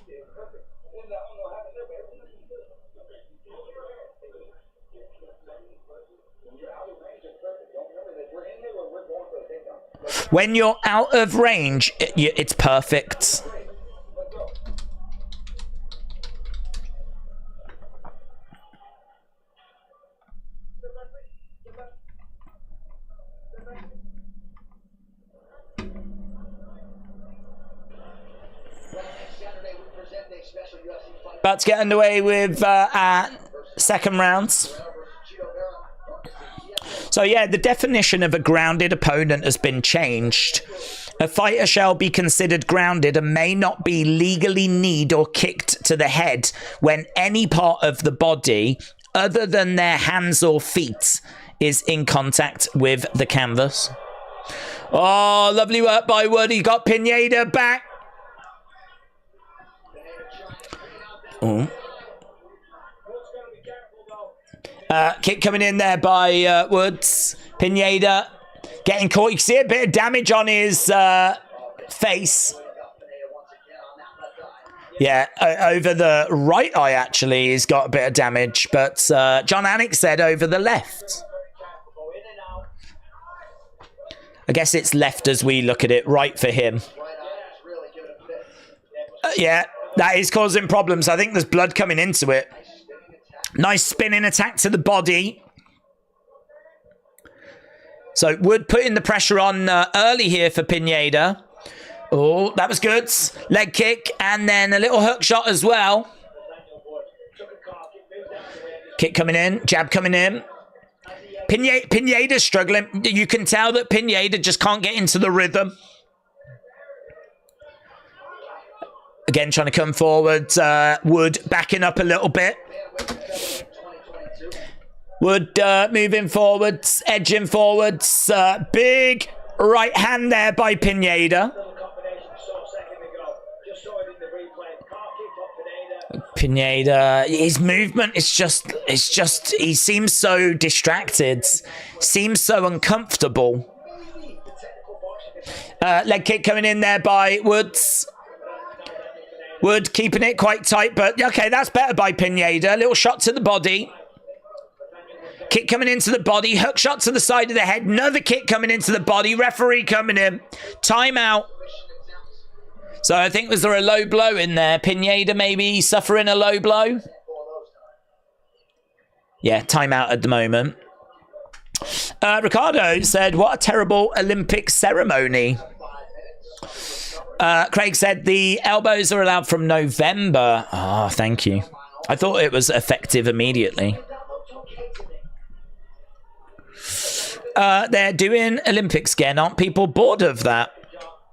When you're out of range, it's perfect. About to get underway with our second rounds. So yeah, the definition of a grounded opponent has been changed. A fighter shall be considered grounded and may not be legally kneed or kicked to the head when any part of the body other than their hands or feet is in contact with the canvas. Oh, lovely work by Wood. He got Pineda back. Ooh. Kick coming in there by Woods. Pineda getting caught. You can see a bit of damage on his face. Yeah, over the right eye, actually, he's got a bit of damage. But John Anik said over the left. I guess it's left as we look at it, right for him. Yeah, that is causing problems. I think there's blood coming into it. Nice spinning attack to the body. So Wood putting the pressure on early here for Pineda. Oh, that was good. Leg kick and then a little hook shot as well. Kick coming in, jab coming in. Pineda's struggling. You can tell that Pineda just can't get into the rhythm. Again, trying to come forward. Wood backing up a little bit. Wood moving forwards, edging forwards. Big right hand there by Pineda. Pineda, his movement is just, he seems so distracted, seems so uncomfortable. Leg kick coming in there by Woods. Wood keeping it quite tight, but okay, that's better by Pineda. Little shot to the body. Kick coming into the body. Hook shot to the side of the head. Another kick coming into the body. Referee coming in. Timeout. So I think, was there a low blow in there? Pineda maybe suffering a low blow? Yeah, timeout at the moment. Ricardo said, what a terrible Olympic ceremony. Craig said, the elbows are allowed from November. Oh, thank you. I thought it was effective immediately. They're doing Olympics again. Aren't people bored of that?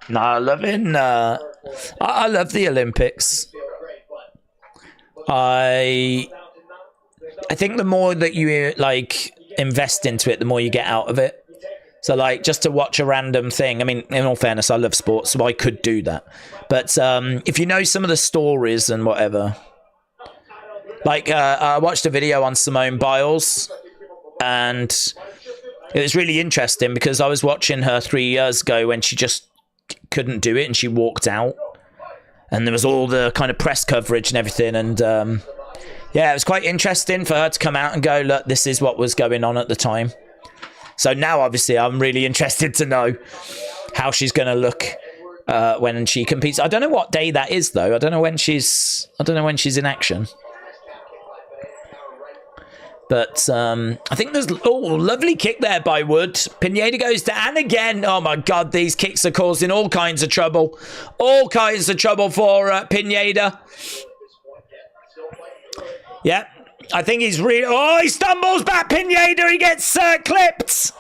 No, I love the Olympics. I think the more that you like invest into it, the more you get out of it. So like, just to watch a random thing, I mean, in all fairness, I love sports, so I could do that. But if you know some of the stories and whatever, like I watched a video on Simone Biles, and it was really interesting because I was watching her 3 years ago when she just couldn't do it and she walked out, and there was all the kind of press coverage and everything, and yeah, it was quite interesting for her to come out and go, look, this is what was going on at the time. So now obviously I'm really interested to know how she's going to look when she competes. I don't know what day that is though. I don't know when she's in action. But I think there's... Oh, lovely kick there by Wood. Pineda goes down. And again, oh my God, these kicks are causing all kinds of trouble. All kinds of trouble for Pineda. Yeah, I think he's really... Oh, he stumbles back, Pineda. He gets clipped.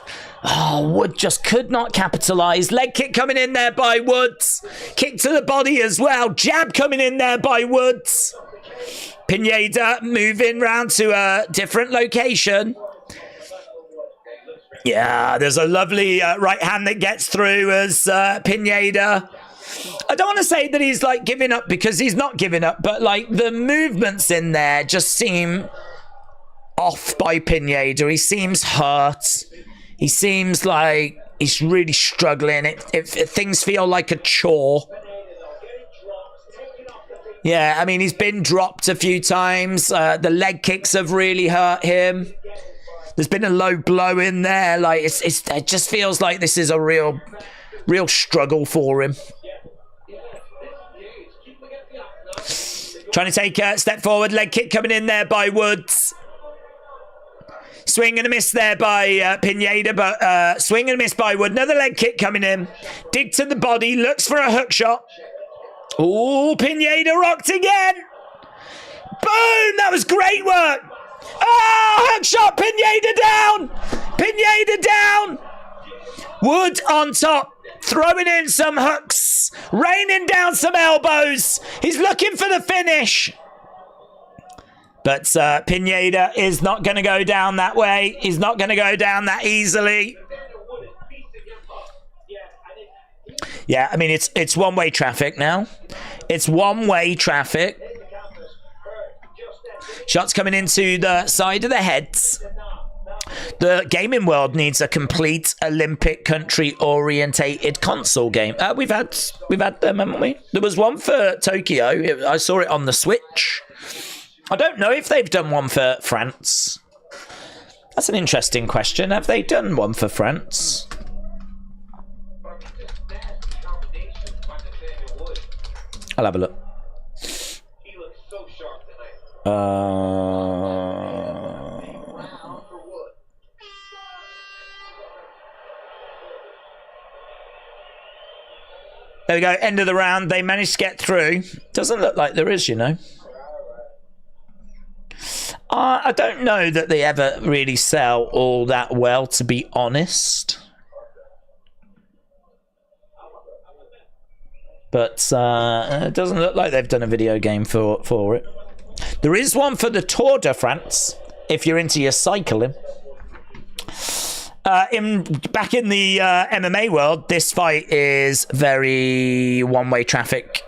Oh, Wood just could not capitalize. Leg kick coming in there by Woods. Kick to the body as well. Jab coming in there by Woods. Pineda moving round to a different location. Yeah, there's a lovely right hand that gets through as Pineda. I don't want to say that he's like giving up, because he's not giving up, but like the movements in there just seem off by Pineda. He seems hurt. He seems like he's really struggling. Things feel like a chore. Yeah, I mean, he's been dropped a few times. The leg kicks have really hurt him. There's been a low blow in there. Like it just feels like this is a real struggle for him. Trying to take a step forward. Leg kick coming in there by Woods. Swing and a miss there by Pineda, but swing and a miss by Wood. Another leg kick coming in. Dig to the body. Looks for a hook shot. Oh, Pineda rocked again. Boom! That was great work. Oh, hook shot. Pineda down. Pineda down. Wood on top. Throwing in some hooks. Raining down some elbows. He's looking for the finish. But Pineda is not going to go down that way. He's not going to go down that easily. Yeah, I mean, it's one-way traffic now. It's one-way traffic. Shots coming into the side of the heads. The gaming world needs a complete Olympic country orientated console game. We've had them, haven't we? There was one for Tokyo. I saw it on the Switch. I don't know if they've done one for France. That's an interesting question. Have they done one for France? I'll have a look. He looks so sharp tonight. There we go. End of the round. They managed to get through. Doesn't look like there is, you know. I don't know that they ever really sell all that well, to be honest. But it doesn't look like they've done a video game for it. There is one for the Tour de France, if you're into your cycling. Back in the MMA world, this fight is very one-way traffic.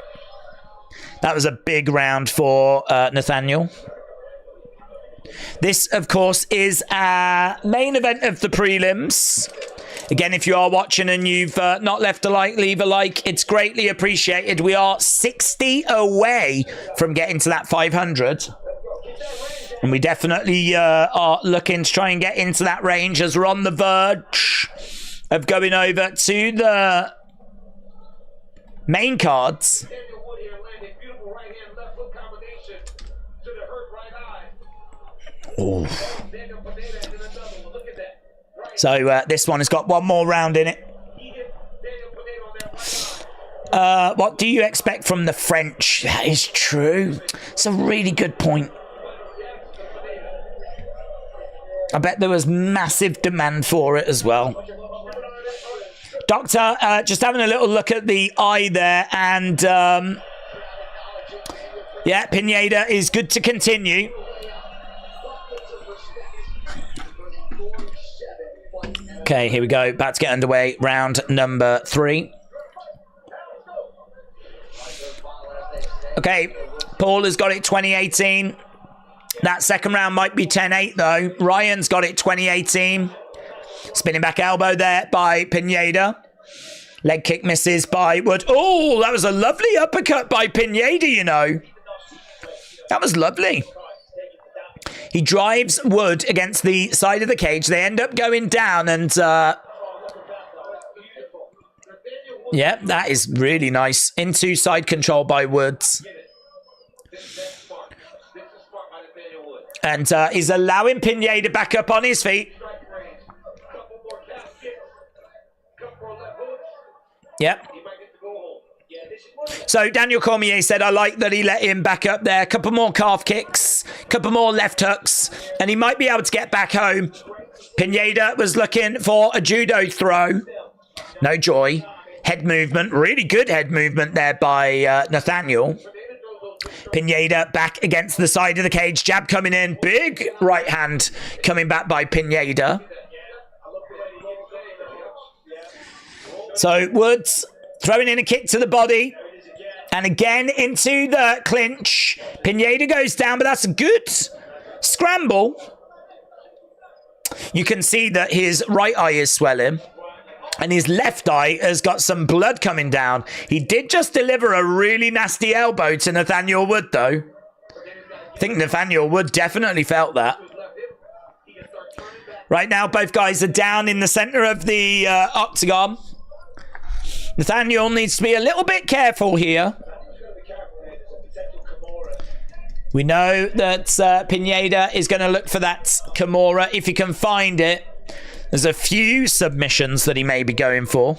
That was a big round for Nathaniel. This, of course, is our main event of the prelims. Again, if you are watching and you've not left a like, leave a like. It's greatly appreciated. We are 60 away from getting to that 500. And we definitely are looking to try and get into that range as we're on the verge of going over to the main cards. Oh. So this one has got one more round in it. What do you expect from the French? That is true. It's a really good point. I bet there was massive demand for it as well. Doctor, just having a little look at the eye there, and yeah, Pineda is good to continue. Okay, here we go. About to get underway. Round number 3. Okay, Paul has got it 2018. That second round might be 10-8 though. Ryan's got it 2018. Spinning back elbow there by Pineda. Leg kick misses by Wood. Oh, that was a lovely uppercut by Pineda, you know. That was lovely. He drives Wood against the side of the cage. They end up going down and... yeah, that is really nice. Into side control by Woods. And he's allowing Pineda back up on his feet. Yep. So Daniel Cormier said, I like that he let him back up there. A couple more calf kicks, couple more left hooks, and he might be able to get back home. Pineda was looking for a judo throw. No joy. Head movement, really good head movement there by Nathaniel. Pineda back against the side of the cage. Jab coming in. Big right hand coming back by Pineda. So Woods throwing in a kick to the body. And again into the clinch. Pineda goes down, but that's a good scramble. You can see that his right eye is swelling. And his left eye has got some blood coming down. He did just deliver a really nasty elbow to Nathaniel Wood, though. I think Nathaniel Wood definitely felt that. Right now, both guys are down in the center of the octagon. Nathaniel needs to be a little bit careful here. We know that Pineda is going to look for that Kimura if he can find it. There's a few submissions that he may be going for.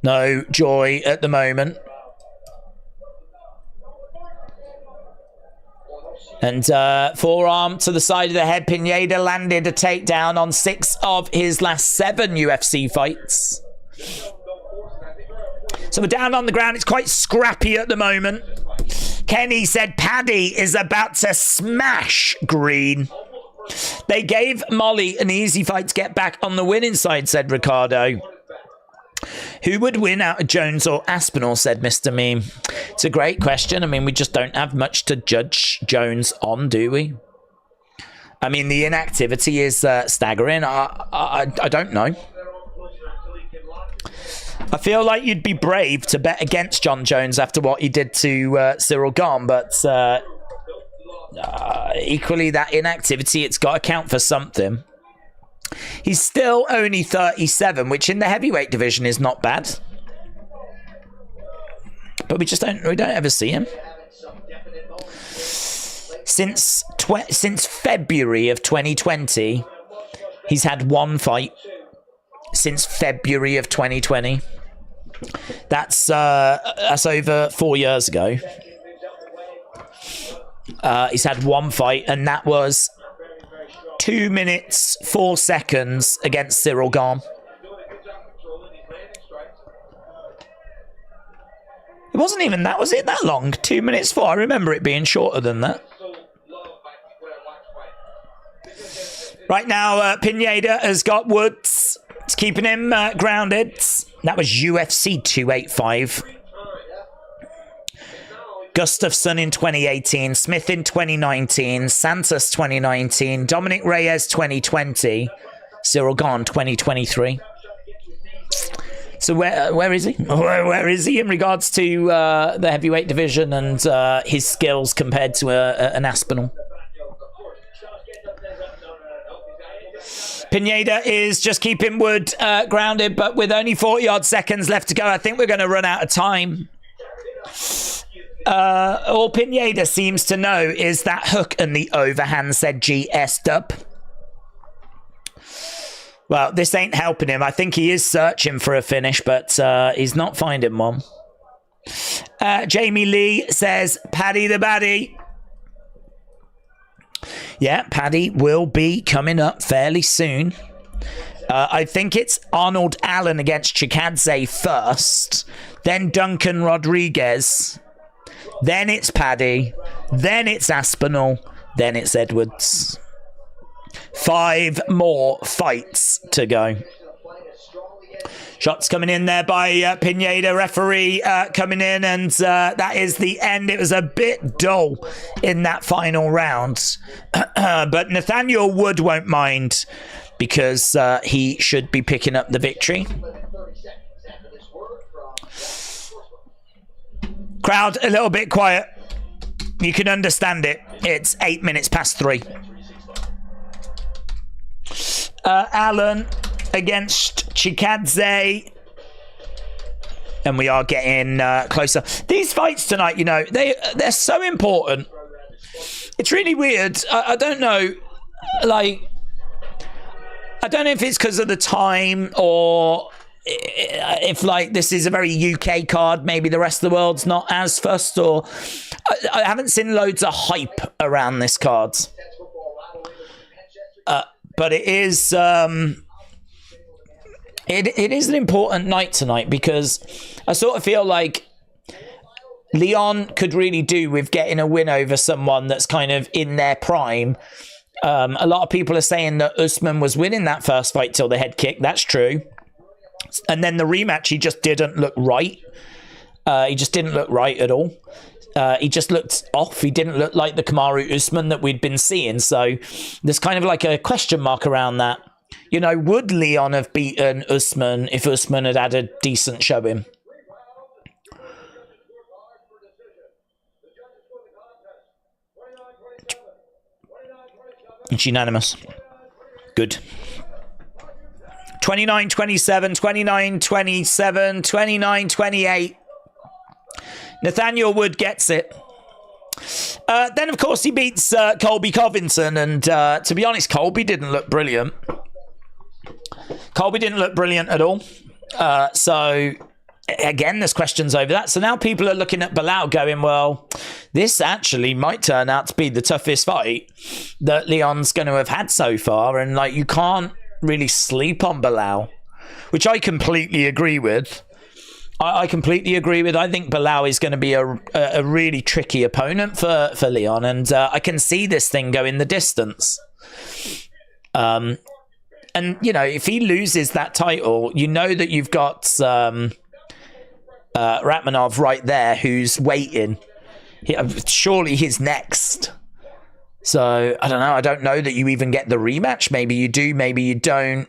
No joy at the moment. And forearm to the side of the head. Pineda landed a takedown on 6 of his last 7 UFC fights. So we're down on the ground. It's quite scrappy at the moment. Kenny said Paddy is about to smash Green. They gave Molly an easy fight to get back on the winning side, said Ricardo. Who would win out of Jones or Aspinall, said Mr. Meme. It's a great question. I mean, we just don't have much to judge Jones on, do we? I mean, the inactivity is staggering. I don't know. I feel like you'd be brave to bet against John Jones after what he did to Cyril Gane, but equally, that inactivity, it's got to count for something. He's still only 37, which in the heavyweight division is not bad. But we don't ever see him. Since February of 2020, he's had one fight. Since February of 2020. That's over 4 years ago. He's had one fight, and that was 2 minutes 4 seconds against Cyril Gane. It wasn't even that, was it, that long? 2 minutes 4. I remember it being shorter than that. Right now, Pineda has got Woods. It's keeping him grounded. That was UFC 285. Gustafsson in 2018, Smith in 2019, Santos 2019, Dominic Reyes 2020, Cyril Gane 2023. So where is he? Where is he in regards to the heavyweight division and his skills compared to an Aspinall? Pineda is just keeping Wood grounded, but with only 40-odd seconds left to go, I think we're going to run out of time. All Pineda seems to know is that hook and the overhand, said GS Dub. Well, this ain't helping him. I think he is searching for a finish, but he's not finding one. Jamie Lee says, Paddy the Baddie. Yeah, Paddy will be coming up fairly soon. I think it's Arnold Allen against Chikadze first, then Duncan Rodriguez, then it's Paddy, then it's Aspinall, then it's Edwards. 5 more fights to go. Shots coming in there by Pineda. Referee coming in, and that is the end. It was a bit dull in that final round. But Nathaniel Wood won't mind because he should be picking up the victory. Crowd a little bit quiet. You can understand it. It's 8 minutes past 3. Allen against Chikadze, and we are getting closer. These fights tonight, you know, they're so important. It's really weird. I don't know, like, I don't know if it's because of the time or if like this is a very UK card, maybe the rest of the world's not as fussed, or I haven't seen loads of hype around this card. But it is it is an important night tonight because I sort of feel like Leon could really do with getting a win over someone that's kind of in their prime. A lot of people are saying that Usman was winning that first fight till the head kick. That's true. And then the rematch, he just didn't look right. He just didn't look right at all. He just looked off. He didn't look like the Kamaru Usman that we'd been seeing. So there's kind of like a question mark around that. You know, would Leon have beaten Usman if Usman had had a decent showing? It's unanimous. Good. 29-27, 29-27, 29-28. Nathaniel Wood gets it. Then, of course, he beats Colby Covington. And to be honest, Colby didn't look brilliant. Colby didn't look brilliant at all. So, again, there's questions over that. So now people are looking at Belal going, well, this actually might turn out to be the toughest fight that Leon's going to have had so far. And, like, you can't really sleep on Belal, which I completely agree with. I completely agree with. I think Belal is going to be a really tricky opponent for Leon, and I can see this thing going the distance. And, you know, if he loses that title, you know that you've got Ratmanov right there, who's waiting. Surely he's next. So, I don't know. I don't know that you even get the rematch. Maybe you do, maybe you don't.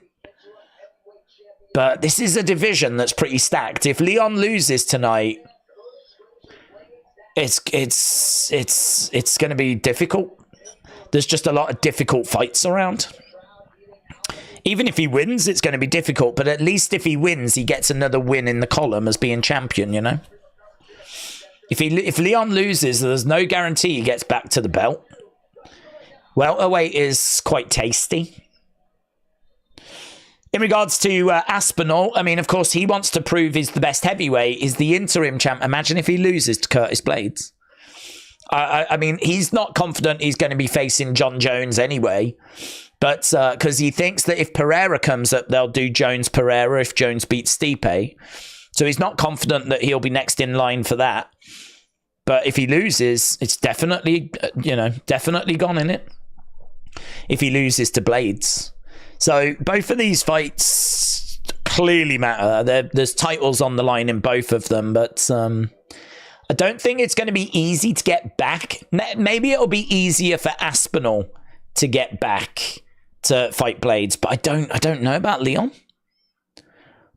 But this is a division that's pretty stacked. If Leon loses tonight, it's going to be difficult. There's just a lot of difficult fights around. Even if he wins, it's going to be difficult. But at least if he wins, he gets another win in the column as being champion, you know? If Leon loses, there's no guarantee he gets back to the belt. Welterweight is quite tasty. In regards to Aspinall, I mean, of course, he wants to prove he's the best heavyweight. He's the interim champ. Imagine if he loses to Curtis Blaydes. I mean, he's not confident he's going to be facing John Jones anyway. But because he thinks that if Pereira comes up, they'll do Jones-Pereira if Jones beats Stipe. So he's not confident that he'll be next in line for that. But if he loses, it's definitely, definitely gone in it. If he loses to Blaydes. So both of these fights clearly matter. There's titles on the line in both of them, but I don't think it's going to be easy to get back. Maybe it'll be easier for Aspinall to get back to fight Blaydes, but I don't know about Leon.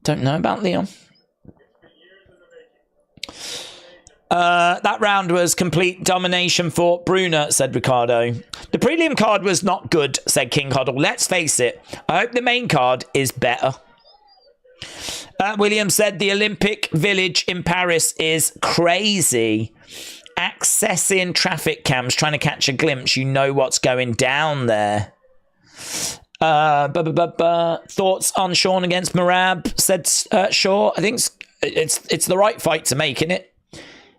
Don't know about Leon. That round was complete domination for Brunner, said Ricardo. The prelim card was not good, said King Hoddle. Let's face it, I hope the main card is better. William said the Olympic Village in Paris is crazy. Accessing traffic cams, trying to catch a glimpse. You know what's going down there. Thoughts on Sean against Merab, said Shaw. I think it's the right fight to make, isn't it?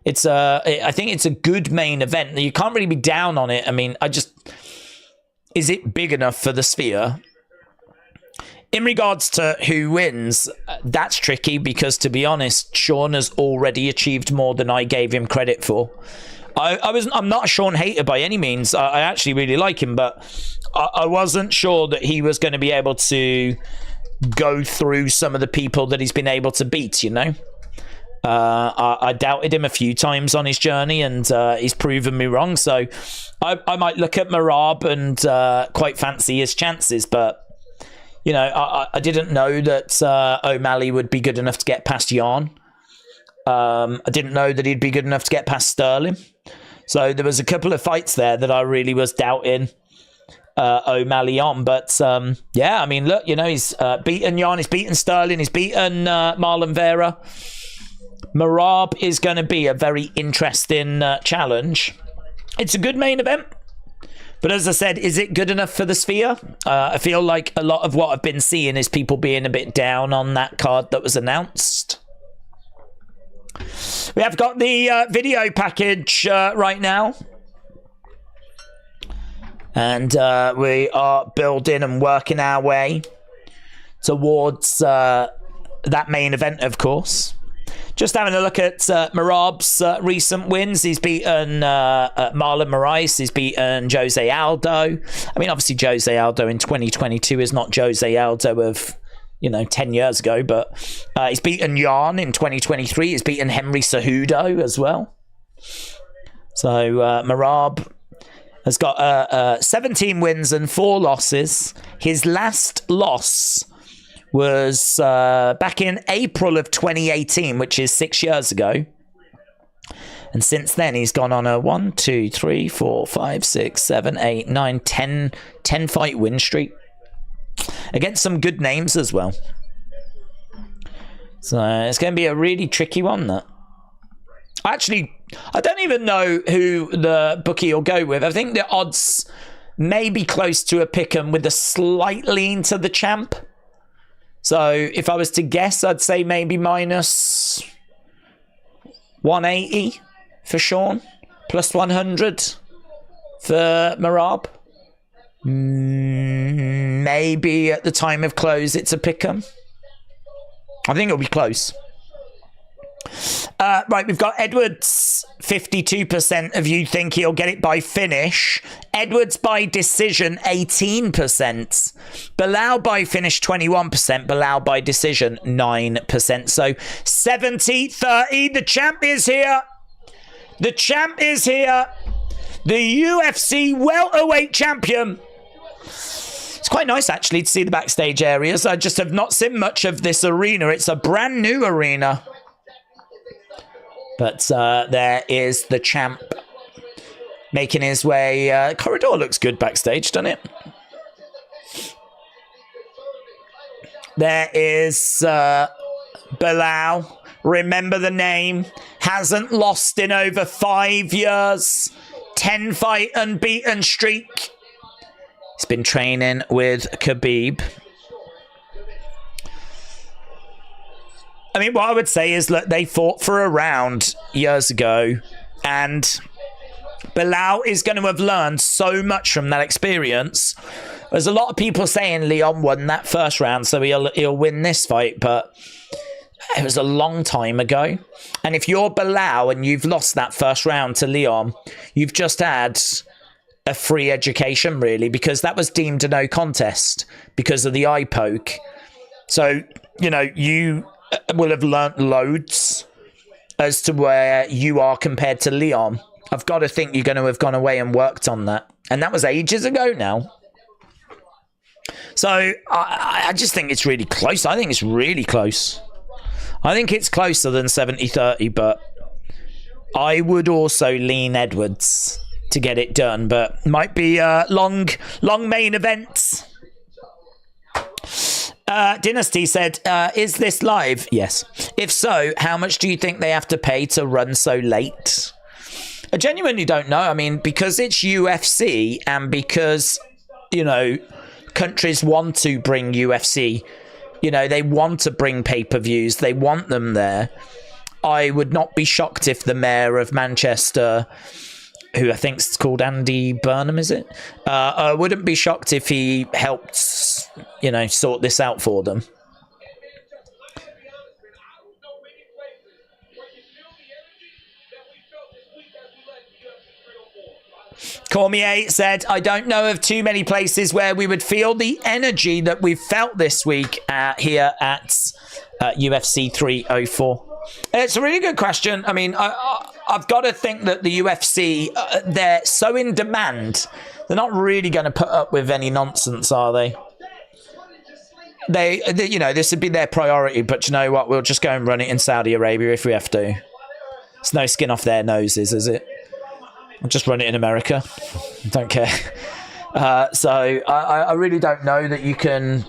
I think it's a good main event. You can't really be down on it. I mean, is it big enough for the Sphere? In regards to who wins, that's tricky because, to be honest, Sean has already achieved more than I gave him credit for. I'm not a Sean hater by any means. I actually really like him, but I wasn't sure that he was going to be able to go through some of the people that he's been able to beat, you know? I doubted him a few times on his journey, and he's proven me wrong. So I might look at Merab and quite fancy his chances, but you know, I didn't know that O'Malley would be good enough to get past Yarn. I didn't know that he'd be good enough to get past Sterling. So there was a couple of fights there that I really was doubting O'Malley on. But yeah, I mean, look, you know, he's beaten Yarn, he's beaten Sterling, he's beaten Marlon Vera. Merab is going to be a very interesting challenge. It's a good main event. But as I said, is it good enough for the Sphere? I feel like a lot of what I've been seeing is people being a bit down on that card that was announced. We have got the video package right now. And we are building and working our way towards that main event, of course. Just having a look at Merab's recent wins. He's beaten Marlon Moraes. He's beaten Jose Aldo. I mean, obviously, Jose Aldo in 2022 is not Jose Aldo of, 10 years ago. But he's beaten Yarn in 2023. He's beaten Henry Cejudo as well. So Merab has got 17 wins and 4 losses. His last loss was back in April of 2018, which is 6 years ago. And since then, he's gone on a 1, 2, 3, 4, 5, 6, 7, 8, 9, 10 fight win streak. Against some good names as well. So it's going to be a really tricky one, that. Actually, I don't even know who the bookie will go with. I think the odds may be close to a pick'em with a slight lean to the champ. So if I was to guess, I'd say maybe minus 180 for Sean, plus 100 for Merab. Maybe at the time of close, it's a pick'em. I think it'll be close. Right, we've got Edwards. 52% of you think he'll get it by finish. Edwards by decision, 18%. Belal by finish, 21%. Belal by decision, 9%. So 70-30. The champ is here. The champ is here. The UFC Welterweight Champion. It's quite nice, actually, to see the backstage areas. I just have not seen much of this arena. It's a brand new arena. But there is the champ making his way. Corridor looks good backstage, doesn't it? There is Belal. Remember the name. Hasn't lost in over 5 years. 10-fight unbeaten streak. He's been training with Khabib. I mean, what I would say is, look, they fought for a round years ago, and Belal is going to have learned so much from that experience. There's a lot of people saying Leon won that first round, so he'll win this fight, but it was a long time ago. And if you're Belal and you've lost that first round to Leon, you've just had a free education, really, because that was deemed a no contest because of the eye poke. So, you know, you will have learnt loads as to where you are compared to Leon. I've got to think you're going to have gone away and worked on that. And that was ages ago now. So I just think it's really close. I think it's really close. I think it's closer than 70-30, but I would also lean Edwards to get it done. But might be long main events. Dynasty said, is this live? Yes. If so, how much do you think they have to pay to run so late? I genuinely don't know. I mean, because it's UFC and because, you know, countries want to bring UFC, you know, they want to bring pay-per-views. They want them there. I would not be shocked if the mayor of Manchester, who I think is called Andy Burnham, is it? I wouldn't be shocked if he helped, you know, sort this out for them. Cormier said, I don't know of too many places where we would feel the energy that we've felt this week here at UFC 304. It's a really good question. I mean, I've got to think that the UFC, they're so in demand. They're not really going to put up with any nonsense, are they? They, you know, this would be their priority, but you know what? We'll just go and run it in Saudi Arabia if we have to. It's no skin off their noses, is it? I'll just run it in America. Don't care. So I really don't know that you can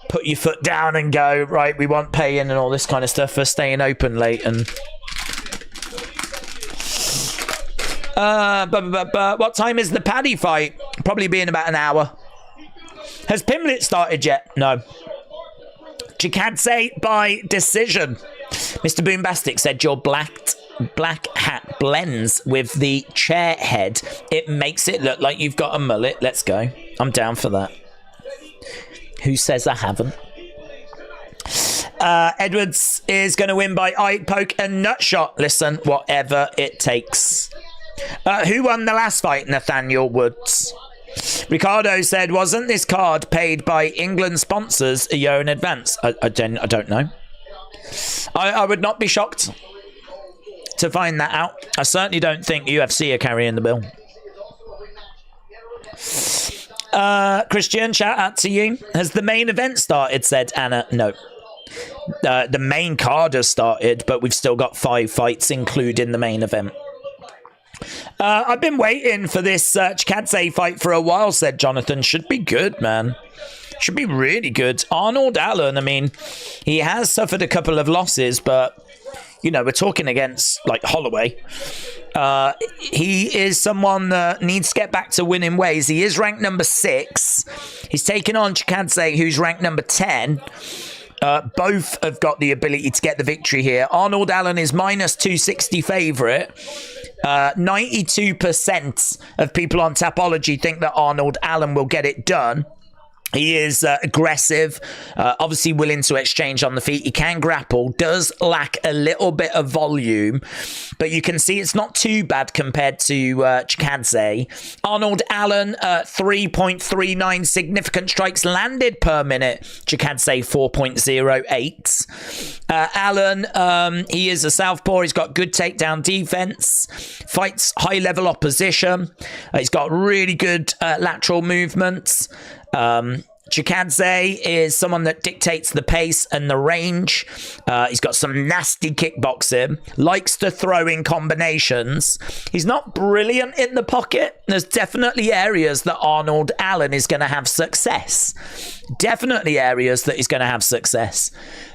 put your foot down and go, right, we want pay-in and all this kind of stuff for staying open late. And what time is the Paddy fight? Probably be in about an hour. Has Pimlet started yet? No. Chikadze by decision. Mr. Boombastic said your black hat blends with the chair head. It makes it look like you've got a mullet. Let's go. I'm down for that. Who says I haven't? Edwards is going to win by eye poke and nut shot. Listen, whatever it takes. Who won the last fight? Nathaniel Woods. Ricardo said, wasn't this card paid by England sponsors a year in advance? I don't know. I would not be shocked to find that out. I certainly don't think UFC are carrying the bill. Christian, shout out to you. Has the main event started? Said Anna. No. The main card has started, but we've still got 5 fights, including the main event. I've been waiting for this Chikadze fight for a while, said Jonathan. Should be good, man. Should be really good. Arnold Allen, I mean, he has suffered a couple of losses, but, you know, we're talking against, like, Holloway. He is someone that needs to get back to winning ways. He is ranked number 6. He's taken on Chikadze, who's ranked number 10. Both have got the ability to get the victory here. Arnold Allen is minus 260 favourite. 92% of people on Tapology think that Arnold Allen will get it done. He is aggressive, obviously willing to exchange on the feet. He can grapple, does lack a little bit of volume, but you can see it's not too bad compared to Chikadze. Arnold Allen, 3.39 significant strikes landed per minute. Chikadze, 4.08. Allen, he is a southpaw. He's got good takedown defense, fights high-level opposition. He's got really good lateral movements. Chikadze is someone that dictates the pace and the range. He's got some nasty kickboxing, likes to throw in combinations. He's not brilliant in the pocket. There's definitely areas that Arnold Allen is going to have success. Definitely areas that he's going to have success.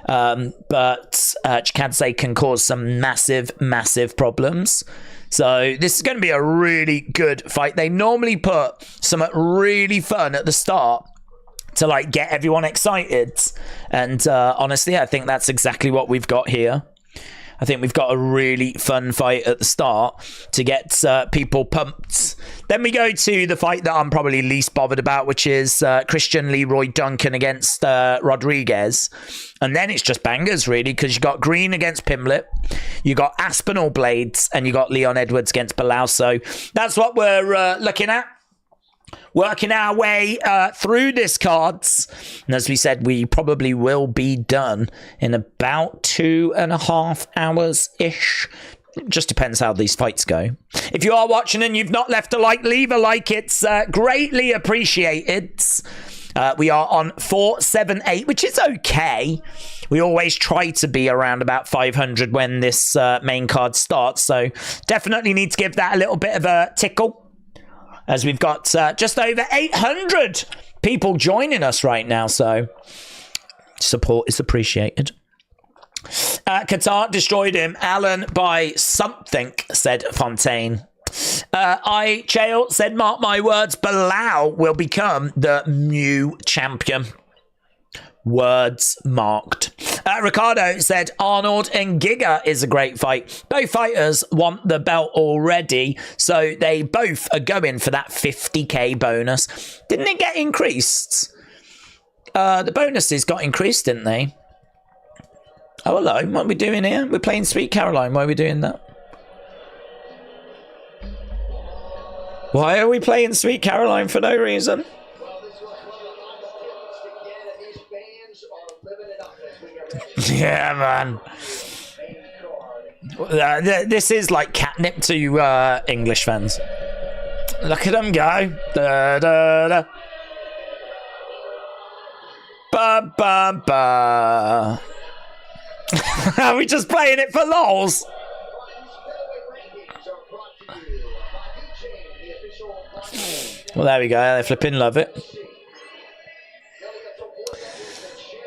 But Chikadze can cause some massive, massive problems. So this is going to be a really good fight. They normally put something really fun at the start to like get everyone excited. And honestly, I think that's exactly what we've got here. I think we've got a really fun fight at the start to get people pumped. Then we go to the fight that I'm probably least bothered about, which is Christian Leroy Duncan against Rodriguez. And then it's just bangers, really, because you got Green against Pimlet, you got Aspinall Blaydes, and you got Leon Edwards against Belal. So that's what we're looking at. Working our way through this cards. And as we said, we probably will be done in about 2.5 hours-ish. Just depends how these fights go. If you are watching and you've not left a like, leave a like. It's greatly appreciated. We are on 478, which is okay. We always try to be around about 500 when this main card starts. So definitely need to give that a little bit of a tickle, as we've got just over 800 people joining us right now. So support is appreciated. Qatar destroyed him. Allen by something, said Fontaine. Chael said, mark my words, Belal will become the new champion. Words marked. Ricardo said Arnold and Giga is a great fight. Both fighters want the belt already, so they both are going for that 50k bonus. Didn't it get increased? The bonuses got increased, didn't they? Oh, hello. What are we doing here? We're playing Sweet Caroline. Why are we doing that? Why are we playing Sweet Caroline for no reason? Yeah, man. This is like catnip to English fans. Look at them go. Da, da, da. Ba, ba, ba. Are we just playing it for lols? Well, there we go. They flipping love it.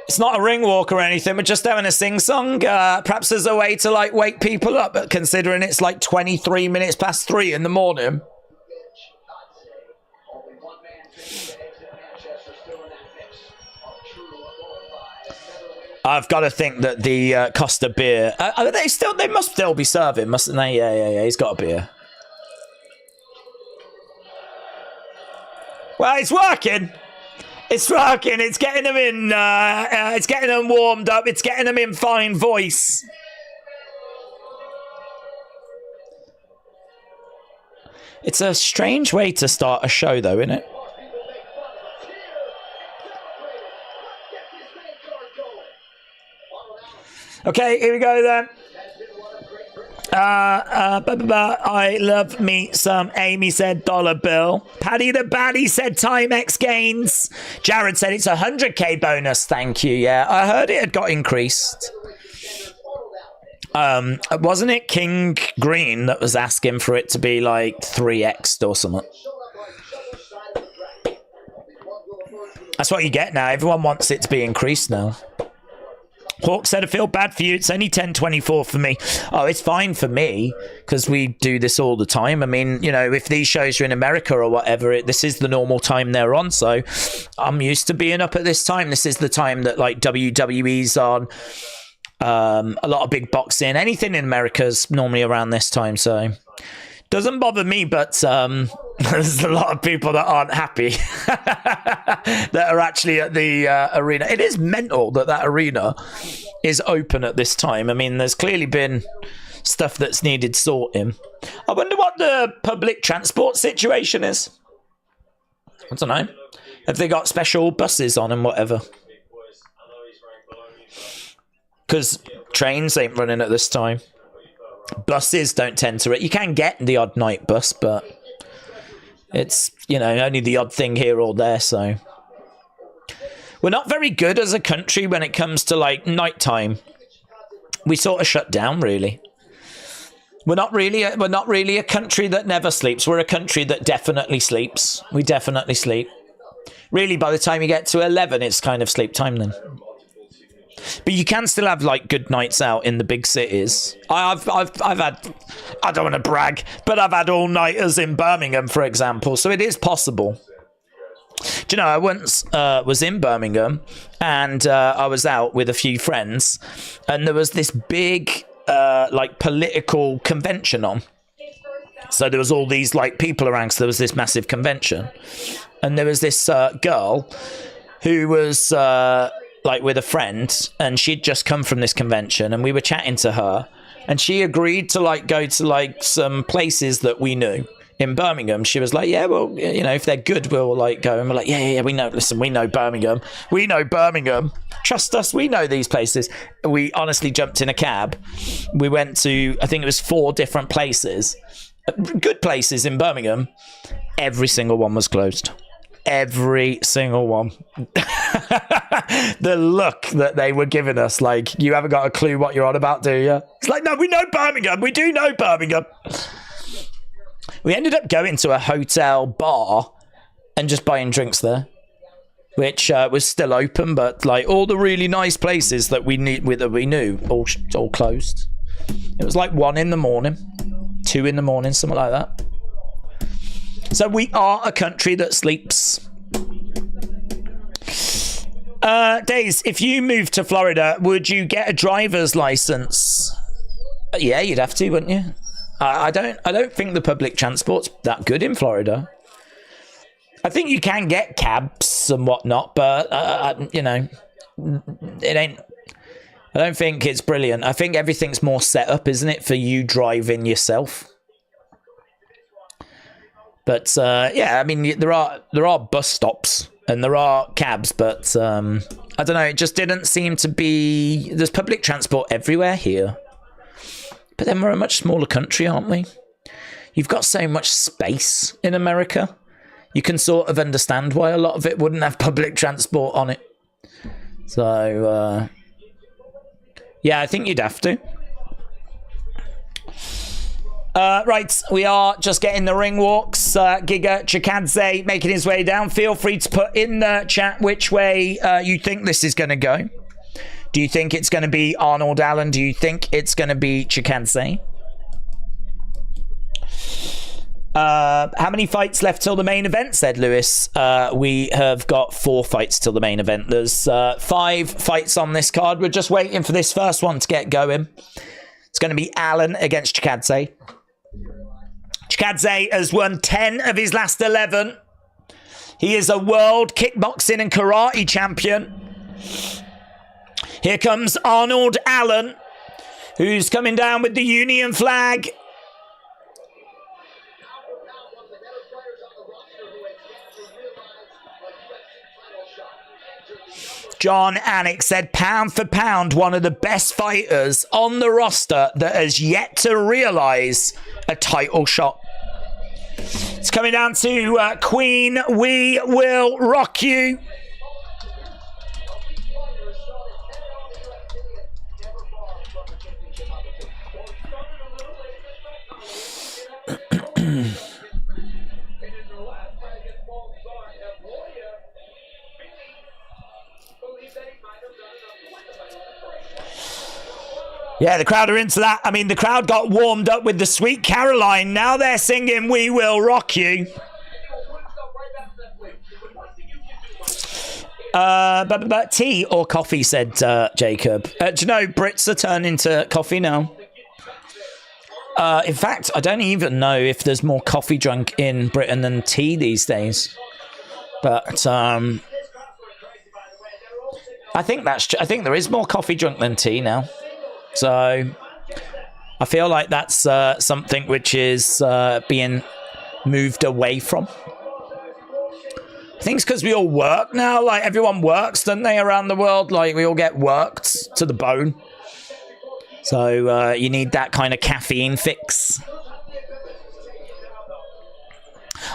It's not a ring walk or anything. We're just having a sing-song. Perhaps as a way to like wake people up, but considering it's like 23 minutes past 3 in the morning. I've got to think that the Costa beer. They must still be serving, mustn't they? Yeah. He's got a beer. Well, it's working. It's working. It's getting them in. It's getting them warmed up. It's getting them in fine voice. It's a strange way to start a show, though, isn't it? Okay, here we go then. I love me some. Amy said dollar bill. Paddy the Baddie said Timex gains. Jared said it's 100k bonus. Thank you. Yeah, I heard it had got increased. Wasn't it King Green that was asking for it to be like 3x or something? That's what you get now. Everyone wants it to be increased now. Hawk said, I feel bad for you. It's only 10:24 for me. Oh, it's fine for me because we do this all the time. I mean, you know, if these shows are in America or whatever, this is the normal time they're on. So I'm used to being up at this time. This is the time that like WWE's on. A lot of big boxing. Anything in America's normally around this time. So doesn't bother me. But There's a lot of people that aren't happy that are actually at the arena. It is mental that arena is open at this time. I mean, there's clearly been stuff that's needed sorting. I wonder what the public transport situation is. I don't know. Have they got special buses on and whatever? Because trains ain't running at this time. Buses don't tend to. You can get the odd night bus, but it's, you know, only the odd thing here or there. So we're not very good as a country when it comes to like nighttime. We sort of shut down, really. We're not really a country that never sleeps. We're a country that definitely sleeps. We definitely sleep. Really, by the time you get to 11, it's kind of sleep time then. But you can still have like good nights out in the big cities. I've had, I don't want to brag, but I've had all-nighters in Birmingham, for example. So it is possible. Do you know, I once was in Birmingham and I was out with a few friends and there was this big like political convention on. So there was all these like people around, so there was this massive convention. And there was this girl who was like with a friend, and she'd just come from this convention, and we were chatting to her, and she agreed to like go to like some places that we knew in Birmingham. She was like, yeah, well, you know, if they're good, we'll like go. And we're like, yeah, we know. Listen, we know Birmingham. We know Birmingham. Trust us, we know these places. We honestly jumped in a cab. We went to, I think it was 4 different places, good places in Birmingham. Every single one was closed. Every single one. The look that they were giving us, like, you haven't got a clue what you're on about, do you? It's like, no, we know Birmingham. We do know Birmingham. We ended up going to a hotel bar and just buying drinks there, which was still open, but like all the really nice places that we knew all closed. It was like 1 in, 2 in, something like that. So we are a country that sleeps. Days, if you moved to Florida, would you get a driver's license? Yeah, you'd have to, wouldn't you? I don't think the public transport's that good in Florida. I think you can get cabs and whatnot, but you know, it ain't. I don't think it's brilliant. I think everything's more set up, isn't it, for you driving yourself? But yeah, I mean, there are bus stops and there are cabs, but I don't know. It just didn't seem to be. There's public transport everywhere here, but then we're a much smaller country, aren't we? You've got so much space in America. You can sort of understand why a lot of it wouldn't have public transport on it. So yeah, I think you'd have to. Right, we are just getting the ring walks. Giga Chikadze making his way down. Feel free to put in the chat which way you think this is going to go. Do you think it's going to be Arnold Allen? Do you think it's going to be Chikadze? How many fights left till the main event, said Lewis. We have got 4 fights till the main event. There's 5 fights on this card. We're just waiting for this first one to get going. It's going to be Allen against Chikadze. Chikadze has won 10 of his last 11. He is a world kickboxing and karate champion. Here comes Arnold Allen, who's coming down with the Union flag. John Anik said, pound for pound, one of the best fighters on the roster that has yet to realise a title shot. It's coming down to Queen, We Will Rock You. Yeah, the crowd are into that. I mean, the crowd got warmed up with the Sweet Caroline. Now they're singing We Will Rock You. But tea or coffee, said Jacob. Do you know Brits are turning to coffee now? In fact, I don't even know if there's more coffee drunk in Britain than tea these days. But I think I think there is more coffee drunk than tea now. So I feel like that's something which is being moved away from. I think it's because we all work now. Like, everyone works, don't they, around the world? Like, we all get worked to the bone. So you need that kind of caffeine fix.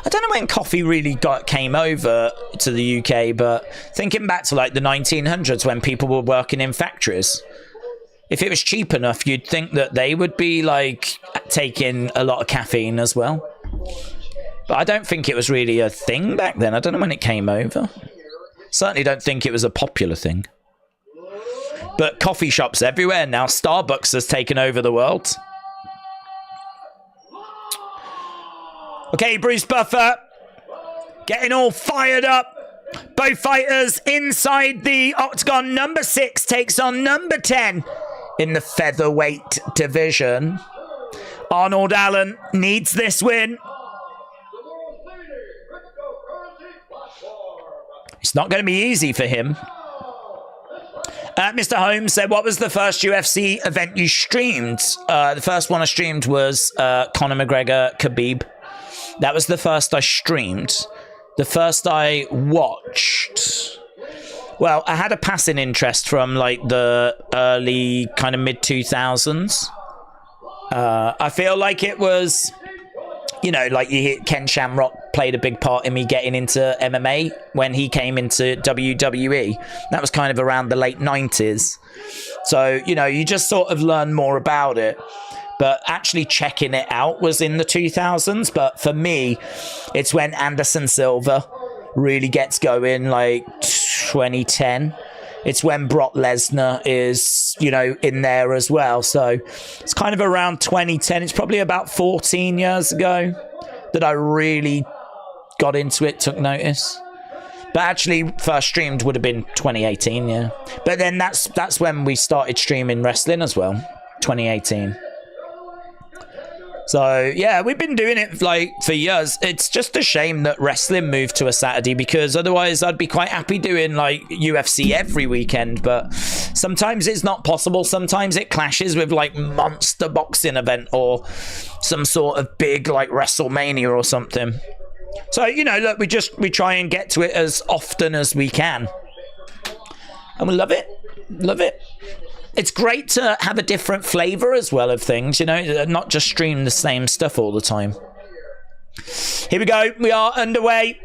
I don't know when coffee really came over to the UK, but thinking back to like the 1900s when people were working in factories, if it was cheap enough, you'd think that they would be like taking a lot of caffeine as well. But I don't think it was really a thing back then. I don't know when it came over. Certainly don't think it was a popular thing. But coffee shops everywhere now. Starbucks has taken over the world. Okay, Bruce Buffer. Getting all fired up. Both fighters inside the octagon. Number 6 takes on number 10 in the featherweight division. Arnold Allen needs this win. It's not going to be easy for him. Mr. Holmes said, what was the first UFC event you streamed? The first one I streamed was Conor McGregor Khabib. That was the first I streamed. The first I watched... Well, I had a passing interest from like the early kind of mid-2000s. I feel like it was... You know, like you hear Ken Shamrock played a big part in me getting into MMA when he came into WWE. That was kind of around the late 90s. So, you know, you just sort of learn more about it. But actually checking it out was in the 2000s. But for me, it's when Anderson Silva really gets going, like 2010. It's when Brock Lesnar is, you know, in there as well. So it's kind of around 2010. It's probably about 14 years ago that I really got into it, took notice. But actually, first streamed would have been 2018, yeah. But then that's when we started streaming wrestling as well, 2018. So, yeah, we've been doing it, like, for years. It's just a shame that wrestling moved to a Saturday, because otherwise I'd be quite happy doing, like, UFC every weekend. But sometimes it's not possible. Sometimes it clashes with, like, monster boxing event or some sort of big, like, WrestleMania or something. So, you know, look, we try and get to it as often as we can. And we love it. Love it. It's great to have a different flavour as well of things, you know, not just stream the same stuff all the time. Here we go. We are underway.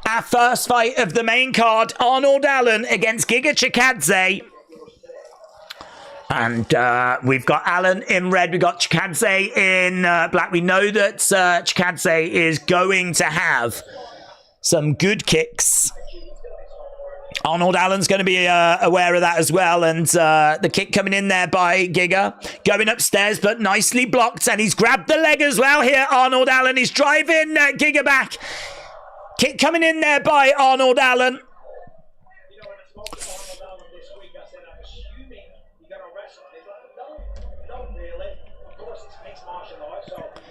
Our first fight of the main card, Arnold Allen against Giga Chikadze. And we've got Allen in red. We've got Chikadze in black. We know that Chikadze is going to have some good kicks. Arnold Allen's going to be aware of that as well. And the kick coming in there by Giga. Going upstairs, but nicely blocked. And he's grabbed the leg as well here. Arnold Allen is driving Giga back. Kick coming in there by Arnold Allen.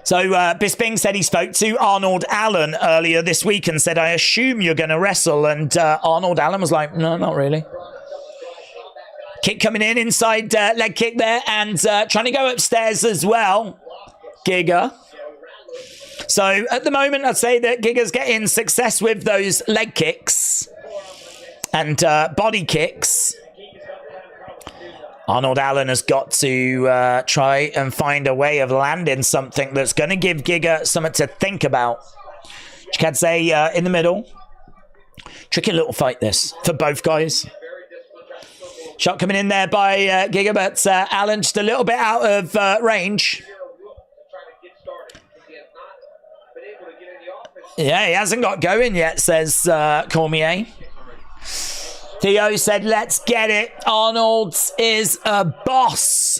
So Bisping said he spoke to Arnold Allen earlier this week and said, I assume you're going to wrestle. And Arnold Allen was like, no, not really. Kick coming in, inside leg kick there, and trying to go upstairs as well. Giga. So at the moment, I'd say that Giga's getting success with those leg kicks and body kicks. Arnold Allen has got to try and find a way of landing something that's going to give Giga something to think about. Chikadze in the middle. Tricky little fight this for both guys. Shot coming in there by Giga, but Allen just a little bit out of range. Yeah, he hasn't got going yet, says Cormier. Theo said, let's get it. Arnold is a boss.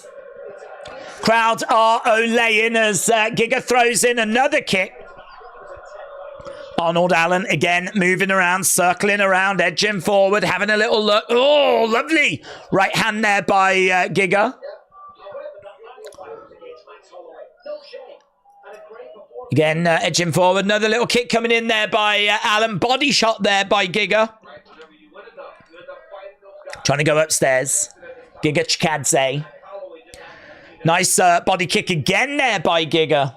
Crowd are olaying as Giga throws in another kick. Arnold Allen again moving around, circling around, edging forward, having a little look. Oh, lovely. Right hand there by Giga. Again, edging forward. Another little kick coming in there by Allen. Body shot there by Giga. Trying to go upstairs. Giga Chikadze. Nice body kick again there by Giga.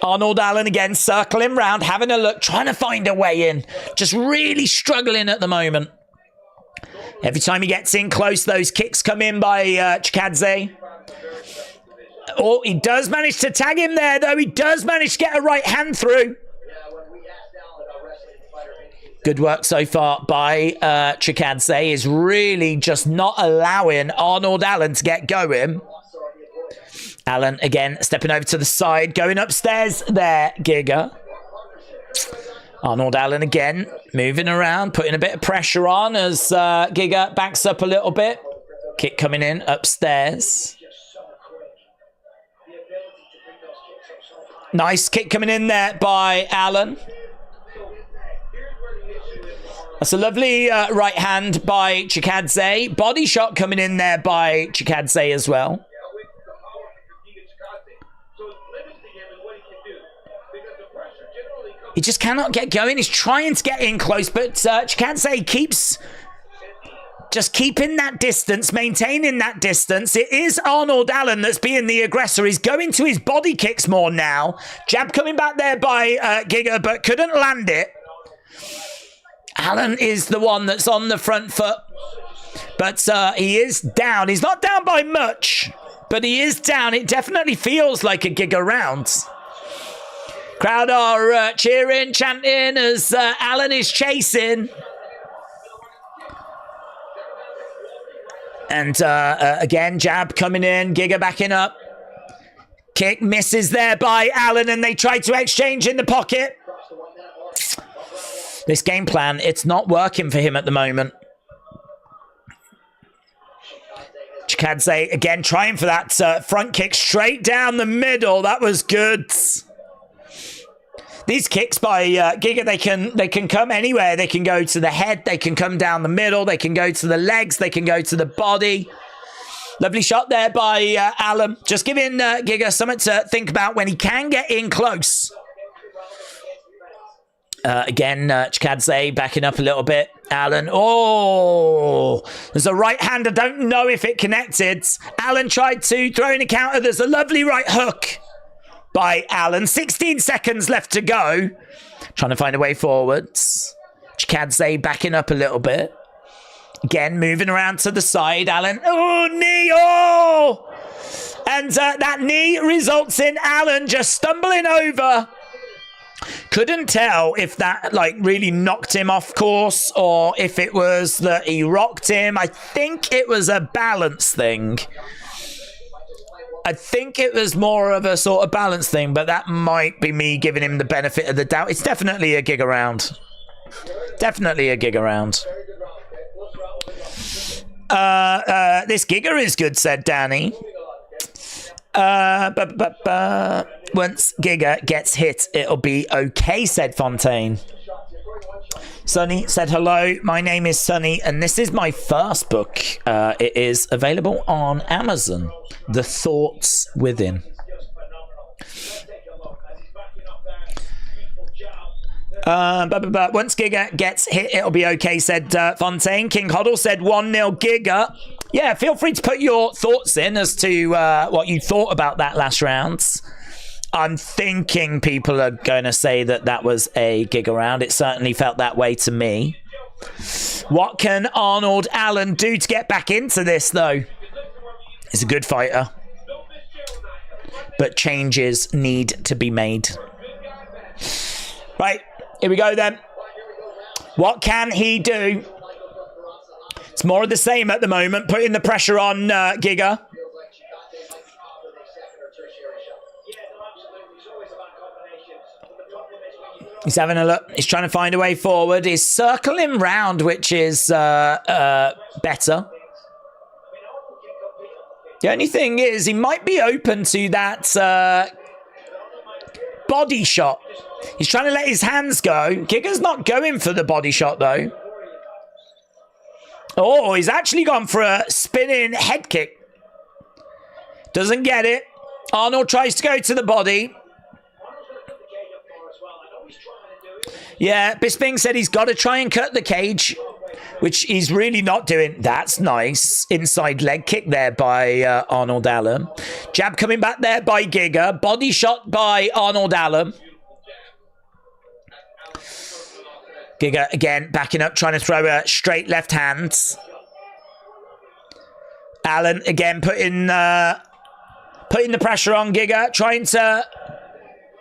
Arnold Allen again, circling round, having a look, trying to find a way in. Just really struggling at the moment. Every time he gets in close, those kicks come in by Chikadze. Oh, he does manage to tag him there, though. He does manage to get a right hand through. Good work so far by Chikadze. Is really just not allowing Arnold Allen to get going. Allen again stepping over to the side, going upstairs there, Giga. Arnold Allen again moving around, putting a bit of pressure on as Giga backs up a little bit. Kick coming in upstairs. Nice kick coming in there by Allen. That's a lovely right hand by Chikadze. Body shot coming in there by Chikadze as well. He just cannot get going. He's trying to get in close, but Chikadze keeps just keeping that distance, maintaining that distance. It is Arnold Allen that's being the aggressor. He's going to his body kicks more now. Jab coming back there by Giga, but couldn't land it. Allen is the one that's on the front foot, but he is down. He's not down by much, but he is down. It definitely feels like a Giga round. Crowd are cheering, chanting as Allen is chasing. And again, jab coming in, Giga backing up. Kick misses there by Allen, and they try to exchange in the pocket. This game plan, it's not working for him at the moment. Chikadze again trying for that front kick straight down the middle. That was good. These kicks by Giga, they can come anywhere. They can go to the head. They can come down the middle. They can go to the legs. They can go to the body. Lovely shot there by Allen. Just giving Giga something to think about when he can get in close. Again, Chikadze backing up a little bit. Allen, oh, there's a right hand. I don't know if it connected. Allen tried to throw in a counter. There's a lovely right hook by Allen. 16 seconds left to go. Trying to find a way forwards. Chikadze backing up a little bit. Again, moving around to the side. Allen, oh, knee, oh! And that knee results in Allen just stumbling over. Couldn't tell if that like really knocked him off course or if it was that he rocked him. I think it was a balance thing. I think it was more of a sort of balance thing, but that might be me giving him the benefit of the doubt. It's definitely a Giga round. Definitely a Giga round. This Giga is good, said Danny. Once Giga gets hit, it'll be okay, said Fontaine. Sonny said, hello, my name is Sonny, and this is my first book. It is available on Amazon. The Thoughts Within. Once Giga gets hit, it'll be okay, said Fontaine. King Hoddle said 1-0 Giga. Yeah, feel free to put your thoughts in as to what you thought about that last round. I'm thinking people are going to say that that was a Giga round. It certainly felt that way to me. What can Arnold Allen do to get back into this, though? He's a good fighter. But changes need to be made. Right, here we go then. What can he do? It's more of the same at the moment, putting the pressure on Giga. He's having a look. He's trying to find a way forward. He's circling round, which is better. The only thing is, he might be open to that body shot. He's trying to let his hands go. Giga's not going for the body shot, though. Oh, he's actually gone for a spinning head kick. Doesn't get it. Arnold tries to go to the body. Yeah, Bisping said he's got to try and cut the cage, which he's really not doing. That's nice. Inside leg kick there by Arnold Allen. Jab coming back there by Giga. Body shot by Arnold Allen. Giga again backing up, trying to throw a straight left hand. Allen again putting the pressure on Giga, trying to...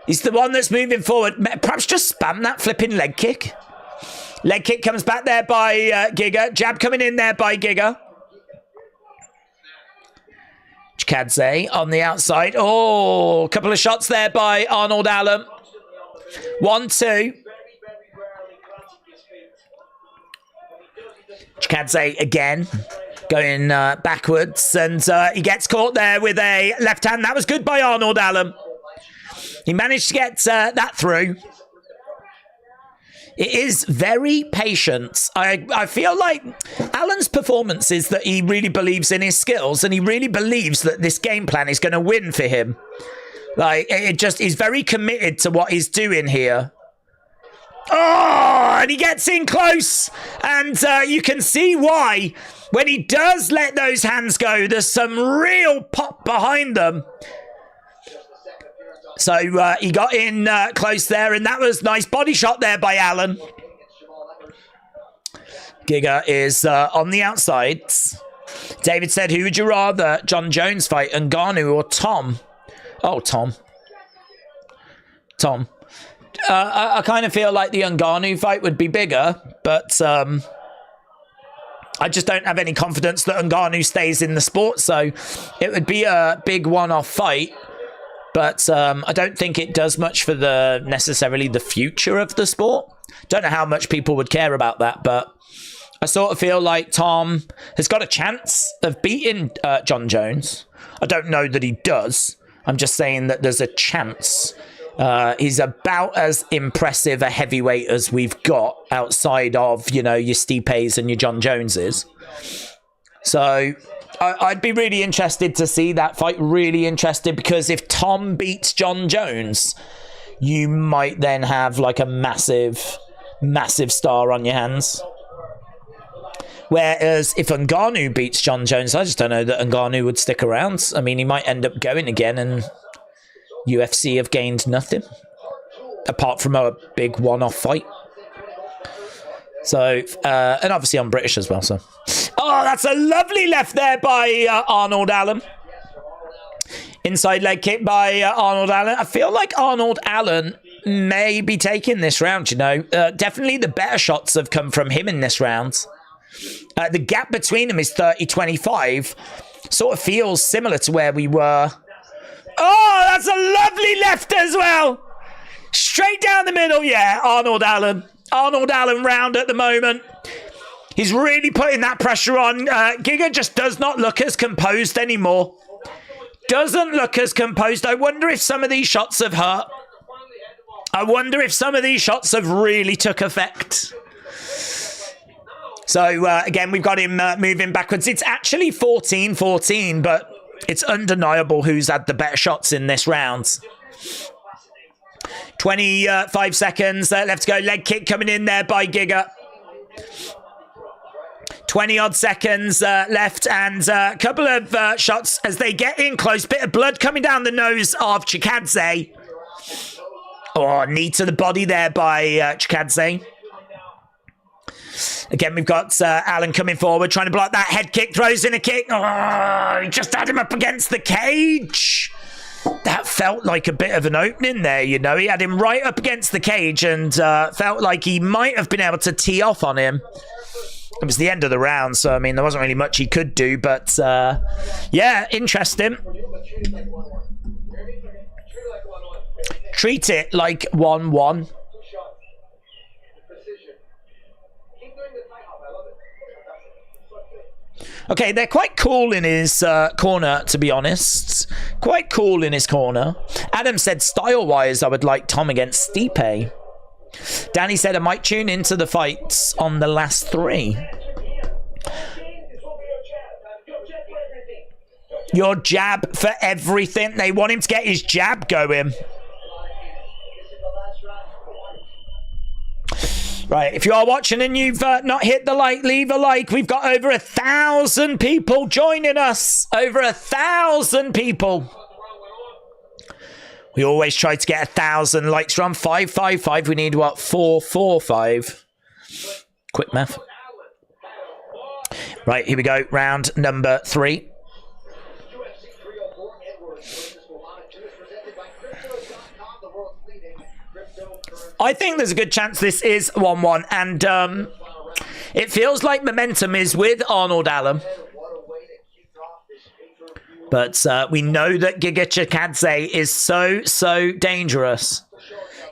He's the one that's moving forward. Perhaps just spam that flipping leg kick. Leg kick comes back there by Giga. Jab coming in there by Giga. Chikadze on the outside. Oh, a couple of shots there by Arnold Allen. 1-2. Chikadze again. Going backwards. And he gets caught there with a left hand. That was good by Arnold Allen. He managed to get that through. It is very patient. I feel like Allen's performance is that he really believes in his skills and he really believes that this game plan is going to win for him. Like, he's very committed to what he's doing here. Oh, and he gets in close. And you can see why. When he does let those hands go, there's some real pop behind them. So he got in close there, and that was nice body shot there by Allen. Giga is on the outside. David said, who would you rather, John Jones fight, Ngannou or Tom? Oh, Tom. Tom. I kind of feel like the Ngannou fight would be bigger, but I just don't have any confidence that Ngannou stays in the sport, so it would be a big one-off fight. But I don't think it does much for necessarily the future of the sport. Don't know how much people would care about that, but I sort of feel like Tom has got a chance of beating John Jones. I don't know that he does. I'm just saying that there's a chance. He's about as impressive a heavyweight as we've got outside of, your Stipe's and your John Joneses. So I'd be really interested to see that fight, really interested, because if Tom beats John Jones, you might then have like a massive, massive star on your hands. Whereas if Ngannou beats John Jones, I just don't know that Ngannou would stick around. I mean, he might end up going again and UFC have gained nothing apart from a big one-off fight. So, and obviously I'm British as well, so. Oh, that's a lovely left there by Arnold Allen. Inside leg kick by Arnold Allen. I feel like Arnold Allen may be taking this round, Definitely the better shots have come from him in this round. The gap between them is 30-25. Sort of feels similar to where we were. Oh, that's a lovely left as well. Straight down the middle, yeah, Arnold Allen. Arnold Allen round at the moment. He's really putting that pressure on. Giga just does not look as composed anymore. Doesn't look as composed. I wonder if some of these shots have hurt. I wonder if some of these shots have really took effect. So, again, we've got him moving backwards. It's actually 14-14, but it's undeniable who's had the better shots in this round. 25 seconds left to go. Leg kick coming in there by Giga. 20-odd seconds left, and a couple of shots as they get in close. Bit of blood coming down the nose of Chikadze. Oh, knee to the body there by Chikadze. Again, we've got Allen coming forward, trying to block that head kick, throws in a kick. Oh, he just had him up against the cage. That felt like a bit of an opening there, He had him right up against the cage and felt like he might have been able to tee off on him. It was the end of the round, so, I mean, there wasn't really much he could do, but, yeah, interesting. Treat it like 1-1. Okay, they're quite cool in his corner, to be honest. Quite cool in his corner. Adam said, style-wise, I would like Tom against Stipe. Danny said, I might tune into the fights on the last 3. Your jab for everything. They want him to get his jab going. Right, if you are watching and you've not hit the like, leave a like. We've got over 1,000 people joining us. Over 1,000 people. We always try to get 1,000 likes. We're on 555. We need, what, 445? Quick math. Right, here we go. Round number 3. I think there's a good chance this is 1-1, and it feels like momentum is with Arnold Allen. But we know that Giga Chikadze is so dangerous.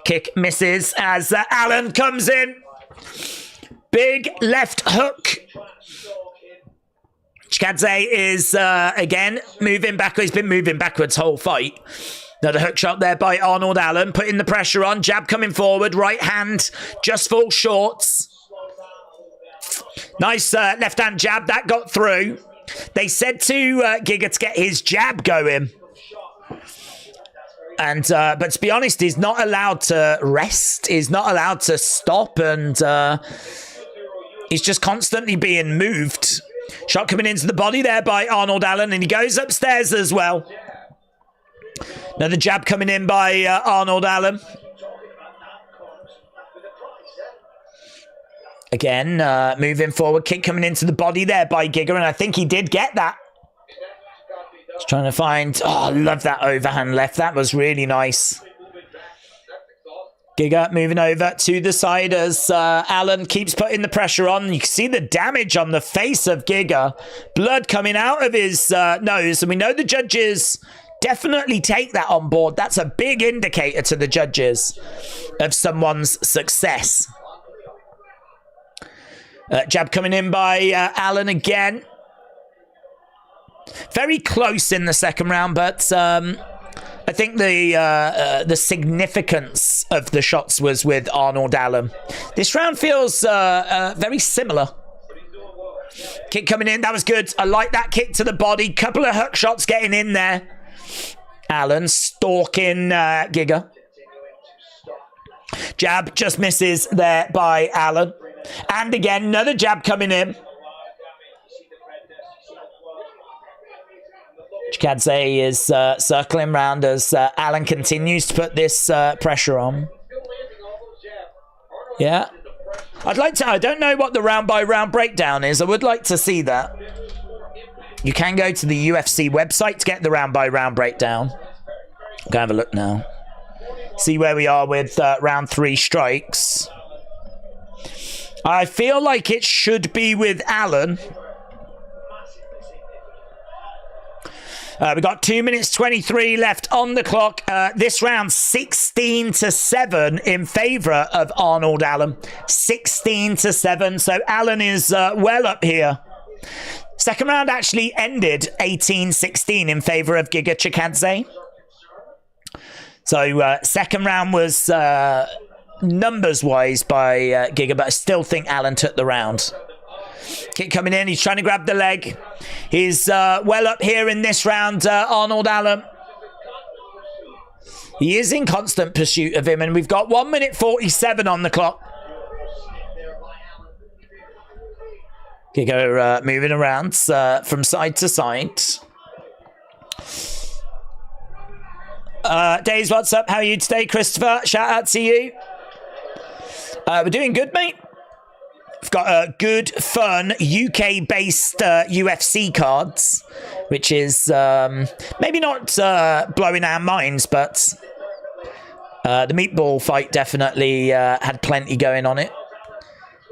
Kick misses as Allen comes in. Big left hook. Chikadze is, again, moving backwards. He's been moving backwards whole fight. Another hook shot there by Arnold Allen, putting the pressure on. Jab coming forward, right hand just falls short. Nice left hand jab, that got through. They said to Giga to get his jab going. And but to be honest, he's not allowed to rest. He's not allowed to stop, and he's just constantly being moved. Shot coming into the body there by Arnold Allen, and he goes upstairs as well. Another jab coming in by Arnold Allen. Again, moving forward. Kick coming into the body there by Giga, and I think he did get that. Just trying to find... Oh, I love that overhand left. That was really nice. Giga moving over to the side as Allen keeps putting the pressure on. You can see the damage on the face of Giga. Blood coming out of his nose, and we know the judges... definitely take that on board. That's a big indicator to the judges of someone's success. Jab coming in by Allen again. Very close in the second round, but I think the significance of the shots was with Arnold Allen. This round feels very similar. Kick coming in, that was good. I like that kick to the body. Couple of hook shots getting in there. Allen stalking Giga. Jab just misses there by Allen. And again, another jab coming in. Chikadze is circling round as Allen continues to put this pressure on. Yeah. I'd like to... I don't know what the round-by-round breakdown is. I would like to see that. You can go to the UFC website to get the round-by-round breakdown. Go have a look now. See where we are with round 3 strikes. I feel like it should be with Allen. We got 2 minutes 23 left on the clock. This round 16-7 in favour of Arnold Allen. 16-7. So Allen is well up here. Second round actually ended 18-16 in favour of Giga Chikadze. So second round was numbers-wise by Giga, but I still think Allen took the round. Kick coming in, he's trying to grab the leg. He's well up here in this round, Arnold Allen. He is in constant pursuit of him, and we've got 1 minute 47 on the clock. Giga moving around from side to side. Days, what's up? How are you today, Christopher? Shout out to you. We're doing good, mate. We've got good, fun, UK-based UFC cards, which is maybe not blowing our minds, but the meatball fight definitely had plenty going on it.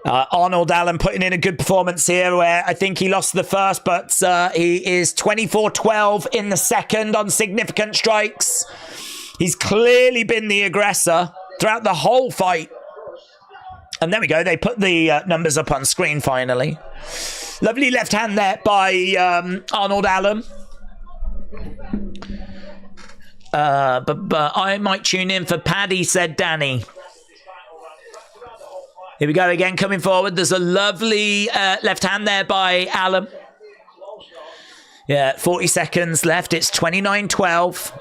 Arnold Allen putting in a good performance here, where I think he lost the first, but he is 24-12 in the second on significant strikes. He's clearly been the aggressor throughout the whole fight. And there we go. They put the numbers up on screen finally. Lovely left hand there by Arnold Allen. But I might tune in for Paddy, said Danny. Here we go again, coming forward. There's a lovely left hand there by Allen. Yeah, 40 seconds left. It's 29-12.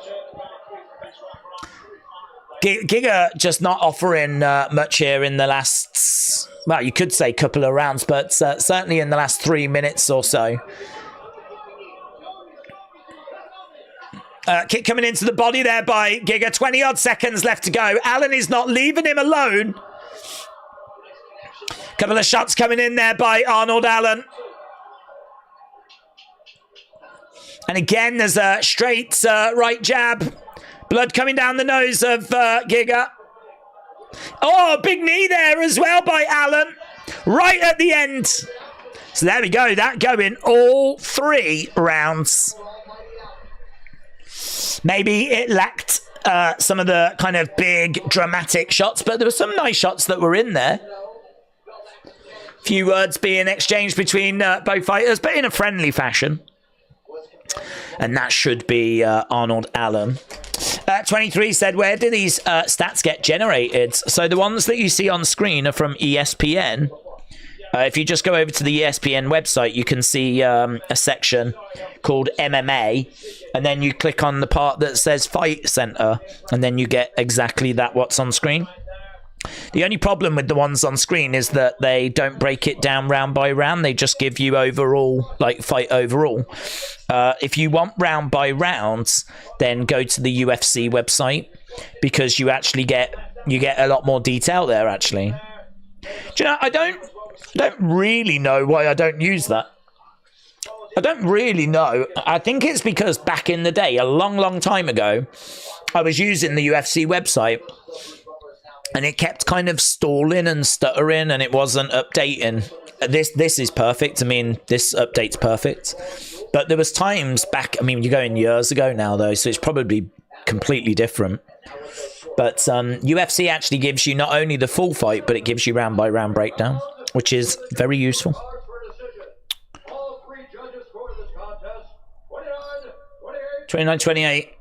Giga just not offering much here in the last, well, you could say couple of rounds, but certainly in the last 3 minutes or so. Kick coming into the body there by Giga. 20-odd seconds left to go. Allen is not leaving him alone. Couple of shots coming in there by Arnold Allen. And again, there's a straight right jab. Blood coming down the nose of Giga. Oh, big knee there as well by Allen. Right at the end. So there we go. That going all 3 rounds. Maybe it lacked some of the kind of big dramatic shots, but there were some nice shots that were in there. Few words being exchanged between both fighters, but in a friendly fashion. And that should be Arnold Allen. 23 said, where do these stats get generated? So the ones that you see on screen are from ESPN. If you just go over to the ESPN website, you can see a section called MMA, and then you click on the part that says Fight Center, and then you get exactly that what's on screen. The only problem with the ones on screen is that they don't break it down round by round. They just give you overall, like fight overall. If you want round by rounds, then go to the UFC website, because you actually get a lot more detail there, actually. Do you know, I don't really know why I don't use that. I don't really know. I think it's because back in the day, a long time ago, I was using the UFC website, and it kept kind of stalling and stuttering, and it wasn't updating. This is perfect. I mean, this update's perfect. But there was times back, I mean, you're going years ago now, though, so it's probably completely different. But UFC actually gives you not only the full fight, but it gives you round by round breakdown, which is very useful. 29-28.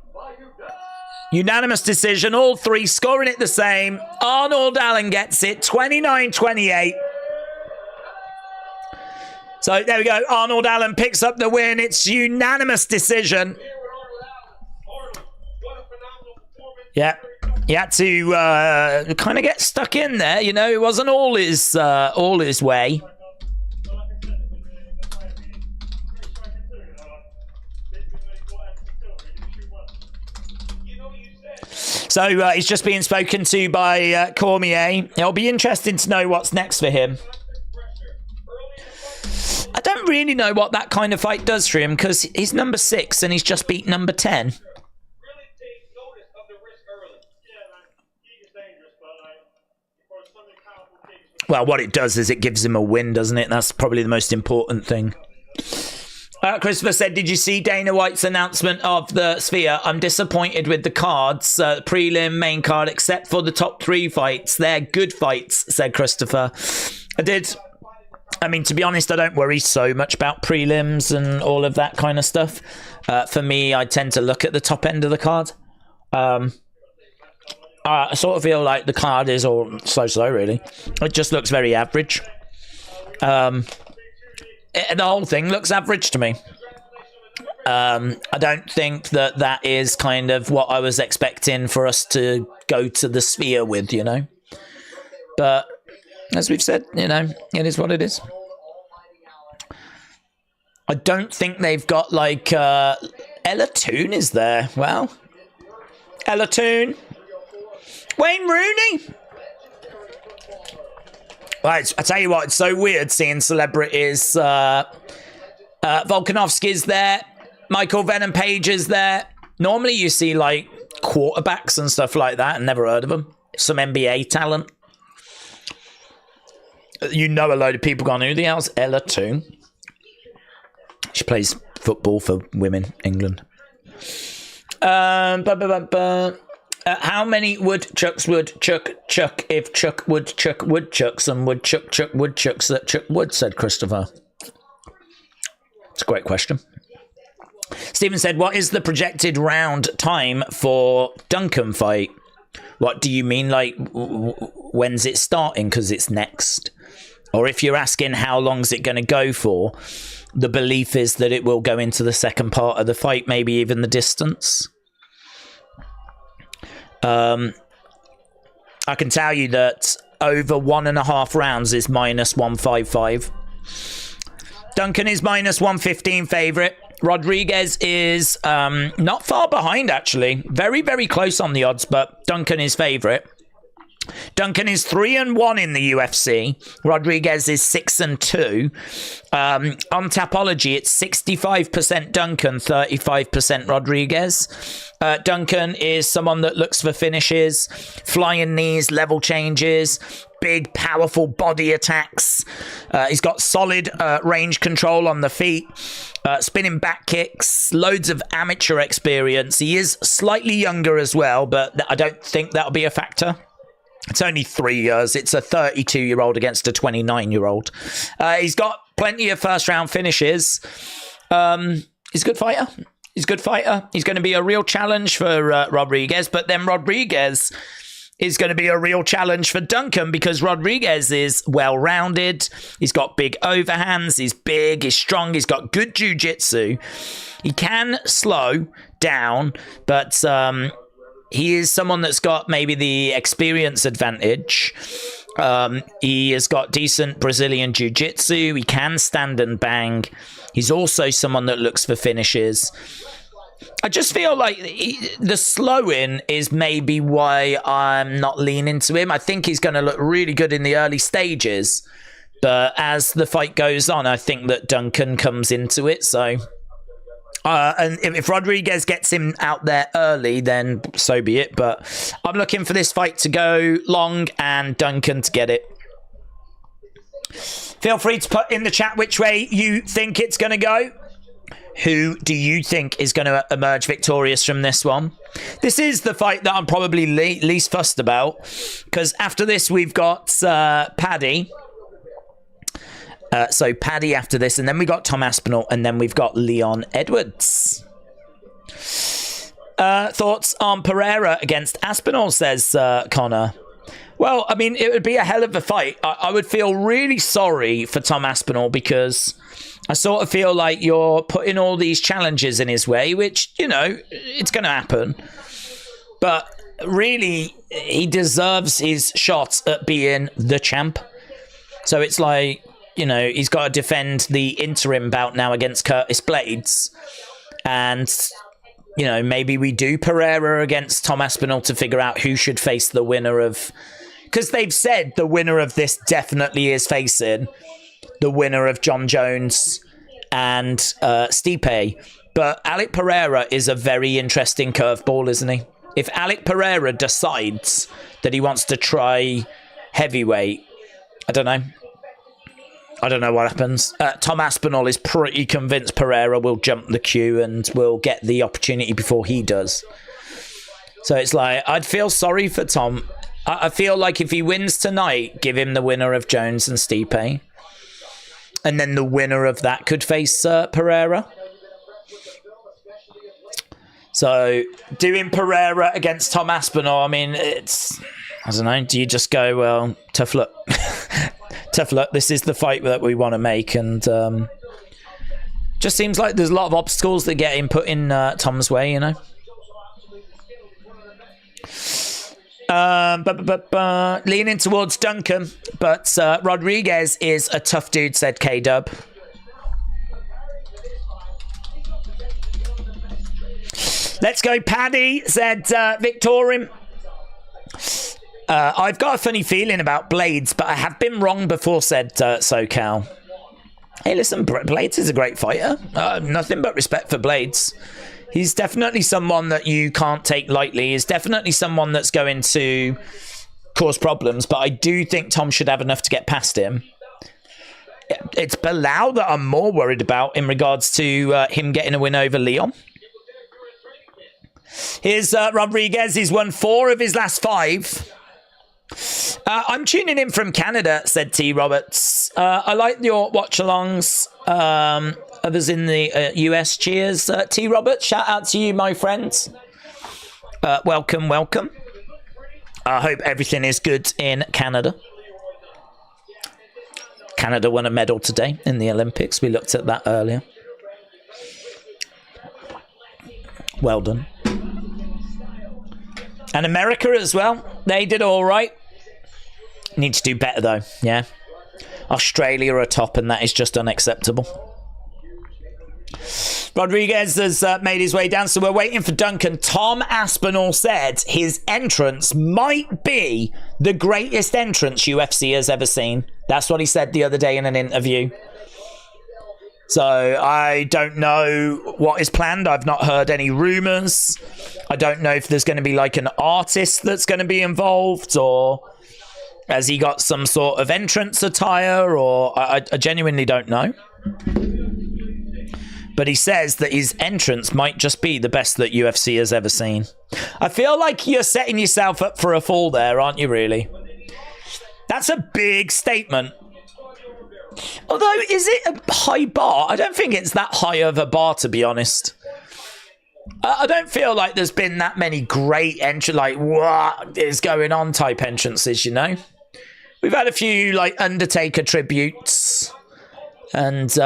Unanimous decision. All 3 scoring it the same. Arnold Allen gets it. 29-28. So there we go. Arnold Allen picks up the win. It's unanimous decision. Yeah. He had to kind of get stuck in there. You know, it wasn't all his way. So he's just being spoken to by Cormier. It'll be interesting to know what's next for him. I don't really know what that kind of fight does for him, because he's number 6 and he's just beat number 10. Well, what it does is it gives him a win, doesn't it? That's probably the most important thing. Christopher said, did you see Dana White's announcement of the Sphere? I'm disappointed with the cards, prelim, main card, except for the top 3 fights. They're good fights, said Christopher. I did. I mean, to be honest, I don't worry so much about prelims and all of that kind of stuff. For me, I tend to look at the top end of the card. I sort of feel like the card is all so, really. It just looks very average. The whole thing looks average to me. I don't think that is kind of what I was expecting for us to go to the Sphere with, you know. But as we've said, you know, it is what it is. I don't think they've got like Ella Toon is there. Well, Ella Toon, Wayne Rooney. Right, I tell you what, it's so weird seeing celebrities. Volkanovski's there. Michael Venom Page is there. Normally you see like quarterbacks and stuff like that, and never heard of them. Some NBA talent. You know, a load of people gone, who the hell's Ella Toon? She plays football for women, England. How many woodchucks would Chuck chuck if Chuck would chuck woodchucks and would Chuck chuck woodchucks that Chuck would, said Christopher. It's a great question. Stephen said, what is the projected round time for Duncan fight? What do you mean, like, when's it starting? Because it's next. Or if you're asking how long's it going to go for, the belief is that it will go into the second part of the fight, maybe even the distance. I can tell you that over 1.5 rounds is minus 155. Duncan is minus 115 favorite. Rodriguez is not far behind, actually. Very, very close on the odds, but Duncan is favorite. Duncan is 3-1 in the UFC. Rodriguez is 6-2. On Tapology, it's 65% Duncan, 35% Rodriguez. Duncan is someone that looks for finishes, flying knees, level changes, big, powerful body attacks. He's got solid range control on the feet, spinning back kicks, loads of amateur experience. He is slightly younger as well, but I don't think that'll be a factor. It's only 3 years. It's a 32-year-old against a 29-year-old. He's got plenty of first-round finishes. He's a good fighter. He's a good fighter. He's going to be a real challenge for Rodriguez, but then Rodriguez is going to be a real challenge for Duncan because Rodriguez is well-rounded. He's got big overhands. He's big. He's strong. He's got good jiu-jitsu. He can slow down, but he is someone that's got maybe the experience advantage. He has got decent Brazilian jiu-jitsu. He can stand and bang. He's also someone that looks for finishes. I just feel like the slowing is maybe why I'm not leaning to him. I think he's going to look really good in the early stages. But as the fight goes on, I think that Duncan comes into it. So, and if Rodriguez gets him out there early, then so be it. But I'm looking for this fight to go long and Duncan to get it. Feel free to put in the chat which way you think it's going to go. Who do you think is going to emerge victorious from this one? This is the fight that I'm probably least fussed about. Because after this, we've got Paddy. So Paddy after this. And then we got Tom Aspinall. And then we've got Leon Edwards. Thoughts on Pereira against Aspinall, says Connor. Well, I mean, it would be a hell of a fight. I would feel really sorry for Tom Aspinall because I sort of feel like you're putting all these challenges in his way, which, you know, it's going to happen. But really, he deserves his shot at being the champ. So it's like, you know, he's got to defend the interim bout now against Curtis Blaydes. And, you know, maybe we do Pereira against Tom Aspinall to figure out who should face the winner of... Because they've said the winner of this definitely is facing the winner of John Jones and Stipe. But Alec Pereira is a very interesting curveball, isn't he? If Alec Pereira decides that he wants to try heavyweight, I don't know. I don't know what happens. Tom Aspinall is pretty convinced Pereira will jump the queue and will get the opportunity before he does. So it's like, I'd feel sorry for Tom. I feel like if he wins tonight, give him the winner of Jones and Stipe. And then the winner of that could face Pereira. So doing Pereira against Tom Aspinall, I mean, it's... I don't know. Do you just go, well, tough luck. Tough luck. This is the fight that we want to make. And just seems like there's a lot of obstacles that get him put in Tom's way, you know. Leaning towards Duncan, but Rodriguez is a tough dude, said K-Dub. Let's go Paddy, said Victorian. I've got a funny feeling about Blaydes, but I have been wrong before, said SoCal. Hey, listen, Blaydes is a great fighter. Nothing but respect for Blaydes. He's definitely someone that you can't take lightly. He's definitely someone that's going to cause problems, but I do think Tom should have enough to get past him. It's Belal that I'm more worried about in regards to him getting a win over Leon. Here's Rodriguez. He's won 4 of his last 5. I'm tuning in from Canada, said T. Roberts. I like your watch-alongs. Others in the US, cheers. T. Roberts, shout out to you, my friends. Welcome, welcome. I hope everything is good in Canada. Canada won a medal today in the Olympics. We looked at that earlier. Well done. And America as well. They did all right. Need to do better, though. Yeah. Australia are top, and that is just unacceptable. Rodriguez has made his way down, so we're waiting for Duncan. Tom Aspinall said his entrance might be the greatest entrance UFC has ever seen. That's what he said the other day in an interview. So I don't know what is planned. I've not heard any rumors. I don't know if there's going to be like an artist that's going to be involved, or has he got some sort of entrance attire, or I genuinely don't know. But he says that his entrance might just be the best that UFC has ever seen. I feel like you're setting yourself up for a fall there, aren't you, really? That's a big statement. Although, is it a high bar? I don't think it's that high of a bar, to be honest. I don't feel like there's been that many great entrances, like, what is going on type entrances, you know? We've had a few, like, Undertaker tributes. And,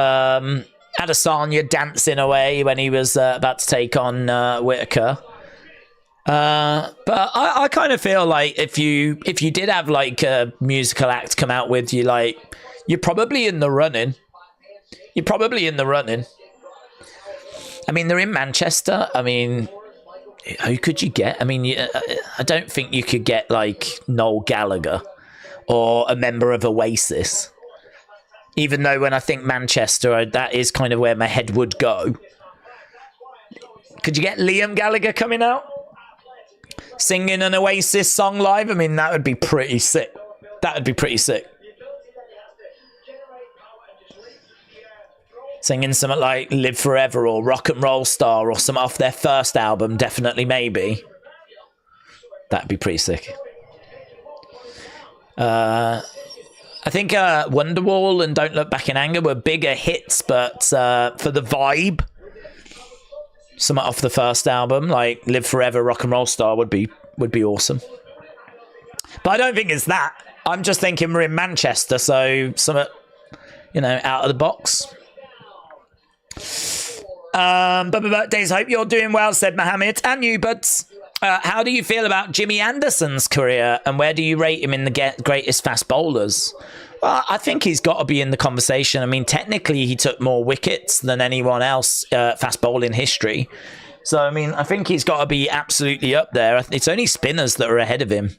Adesanya dancing away when he was about to take on Whitaker. But I kind of feel like if you did have like a musical act come out with you, like, you're probably in the running. You're probably in the running. I mean, they're in Manchester. I mean, who could you get? I mean, I don't think you could get like Noel Gallagher or a member of Oasis. Even though when I think Manchester, that is kind of where my head would go. Could you get Liam Gallagher coming out? Singing an Oasis song live? I mean, that would be pretty sick. That would be pretty sick. Singing something like Live Forever or Rock and Roll Star or something off their first album, definitely, maybe. That'd be pretty sick. I think Wonderwall and Don't Look Back in Anger were bigger hits, but for the vibe, something off the first album, like Live Forever, Rock and Roll Star would be awesome. But I don't think it's that. I'm just thinking we're in Manchester, so something, you know, out of the box. Days, hope you're doing well, said Mohammed. And you, buds. How do you feel about Jimmy Anderson's career, and where do you rate him in the greatest fast bowlers? Well, I think he's got to be in the conversation. I mean, technically, he took more wickets than anyone else fast bowling history. So, I mean, I think he's got to be absolutely up there. It's only spinners that are ahead of him.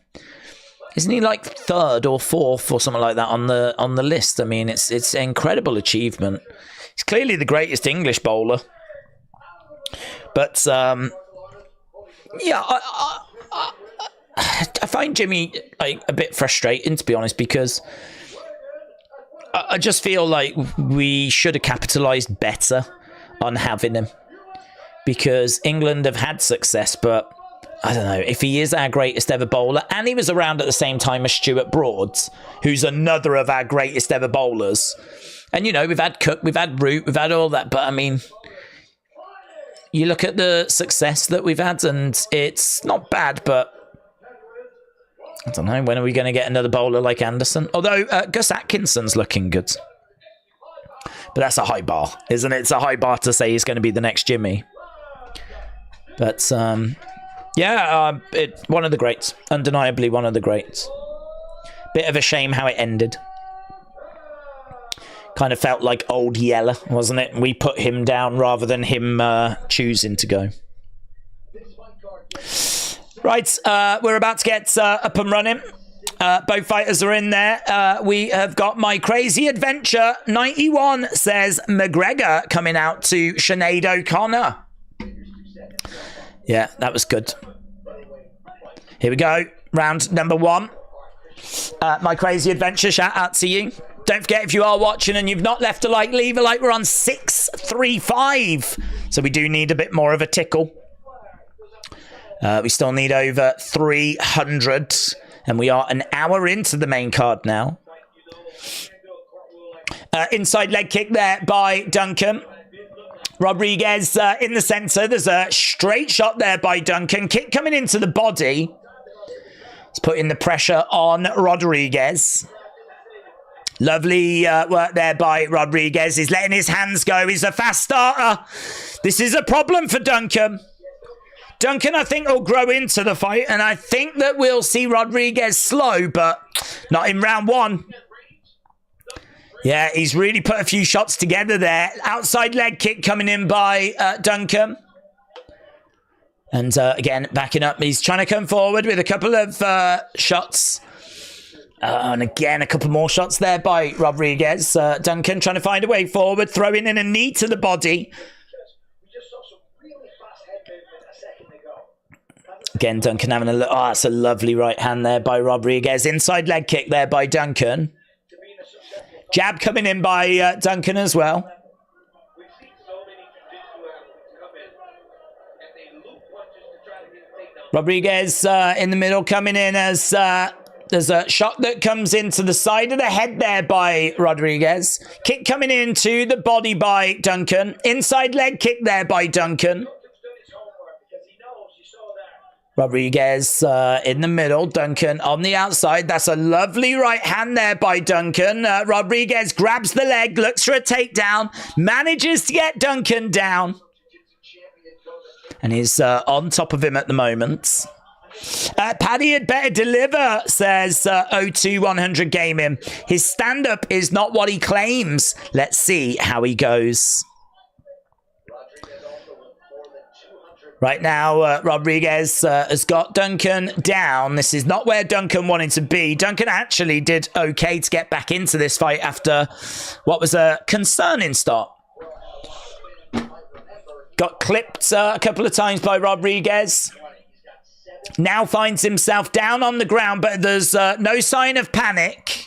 Isn't he like third or fourth or something like that on the list? I mean, it's an incredible achievement. He's clearly the greatest English bowler. But, yeah, I find Jimmy like a bit frustrating, to be honest, because I just feel like we should have capitalised better on having him, because England have had success, but I don't know if he is our greatest ever bowler, and he was around at the same time as Stuart Broads, who's another of our greatest ever bowlers. And, you know, we've had Cook, we've had Root, we've had all that, but I mean, you look at the success that we've had, and it's not bad, but I don't know, when are we going to get another bowler like Anderson? Although Gus Atkinson's looking good. But that's a high bar, isn't it? It's a high bar to say he's going to be the next Jimmy. But, yeah, one of the greats. Undeniably one of the greats. Bit of a shame how it ended. Kind of felt like old Yeller, wasn't it? We put him down rather than him choosing to go. Right, we're about to get up and running. Both fighters are in there. We have got My Crazy Adventure 91 says McGregor coming out to Sinead O'Connor. Yeah, that was good. Here we go. Round number 1. My Crazy Adventure, shout out to you. Don't forget, if you are watching and you've not left a like, leave a like. We're on 635. So we do need a bit more of a tickle. We still need over 300. And we are an hour into the main card now. Inside leg kick there by Duncan. Rodriguez in the centre. There's a straight shot there by Duncan. Kick coming into the body. It's putting the pressure on Rodriguez. Lovely work there by Rodriguez. He's letting his hands go. He's a fast starter. This is a problem for Duncan. Duncan, I think, will grow into the fight, and I think that we'll see Rodriguez slow, but not in round one. Yeah, he's really put a few shots together there. Outside leg kick coming in by Duncan. And again, backing up. He's trying to come forward with a couple of shots. And again, a couple more shots there by Rodriguez. Duncan trying to find a way forward, throwing in a knee to the body. Again, Duncan having a look. Oh, that's a lovely right hand there by Rodriguez. Inside leg kick there by Duncan. Jab coming in by Duncan as well. Rodriguez in the middle coming in as there's a shot that comes into the side of the head there by Rodriguez. Kick coming into the body by Duncan. Inside leg kick there by Duncan. Rodriguez in the middle. Duncan on the outside. That's a lovely right hand there by Duncan. Rodriguez grabs the leg, looks for a takedown, manages to get Duncan down. And he's on top of him at the moment. Paddy had better deliver, says 02100 Gaming. His stand-up is not what he claims. Let's see how he goes. Right now, Rodriguez has got Duncan down. This is not where Duncan wanted to be. Duncan actually did okay to get back into this fight after what was a concerning start. Got clipped a couple of times by Rodriguez. Now finds himself down on the ground, but there's no sign of panic.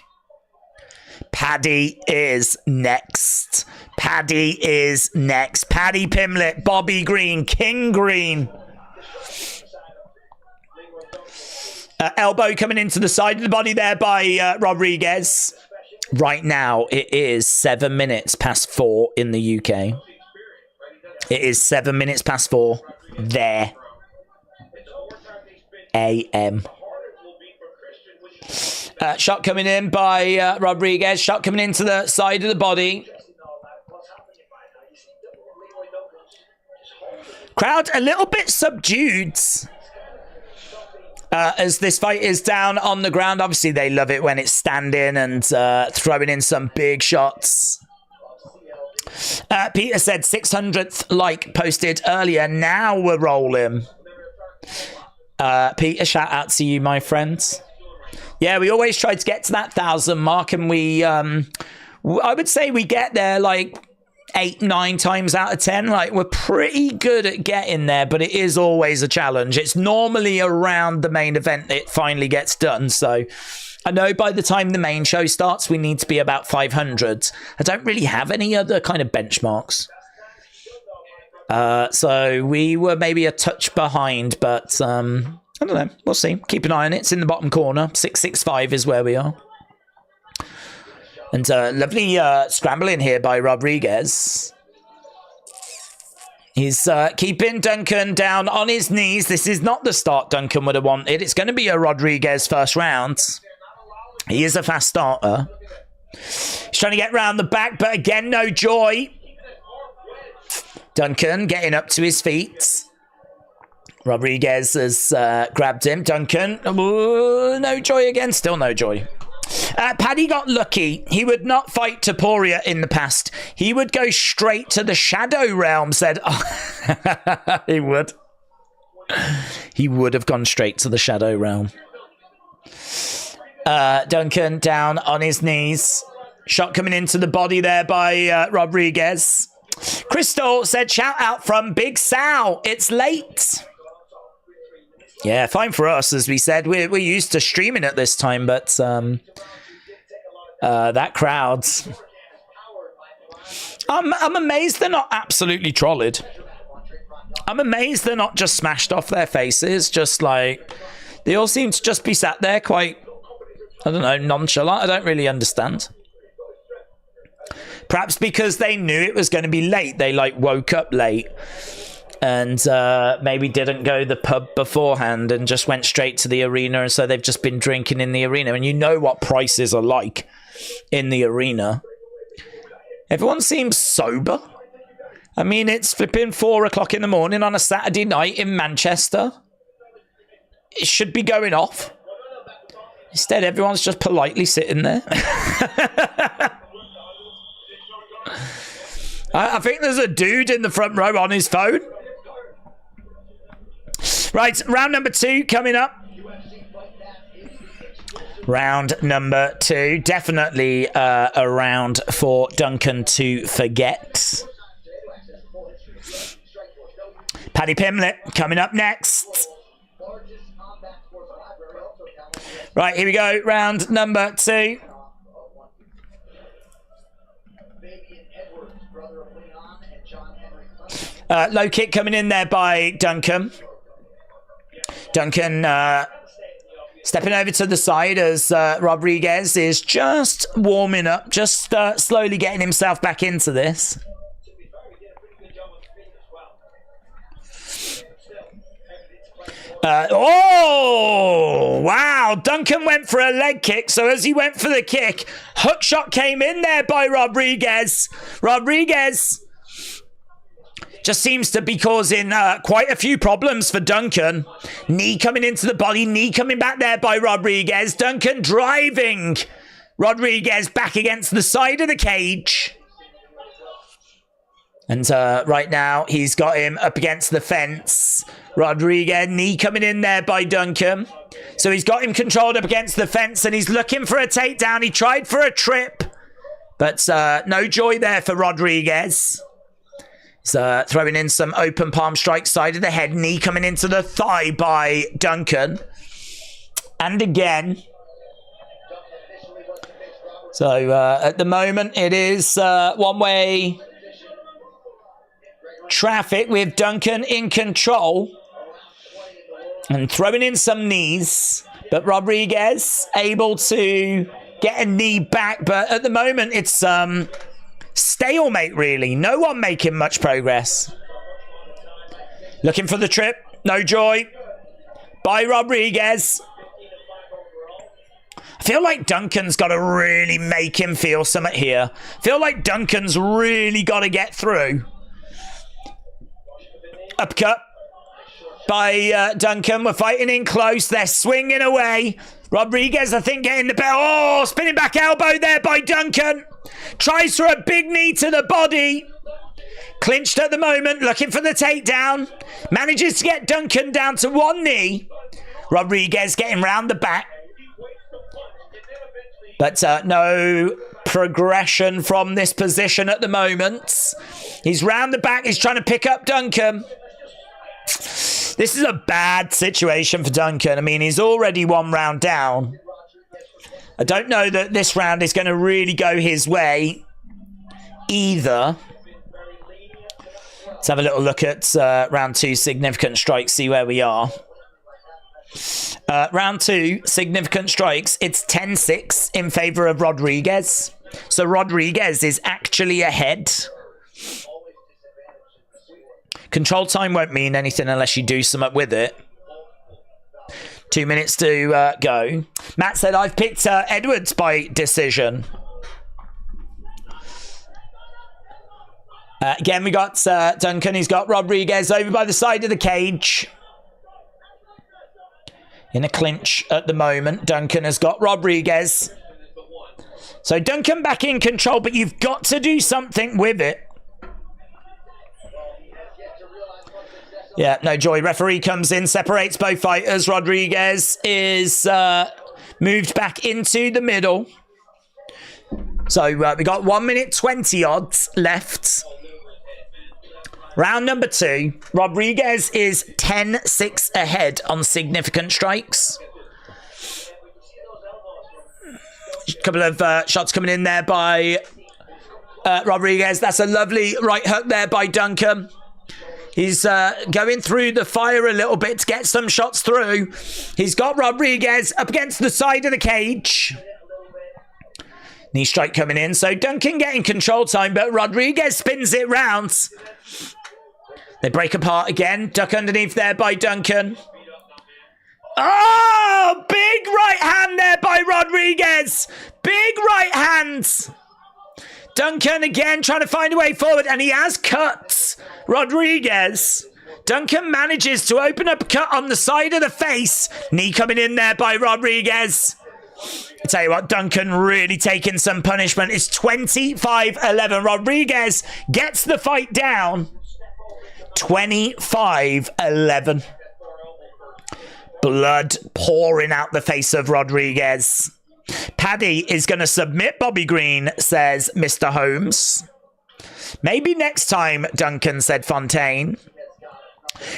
Paddy is next. Paddy is next. Paddy Pimblett, Bobby Green, King Green. Elbow coming into the side of the body there by Rodriguez. Right now, it is 7 minutes past 4 in the UK. It is 7 minutes past 4 there. AM. Shot coming in by Rodriguez. Shot coming into the side of the body. Crowd a little bit subdued as this fight is down on the ground. Obviously, they love it when it's standing and throwing in some big shots. Peter said 600th like posted earlier. Now we're rolling. Peter, shout out to you, my friends. Yeah, we always try to get to that 1,000 mark, and we, I would say we get there like 8-9 times out of 10. Like, we're pretty good at getting there, but it is always a challenge. It's normally around the main event it finally gets done. So I know by the time the main show starts, we need to be about 500. I don't really have any other kind of benchmarks. So we were maybe a touch behind, but I don't know. We'll see. Keep an eye on it. It's in the bottom corner. 665 is where we are. And lovely scrambling here by Rodriguez. He's keeping Duncan down on his knees. This is not the start Duncan would have wanted. It's going to be a Rodriguez first round. He is a fast starter. He's trying to get round the back, but again, no joy. Duncan getting up to his feet. Rodriguez has grabbed him. Duncan, no joy again. Still no joy. Paddy got lucky. He would not fight Topuria in the past. He would go straight to the Shadow Realm, said. Oh, he would. He would have gone straight to the Shadow Realm. Duncan down on his knees. Shot coming into the body there by Rodriguez. Crystal said, shout out from Big Sal. It's late. Yeah, fine for us, as we said. We're used to streaming at this time, but that crowd. I'm amazed they're not absolutely trolled. I'm amazed they're not just smashed off their faces. Just like, they all seem to just be sat there quite, I don't know, nonchalant. I don't really understand. Perhaps because they knew it was going to be late. They like woke up late and maybe didn't go to the pub beforehand and just went straight to the arena. And so they've just been drinking in the arena. And you know what prices are like in the arena. Everyone seems sober. I mean, it's flipping 4 o'clock in the morning on a Saturday night in Manchester. It should be going off. Instead, everyone's just politely sitting there. I think there's a dude in the front row on his phone. Right, round number 2 coming up. Round number 2. Definitely a round for Duncan to forget. Paddy Pimblett coming up next. Right, here we go. Round number 2. Low kick coming in there by Duncan. Duncan stepping over to the side as Rodriguez is just warming up, just slowly getting himself back into this. Oh, wow. Duncan went for a leg kick. So as he went for the kick, hook shot came in there by Rodriguez. Rodriguez just seems to be causing quite a few problems for Duncan. Knee coming into the body, knee coming back there by Rodriguez. Duncan driving Rodriguez back against the side of the cage. And right now, he's got him up against the fence. Rodriguez, knee coming in there by Duncan. So he's got him controlled up against the fence and he's looking for a takedown. He tried for a trip, but no joy there for Rodriguez. He's throwing in some open palm strike, side of the head, knee coming into the thigh by Duncan. And again. So at the moment, it is one-way traffic with Duncan in control. And throwing in some knees. But Rodriguez able to get a knee back. But at the moment, it's stalemate, really. No one making much progress. Looking for the trip. No joy. By Rodriguez. I feel like Duncan's got to really make him feel something here. I feel like Duncan's really got to get through. Uppercut by Duncan. We're fighting in close. They're swinging away. Rodriguez, I think, getting the bell. Oh, spinning back elbow there by Duncan. Tries for a big knee to the body. Clinched at the moment, looking for the takedown. Manages to get Duncan down to one knee. Rodriguez getting round the back. But no progression from this position at the moment. He's round the back. He's trying to pick up Duncan. This is a bad situation for Duncan. I mean, he's already 1 round down. I don't know that this round is going to really go his way either. Let's have a little look at round 2, significant strikes, see where we are. Round 2, significant strikes. It's 10-6 in favor of Rodriguez. So Rodriguez is actually ahead. Control time won't mean anything unless you do something with it. 2 minutes to go. Matt said, I've picked Edwards by decision. Again, we got Duncan. He's got Rodriguez over by the side of the cage. In a clinch at the moment. Duncan has got Rodriguez. So Duncan back in control, but you've got to do something with it. Yeah, no joy. Referee comes in, separates both fighters. Rodriguez is moved back into the middle. So we got 1 minute 20 odds left. Round number 2. Rodriguez is 10-6 ahead on significant strikes. A couple of shots coming in there by Rodriguez. That's a lovely right hook there by Duncan. He's going through the fire a little bit to get some shots through. He's got Rodriguez up against the side of the cage. Knee strike coming in. So Duncan getting control time, but Rodriguez spins it round. They break apart again. Duck underneath there by Duncan. Oh! Oh, big right hand there by Rodriguez. Big right hands. Duncan again trying to find a way forward, and he has cut Rodriguez. Duncan manages to open up a cut on the side of the face. Knee coming in there by Rodriguez. I tell you what, Duncan really taking some punishment. It's 25-11. Rodriguez gets the fight down. 25-11. Blood pouring out the face of Rodriguez. Paddy is going to submit Bobby Green, says Mr. Holmes. Maybe next time, Duncan, said Fontaine.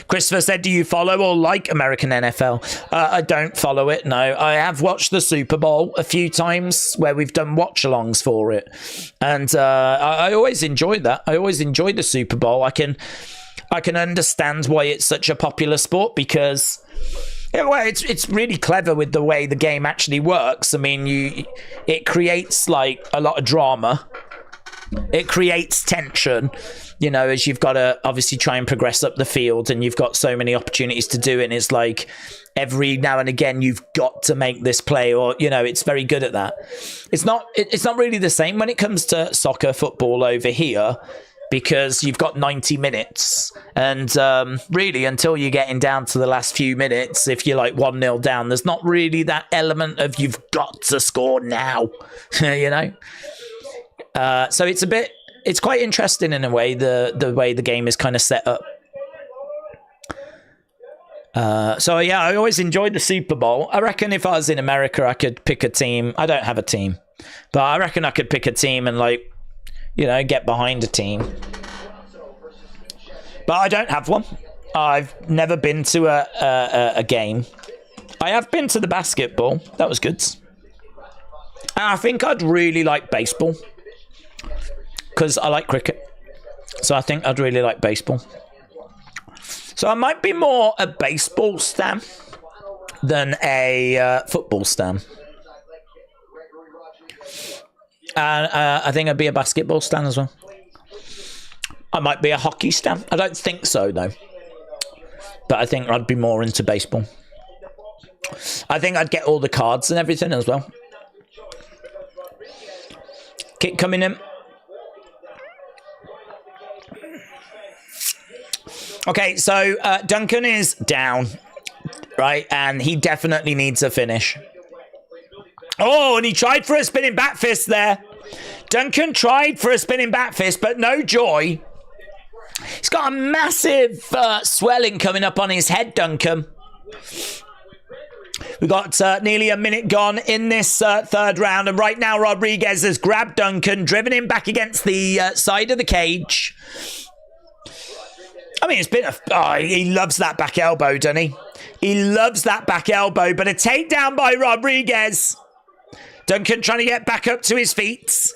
Christopher said, do you follow or like American NFL? I don't follow it, no. I have watched the Super Bowl a few times where we've done watch-alongs for it. And I always enjoy that. I always enjoy the Super Bowl. I can understand why it's such a popular sport because... yeah, well, it's really clever with the way the game actually works. I mean, it creates like a lot of drama. It creates tension, you know, as you've got to obviously try and progress up the field, and you've got so many opportunities to do it. And it's like every now and again you've got to make this play, or you know, it's very good at that. It's not really the same when it comes to soccer, football over here. Because you've got 90 minutes and really until you're getting down to the last few minutes, if you're like 1-0 down, there's not really that element of you've got to score now, you know? So it's quite interesting in a way, the way the game is kind of set up. So yeah, I always enjoyed the Super Bowl. I reckon if I was in America, I could pick a team. I don't have a team, but I reckon I could pick a team and like, you know, get behind a team. But I don't have one. I've never been to a game. I have been to the basketball. That was good. And I think I'd really like baseball. Because I like cricket. So I think I'd really like baseball. So I might be more a baseball stan than a football stan. And I think I'd be a basketball stan as well. I might be a hockey stan. I don't think so, though. But I think I'd be more into baseball. I think I'd get all the cards and everything as well. Kick coming in. Okay, so Duncan is down, right? And he definitely needs a finish. Oh, and he tried for a spinning back fist there. Duncan tried for a spinning back fist, but no joy. He's got a massive swelling coming up on his head, Duncan. We've got nearly a minute gone in this third round, and right now Rodriguez has grabbed Duncan, driven him back against the side of the cage. I mean, it's been he loves that back elbow, doesn't he? He loves that back elbow, but a takedown by Rodriguez. Duncan trying to get back up to his feet.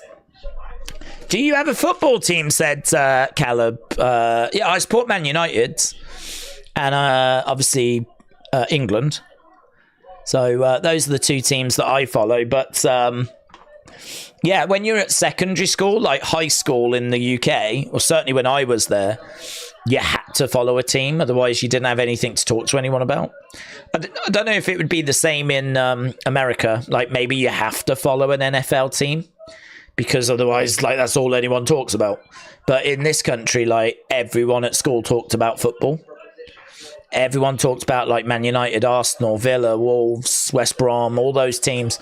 Do you have a football team, said Caleb. Yeah, I support Man United. And obviously England. So those are the two teams that I follow. But yeah, when you're at secondary school, like high school in the UK, or certainly when I was there, you had to follow a team. Otherwise, you didn't have anything to talk to anyone about. I don't know if it would be the same in America. Like maybe you have to follow an NFL team because otherwise, like that's all anyone talks about. But in this country, like everyone at school talked about football. Everyone talked about like Man United, Arsenal, Villa, Wolves, West Brom, all those teams.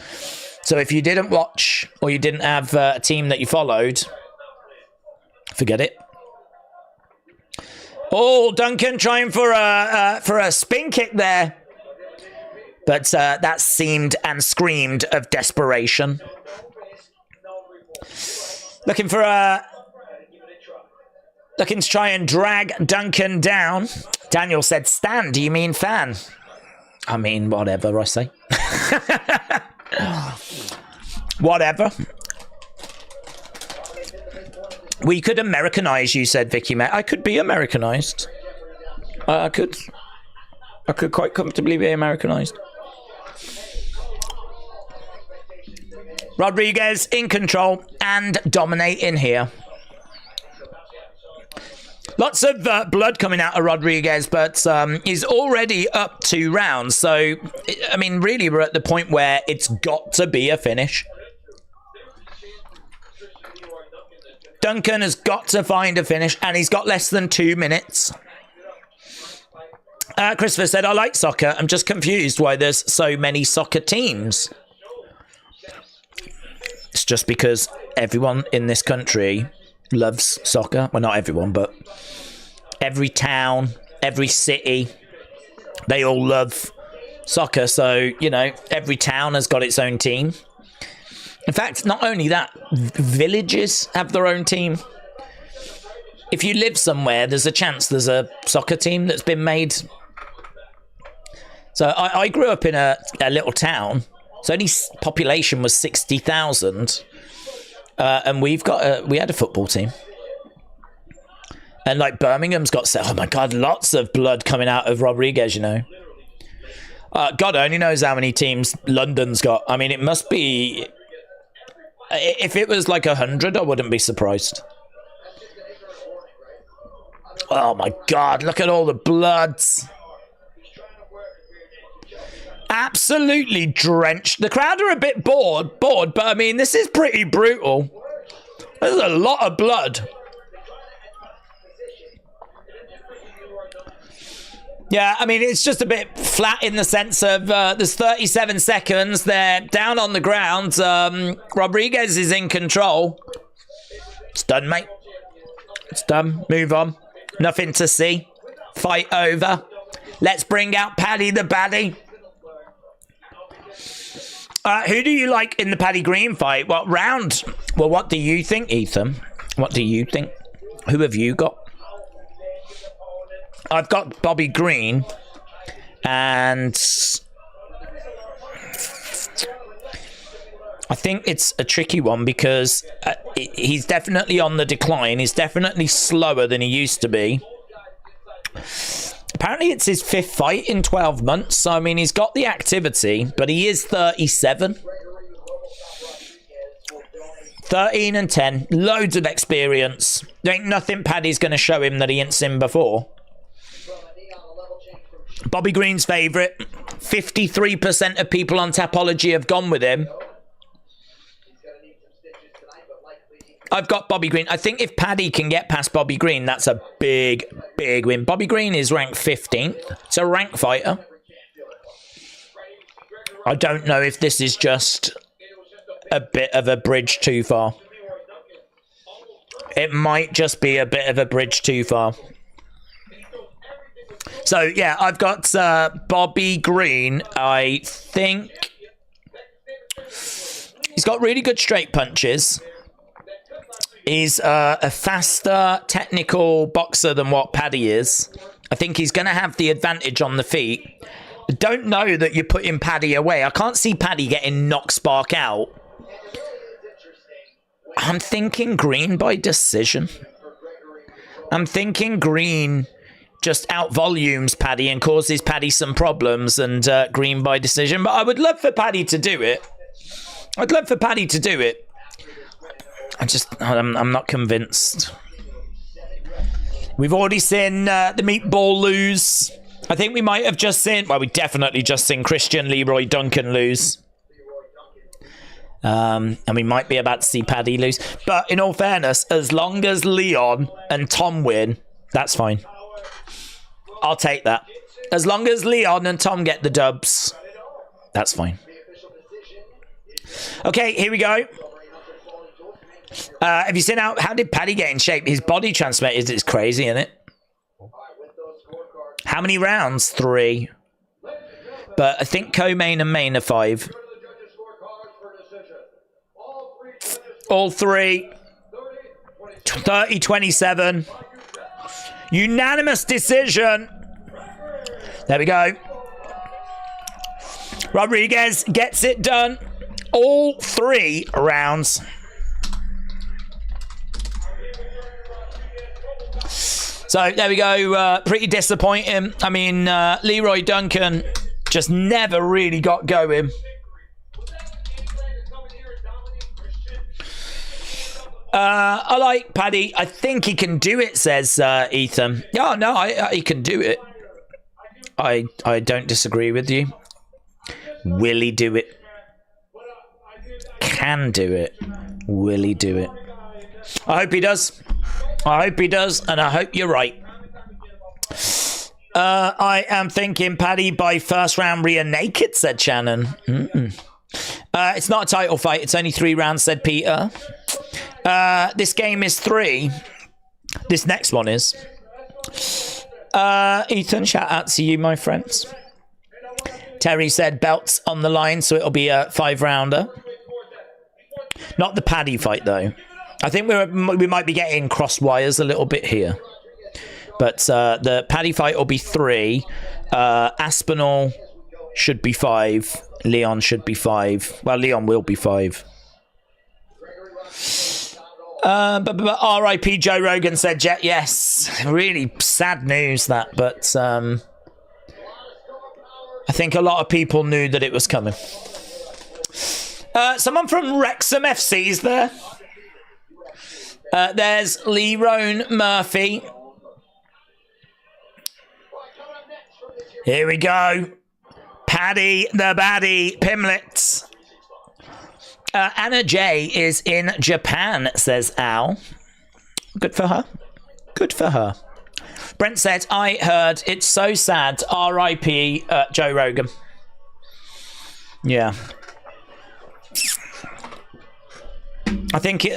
So if you didn't watch or you didn't have a team that you followed, forget it. Oh, Duncan trying for a spin kick there. But that seemed and screamed of desperation. Looking to try and drag Duncan down. Daniel said, "Stan, do you mean fan?" I mean, whatever I say. Whatever. We could Americanize you, said Vicky May. I could be Americanized. I could quite comfortably be Americanized. Rodriguez in control and dominating here. Lots of blood coming out of Rodriguez, but he's already up 2 rounds. So, I mean, really, we're at the point where it's got to be a finish. Duncan has got to find a finish, and he's got less than 2 minutes. Christopher said, I like soccer. I'm just confused why there's so many soccer teams. It's just because everyone in this country loves soccer. Well, not everyone, but every town, every city, they all love soccer. So, you know, every town has got its own team. In fact, not only that, villages have their own team. If you live somewhere, there's a chance there's a soccer team that's been made. So I grew up in a little town. So only population was 60,000. And we had a football team. And like Birmingham's got, oh my God, lots of blood coming out of Rodriguez, you know. God only knows how many teams London's got. I mean, it must be, if it was like 100, I wouldn't be surprised. Oh my God, look at all the bloods. Absolutely drenched. The crowd are a bit bored, but I mean, this is pretty brutal. There's a lot of blood. Yeah, I mean, it's just a bit flat in the sense of there's 37 seconds. They're down on the ground. Rodriguez is in control. It's done, mate. It's done. Move on. Nothing to see. Fight over. Let's bring out Paddy the Baddie. Who do you like in the Paddy Green fight? What round? Well, what do you think, Ethan? What do you think? Who have you got? I've got Bobby Green, and I think it's a tricky one because he's definitely on the decline. He's definitely slower than he used to be. Apparently, it's his 5th fight in 12 months. So, I mean, he's got the activity, but he is 37. 13 and 10. Loads of experience. There ain't nothing Paddy's going to show him that he ain't seen before. Bobby Green's favourite. 53% of people on Tapology have gone with him. I've got Bobby Green. I think if Paddy can get past Bobby Green, that's a big, big win. Bobby Green is ranked 15th. It's a ranked fighter. I don't know if this is just a bit of a bridge too far. It might just be a bit of a bridge too far. So, yeah, I've got Bobby Green. I think he's got really good straight punches. He's a faster, technical boxer than what Paddy is. I think he's going to have the advantage on the feet. I don't know that you're putting Paddy away. I can't see Paddy getting knocked spark out. I'm thinking Green by decision. I'm thinking Green just out-volumes Paddy and causes Paddy some problems, and Green by decision. But I would love for Paddy to do it. I'd love for Paddy to do it. I'm not convinced. We've already seen the Meatball lose. I think we might have just seen, well, we definitely just seen Christian Leroy Duncan lose. And we might be about to see Paddy lose. But in all fairness, as long as Leon and Tom win, that's fine. I'll take that. As long as Leon and Tom get the dubs, that's fine. Okay, here we go. Have you seen how did Paddy get in shape? His body transformation is crazy, isn't it? How many rounds? 3. But I think co-main and main are 5. All 3. 30-27. Unanimous decision. There we go. Rodriguez gets it done. All 3 rounds. So there we go. Pretty disappointing. I mean, Leroy Duncan just never really got going. I like Paddy. I think he can do it, says Ethan. Yeah, no, he can do it. I don't disagree with you. Will he do it? Can do it. Will he do it? I hope he does. I hope he does, and I hope you're right. I am thinking Paddy by first round rear naked, said Shannon. It's not a title fight. It's only 3 rounds, said Peter. This game is 3. This next one is. Ethan, shout out to you, my friends. Terry said belts on the line, so it'll be a 5-rounder. Not the Paddy fight, though. I think we might be getting cross wires a little bit here. But the Paddy fight will be 3. Aspinall should be 5. Leon should be 5. Well, Leon will be 5. But R.I.P. Joe Rogan said, yes. Really sad news, that. But I think a lot of people knew that it was coming. Someone from Wrexham FC is there. There's Lerone Murphy. Here we go. Paddy the Baddie Pimlet. Anna J is in Japan, says Al. Good for her. Good for her. Brent said, I heard it's so sad. R.I.P. Joe Rogan. Yeah. I think it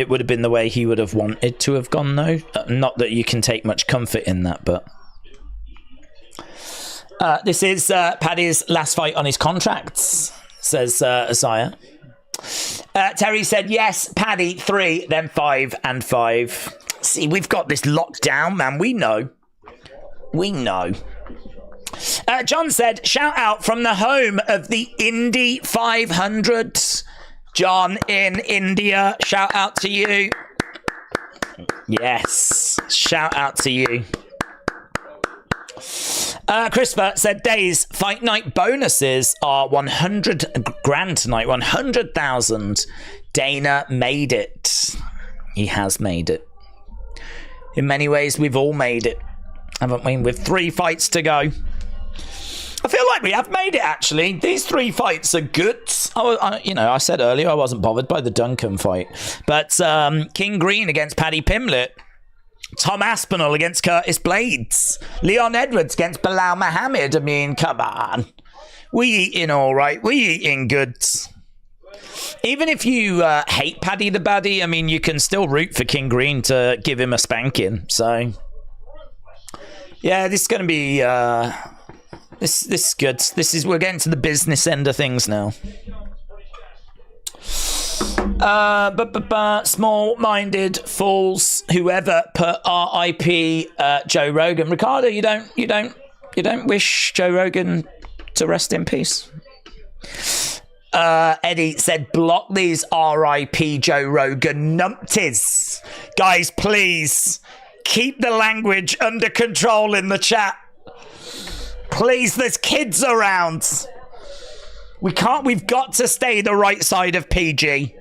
would have been the way he would have wanted to have gone, though. Not that you can take much comfort in that, but this is Paddy's last fight on his contracts, says Isaiah. Terry said, yes, Paddy 3, then 5 and 5. See, we've got this locked down, man. We know. John said, shout out from the home of the Indy 500. John in India, shout out to you. Yes, shout out to you. Christopher said, Days fight night bonuses are 100 grand tonight, 100,000. Dana made it. He has made it. In many ways, we've all made it, haven't we? With 3 fights to go. I feel like we have made it, actually. These 3 fights are good. I said earlier I wasn't bothered by the Duncan fight. But King Green against Paddy Pimlet. Tom Aspinall against Curtis Blaydes. Leon Edwards against Belal Muhammad. I mean, come on. We eating all right. We eating good. Even if you hate Paddy the Baddie, I mean, you can still root for King Green to give him a spanking. So, yeah, this is going to be... This is good. We're getting to the business end of things now. Small-minded fools. Whoever put R.I.P. Joe Rogan. Ricardo, you don't wish Joe Rogan to rest in peace. Eddie said, block these R.I.P. Joe Rogan numpties. Guys, please keep the language under control in the chat. Please, there's kids around. We've got to stay the right side of PG.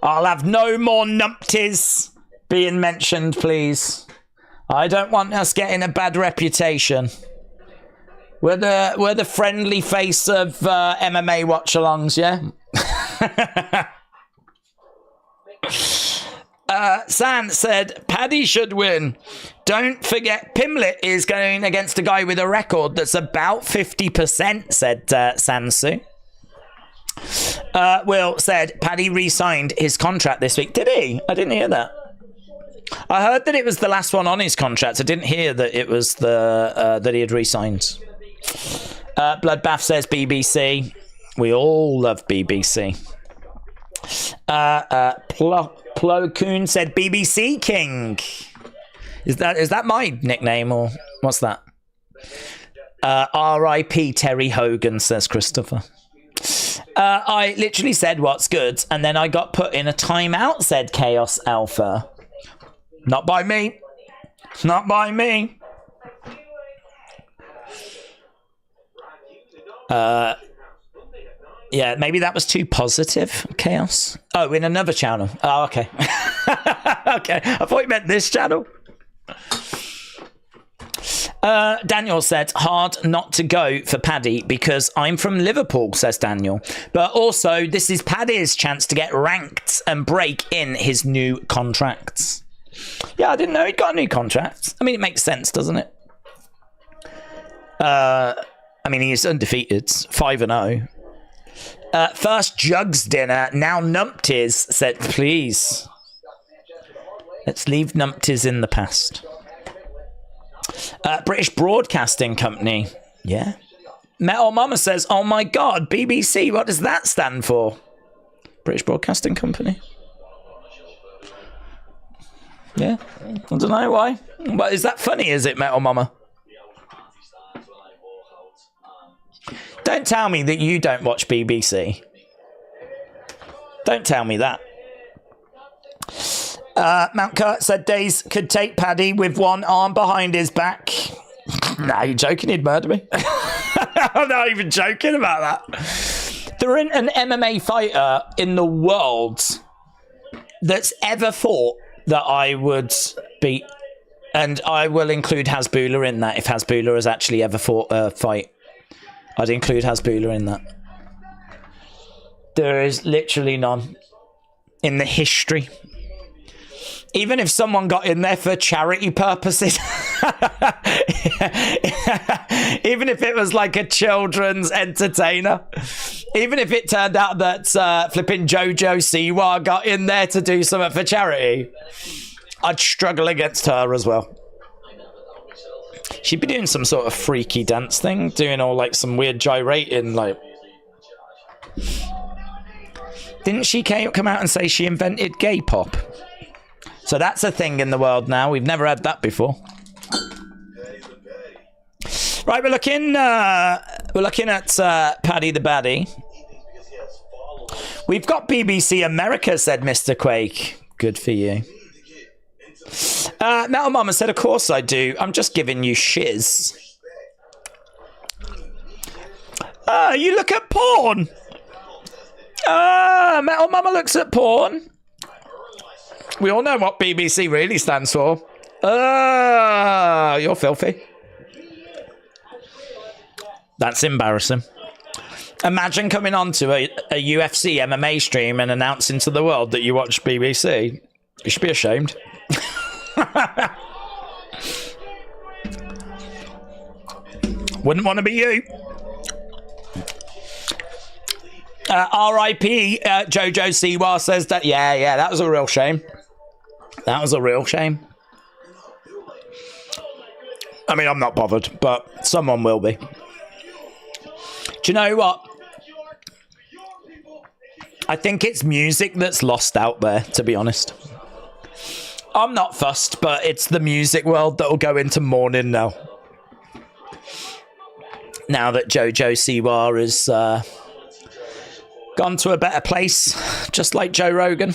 I'll have no more numpties being mentioned, please. I don't want us getting a bad reputation. We're the friendly face of MMA watch-alongs, yeah? San said, Paddy should win. Don't forget, Pimlet is going against a guy with a record that's about 50%, said Sansu. Will said, Paddy re-signed his contract this week. Did he? I didn't hear that. I heard that it was the last one on his contract. I didn't hear that it was that he had re-signed. Bloodbath says BBC. We all love BBC. Plo Koon said BBC King. Is that my nickname or what's that? R.I.P. Terry Hogan, says Christopher. I literally said what's good, and then I got put in a timeout, said Chaos Alpha. Not by me. Not by me. Yeah, maybe that was too positive, Chaos. Oh, in another channel. Oh, okay. Okay, I thought you meant this channel. Daniel said, hard not to go for Paddy because I'm from Liverpool, says Daniel. But also, this is Paddy's chance to get ranked and break in his new contracts. Yeah, I didn't know he'd got a new contract. I mean, it makes sense, doesn't it? I mean, he's undefeated, 5-0. First Jugs dinner, now numpties, said, please. Let's leave numpties in the past. British Broadcasting Company. Yeah. Metal Mama says, oh my God, BBC, what does that stand for? British Broadcasting Company. Yeah. I don't know why. But is that funny, is it, Metal Mama? Don't tell me that you don't watch BBC. Don't tell me that. Mount Kurt said Days could take Paddy with one arm behind his back. Nah, you're joking, he'd murder me. I'm not even joking about that. There isn't an MMA fighter in the world that's ever fought that I would beat. And I will include Hasbulla in that if Hasbulla has actually ever fought a fight. I'd include Hasbulla in that. There is literally none in the history. Even if someone got in there for charity purposes, even if it was like a children's entertainer, even if it turned out that flipping Jojo Siwa got in there to do something for charity, I'd struggle against her as well. She'd be doing some sort of freaky dance thing, doing all like some weird gyrating, like. Didn't she come out and say she invented gay pop? So that's a thing in the world now. We've never had that before. Right, we're looking at Paddy the Baddy. We've got BBC America, said Mr. Quake. Good for you. Metal Mama said, of course I do. I'm just giving you shiz. You look at porn. Metal Mama looks at porn. We all know what BBC really stands for. You're filthy. That's embarrassing. Imagine coming onto a UFC MMA stream and announcing to the world that you watch BBC. You should be ashamed. Wouldn't want to be you. R.I.P. Jojo Siwa says that. Yeah, that was a real shame. That was a real shame. I mean, I'm not bothered, but someone will be. Do you know what? I think it's music that's lost out there, to be honest. I'm not fussed, but it's the music world that will go into mourning now. Now that Jojo Siwa has gone to a better place, just like Joe Rogan.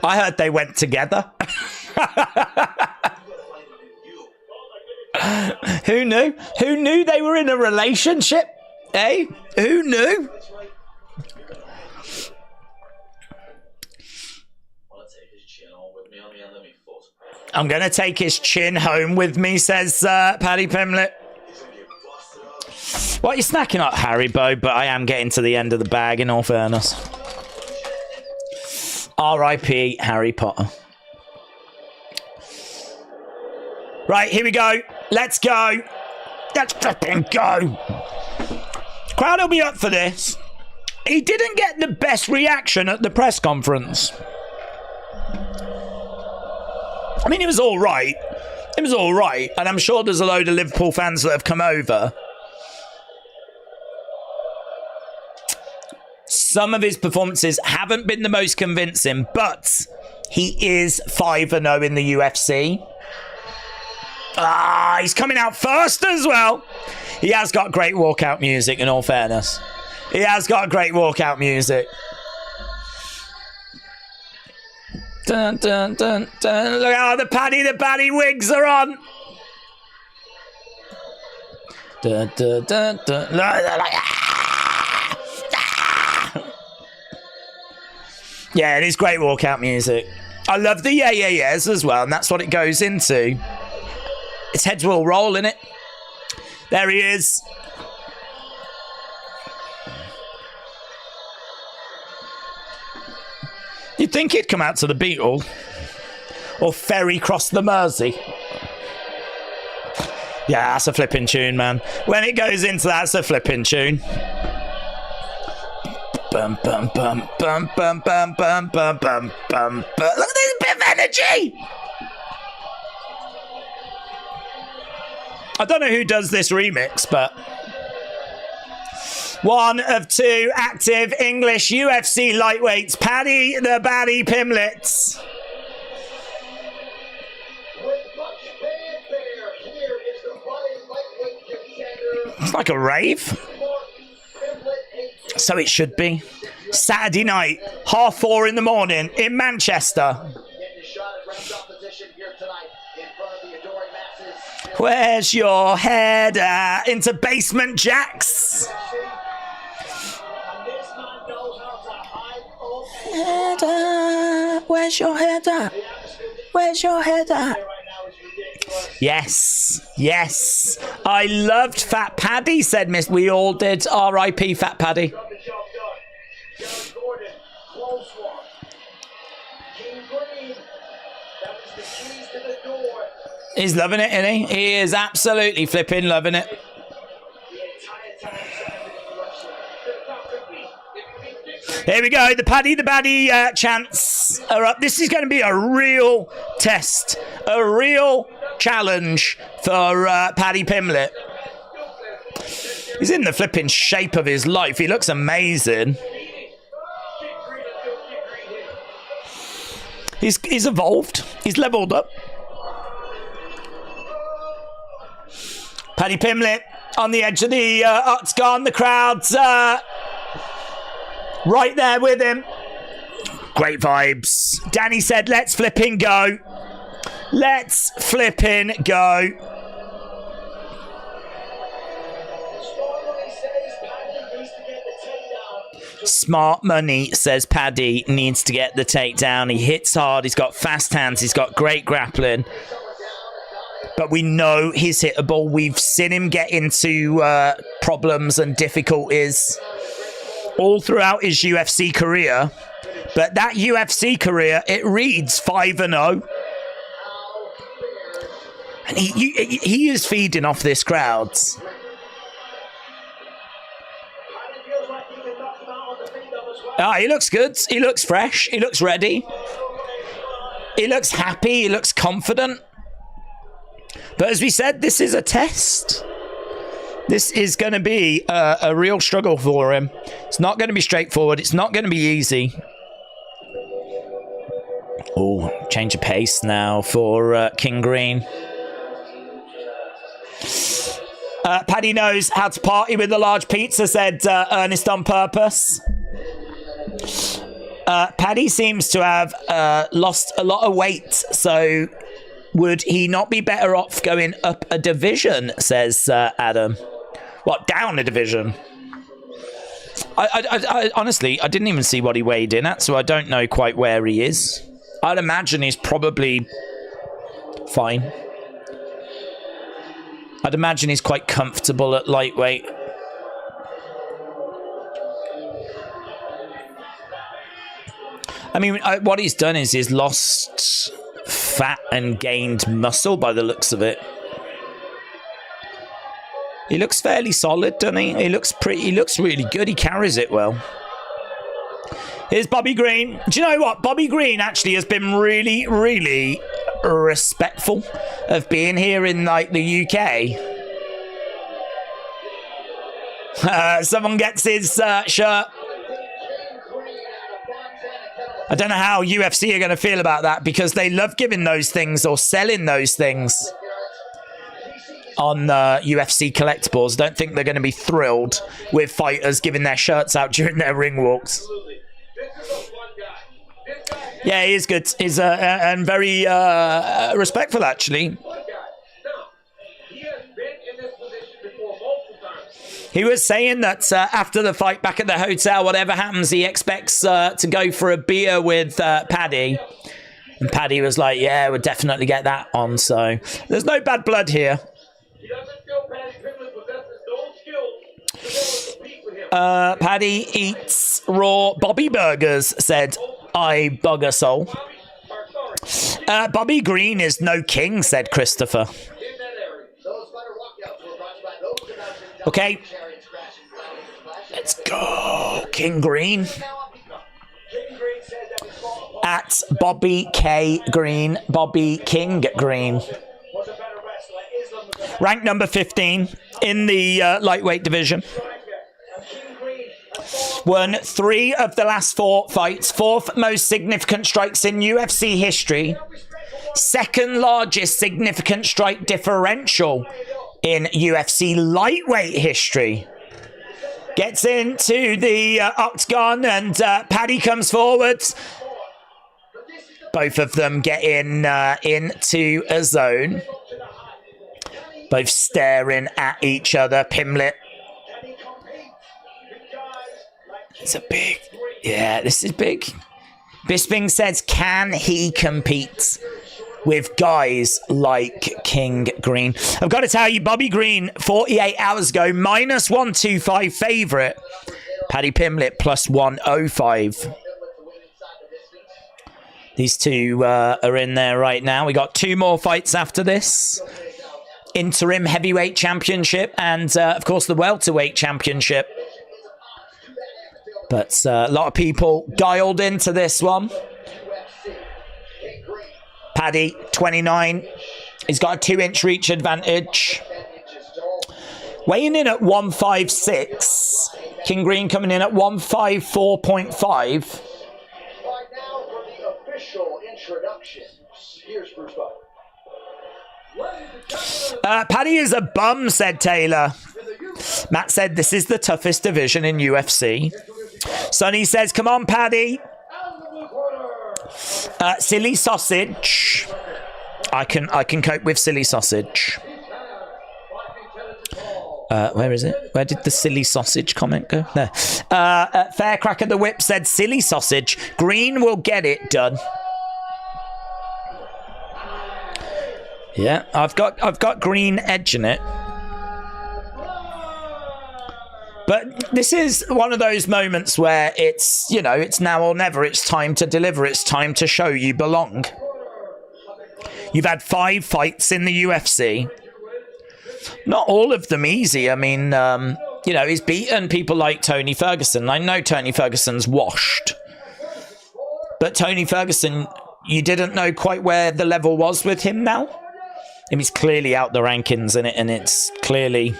I heard they went together. Who knew? Who knew they were in a relationship? Eh? Who knew? I'm going to take his chin home with me, says Paddy Pimlet. What are you snacking at, Haribo? But I am getting to the end of the bag, in all fairness. R.I.P. Harry Potter. Right, here we go. Let's go. Let's fucking go. Crowd will be up for this. He didn't get the best reaction at the press conference. I mean, it was all right. It was all right. And I'm sure there's a load of Liverpool fans that have come over. Some of his performances haven't been the most convincing, but he is 5-0 in the UFC. He's coming out first as well. He has got great walkout music, in all fairness. He has got great walkout music. Dun, dun, dun, dun. Look how the Paddy wigs are on. Dun, dun, dun, dun. Like, yeah, it is great walkout music. I love the yeah-yeah-yeahs as well, and that's what it goes into. Its heads will roll in it. There he is. You'd think he'd come out to the Beatle or ferry cross the Mersey. Yeah, that's a flipping tune, man. When it goes into that, it's a flipping tune. Bum, bum, bum, bum, bum, bum, bum, bum, bum, bum. Look at this bit of energy. I don't know who does this remix, but one of two active English UFC lightweights, Paddy the Baddy Pimlet. It's like a rave. So it should be. Saturday night, 4:30 in the morning in Manchester. Where's your head at? Into Basement Jacks. Head at. Where's your head at? Where's your head at? Yes, yes. I loved Fat Paddy, said Miss. We all did. R.I.P. Fat Paddy. He's loving it, isn't he? He is absolutely flipping loving it. Here we go. The Paddy the Baddy chants are up. This is going to be a real test, a real challenge for Paddy Pimlet. He's in the flipping shape of his life. He looks amazing. He's evolved. He's leveled up. Paddy Pimlet on the edge of the octagon. The crowd's right there with him. Great vibes. Danny said, let's flipping go. Let's flipping go. Smart money says Paddy needs to get the takedown. He hits hard. He's got fast hands. He's got great grappling. But we know he's hittable. We've seen him get into problems and difficulties all throughout his UFC career. But that UFC career, it reads 5-0. And he is feeding off this crowd. He looks good. He looks fresh. He looks ready. He looks happy. He looks confident. But as we said, this is a test. This is going to be a real struggle for him. It's not going to be straightforward. It's not going to be easy. Oh, change of pace now for King Green. Paddy knows how to party with the large pizza, said Ernest on purpose. Paddy seems to have lost a lot of weight, so would he not be better off going up a division, says Adam. What, down a division? I honestly, I didn't even see what he weighed in at, so I don't know quite where he is. I'd imagine he's probably fine. I'd imagine he's quite comfortable at lightweight. I mean, what he's done is he's lost fat and gained muscle by the looks of it. He looks fairly solid, doesn't he? He looks really good. He carries it well. Here's Bobby Green. Do you know what? Bobby Green actually has been really, really respectful of being here in like the UK. Someone gets his shirt. I don't know how UFC are going to feel about that, because they love giving those things or selling those things on UFC collectibles. Don't think they're going to be thrilled with fighters giving their shirts out during their ring walks. Yeah, he is good. He's and very respectful, actually. He was saying that after the fight back at the hotel, whatever happens, he expects to go for a beer with Paddy. And Paddy was like, yeah, we'll definitely get that on. So there's no bad blood here. Paddy eats raw Bobby burgers, said I bugger soul. Bobby Green is no king, said Christopher. Okay. Let's go. King Green. At Bobby K. Green. Bobby King Green. Ranked number 15 in the lightweight division. Won 3 of the last 4 fights. 4th most significant strikes in UFC history. 2nd largest significant strike differential in UFC lightweight history. Gets into the octagon and Paddy comes forward. Both of them get into a zone. Both staring at each other. Pimlet. It's a big... Yeah, this is big. Bisping says, can he compete with guys like King Green? I've got to tell you, Bobby Green, 48 hours ago, minus 125 favourite. Paddy Pimlet, plus 105. These two are in there right now. We got 2 more fights after this. Interim Heavyweight Championship and, of course, the Welterweight Championship. But a lot of people dialed into this one. Paddy, 29. He's got a 2-inch reach advantage. Weighing in at 156. King Green coming in at 154.5. Paddy is a bum, said Taylor. Matt said this is the toughest division in UFC. Sonny says, come on, Paddy. Silly sausage. I can cope with silly sausage. Where is it? Where did the silly sausage comment go? There. Fair Crack of the Whip said silly sausage. Green will get it done. Yeah, I've got Green edging it. But this is one of those moments where it's, you know, it's now or never. It's time to deliver. It's time to show you belong. You've had 5 fights in the UFC. Not all of them easy. I mean, you know, he's beaten people like Tony Ferguson. I know Tony Ferguson's washed. But Tony Ferguson, you didn't know quite where the level was with him now. And he's clearly out the rankings in it, and it's clearly...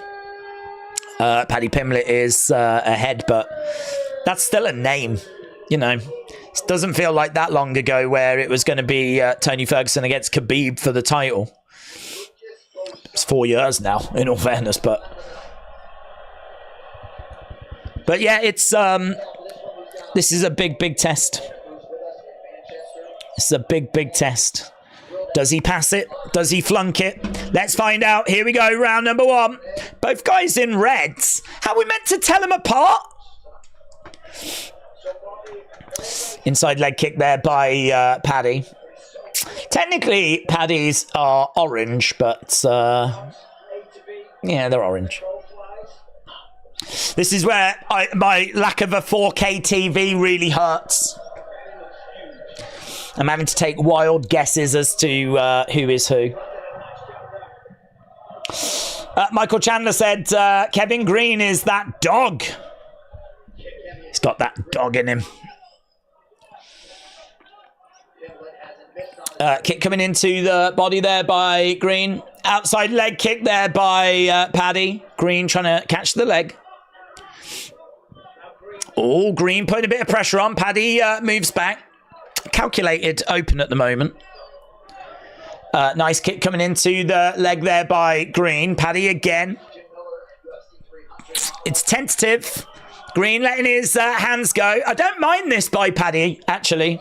Paddy Pimlet is ahead, but that's still a name, you know. It doesn't feel like that long ago where it was going to be Tony Ferguson against Khabib for the title. It's 4 years now, in all fairness, but yeah, it's this is a big test. This is a big test. Does he pass it? Does he flunk it? Let's find out. Here we go, round number 1. Both guys in reds. How are we meant to tell them apart? Inside leg kick there by Paddy. Technically, Paddy's are orange, but yeah, they're orange. This is where my lack of a 4K TV really hurts. I'm having to take wild guesses as to who is who. Michael Chandler said Kevin Green is that dog. He's got that dog in him. Kick coming into the body there by Green. Outside leg kick there by Paddy. Green trying to catch the leg. Oh, Green putting a bit of pressure on. Paddy moves back. Calculated open at the moment. Nice kick coming into the leg there by Green. Paddy again. It's tentative. Green letting his hands go. I don't mind this by Paddy, actually.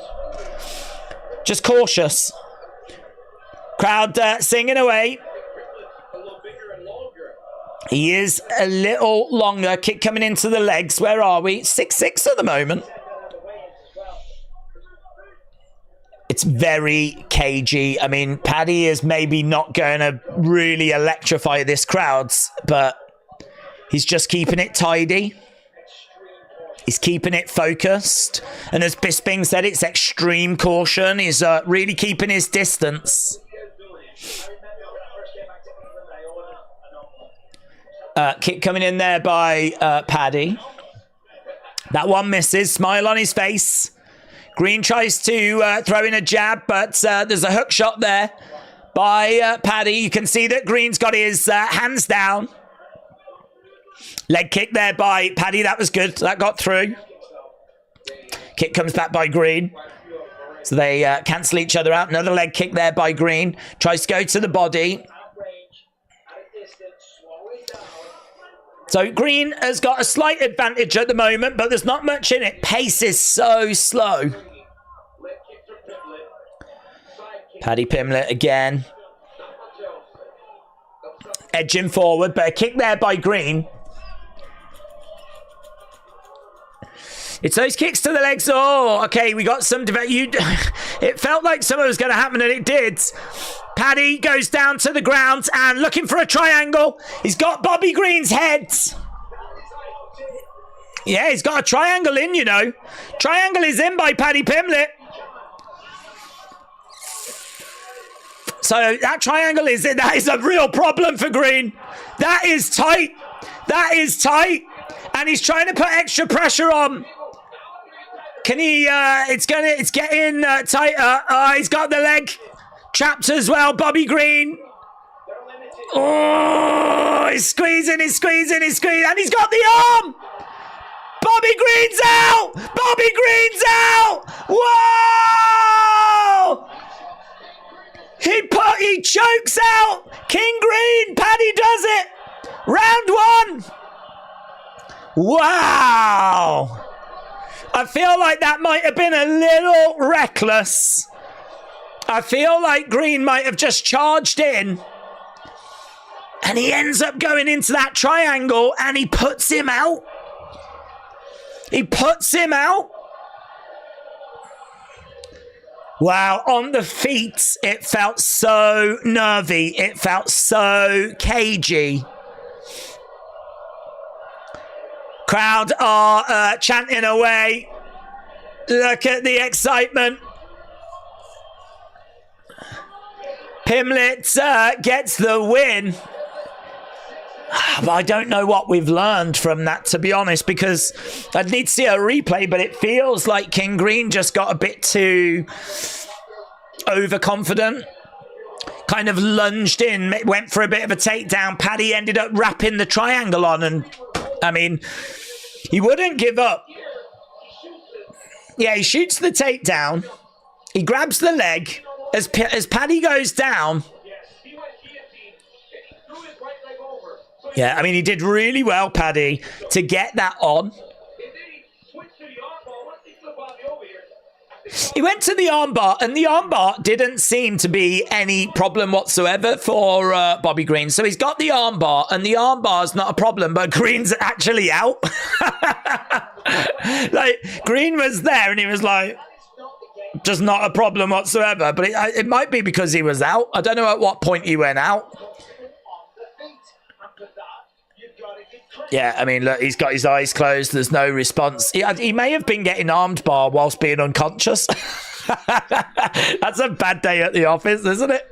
Just cautious. Crowd singing away. He is a little longer. Kick coming into the legs. Where are we? 6-6 at the moment. It's very cagey. I mean, Paddy is maybe not going to really electrify this crowd, but he's just keeping it tidy. He's keeping it focused. And as Bisping said, it's extreme caution. He's really keeping his distance. Kick coming in there by Paddy. That one misses. Smile on his face. Green tries to throw in a jab, but there's a hook shot there by Paddy. You can see that Green's got his hands down. Leg kick there by Paddy. That was good. That got through. Kick comes back by Green. So they cancel each other out. Another leg kick there by Green. Tries to go to the body. So Green has got a slight advantage at the moment, but there's not much in it. Pace is so slow. Paddy Pimblett again. Edging forward, but a kick there by Green. It's those kicks to the legs. Oh, okay, we got some... It felt like something was going to happen, and it did. Paddy goes down to the ground and looking for a triangle. He's got Bobby Green's head. Yeah, he's got a triangle in, you know. Triangle is in by Paddy Pimblett. So that triangle is in. That is a real problem for Green. That is tight. That is tight. And he's trying to put extra pressure on. Can he... It's getting tighter. He's got the leg trapped as well, Bobby Green. Oh, he's squeezing, and he's got the arm. Bobby Green's out. Bobby Green's out. Whoa! He chokes out King Green. Paddy does it. Round one. Wow. I feel like that might have been a little reckless. I feel like Green might have just charged in. And he ends up going into that triangle and he puts him out. He puts him out. Wow, on the feet, it felt so nervy. It felt so cagey. Crowd are chanting away. Look at the excitement. Pimblett gets the win. But I don't know what we've learned from that, to be honest, because I'd need to see a replay, but it feels like King Green just got a bit too overconfident. Kind of lunged in, went for a bit of a takedown. Paddy ended up wrapping the triangle on, and I mean, he wouldn't give up. Yeah, he shoots the takedown. He grabs the leg. As Paddy goes down... Yeah, I mean, he did really well, Paddy, to get that on. He went to the armbar, and the armbar didn't seem to be any problem whatsoever for Bobby Green. So he's got the armbar, and the armbar's not a problem, but Green's actually out. Like, Green was there, and he was like, just not a problem whatsoever. But it might be because he was out. I don't know at what point he went out. Yeah, I mean, look, he's got his eyes closed. There's no response. He may have been getting armed bar whilst being unconscious. That's a bad day at the office, isn't it?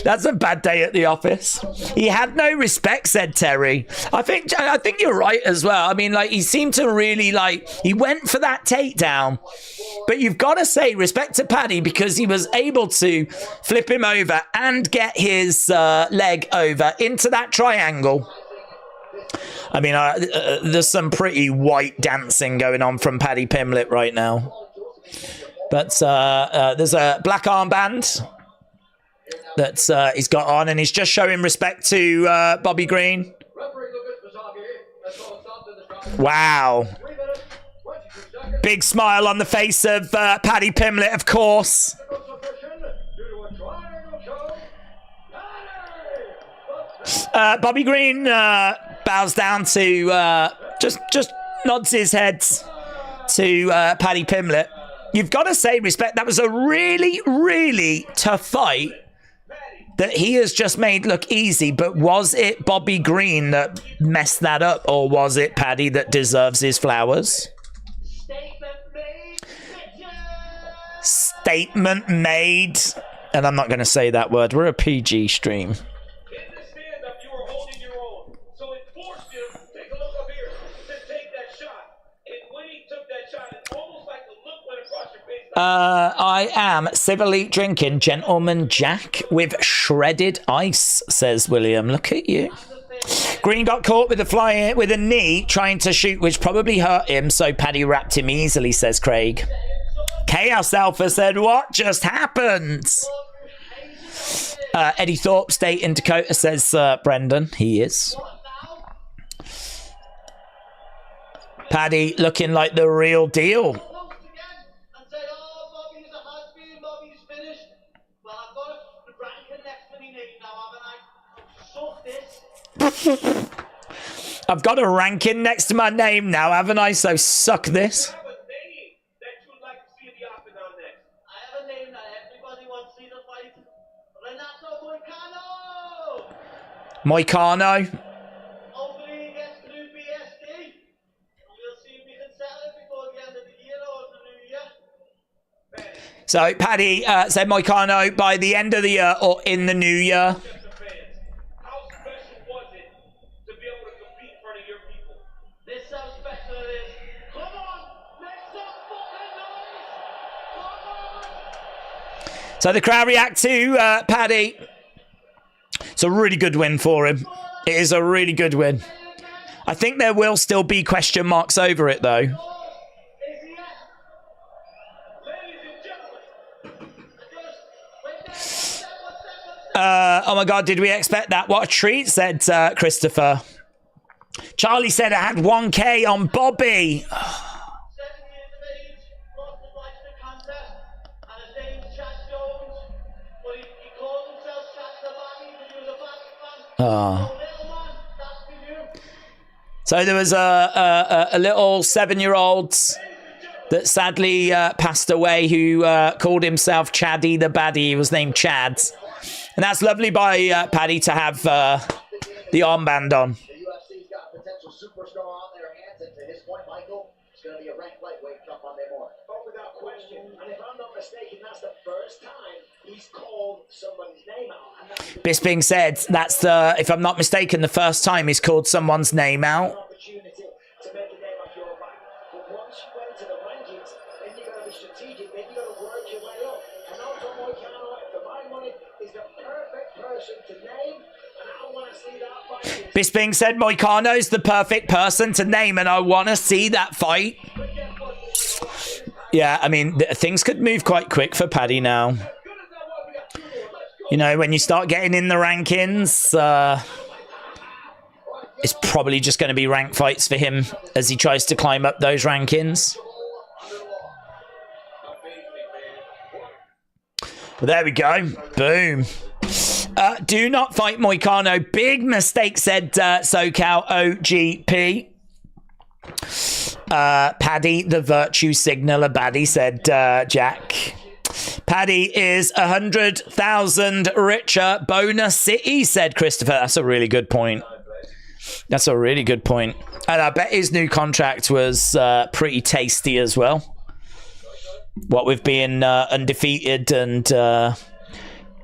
That's a bad day at the office. He had no respect, said Terry. I think you're right as well. I mean, like, he seemed to really, like, he went for that takedown. But you've got to say respect to Paddy, because he was able to flip him over and get his leg over into that triangle. I mean, there's some pretty white dancing going on from Paddy Pimblett right now. But there's a black armband that he's got on, and he's just showing respect to Bobby Green. Wow. Big smile on the face of Paddy Pimblett, of course. Bobby Green bows down to just nods his head to Paddy Pimblett. You've got to say respect. That was a really, really tough fight that he has just made look easy. But was it Bobby Green that messed that up, or was it Paddy that deserves his flowers? Statement made. And I'm not going to say that word. We're a PG stream. I am civilly drinking Gentleman Jack with shredded ice, says William. Look at you. Green got caught with a knee trying to shoot, which probably hurt him, so Paddy wrapped him easily, says Craig. Chaos Alpha said, what just happened? Eddie Thorpe, State in Dakota, says Brendan. He is. Paddy looking like the real deal. I've got a ranking next to my name now, haven't I? So suck this. Moicano. So Paddy said Moicano by the end of the year or in the new year. So the crowd react to Paddy. It's a really good win for him. It is a really good win. I think there will still be question marks over it, though. Oh my God, did we expect that? What a treat, said Christopher. Charlie said I had 1K on Bobby. Oh. So there was a little 7-year-old that sadly passed away who called himself Chaddy the Baddie. He was named Chad. And that's lovely by Paddy to have the armband on. The UFC's got a potential superstar on their hands, and to his point, Michael, it's going to be a ranked lightweight come Monday morning. Oh, without question. And if I'm not mistaken, that's the first time he's called somebody's name out. This being said, that's the, if I'm not mistaken, the first time he's called someone's name out. Opportunity to make a name off your back. But once you went to the rankings, then you got to be strategic, then you got to work your way up. And also, Moicano, for my money, is the perfect person to name, and I want to see that fight. This being said, Moicano's the perfect person to name, and I want to see that fight. Yeah, I mean, things could move quite quick for Paddy now. You know, when you start getting in the rankings, it's probably just going to be ranked fights for him as he tries to climb up those rankings. Well, there we go. Boom. Do not fight Moicano. Big mistake, said SoCal OGP. Paddy, the virtue signaler baddie, said Jack. Paddy is 100,000 richer. Bonus City, said Christopher. That's a really good point. That's a really good point. And I bet his new contract was pretty tasty as well. What with being undefeated and,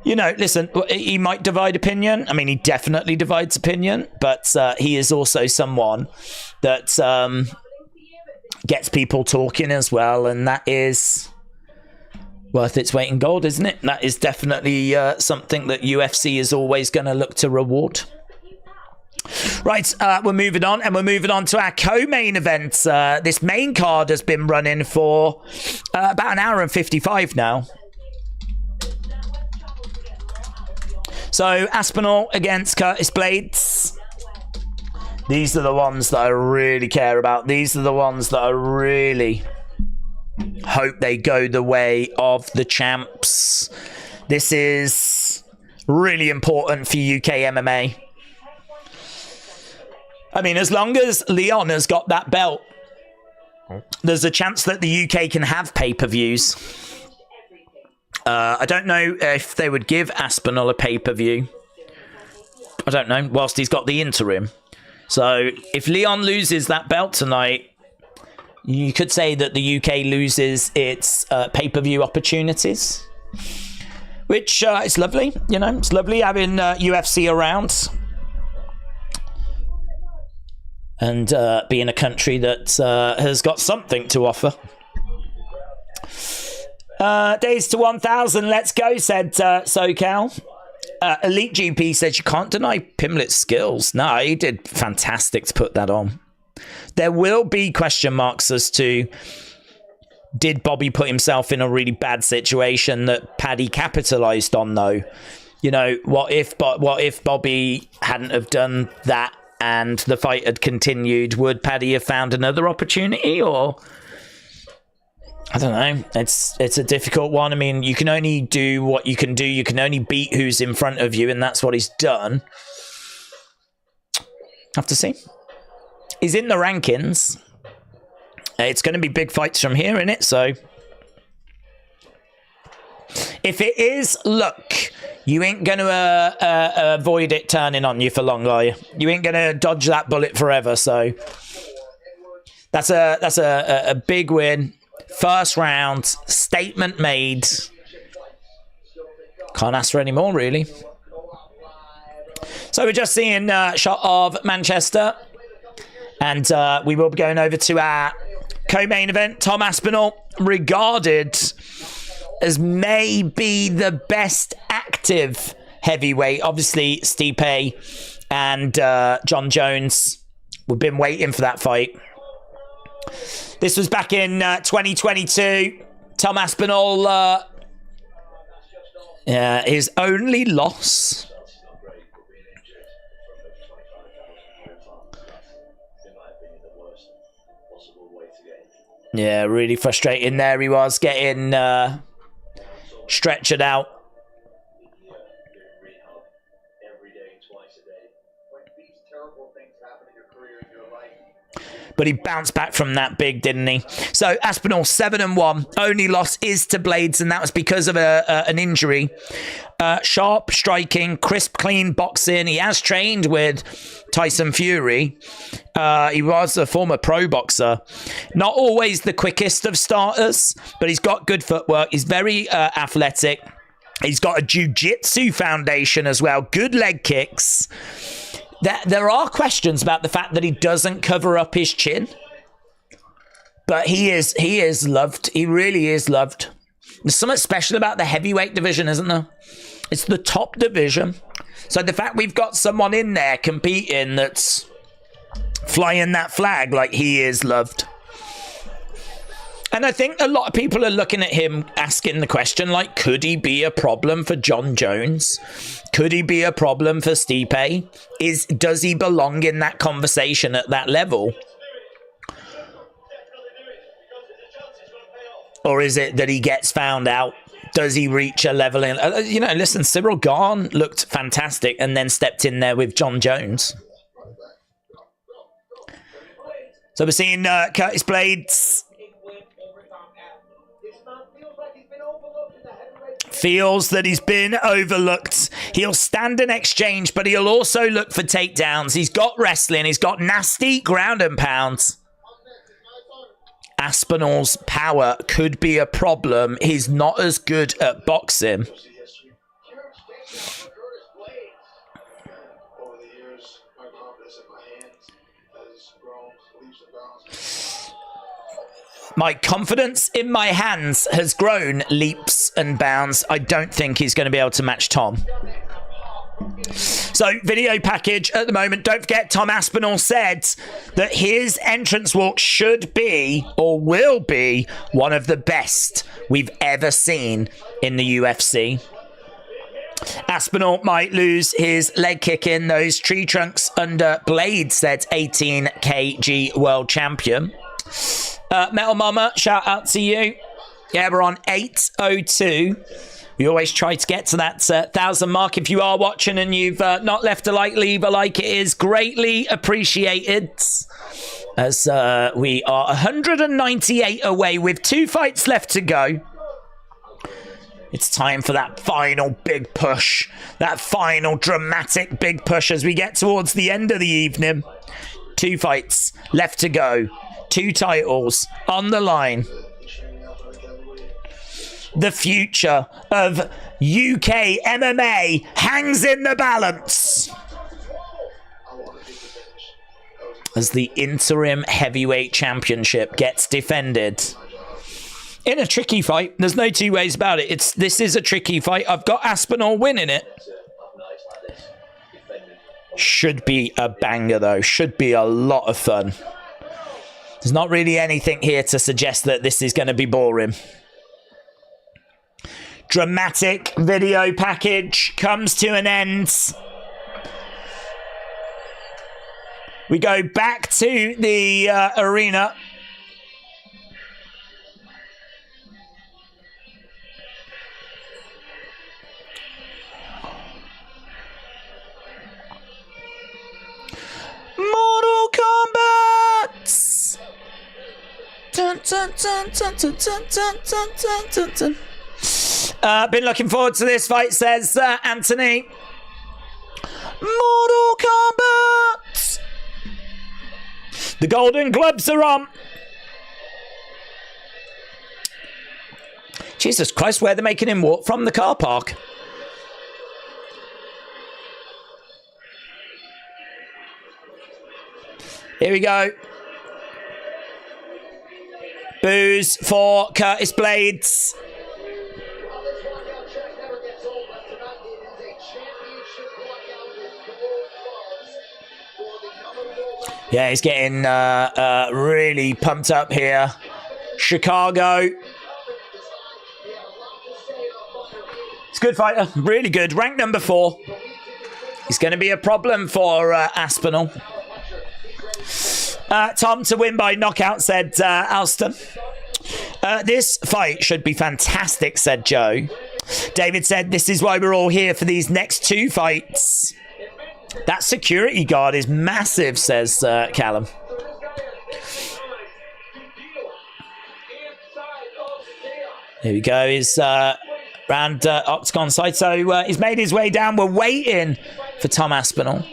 you know, listen, he might divide opinion. I mean, he definitely divides opinion, but he is also someone that gets people talking as well. And that is worth its weight in gold, isn't it? That is definitely something that UFC is always going to look to reward. Right, we're moving on, and we're moving on to our co-main event. This main card has been running for about an hour and 55 now. So, Aspinall against Curtis Blaydes. These are the ones that I really care about. These are the ones that I really hope they go the way of the champs. This is really important for UK MMA. I mean, as long as Leon has got that belt, there's a chance that the UK can have pay-per-views. I don't know if they would give Aspinall a pay-per-view. I don't know, whilst he's got the interim. So if Leon loses that belt tonight, you could say that the UK loses its pay-per-view opportunities. Which is lovely, you know. It's lovely having UFC around. And being a country that has got something to offer. Days to 1,000, let's go, said SoCal. Elite GP said you can't deny Pimlet's skills. No, he did fantastic to put that on. There will be question marks as to, did Bobby put himself in a really bad situation that Paddy capitalized on, though? You know, what if Bobby hadn't have done that and the fight had continued? Would Paddy have found another opportunity? Or I don't know. It's a difficult one. I mean, you can only do what you can do. You can only beat who's in front of you, and that's what he's done. Have to see. He's in the rankings. It's going to be big fights from here, innit? So if it is luck, you ain't going to avoid it turning on you for long, are you? You ain't going to dodge that bullet forever. So that's a big win. First round, statement made. Can't ask for any more, really. So we're just seeing a shot of Manchester. And we will be going over to our co-main event. Tom Aspinall, regarded as maybe the best active heavyweight. Obviously, Stipe and John Jones. We've been waiting for that fight. This was back in 2022. Tom Aspinall, his only loss. Yeah, really frustrating. There he was, getting stretchered out. But he bounced back from that big, didn't he? So Aspinall 7-1. Only loss is to Blaydes, and that was because of an injury. Sharp striking, crisp, clean boxing. He has trained with Tyson Fury. He was a former pro boxer. Not always the quickest of starters, but he's got good footwork. He's very athletic. He's got a jiu-jitsu foundation as well. Good leg kicks. There are questions about the fact that he doesn't cover up his chin. But he is loved. He really is loved. There's something special about the heavyweight division, isn't there? It's the top division. So the fact we've got someone in there competing that's flying that flag, like, he is loved. And I think a lot of people are looking at him asking the question, like, could he be a problem for John Jones? Could he be a problem for Stipe? Does he belong in that conversation at that level? Or is it that he gets found out? Does he reach a level in... listen, Cyril Gane looked fantastic and then stepped in there with John Jones. So we're seeing Curtis Blaydes. Feels that he's been overlooked. He'll stand and exchange, but he'll also look for takedowns. He's got wrestling. He's got nasty ground and pounds. Aspinall's power could be a problem. He's not as good at boxing. My confidence in my hands has grown leaps and bounds. I don't think he's going to be able to match Tom. So, video package at the moment. Don't forget, Tom Aspinall said that his entrance walk should be, or will be, one of the best we've ever seen in the UFC. Aspinall might lose his leg kick in those tree trunks under Blaydes, said 18 kg world champion. Metal Mama, shout out to you. Yeah, we're on 8:02. We always try to get to that 1,000 mark. If you are watching and you've not left a like, leave a like. It is greatly appreciated. As we are 198 away with 2 fights left to go. It's time for that final big push. That final dramatic big push as we get towards the end of the evening. 2 fights left to go. 2 titles on the line. The future of UK MMA hangs in the balance as the interim heavyweight championship gets defended in a tricky fight. There's no two ways about it. This is a tricky fight. I've got Aspinall winning it. Should be a banger though. Should be a lot of fun. There's not really anything here to suggest that this is going to be boring. Dramatic video package comes to an end. We go back to the arena. Mortal Kombat! Dun, dun, dun, dun, dun, dun, dun, dun, dun, dun. Been looking forward to this fight, says Anthony. Mortal Kombat! The Golden Globes are on. Jesus Christ, where they're making him walk from the car park. Here we go. Boos for Curtis Blaydes. Yeah, he's getting really pumped up here. Chicago. He's a good fighter. Really good. Ranked number 4. He's going to be a problem for Aspinall. Tom to win by knockout, said Alston. This fight should be fantastic, said Joe. David said, this is why we're all here for these next 2 fights. That security guard is massive, says Callum. Here we go. He's round Octagon side. So he's made his way down. We're waiting for Tom Aspinall.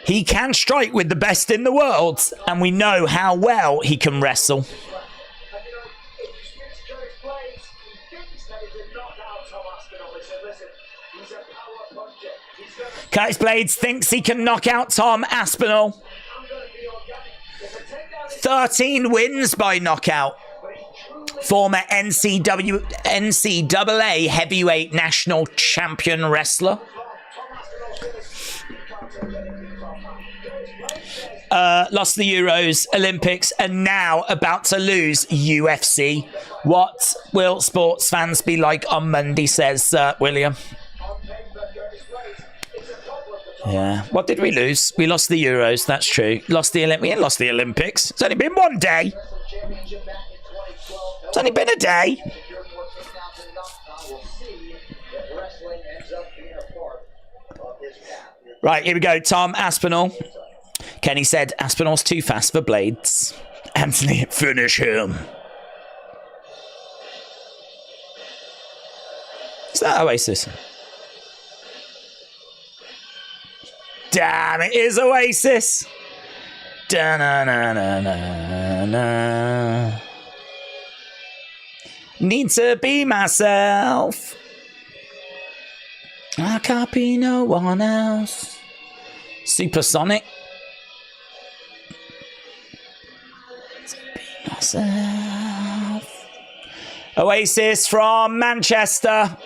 He can strike with the best in the world, and we know how well he can wrestle. Curtis Blaydes thinks he can knock out Tom Aspinall. 13 wins by knockout. Former NCAA heavyweight national champion wrestler. Lost the Euros, Olympics, and now about to lose UFC. What will sports fans be like on Monday, says William. Yeah. What did we lose? We lost the Euros, that's true. We didn't lost the Olympics. It's only been one day. It's only been a day. Right, here we go. Tom Aspinall. Kenny said Aspinall's too fast for Blaydes. Anthony, finish him. Is that Oasis? Damn, it is Oasis. Da-na-na-na-na-na. Need to be myself. I can't be no one else. Supersonic. To be myself. Oasis from Manchester.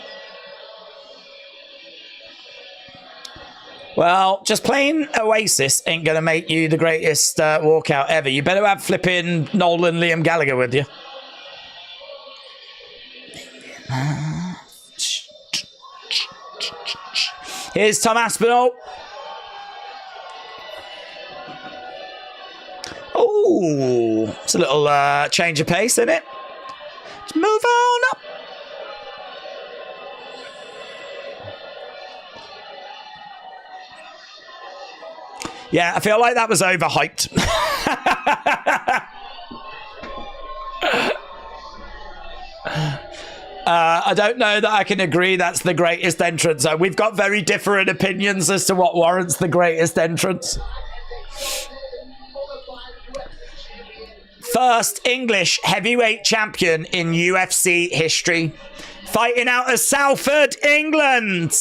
Well, just playing Oasis ain't going to make you the greatest walkout ever. You better have flipping Nolan Liam Gallagher with you. Here's Tom Aspinall. Ooh, it's a little change of pace, isn't it? Let's move on up. Yeah, I feel like that was overhyped. I don't know that I can agree that's the greatest entrance. We've got very different opinions as to what warrants the greatest entrance. First English heavyweight champion in UFC history. Fighting out of Salford, England.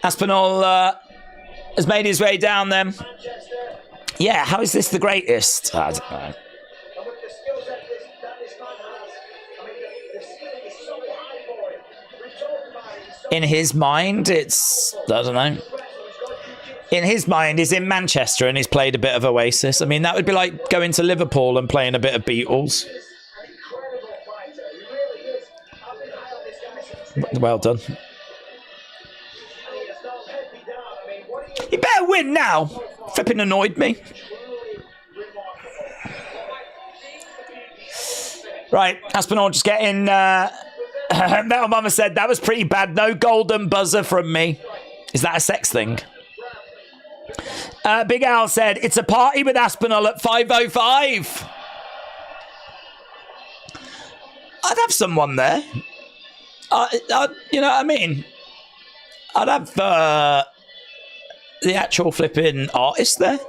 Aspinall has made his way down them. Yeah, how is this the greatest? I don't know. In his mind, it's, I don't know. In his mind, he's in Manchester and he's played a bit of Oasis. I mean, that would be like going to Liverpool and playing a bit of Beatles. Well done. You better win now. Flipping annoyed me. Right, Aspinall just getting... Metal Mama said, that was pretty bad. No golden buzzer from me. Is that a sex thing? Big Al said, it's a party with Aspinall at 5:05. I'd have someone there. You know what I mean? I'd have the actual flipping artist there.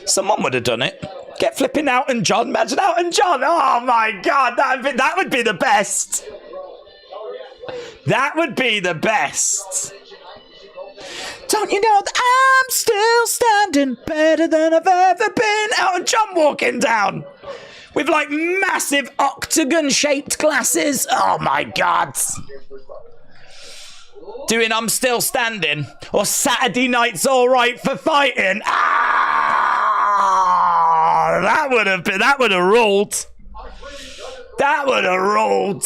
Someone would have done it. Get flipping Elton John. Imagine Elton John. Oh my God, that would be the best. That would be the best. Don't you know that I'm still standing better than I've ever been? Elton John walking down with like massive octagon-shaped glasses. Oh my God. Doing I'm Still Standing or Saturday Night's All Right for Fighting. That would have ruled. That would have ruled.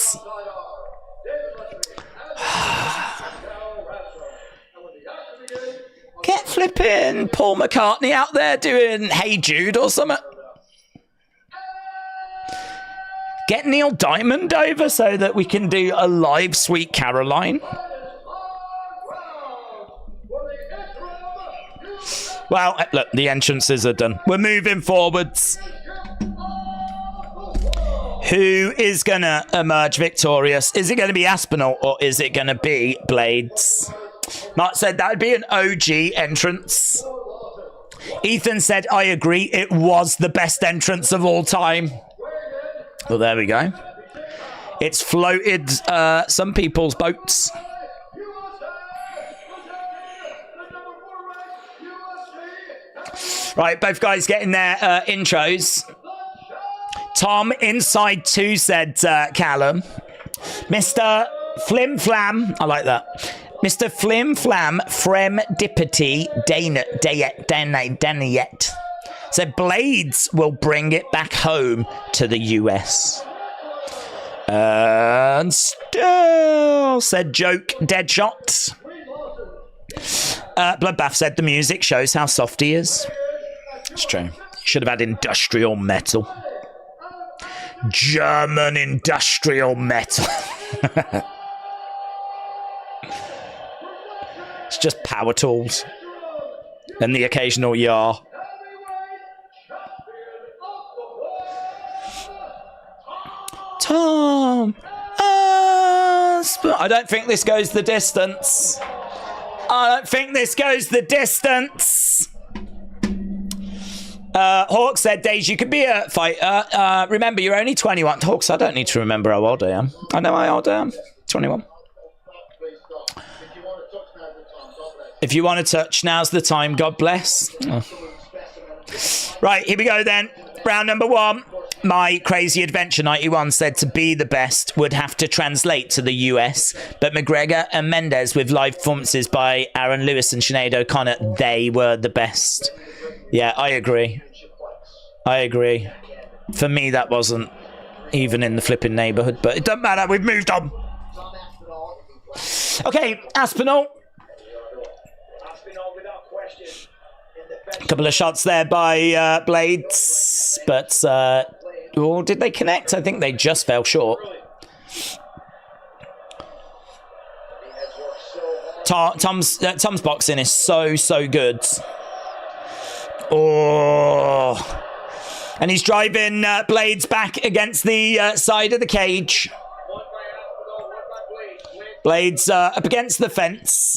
Get flipping Paul McCartney out there doing Hey Jude or something. Get Neil Diamond over so that we can do a live Sweet Caroline. Well, look, the entrances are done. We're moving forwards. Who is going to emerge victorious? Is it going to be Aspinall or is it going to be Blaydes? Mark said that would be an OG entrance. Ethan said, I agree. It was the best entrance of all time. Well, there we go. It's floated some people's boats. Right, both guys getting their intros. Tom inside 2 said Callum. Mr. Flim Flam, I like that. Mr. Flim Flam Frem Dippity Daniet said Blaydes will bring it back home to the US. And still said Joke Deadshot. Bloodbath said the music shows how soft he is. It's true. Should have had industrial metal. German industrial metal. It's just power tools. And the occasional yar. Tom Aspinall. I don't think this goes the distance. I don't think this goes the distance. Hawk said, Days, you could be a fighter. Remember, you're only 21. Hawks, I don't need to remember how old I am. I know how old I am. 21. If you want to touch, now's the time. God bless. Oh. Right, here we go then. Round number 1. My Crazy Adventure 91 said to be the best would have to translate to the US, but McGregor and Mendes with live performances by Aaron Lewis and Sinead O'Connor, they were the best. Yeah, I agree. I agree. For me, that wasn't even in the flipping neighbourhood, but it doesn't matter. We've moved on. Okay, Aspinall. Without question. A couple of shots there by Blaydes, but did they connect? I think they just fell short. Tom's boxing is so good. Oh, and he's driving Blaydes back against the side of the cage. Blaydes up against the fence.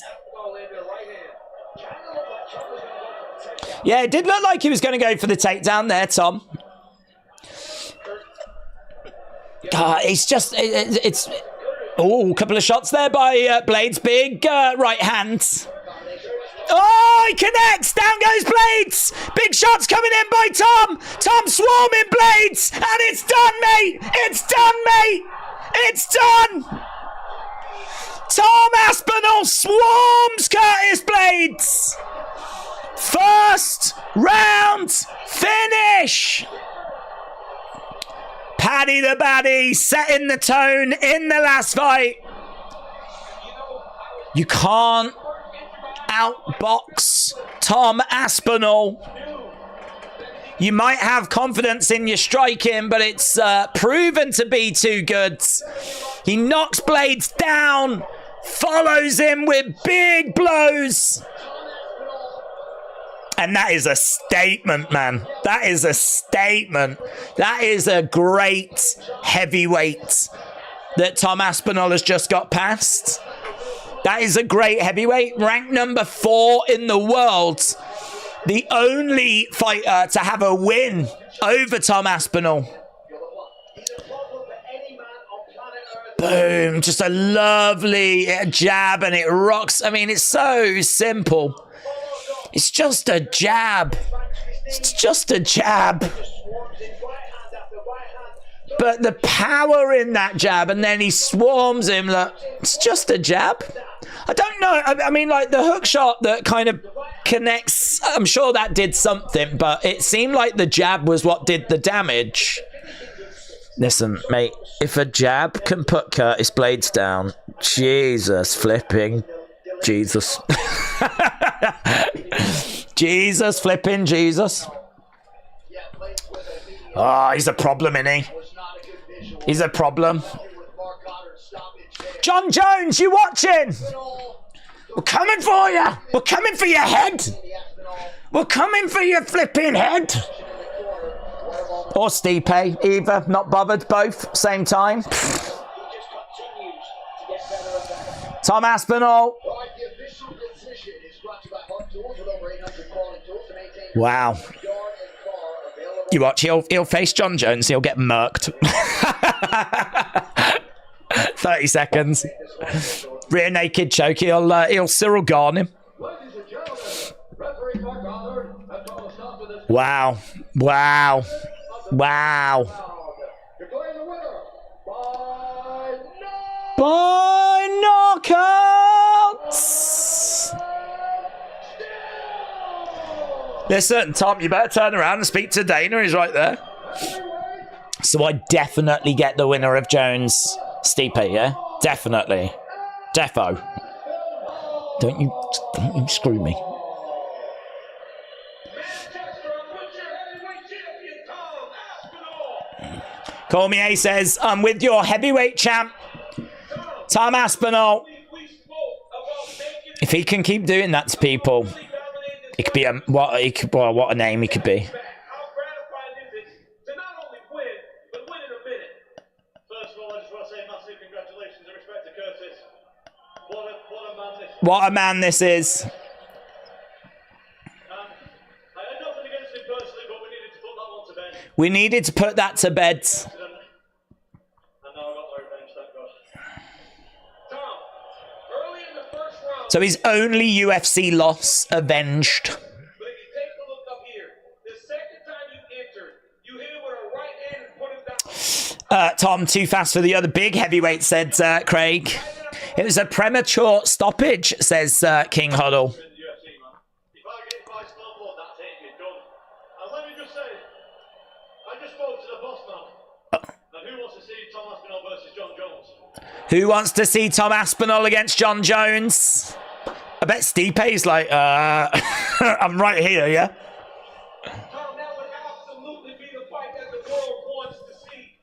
Yeah, it did look like he was going to go for the takedown there, Tom. It's just, it's a couple of shots there by Blaydes. Big right hand. Oh, he connects. Down goes Blaydes. Big shots coming in by Tom. Tom swarming Blaydes. And it's done, mate. It's done, mate. It's done. Tom Aspinall swarms Curtis Blaydes. First round finish. Paddy the Baddy setting the tone in the last fight. You can't outbox Tom Aspinall. You might have confidence in your striking, but it's proven to be too good. He knocks Blaydes down, follows him with big blows. And that is a statement, man. That is a statement. That is a great heavyweight that Tom Aspinall has just got past. That is a great heavyweight. Ranked number 4 in the world. The only fighter to have a win over Tom Aspinall. Boom. Just a lovely jab and it rocks. I mean, it's so simple. It's just a jab. It's just a jab. But the power in that jab, and then he swarms him. Look, it's just a jab. I don't know. I mean, like the hook shot that kind of connects, I'm sure that did something, but it seemed like the jab was what did the damage. Listen, mate, if a jab can put Curtis Blaydes down, Jesus flipping Jesus. Jesus flipping Jesus. Oh, he's a problem, isn't he? He's a problem. John Jones, you watching? We're coming for you. We're coming for your head. We're coming for your flipping head. Or Stipe, either. Not bothered, both, same time. Tom Aspinall. Wow. You watch, he'll face John Jones, he'll get murked. 30 seconds. Rear naked choke, he'll Cyril Garn him. Wow. Wow. Wow. By knockouts. Listen, Tom, you better turn around and speak to Dana. He's right there. So I definitely get the winner of Jones, Stipe, yeah? Definitely. Defo. Don't you screw me. Call me A says, I'm with your heavyweight champ, Tom Aspinall. If he can keep doing that to people, it could be what a name he could be. What a man this is. We needed to put that to bed. So his only UFC loss avenged. Tom, too fast for the other big heavyweight, said Craig. It was a premature stoppage, says King Huddle. Who wants to see Tom Aspinall against John Jones? I bet Stipe's like, I'm right here, yeah? Tom, that would absolutely be the fight that the world wants to see.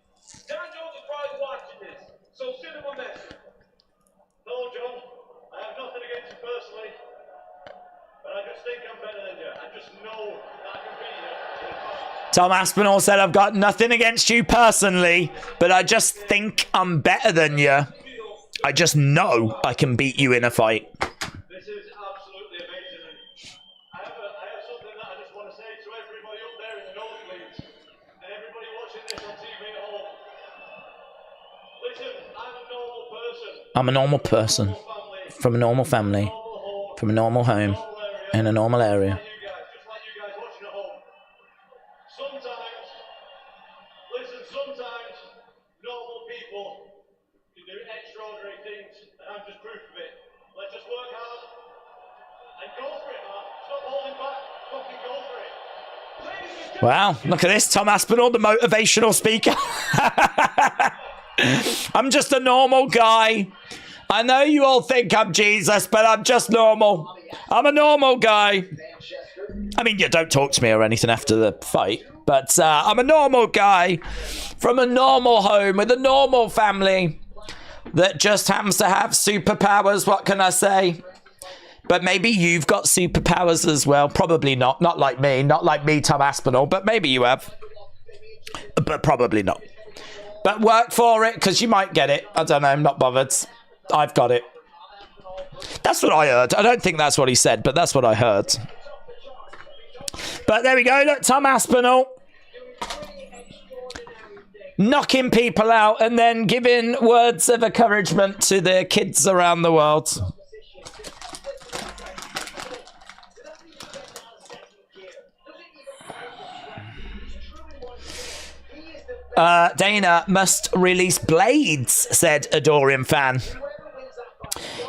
John Jones is probably watching this, so send him a message. No, John, I have nothing against you personally, but I just think I'm better than you. I just know that I can beat you. Tom Aspinall said, I've got nothing against you personally, but I just think I'm better than you. I just know I can beat you in a fight. This is absolutely amazing. And I have something that I just want to say to everybody up there in the nosebleeds and everybody watching this on TV at home. Listen, I'm a normal person. I'm a normal person. From a normal family. From a normal home. In a normal area. Just like you guys watching at home. Sometimes normal people can do extraordinary things, and I'm just proof of it. Let's just work hard and go for it, man. Stop holding back. Fucking go for it. Wow, look at this. Tom Aspinall, the motivational speaker. I'm just a normal guy. I know you all think I'm Jesus, but I'm just normal. I'm a normal guy. I mean, you don't talk to me or anything after the fight, but I'm a normal guy from a normal home with a normal family that just happens to have superpowers. What can I say? But maybe you've got superpowers as well. Probably not. Not like me. Not like me, Tom Aspinall. But maybe you have. But probably not. But work for it, because you might get it. I don't know. I'm not bothered. I've got it. That's what I heard. I don't think that's what he said, but that's what I heard. But there we go. Look, Tom Aspinall knocking people out and then giving words of encouragement to the kids around the world. Dana must release Blaydes, said a Dorian fan.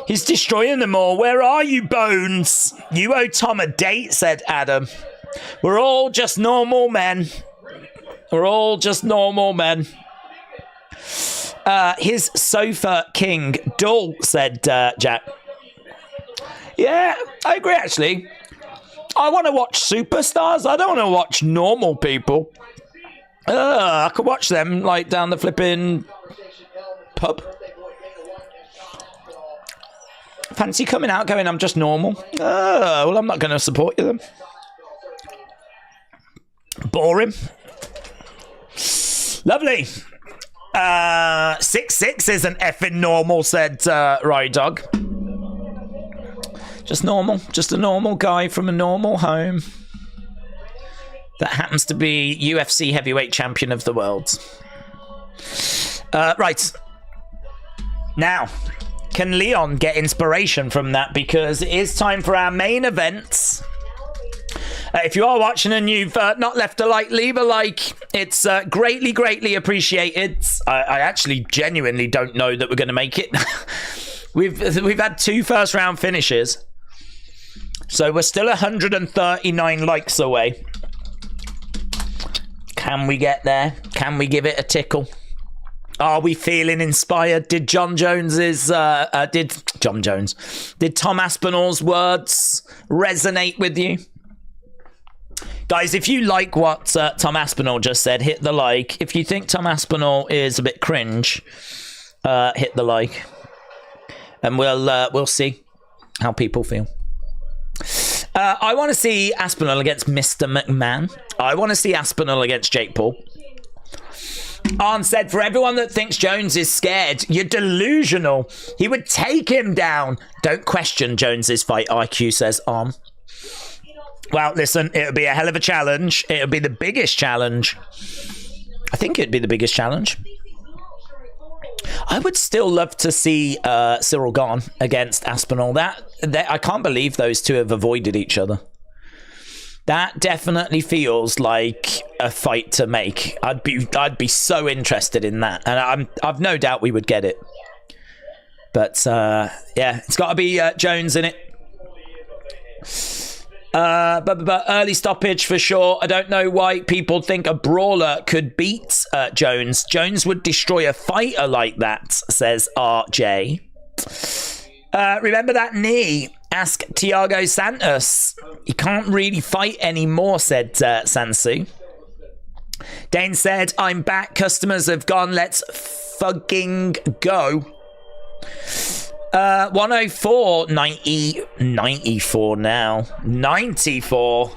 He's destroying them all. Where are you, Bones? You owe Tom a date, said Adam. We're all just normal men. We're all just normal men. His sofa king, dull, said Jack. Yeah, I agree, actually. I want to watch superstars. I don't want to watch normal people. I could watch them, like, down the flipping pub. Fancy coming out going, I'm just normal. Well, I'm not going to support you then. Boring. Lovely. 6'6" isn't effing normal, said Ride Dog. Just normal. Just a normal guy from a normal home that happens to be UFC heavyweight champion of the world. Right. Now, can Leon get inspiration from that? Because it is time for our main events. If you are watching and you've not left a like, leave a like. It's greatly, greatly appreciated. I actually genuinely don't know that we're going to make it. We've had 2 first round finishes. So we're still 139 likes away. Can we get there? Can we give it a tickle? Are we feeling inspired? Did Tom Aspinall's words resonate with you? Guys, if you like what Tom Aspinall just said, hit the like. If you think Tom Aspinall is a bit cringe, hit the like. And we'll see how people feel. I want to see Aspinall against Mr. McMahon. I want to see Aspinall against Jake Paul. Arn said, for everyone that thinks Jones is scared, you're delusional. He would take him down. Don't question Jones's fight IQ, says Arn. Well, listen, it would be a hell of a challenge. It would be the biggest challenge. I think it would be the biggest challenge. I would still love to see Cyril Gane against Aspinall. That I can't believe those two have avoided each other. That definitely feels like a fight to make. I'd be so interested in that, and I've no doubt we would get it. But yeah, it's got to be Jones in it. But early stoppage for sure. I don't know why people think a brawler could beat Jones. Jones would destroy a fighter like that, says RJ. Remember that knee? Ask Thiago Santos. He can't really fight anymore, said Sansu. Dane said, I'm back. Customers have gone. Let's fucking go. 104, 90, 94 now. 94.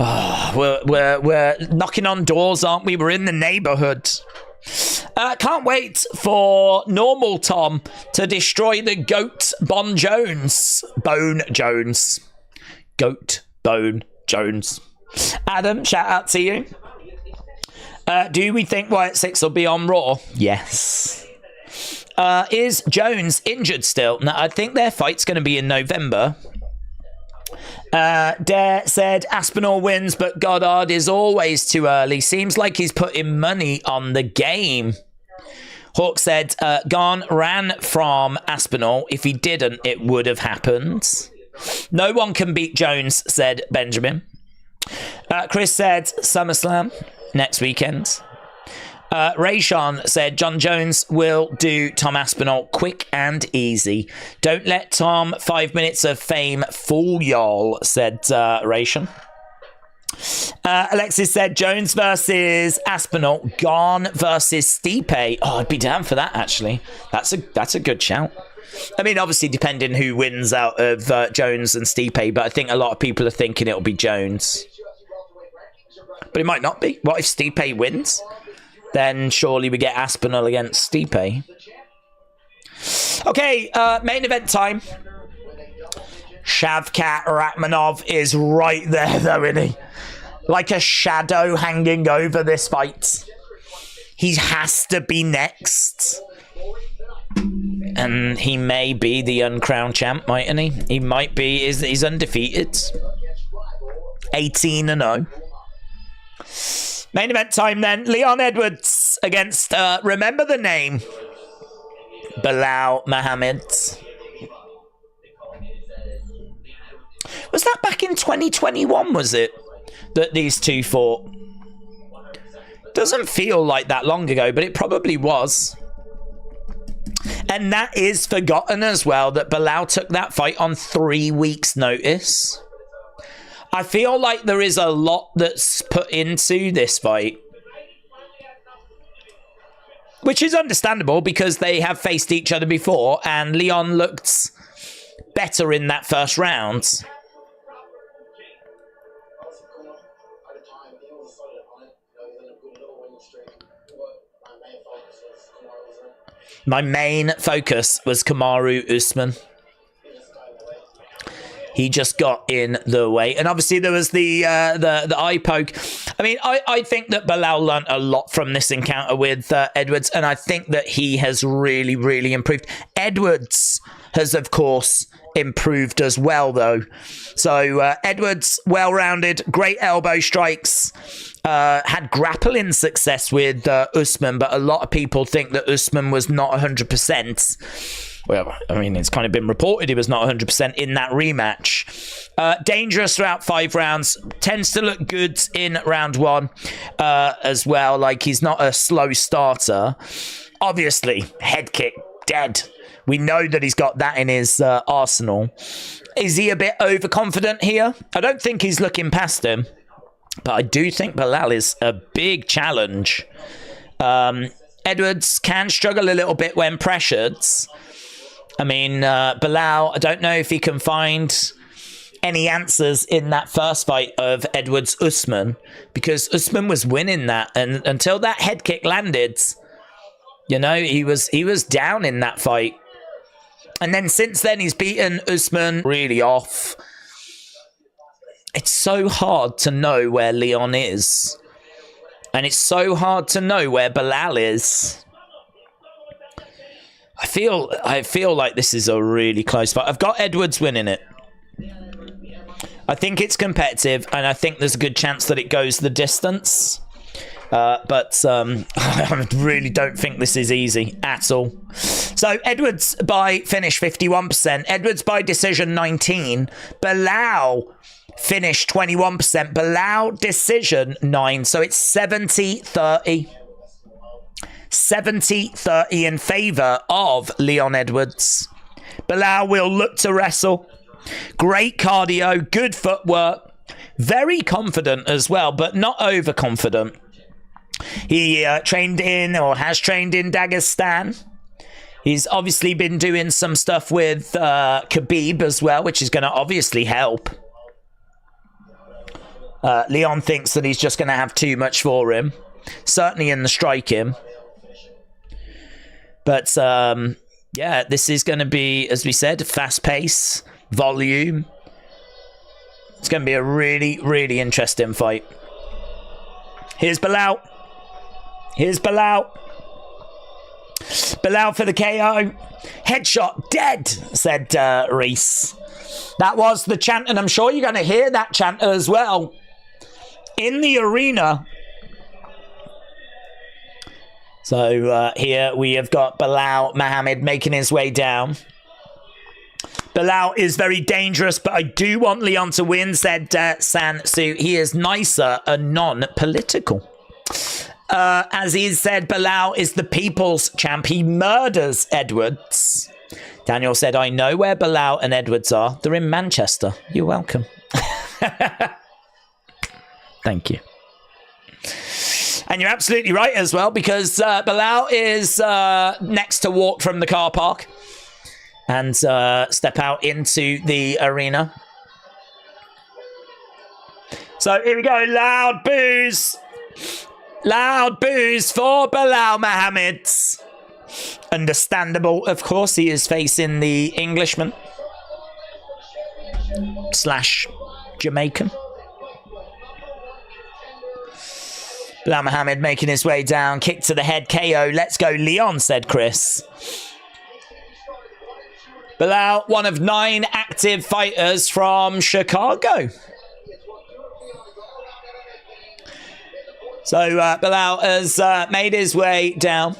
Oh, we're knocking on doors, aren't we? We're in the neighborhood. Can't wait for normal Tom to destroy the goat Bone Jones. Goat Bone Jones. Adam, shout out to you. Do we think Wyatt 6 will be on Raw? Yes. Is Jones injured still? No, I think their fight's going to be in November. Dare said Aspinall wins, but Goddard is always too early. Seems like he's putting money on the game. Hawk said Garn ran from Aspinall. If he didn't, it would have happened. No one can beat Jones, said Benjamin. Chris said SummerSlam next weekend. Rayshawn said John Jones will do Tom Aspinall quick and easy. Don't let Tom 5 minutes of fame fool y'all, said Rayshawn. Alexis said Jones versus Aspinall, Garn versus Stipe. Oh, I'd be down for that, actually. That's a good shout. I mean, obviously depending who wins out of Jones and Stipe, but I think a lot of people are thinking it'll be Jones. But it might not be. What if Stipe wins? Then surely we get Aspinall against Stipe. Okay, main event time. Shavkat Rakhmonov is right there, though, isn't he? Like a shadow hanging over this fight. He has to be next. And he may be the uncrowned champ, mightn't he? He might be. He's undefeated. 18-0. Main event time then. Leon Edwards against, remember the name, Belal Muhammad. Was that back in 2021, was it, that these two fought? Doesn't feel like that long ago, but it probably was. And that is forgotten as well, that Belal took that fight on 3 weeks' notice. I feel like there is a lot that's put into this fight, which is understandable because they have faced each other before and Leon looked better in that first round. My main focus was Kamaru Usman. He just got in the way. And obviously there was the eye poke. I mean, I think that Belal learned a lot from this encounter with Edwards. And I think that he has really, really improved. Edwards has, of course, improved as well, though. So Edwards, well-rounded, great elbow strikes. Had grappling success with Usman. But a lot of people think that Usman was not 100%. Well, I mean, it's kind of been reported he was not 100% in that rematch. Dangerous throughout 5 rounds. Tends to look good in round 1 as well. Like, he's not a slow starter. Obviously, head kick, dead. We know that he's got that in his arsenal. Is he a bit overconfident here? I don't think he's looking past him. But I do think Belal is a big challenge. Edwards can struggle a little bit when pressured. I mean, Belal, I don't know if he can find any answers in that first fight of Edwards-Usman, because Usman was winning that, and until that head kick landed, you know, he was down in that fight. And then since then, he's beaten Usman really off. It's so hard to know where Leon is, and it's so hard to know where Belal is. I feel like this is a really close fight. I've got Edwards winning it. I think it's competitive, and I think there's a good chance that it goes the distance. But I really don't think this is easy at all. So Edwards by finish 51%. Edwards by decision 19. Belal finish 21%. Belal decision 9. So it's 70-30. 70-30 in favour of Leon Edwards. Belal will look to wrestle. Great cardio, good footwork. Very confident as well, but not overconfident. He trained in, or has trained in, Dagestan. He's obviously been doing some stuff with Khabib as well, which is going to obviously help. Leon thinks that he's just going to have too much for him. Certainly in the striking. But, yeah, this is going to be, as we said, fast pace, volume. It's going to be a really, really interesting fight. Here's Belal. Here's Belal. Belal for the KO. Headshot dead, said Reese. That was the chant, and I'm sure you're going to hear that chant as well in the arena. So here we have got Belal Muhammad making his way down. Belal is very dangerous, but I do want Leon to win, said Sansu. He is nicer and non-political. Aziz said Belal is the people's champ. He murders Edwards. Daniel said, I know where Belal and Edwards are. They're in Manchester. You're welcome. Thank you. And you're absolutely right as well, because Belal is next to walk from the car park and step out into the arena. So here we go. Loud boos. Loud boos for Belal Muhammad. Understandable, of course. He is facing the Englishman / Jamaican. Belal Muhammad making his way down. Kick to the head. KO. Let's go, Leon, said Chris. Belal, one of 9 active fighters from Chicago. So Belal has made his way down.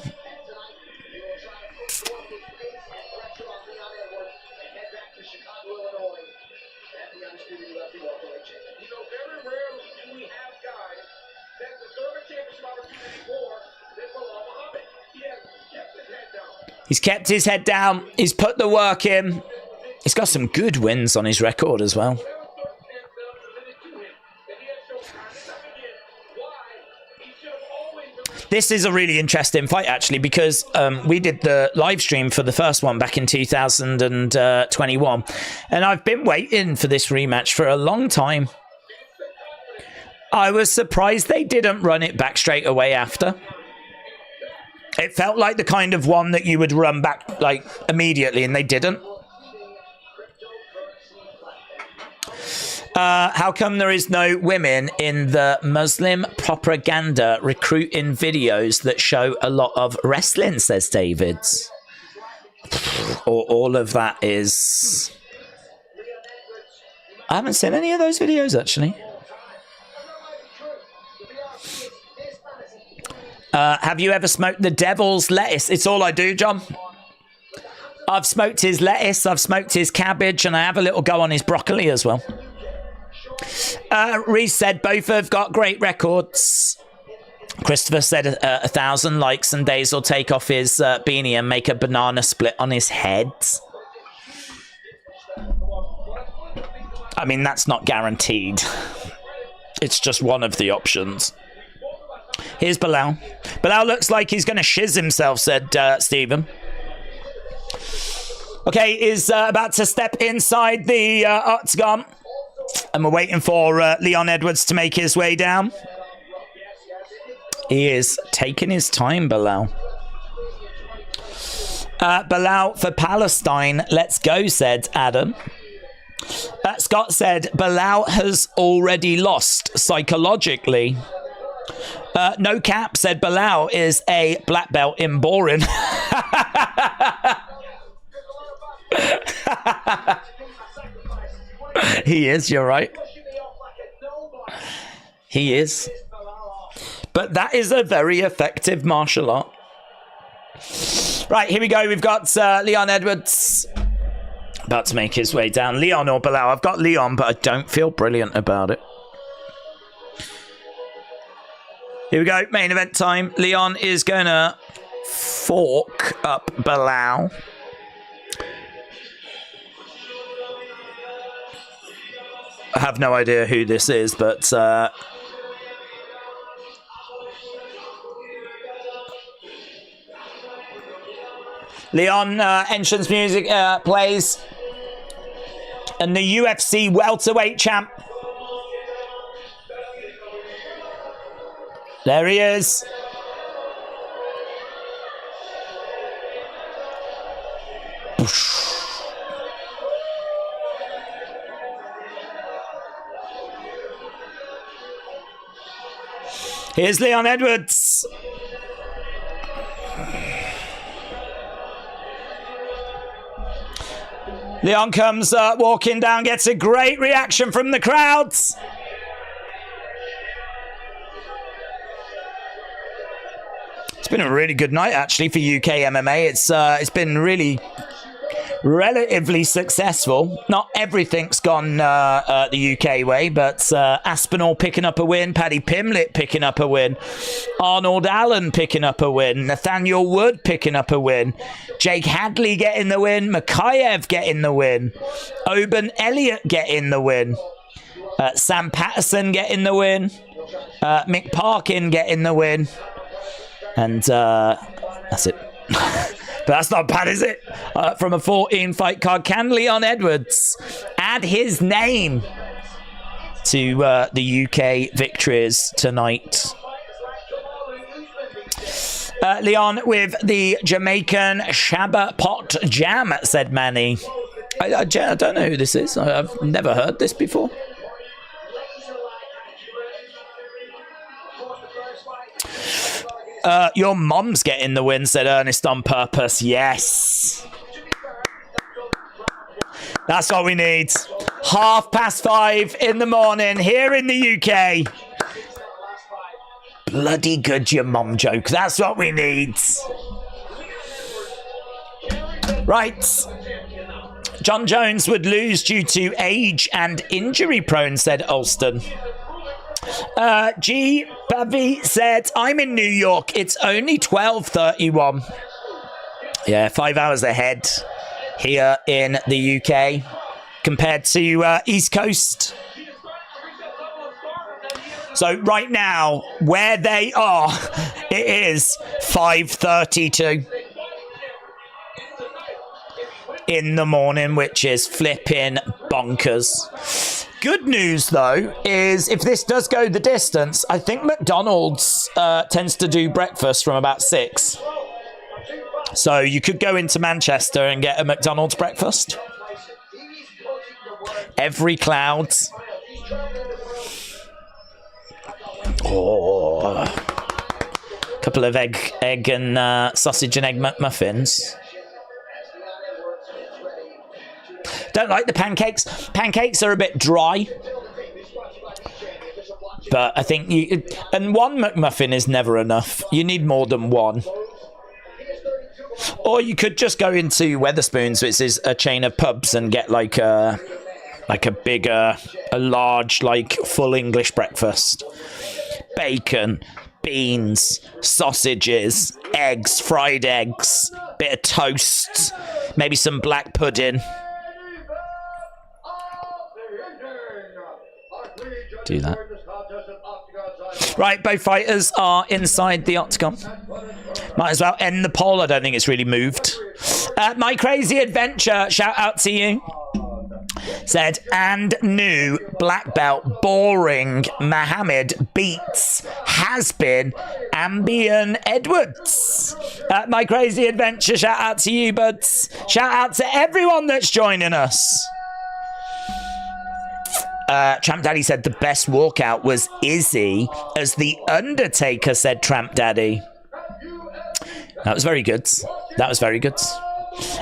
He's kept his head down. He's put the work in. He's got some good wins on his record as well. This is a really interesting fight, actually, because we did the live stream for the first one back in 2021. And I've been waiting for this rematch for a long time. I was surprised they didn't run it back straight away after. It felt like the kind of one that you would run back like immediately, and they didn't. How come there is no women in the Muslim propaganda recruiting videos that show a lot of wrestling, says David. Or all of that is... I haven't seen any of those videos, actually. Have you ever smoked the devil's lettuce? It's all I do, John. I've smoked his lettuce, I've smoked his cabbage, and I have a little go on his broccoli as well. Reese said both have got great records. Christopher said 1,000 likes and Days will take off his beanie and make a banana split on his head. I mean, that's not guaranteed. It's just one of the options. Here's Belal. Belal looks like he's going to shiz himself, said Stephen. Okay, is about to step inside the octagon. And we're waiting for Leon Edwards to make his way down. He is taking his time, Belal. Belal for Palestine. Let's go, said Adam. Scott said, Belal has already lost psychologically. No cap, said Belal is a black belt in boring. He is, you're right. He is. But that is a very effective martial art. Right, here we go. We've got Leon Edwards about to make his way down. Leon or Belal? I've got Leon, but I don't feel brilliant about it. Here we go. Main event time. Leon is going to fork up Belal. I have no idea who this is, but Leon entrance music plays, and the UFC Welterweight Champ. There he is. Here's Leon Edwards. Leon comes walking down, gets a great reaction from the crowds. It's been a really good night, actually, for UK MMA. It's been really relatively successful. Not everything's gone the UK way, but Aspinall picking up a win, Paddy Pimblett picking up a win, Arnold Allen picking up a win, Nathaniel Wood picking up a win, Jake Hadley getting the win, Makayev getting the win, Oban Elliott getting the win, Sam Patterson getting the win, Mick Parkin getting the win, and that's it. But that's not bad, is it? From a 14-fight card, can Leon Edwards add his name to the UK victories tonight? Leon with the Jamaican Shabba Pot Jam, said Manny. I don't know who this is. I've never heard this before. Your mom's getting the win, said Ernest on purpose. Yes. That's what we need. 5:30 in the morning here in the UK. Bloody good your mom joke. That's what we need. Right. John Jones would lose due to age and injury prone, said Alston. G. Bavi said, I'm in New York. It's only 12:31. Yeah, 5 hours ahead here in the UK compared to East Coast. So right now, where they are, it is 5:32 in the morning, which is flipping bonkers. Good news, though, is if this does go the distance, I think McDonald's tends to do breakfast from about 6. So you could go into Manchester and get a McDonald's breakfast. Every cloud. Oh. A couple of egg and sausage and egg McMuffins. Don't like the pancakes. Pancakes are a bit dry. But I think and one McMuffin is never enough. You need more than one. Or you could just go into Wetherspoons, which is a chain of pubs, and get like a large, like full English breakfast. Bacon, beans, sausages, eggs, fried eggs, bit of toast, maybe some black pudding. Do that. Right, both fighters are inside the octagon. Might as well end the poll. I don't think it's really moved. My Crazy Adventure, shout out to you. Said, and new black belt boring Muhammad beats has been Ambian Edwards. My Crazy Adventure, shout out to you, buds. Shout out to everyone that's joining us. Tramp Daddy said the best walkout was Izzy, as The Undertaker, said Tramp Daddy. That was very good. That was very good.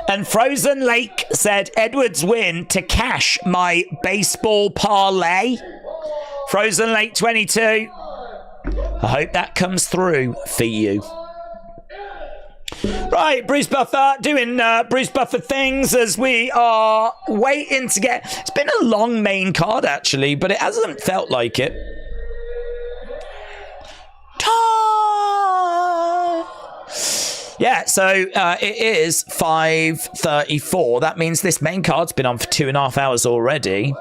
And Frozen Lake said Edwards win to cash my baseball parlay. Frozen Lake 22. I hope that comes through for you. Right, Bruce Buffer doing Bruce Buffer things as we are waiting to get... It's been a long main card, actually, but it hasn't felt like it. Yeah, so it is 5:34. That means this main card's been on for 2.5 hours already.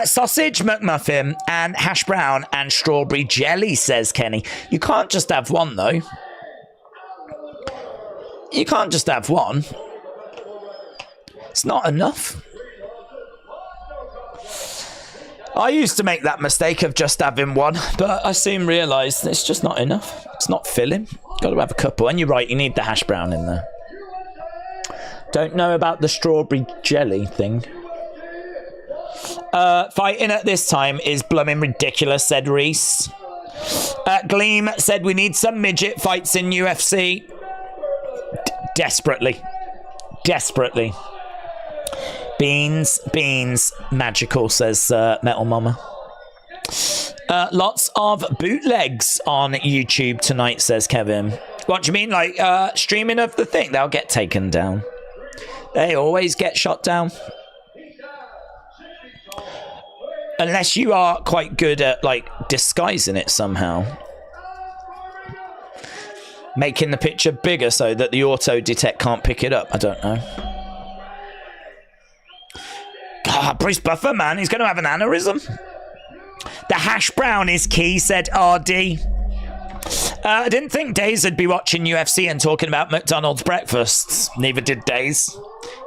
Sausage McMuffin and hash brown and strawberry jelly, says Kenny. You can't just have one, though. You can't just have one. It's not enough. I used to make that mistake of just having one, but I soon realised it's just not enough. It's not filling. Got to have a couple. And you're right, you need the hash brown in there. Don't know about the strawberry jelly thing. Fighting at this time is blooming ridiculous, said Reese. Gleam said we need some midget fights in UFC. Desperately. Beans, magical, says Metal Mama. Lots of bootlegs on YouTube tonight, says Kevin. What do you mean, like streaming of the thing? They'll get taken down. They always get shot down. Unless you are quite good at, like, disguising it somehow. Making the picture bigger so that the auto detect can't pick it up. I don't know. God, Bruce Buffer, man, he's going to have an aneurysm. The hash brown is key, said RD. I didn't think Days would be watching UFC and talking about McDonald's breakfasts. Neither did Days.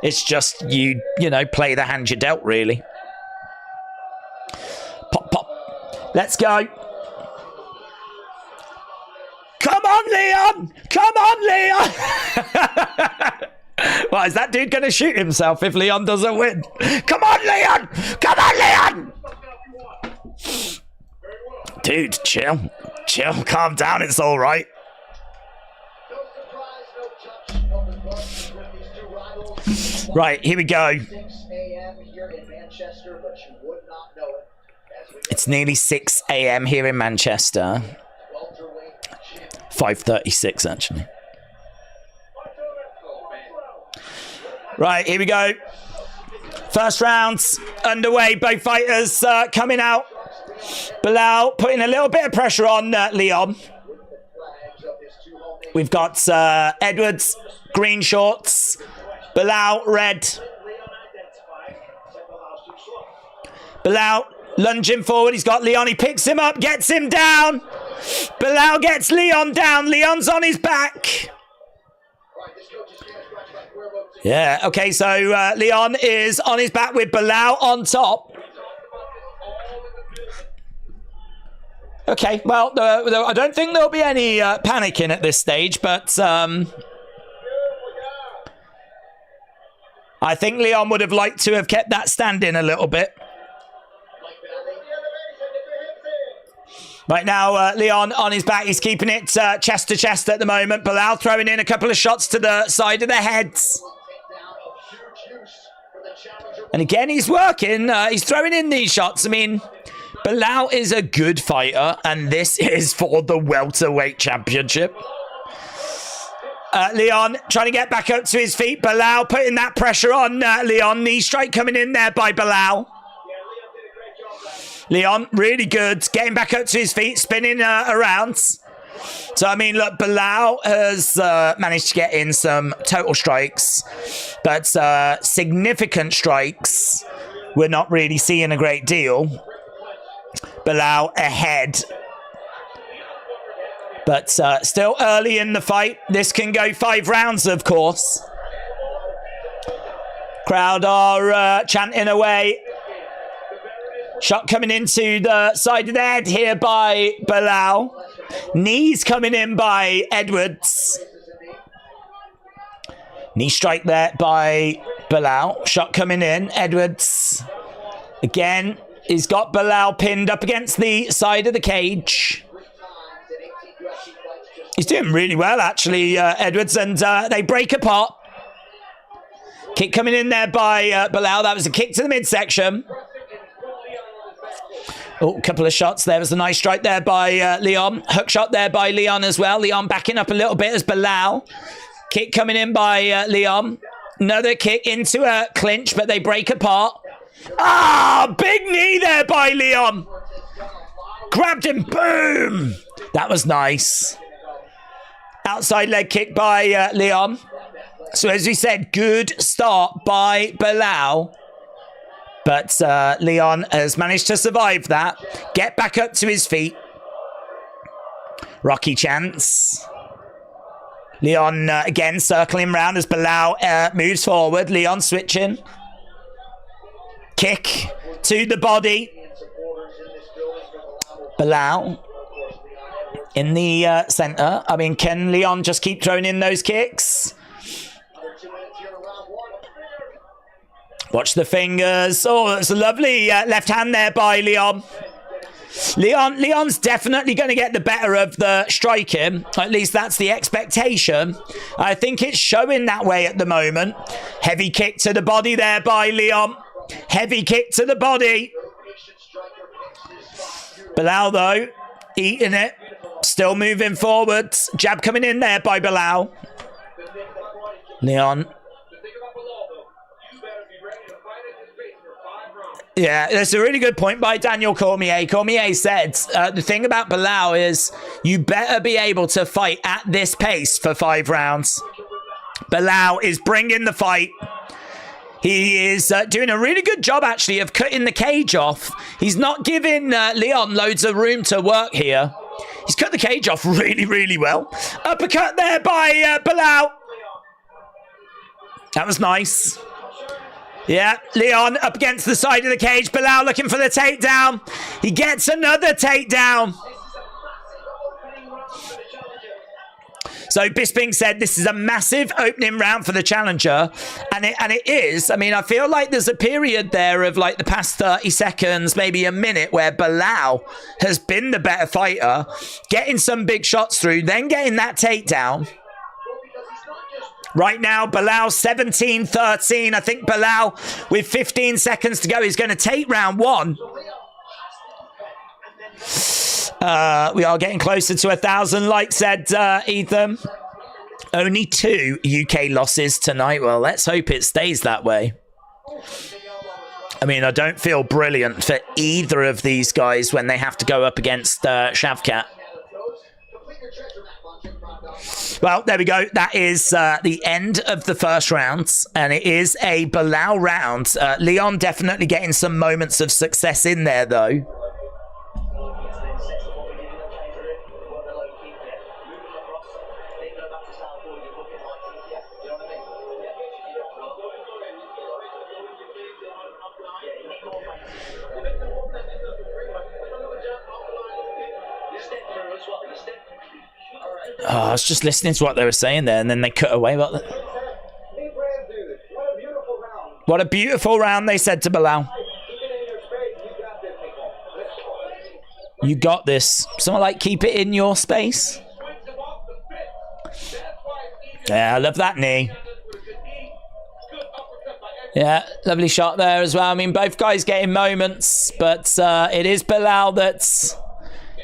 It's just you know, play the hand you dealt, really. Pop. Let's go. Come on, Leon! What, is that dude going to shoot himself if Leon doesn't win? Come on, Leon! Dude, chill. Calm down, it's all right. Right, here we go. It's nearly 6 a.m. here in Manchester. 5:36, actually. Right, here we go. First round's underway. Both fighters coming out. Belal putting a little bit of pressure on Leon. We've got Edwards, green shorts. Belal, red. Belal lunging forward. He's got Leon. He picks him up, gets him down. Belal gets Leon down. Leon's on his back. Yeah, okay, so Leon is on his back with Belal on top. Okay, well, I don't think there'll be any panicking at this stage, but I think Leon would have liked to have kept that standing a little bit. Right now, Leon on his back. He's keeping it chest to chest at the moment. Belal throwing in a couple of shots to the side of the heads. And again, he's working. He's throwing in these shots. I mean, Belal is a good fighter, and this is for the Welterweight Championship. Leon trying to get back up to his feet. Belal putting that pressure on Leon. Knee strike coming in there by Belal. Leon, really good. Getting back up to his feet, spinning around. So, I mean, look, Belal has managed to get in some total strikes, but significant strikes we're not really seeing a great deal. Belal ahead. But still early in the fight. This can go 5 rounds, of course. Crowd are chanting away. Shot coming into the side of the head here by Belal. Knees coming in by Edwards. Knee strike there by Belal. Shot coming in. Edwards. Again, he's got Belal pinned up against the side of the cage. He's doing really well, actually, Edwards, and they break apart. Kick coming in there by Belal. That was a kick to the midsection. Oh, a couple of shots. There was a nice strike there by Leon. Hook shot there by Leon as well. Leon backing up a little bit as Belal. Kick coming in by Leon. Another kick into a clinch, but they break apart. Ah, big knee there by Leon. Grabbed him. Boom. That was nice. Outside leg kick by Leon. So as we said, good start by Belal. But Leon has managed to survive that. Get back up to his feet. Rocky chance. Leon again circling round as Belal moves forward. Leon switching. Kick to the body. Belal in the centre. I mean, can Leon just keep throwing in those kicks? Watch the fingers. Oh, that's a lovely left hand there by Leon. Leon's definitely going to get the better of the striking. At least that's the expectation. I think it's showing that way at the moment. Heavy kick to the body there by Leon. Heavy kick to the body. Belal, though, eating it. Still moving forwards. Jab coming in there by Belal. Leon. Yeah, that's a really good point by Daniel Cormier. Cormier said the thing about Belal is you better be able to fight at this pace for 5 rounds. Belal is bringing the fight. He is doing a really good job, actually, of cutting the cage off. He's not giving Leon loads of room to work here. He's cut the cage off really, really well. Uppercut there by Belal. That was nice. Yeah, Leon up against the side of the cage. Belal looking for the takedown. He gets another takedown. So Bisping said this is a massive opening round for the challenger. And it is. I mean, I feel like there's a period there of like the past 30 seconds, maybe a minute, where Belal has been the better fighter, getting some big shots through, then getting that takedown. Right now, Belal 17-13. I think Belal, with 15 seconds to go, is going to take round 1. We are getting closer to 1,000, like said Ethan. Only 2 UK losses tonight. Well, let's hope it stays that way. I mean, I don't feel brilliant for either of these guys when they have to go up against Shavkat. Well, there we go. That is the end of the first round, and it is a Belal round. Leon definitely getting some moments of success in there, though. Oh, I was just listening to what they were saying there, and then they cut away. What a beautiful round, they said to Belal. You got this. Something like keep it in your space. Yeah, I love that knee. Yeah, lovely shot there as well. I mean, both guys getting moments, but it is Belal that's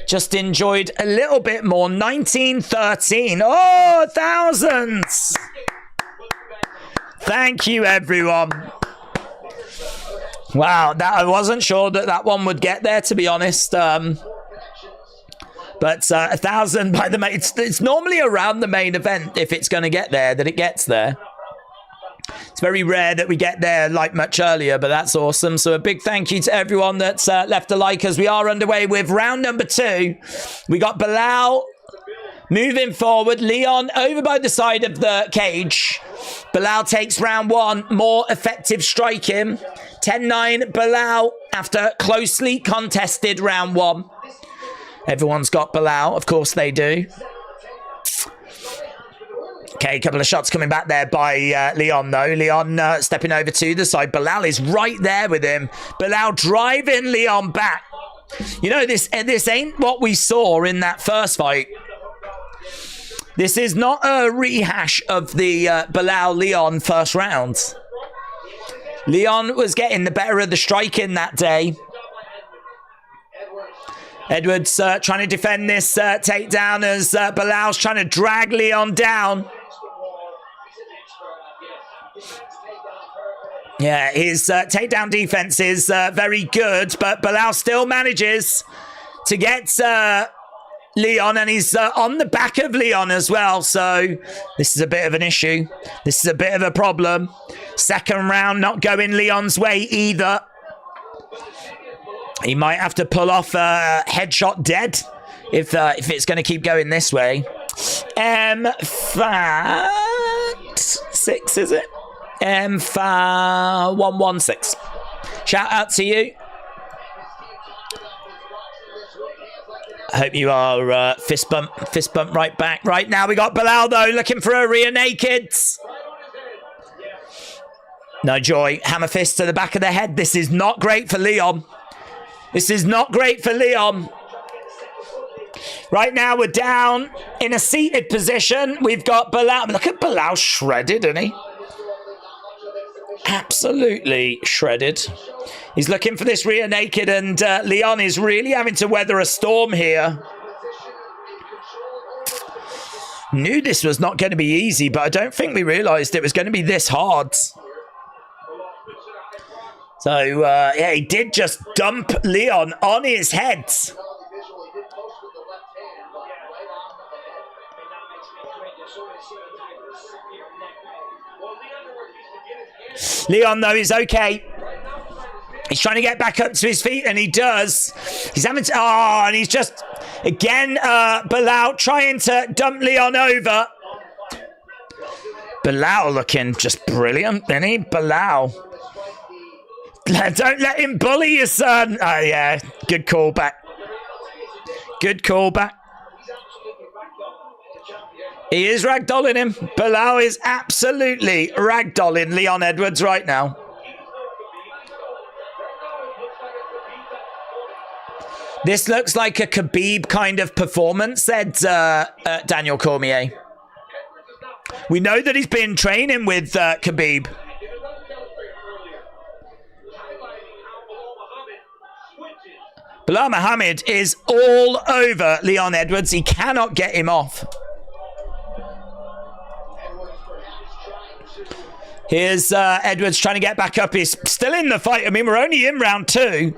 just enjoyed a little bit more. 19-13. Oh, thousands. Thank you, everyone. Wow, that I wasn't sure that one would get there, to be honest. But 1,000 by the main. It's normally around the main event, if it's going to get there, that it gets there. It's very rare that we get there like much earlier, but that's awesome. So a big thank you to everyone that's left a like as we are underway with round number 2. We got Belal moving forward. Leon over by the side of the cage. Belal takes round 1. More effective striking. 10-9 Belal after closely contested round 1. Everyone's got Belal. Of course they do. Okay, a couple of shots coming back there by Leon, though. Leon stepping over to the side. Belal is right there with him. Belal driving Leon back. You know, this ain't what we saw in that first fight. This is not a rehash of the Belal-Leon first round. Leon was getting the better of the striking that day. Edwards trying to defend this takedown as Belal's trying to drag Leon down. Yeah, his takedown defense is very good, but Belal still manages to get Leon, and he's on the back of Leon as well. So this is a bit of an issue. This is a bit of a problem. Second round not going Leon's way either. He might have to pull off a headshot dead if it's going to keep going this way. Fat 6, is it? Fat 116. Shout out to you. I hope you are fist bump right back. Right now we got Belal though looking for a rear naked. No joy. Hammer fist to the back of the head. This is not great for Leon. This is not great for Leon. Right now we're down in a seated position. We've got Belal. Look at Belal shredded, isn't he? Absolutely shredded. He's looking for this rear naked, and Leon is really having to weather a storm here. Knew this was not going to be easy, but I don't think we realised it was going to be this hard. So, yeah, he did just dump Leon on his head. Leon, though, is okay. He's trying to get back up to his feet, and he does. He's having to... Oh, and he's just... Again, Belal trying to dump Leon over. Belal looking just brilliant, isn't he? Belal. Don't let him bully your son. Oh, yeah. Good callback. Good callback. He is ragdolling him. Belal is absolutely ragdolling Leon Edwards right now. This looks like a Khabib kind of performance, said Daniel Cormier. We know that he's been training with Khabib. Belal Muhammad is all over Leon Edwards. He cannot get him off. Here's Edwards trying to get back up. He's still in the fight. I mean, we're only in round 2.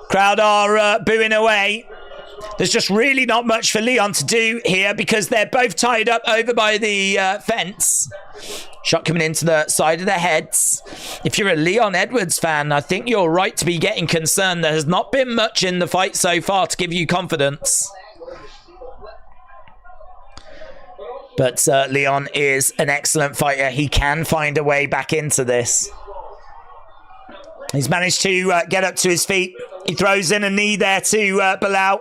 Crowd are booing away. There's just really not much for Leon to do here because they're both tied up over by the fence. Shot coming into the side of the heads. If you're a Leon Edwards fan, I think you're right to be getting concerned. There has not been much in the fight so far to give you confidence. But Leon is an excellent fighter. He can find a way back into this. He's managed to get up to his feet. He throws in a knee there to Belal.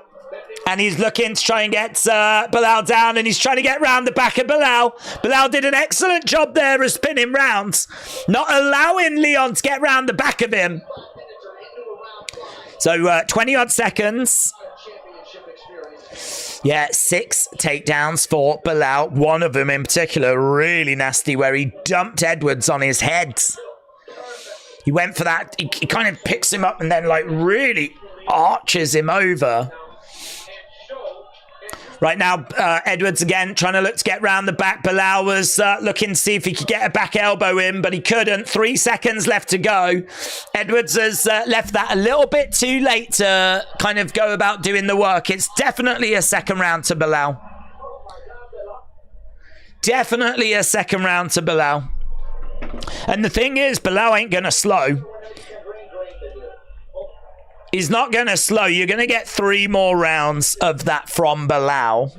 And he's looking to try and get Belal down. And he's trying to get round the back of Belal. Belal did an excellent job there of spinning rounds. Not allowing Leon to get round the back of him. So 20-odd seconds. Yeah, 6 takedowns for Belal. One of them in particular really nasty where he dumped Edwards on his head. He went for that. He kind of picks him up and then like really arches him over. Right now, Edwards again trying to look to get round the back. Belal was looking to see if he could get a back elbow in, but he couldn't. 3 seconds left to go. Edwards has left that a little bit too late to kind of go about doing the work. It's definitely a second round to Belal. Definitely a second round to Belal. And the thing is, Belal ain't going to slow. He's not going to slow. You're going to get 3 more rounds of that from Belal.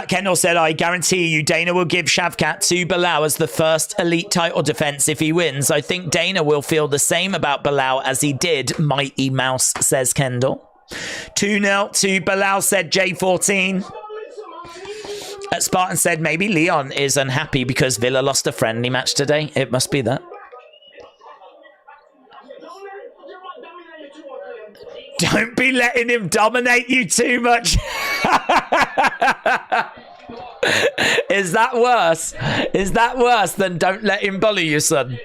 Kendall said, I guarantee you Dana will give Shavkat to Belal as the first elite title defense if he wins. I think Dana will feel the same about Belal as he did Mighty Mouse, says Kendall. 2-0 to Belal, said J14. Spartan said, maybe Leon is unhappy because Villa lost a friendly match today. It must be that. Don't be letting him dominate you too much. Is that worse? Is that worse than don't let him bully you, son?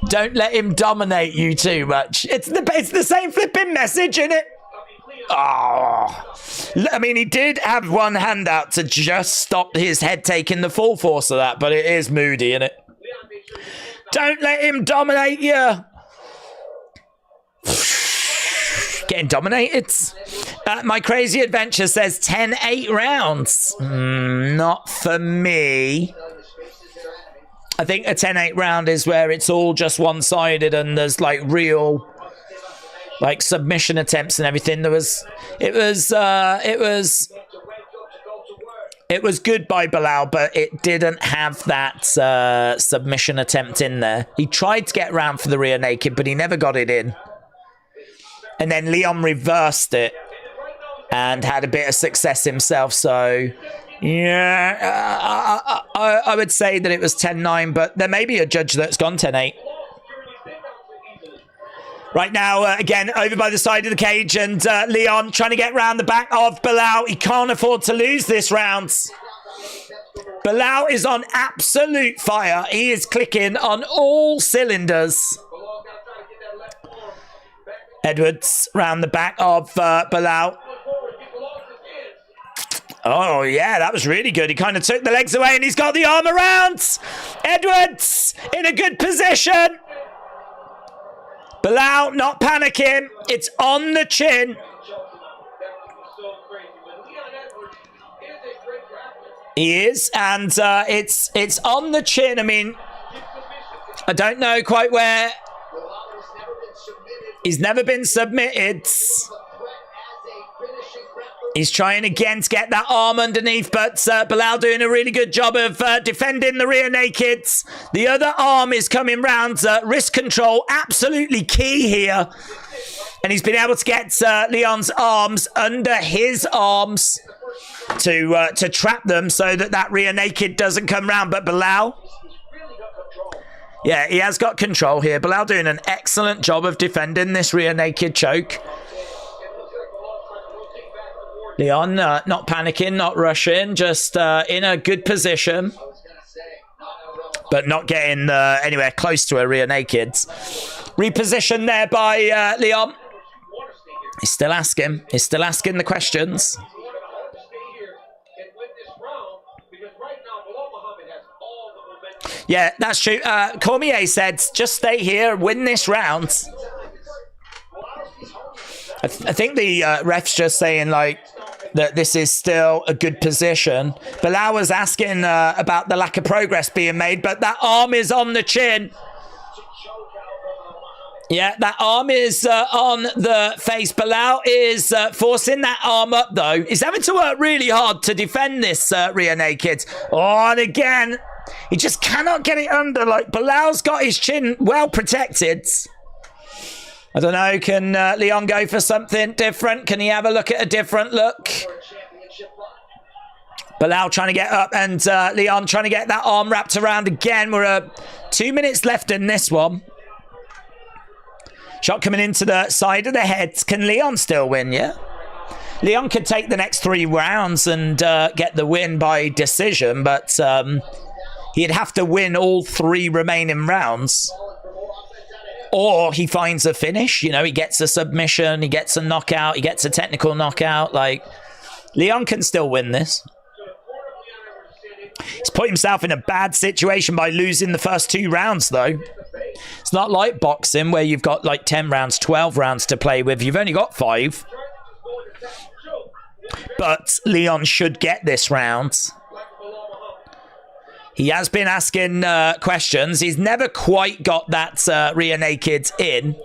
Don't let him dominate you too much. It's the same flipping message, isn't it? Oh. I mean, he did have one hand out to just stop his head taking the full force of that, but it is moody, isn't it? Don't let him dominate you. Getting dominated. My Crazy Adventure says 10-8 rounds. Not for me. I think a 10-8 round is where it's all just one-sided and there's like real like submission attempts and everything. It was good by Belal, but it didn't have that submission attempt in there. He tried to get around for the rear naked, but he never got it in. And then Leon reversed it and had a bit of success himself. So, yeah, I would say that it was 10-9, but there may be a judge that's gone 10-8. Right now, again, over by the side of the cage, and Leon trying to get round the back of Belal. He can't afford to lose this round. Belal is on absolute fire. He is clicking on all cylinders. Edwards round the back of Belal. Oh, yeah, that was really good. He kind of took the legs away and he's got the arm around. Edwards in a good position. Belal not panicking. It's on the chin. He is, and it's on the chin. I mean, I don't know quite where. He's never been submitted. He's trying again to get that arm underneath, but Belal doing a really good job of defending the rear naked. The other arm is coming round. Wrist control, absolutely key here. And he's been able to get Leon's arms under his arms to trap them so that rear naked doesn't come round. But Belal, yeah, he has got control here. Belal doing an excellent job of defending this rear naked choke. Leon not panicking, not rushing, just in a good position. But not getting anywhere close to a rear naked. Repositioned there by Leon. He's still asking. He's still asking the questions. Yeah, that's true. Cormier said, just stay here, win this round. I think the ref's just saying, like, that this is still a good position. Belal was asking about the lack of progress being made, but that arm is on the chin. Yeah, that arm is on the face. Belal is forcing that arm up, though. He's having to work really hard to defend this rear naked. Oh, and again, he just cannot get it under. Like, Belal's got his chin well protected. I don't know, can Leon go for something different? Can he have a look at a different look? Belal trying to get up and Leon trying to get that arm wrapped around again. We're 2 minutes left in this one. Shot coming into the side of the head. Can Leon still win, yeah? Leon could take the next 3 rounds and get the win by decision, but he'd have to win all 3 remaining rounds. Or he finds a finish, you know, he gets a submission, he gets a knockout, he gets a technical knockout. Like, Leon can still win this. He's put himself in a bad situation by losing the first 2 rounds, though. It's not like boxing where you've got like 10 rounds, 12 rounds to play with. You've only got 5. But Leon should get this round. He has been asking questions. He's never quite got that rear naked in.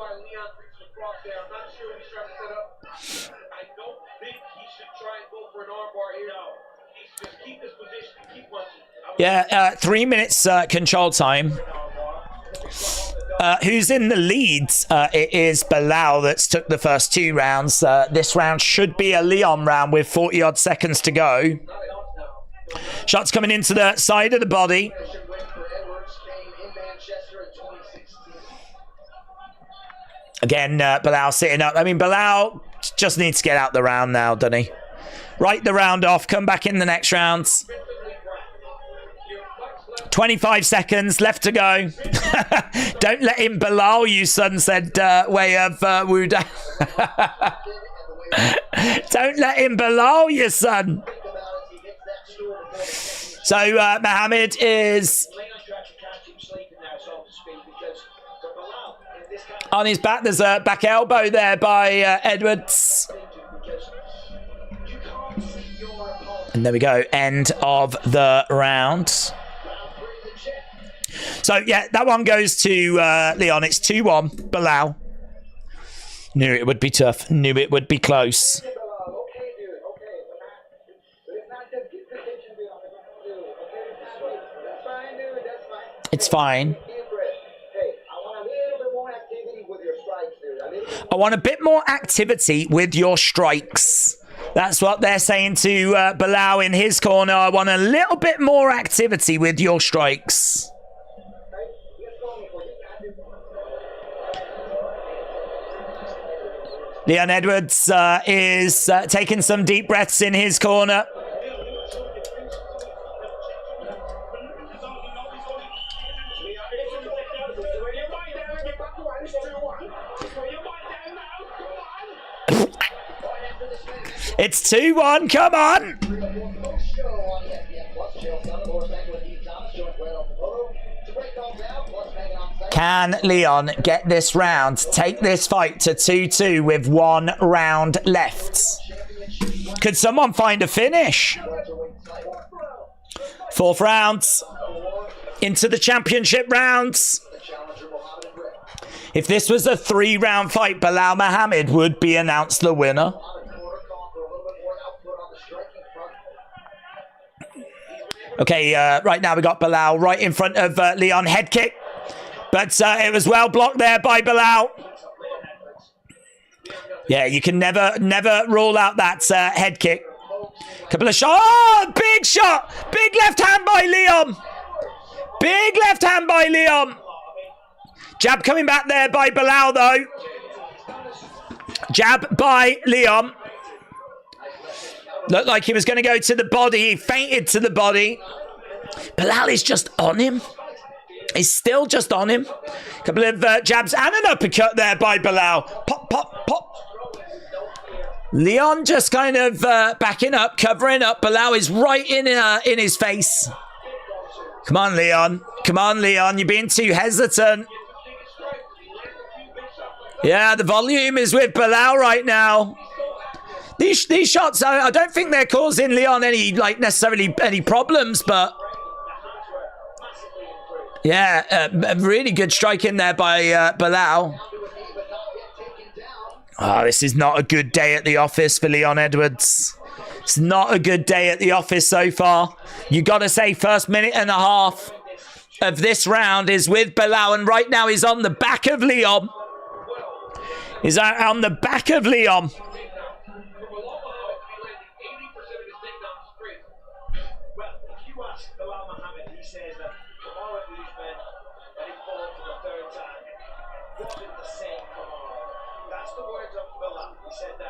Yeah, 3 minutes control time. Who's in the lead? It is Belal that's took the first 2 rounds. This round should be a Leon round with 40-odd seconds to go. Shots coming into the side of the body. Again, Belal sitting up. I mean, Belal just needs to get out the round now, doesn't he? Write the round off. Come back in the next round. 25 seconds left to go. Don't let him Belal you, son, said Way of Wuda. Don't let him Belal you, son. So Muhammad is on his back. There's a back elbow there by Edwards. And there we go. End of the round. So, yeah, that one goes to Leon. It's 2-1. Belal. Knew it would be tough. Knew it would be close. It's fine. I want a bit more activity with your strikes. That's what they're saying to Belal in his corner. I want a little bit more activity with your strikes. Leon Edwards is taking some deep breaths in his corner. It's 2-1, come on! Can Leon get this round, take this fight to 2-2 with 1 round left? Could someone find a finish? 4th round, into the championship rounds. If this was a 3-round fight, Belal Muhammad would be announced the winner. Okay, right now we got Belal right in front of Leon. Head kick. But it was well blocked there by Belal. Yeah, you can never rule out that head kick. Couple of shots. Oh, big shot. Big left hand by Leon. Big left hand by Leon. Jab coming back there by Belal, though. Jab by Leon. Looked like he was going to go to the body. He fainted to the body. Belal is just on him. He's still just on him. Couple of jabs and an uppercut there by Belal. Pop, pop, pop. Leon just kind of backing up, covering up. Belal is right in his face. Come on, Leon. Come on, Leon. You're being too hesitant. Yeah, the volume is with Belal right now. These shots, I don't think they're causing Leon any, necessarily any problems, but yeah, really good strike in there by Belal. Oh, this is not a good day at the office for Leon Edwards. It's not a good day at the office so far. You got to say first minute and a half of this round is with Belal, and right now he's on the back of Leon. He's on the back of Leon.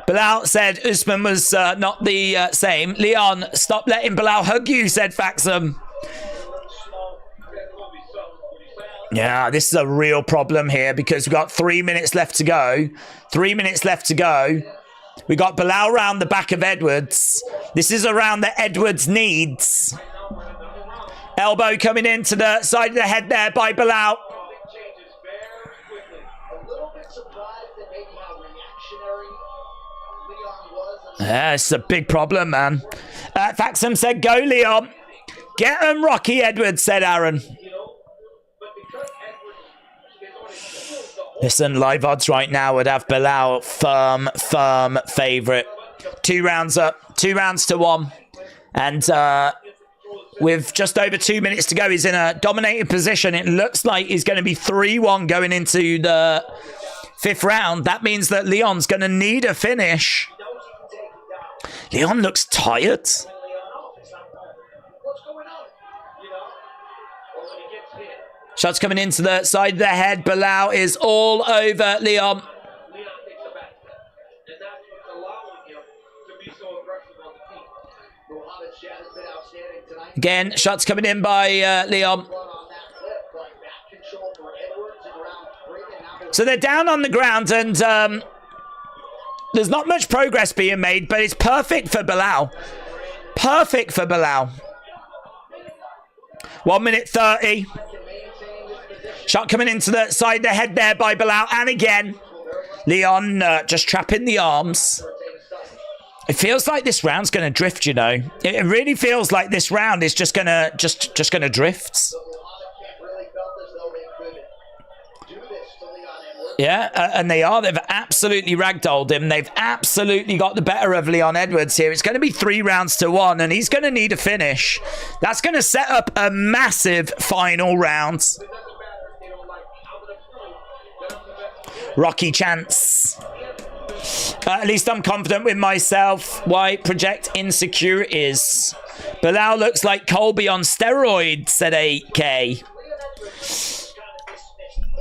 Belal said Usman was not the same. Leon, stop letting Belal hug you, said Faxam. Yeah, this is a real problem here because we've got 3 minutes left to go. 3 minutes left to go. We got Belal round the back of Edwards. This is a round that Edwards needs. Elbow coming into the side of the head there by Belal. Yeah, it's a big problem, man. Faxam said, go, Leon. Get him, Rocky Edwards, said Aaron. Listen, live odds right now would have Belal firm favourite. 2 rounds up, 2 rounds to 1. And with just over 2 minutes to go, he's in a dominated position. It looks like he's going to be 3-1 going into the 5th round. That means that Leon's going to need a finish. Leon looks tired. Shots coming into the side of the head. Belal is all over Leon. Again, shots coming in by Leon. So they're down on the ground, and there's not much progress being made, but it's perfect for Belal. Perfect for Belal. 1 minute 30. Shot coming into the side of the head there by Belal. And again, Leon just trapping the arms. It feels like this round's going to drift, you know. It really feels like this round is just going to just going to drift. Yeah, and they are. They've absolutely ragdolled him. They've absolutely got the better of Leon Edwards here. It's going to be 3 rounds to 1, and he's going to need a finish. That's going to set up a massive final round. Rocky chance. At least I'm confident with myself. Why project insecurities? Belal looks like Colby on steroids, said 8K.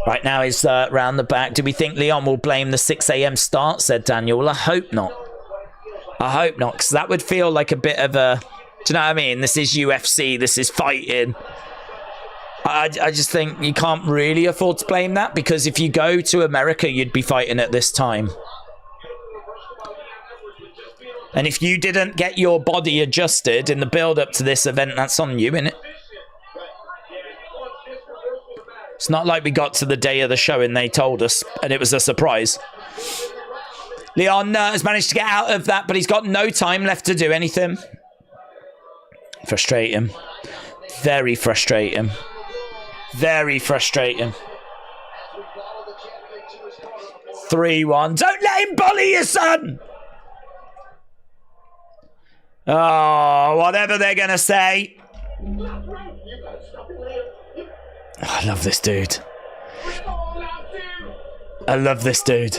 Right now is round the back. Do we think Leon will blame the 6 a.m. start, said Daniel? Well, I hope not. I hope not, because that would feel like a bit of a... Do you know what I mean? This is UFC. This is fighting. I just think you can't really afford to blame that, because if you go to America, you'd be fighting at this time. And if you didn't get your body adjusted in the build-up to this event, that's on you, innit? It's not like we got to the day of the show and they told us, and it was a surprise. Leon has managed to get out of that, but he's got no time left to do anything. Frustrating. Very frustrating. Very frustrating. 3-1. Don't let him bully you, son! Oh, whatever they're going to say. Oh, I love this dude. I love this dude.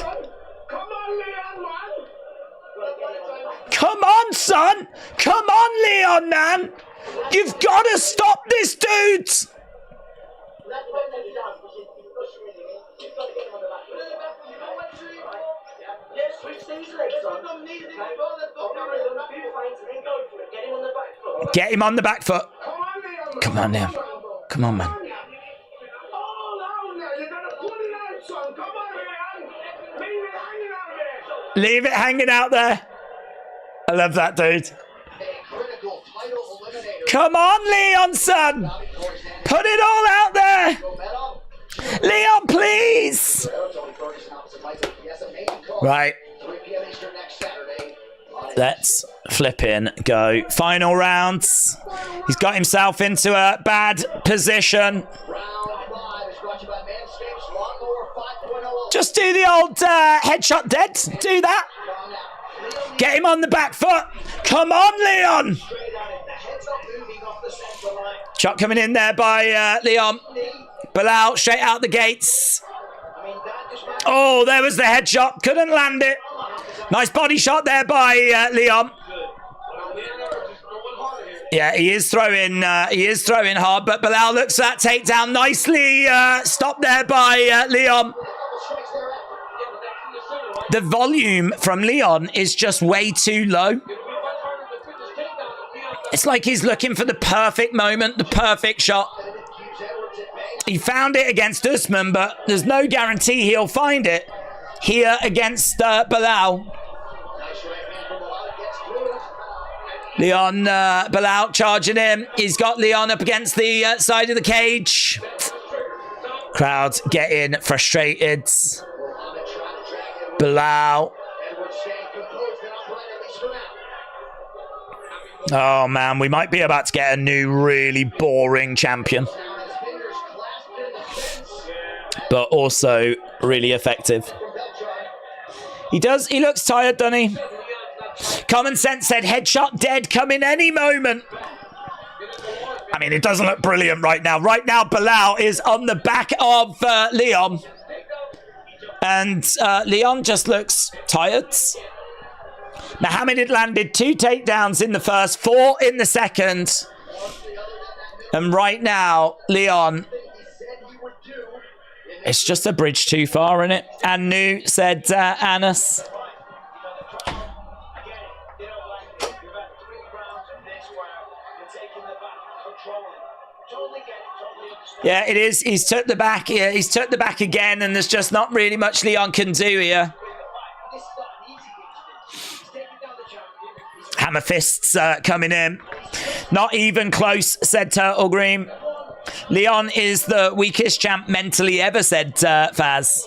Come on, son! Come on, Leon, man! You've got to stop this dude! Get him on the back foot. Come on, now. Come on, man. Leave it hanging out there. I love that, dude. Come on, Leon, son. Put it all out there. Leon, please. Right. Let's flip in. Go. Final rounds. He's got himself into a bad position. Just do the old headshot dead. Do that. Get him on the back foot. Come on, Leon. Shot coming in there by Leon. Belal straight out the gates. Oh, there was the headshot. Couldn't land it. Nice body shot there by Leon. Yeah, he is throwing hard, but Belal looks at that takedown nicely. Stopped there by Leon. The volume from Leon is just way too low. It's like he's looking for the perfect moment, the perfect shot. He found it against Usman, but there's no guarantee he'll find it here against Belal. Leon, Belal charging him. He's got Leon up against the side of the cage. Crowd getting frustrated. Belal. Oh man, we might be about to get a new really boring champion. But also really effective. He looks tired, doesn't he? Common sense said headshot dead, coming any moment. I mean, it doesn't look brilliant right now. Right now, Belal is on the back of Leon. And Leon just looks tired. Muhammad had landed 2 takedowns in the first, 4 in the second. And right now, Leon, it's just a bridge too far, isn't it? Anu said Anas. Yeah, it is. He's took the back. Yeah, he's took the back again, and there's just not really much Leon can do here. Hammer fists coming in. Not even close, said Turtle Green. Leon is the weakest champ mentally ever, said Faz.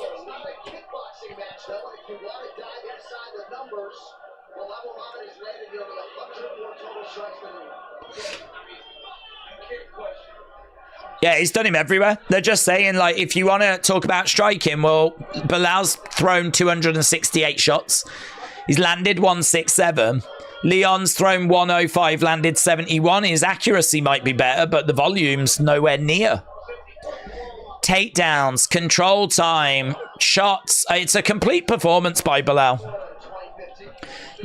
Yeah, he's done him everywhere. They're just saying, like, if you want to talk about striking, well, Belal's thrown 268 shots. He's landed 167. Leon's thrown 105, landed 71. His accuracy might be better, but the volume's nowhere near. Takedowns, control time, shots. It's a complete performance by Belal.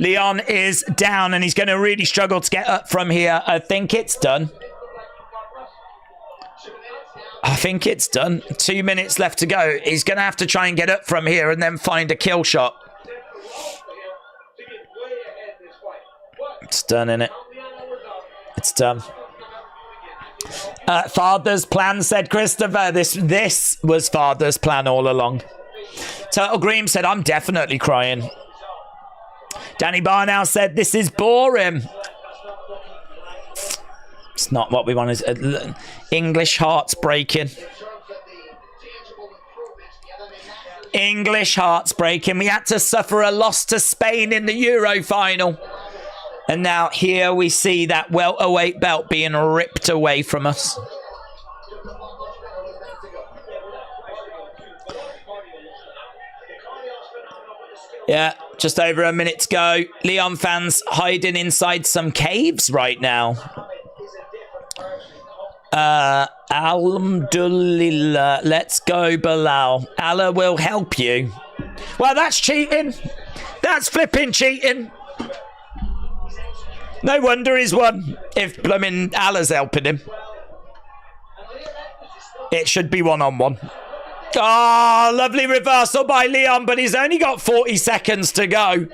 Leon is down, and he's going to really struggle to get up from here. I think it's done. I think it's done. 2 minutes left to go. He's going to have to try and get up from here and then find a kill shot. It's done, innit? It's done. Father's plan, said Christopher. This was Father's plan all along. Turtle Green said, I'm definitely crying. Danny Barnow said, this is boring. It's not what we want. English hearts breaking. English hearts breaking. We had to suffer a loss to Spain in the Euro final. And now here we see that welterweight belt being ripped away from us. Yeah, just over a minute to go. Leon fans hiding inside some caves right now. Alhamdulillah. Let's go, Belal. Allah will help you. Well, that's cheating. That's flipping cheating. No wonder he's won. If blooming Allah's helping him. It should be one-on-one. Oh, lovely reversal by Leon, but he's only got 40 seconds to go.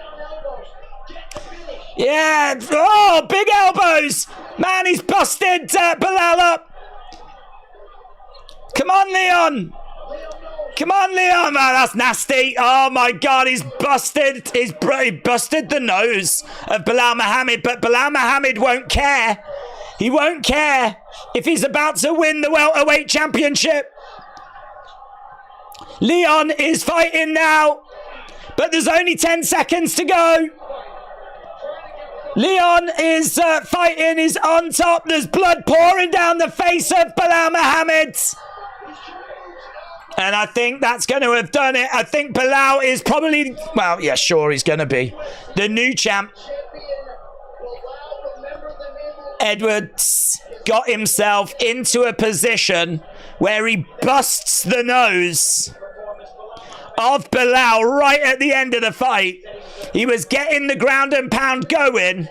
Yeah. Oh, big elbows. Man, he's busted Belal up. Come on, Leon. Come on, Leon. Oh, that's nasty. Oh, my God. He's busted. He busted the nose of Belal Muhammad, but Belal Muhammad won't care. He won't care if he's about to win the Welterweight Championship. Leon is fighting now, but there's only 10 seconds to go. Leon is fighting. He's on top. There's blood pouring down the face of Belal Muhammad. And I think that's going to have done it. I think Belal is probably, well, yeah, sure, he's going to be the new champ. Edwards got himself into a position where he busts the nose of Belal right at the end of the fight. He was getting the ground and pound going,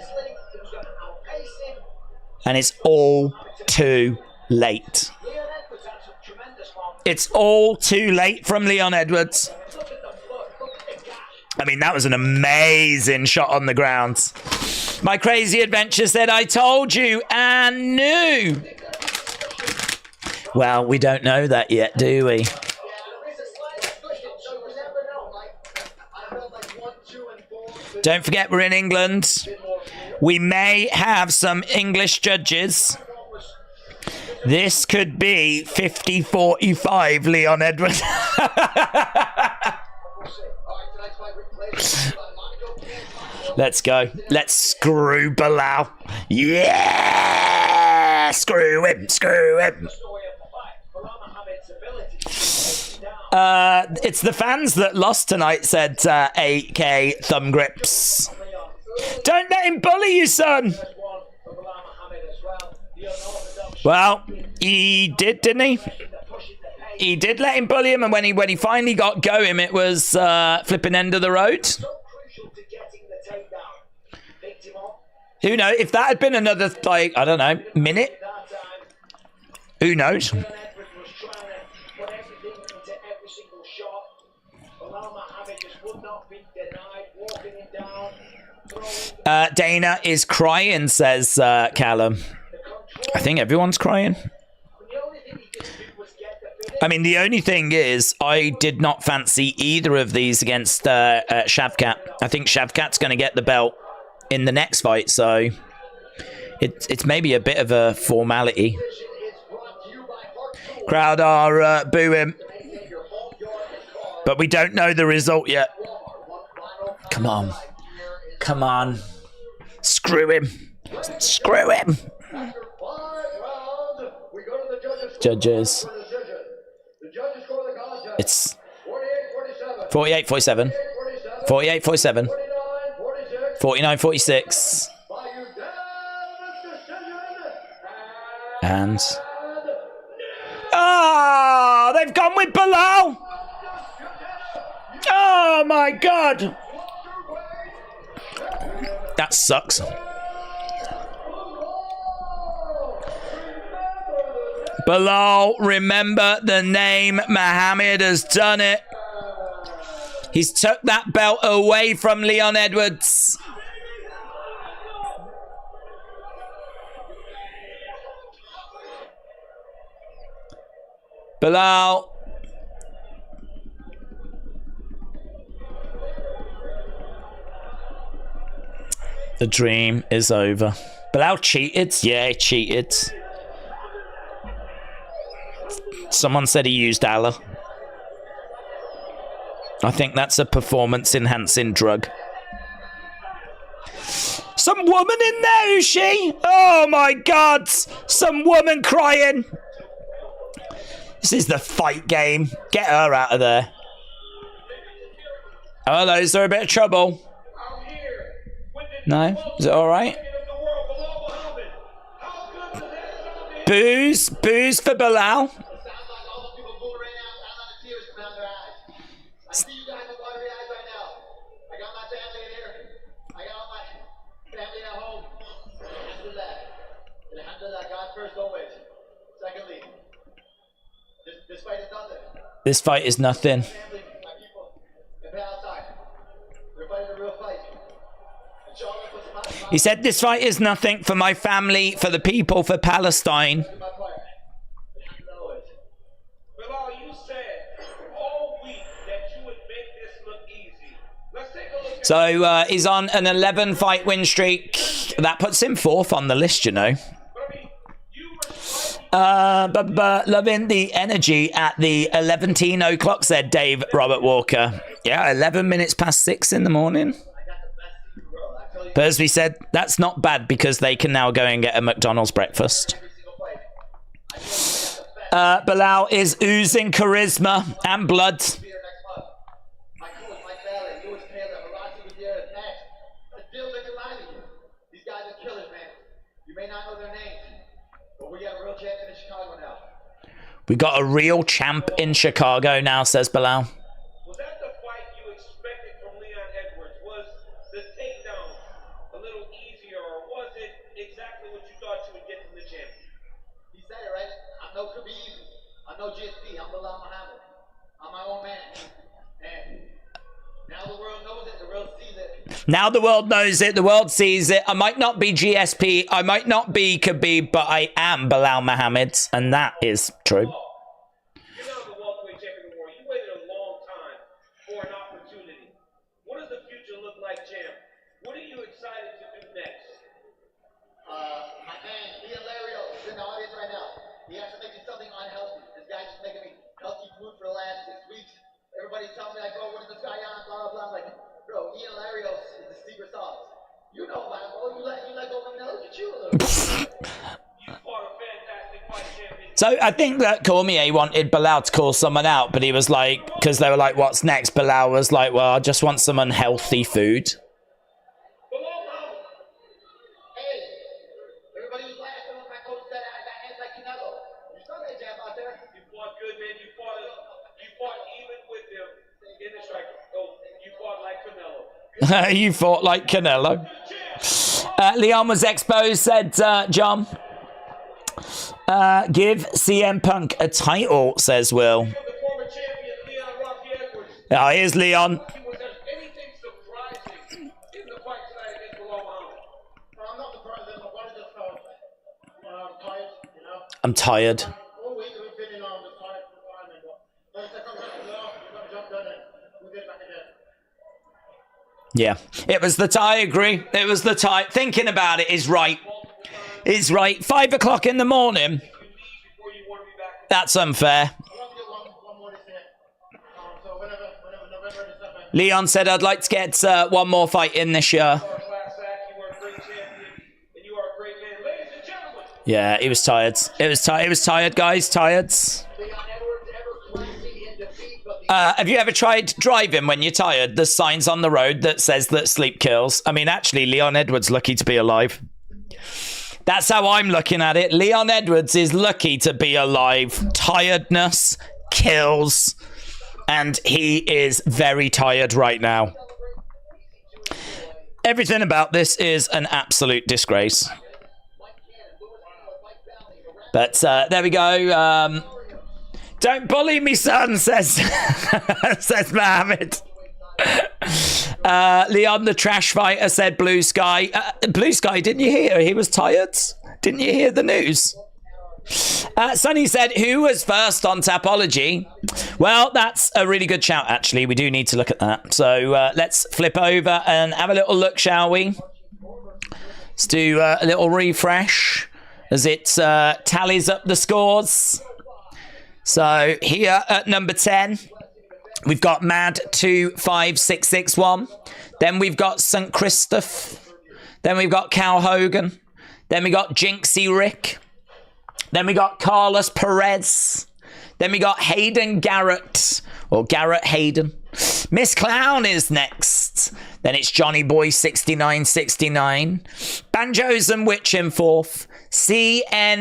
and it's all too late. It's all too late from Leon Edwards. I mean, that was an amazing shot on the ground. My Crazy Adventure said, I told you and knew. Well, we don't know that yet, do we? Don't forget, we're in England. We may have some English judges. This could be 50-45 Leon Edwards. Let's go. Let's screw Belal. Yeah! Screw him. Screw him. It's the fans that lost tonight, said 8K Thumb Grips. Don't let him bully you, son. Well, he did, didn't he? He did let him bully him, and when he finally got going, it was flipping end of the road. Who knows? If that had been another, like, I don't know, minute, who knows? Dana is crying, says Callum. I think everyone's crying. I mean, the only thing is, I did not fancy either of these against Shavkat. I think Shavkat's going to get the belt in the next fight, so it's maybe a bit of a formality. Crowd are booing, but we don't know the result yet. Come on. Come on. Screw him. Screw him. Judges. It's 48-47. 48-47. 49-46. And... oh, they've gone with Belal. Oh, my God. That sucks. Belal, remember the name. Muhammad has done it. He's took that belt away from Leon Edwards. Belal. The dream is over. Belal cheated? Yeah, he cheated. Someone said he used Allah. I think that's a performance-enhancing drug. Some woman in there, is she? Oh my God! Some woman crying. This is the fight game. Get her out of there. Oh, hello, is there a bit of trouble? No? Is it alright? Booze? Booze for Belal? This fight is nothing. He said, this fight is nothing for my family, for the people, for Palestine. So he's on an 11-fight win streak. That puts him 4th on the list, you know. But loving the energy at the 11 o'clock, said Dave Robert Walker. Yeah, 11 minutes past 6 in the morning. But as we said, that's not bad because they can now go and get a McDonald's breakfast. Belal is oozing charisma and blood. We got a real champ in Chicago now, says Belal. Was that the fight you expected from Leon Edwards? Was the takedown a little easier, or was it exactly what you thought you would get from the champion? He said it, right? I know Khabib. I know GSP. I'm Belal Muhammad. I'm my own man. And now the world knows it. The world sees it. Now the world knows it. The world sees it. I might not be GSP. I might not be Khabib, but I am Belal Muhammad. And that is true. You're now the welterweight champion of the world. You waited a long time for an opportunity. What does the future look like, champ? What are you excited to do next? My man, Ian Lario, is in the audience right now. He has to make me something unhealthy. This guy's just making me healthy food for the last 6 weeks. Everybody's telling me, like, bro, what is this guy on? Blah, blah, blah. I'm like, bro, Ian Lario is the secret sauce. You know about it, bro. You let go of him now. Look at you a little bit. You fought a fantastic fight, champion. So I think that Cormier wanted Belal to call someone out, but he was like, because they were like, what's next? Belal was like, well, I just want some unhealthy food. Hey, everybody was laughing when my coach said I got hands like Canelo. You saw that jab out there? You fought good, man. You fought even with him in the strike. Oh, you fought like Canelo. You fought like Canelo. Leon was exposed, said John. Give CM Punk a title, says Will. The former champion, Leon Rocky Edwards. Oh, here's Leon. Was there anything surprising in the fight tonight against Belal Muhammad? I'm not surprised. My body just felt tired, you know? I'm tired. All week we've been in this tired environment. Yeah, it was the tie. I agree. It was the tie. Thinking about it is right. Is right. 5 o'clock in the morning. That's unfair. Leon said, I'd like to get one more fight in this year. Yeah, he was tired. It was tired. He was tired, guys. Tired. Have you ever tried driving when you're tired? There's signs on the road that says that sleep kills. I mean, actually, Leon Edwards lucky to be alive. That's how I'm looking at it. Leon Edwards is lucky to be alive. Tiredness kills. And he is very tired right now. Everything about this is an absolute disgrace. But there we go. Don't bully me, son, says says Mohammed. Leon the Trash Fighter said Blue Sky. Blue Sky, didn't you hear? He was tired. Didn't you hear the news? Sonny said, who was first on Tapology? Well, that's a really good shout, actually. We do need to look at that. So let's flip over and have a little look, shall we? Let's do a little refresh as it tallies up the scores. So here at number 10, we've got Mad 25661. Then we've got St. Christoph. Then we've got Cal Hogan. Then we got Jinxie Rick. Then we got Carlos Perez. Then we got Hayden Garrett, or Garrett Hayden. Miss Clown is next. Then it's Johnny Boy 6969. Banjos and Witch in fourth. CNAAX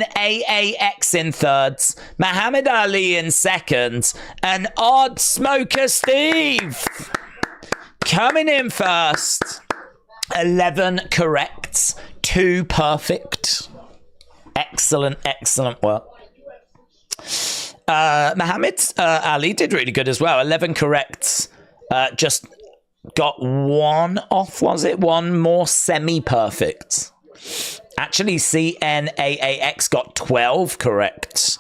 in third. Muhammad Ali in second. And Odd Smoker Steve coming in first. 11 correct. 2 perfect. Excellent, excellent work. Muhammad Ali did really good as well. 11 correct. Just got 1 off, was it? 1 more semi-perfect. Actually, CNAAX got 12 correct.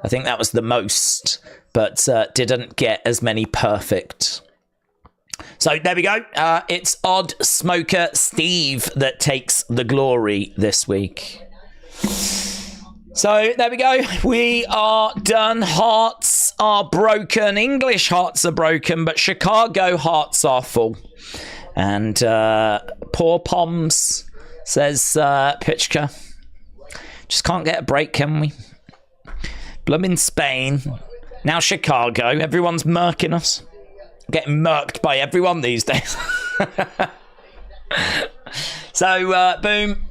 I think that was the most, but didn't get as many perfect. So there we go. It's Odd Smoker Steve that takes the glory this week. So there we go. We are done. Hearts are broken. English hearts are broken, but Chicago hearts are full. And poor Poms says Pitchka. Just can't get a break, can we? Blooming Spain. Now Chicago. Everyone's murking us. Getting murked by everyone these days. So, boom.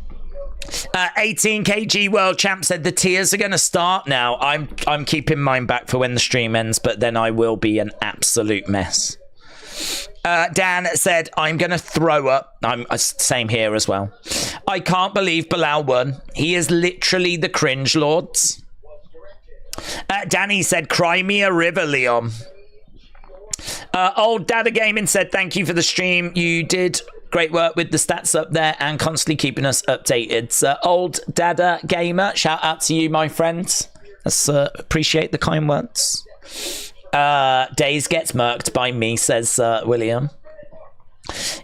18 kg world champ said the tears are going to start now. I'm keeping mine back for when the stream ends, but then I will be an absolute mess. Dan said, I'm going to throw up. I'm same here as well. I can't believe Belal won. He is literally the cringe lords. Danny said, cry me a river, Leon. Old Dada Gaming said, thank you for the stream. You did great work with the stats up there and constantly keeping us updated. Old Dada Gamer, shout out to you, my friends. Let's appreciate the kind words. Days gets murked by me, says William.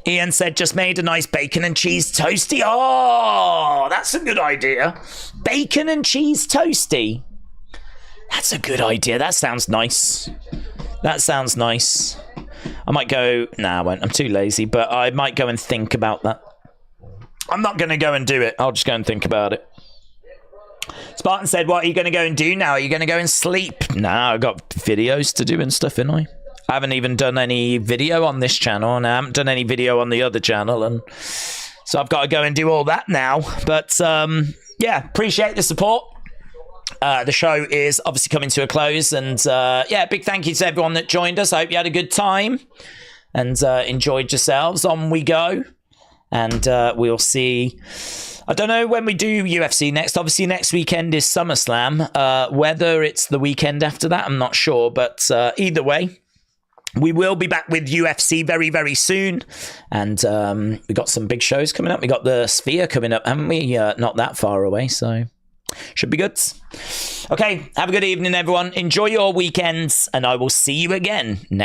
Ian said, just made a nice bacon and cheese toasty. Oh, that's a good idea. Bacon and cheese toasty. That's a good idea. That sounds nice. That sounds nice. I might go... Nah, I won't. I'm too lazy, but I might go and think about that. I'm not going to go and do it. I'll just go and think about it. Spartan said, what are you going to go and do now? Are you going to go and sleep? Nah, I've got videos to do and stuff, ain't I? I haven't even done any video on this channel, and I haven't done any video on the other channel, and so I've got to go and do all that now. But, yeah, appreciate the support. The show is obviously coming to a close, and yeah, big thank you to everyone that joined us. I hope you had a good time and enjoyed yourselves. On we go, and we'll see. I don't know when we do UFC next. Obviously, next weekend is SummerSlam. Whether it's the weekend after that, I'm not sure, but either way, we will be back with UFC very, very soon. And we got some big shows coming up. We got the Sphere coming up, haven't we? Not that far away, so Should be good. Okay, have a good evening, everyone. Enjoy your weekends, and I will see you again next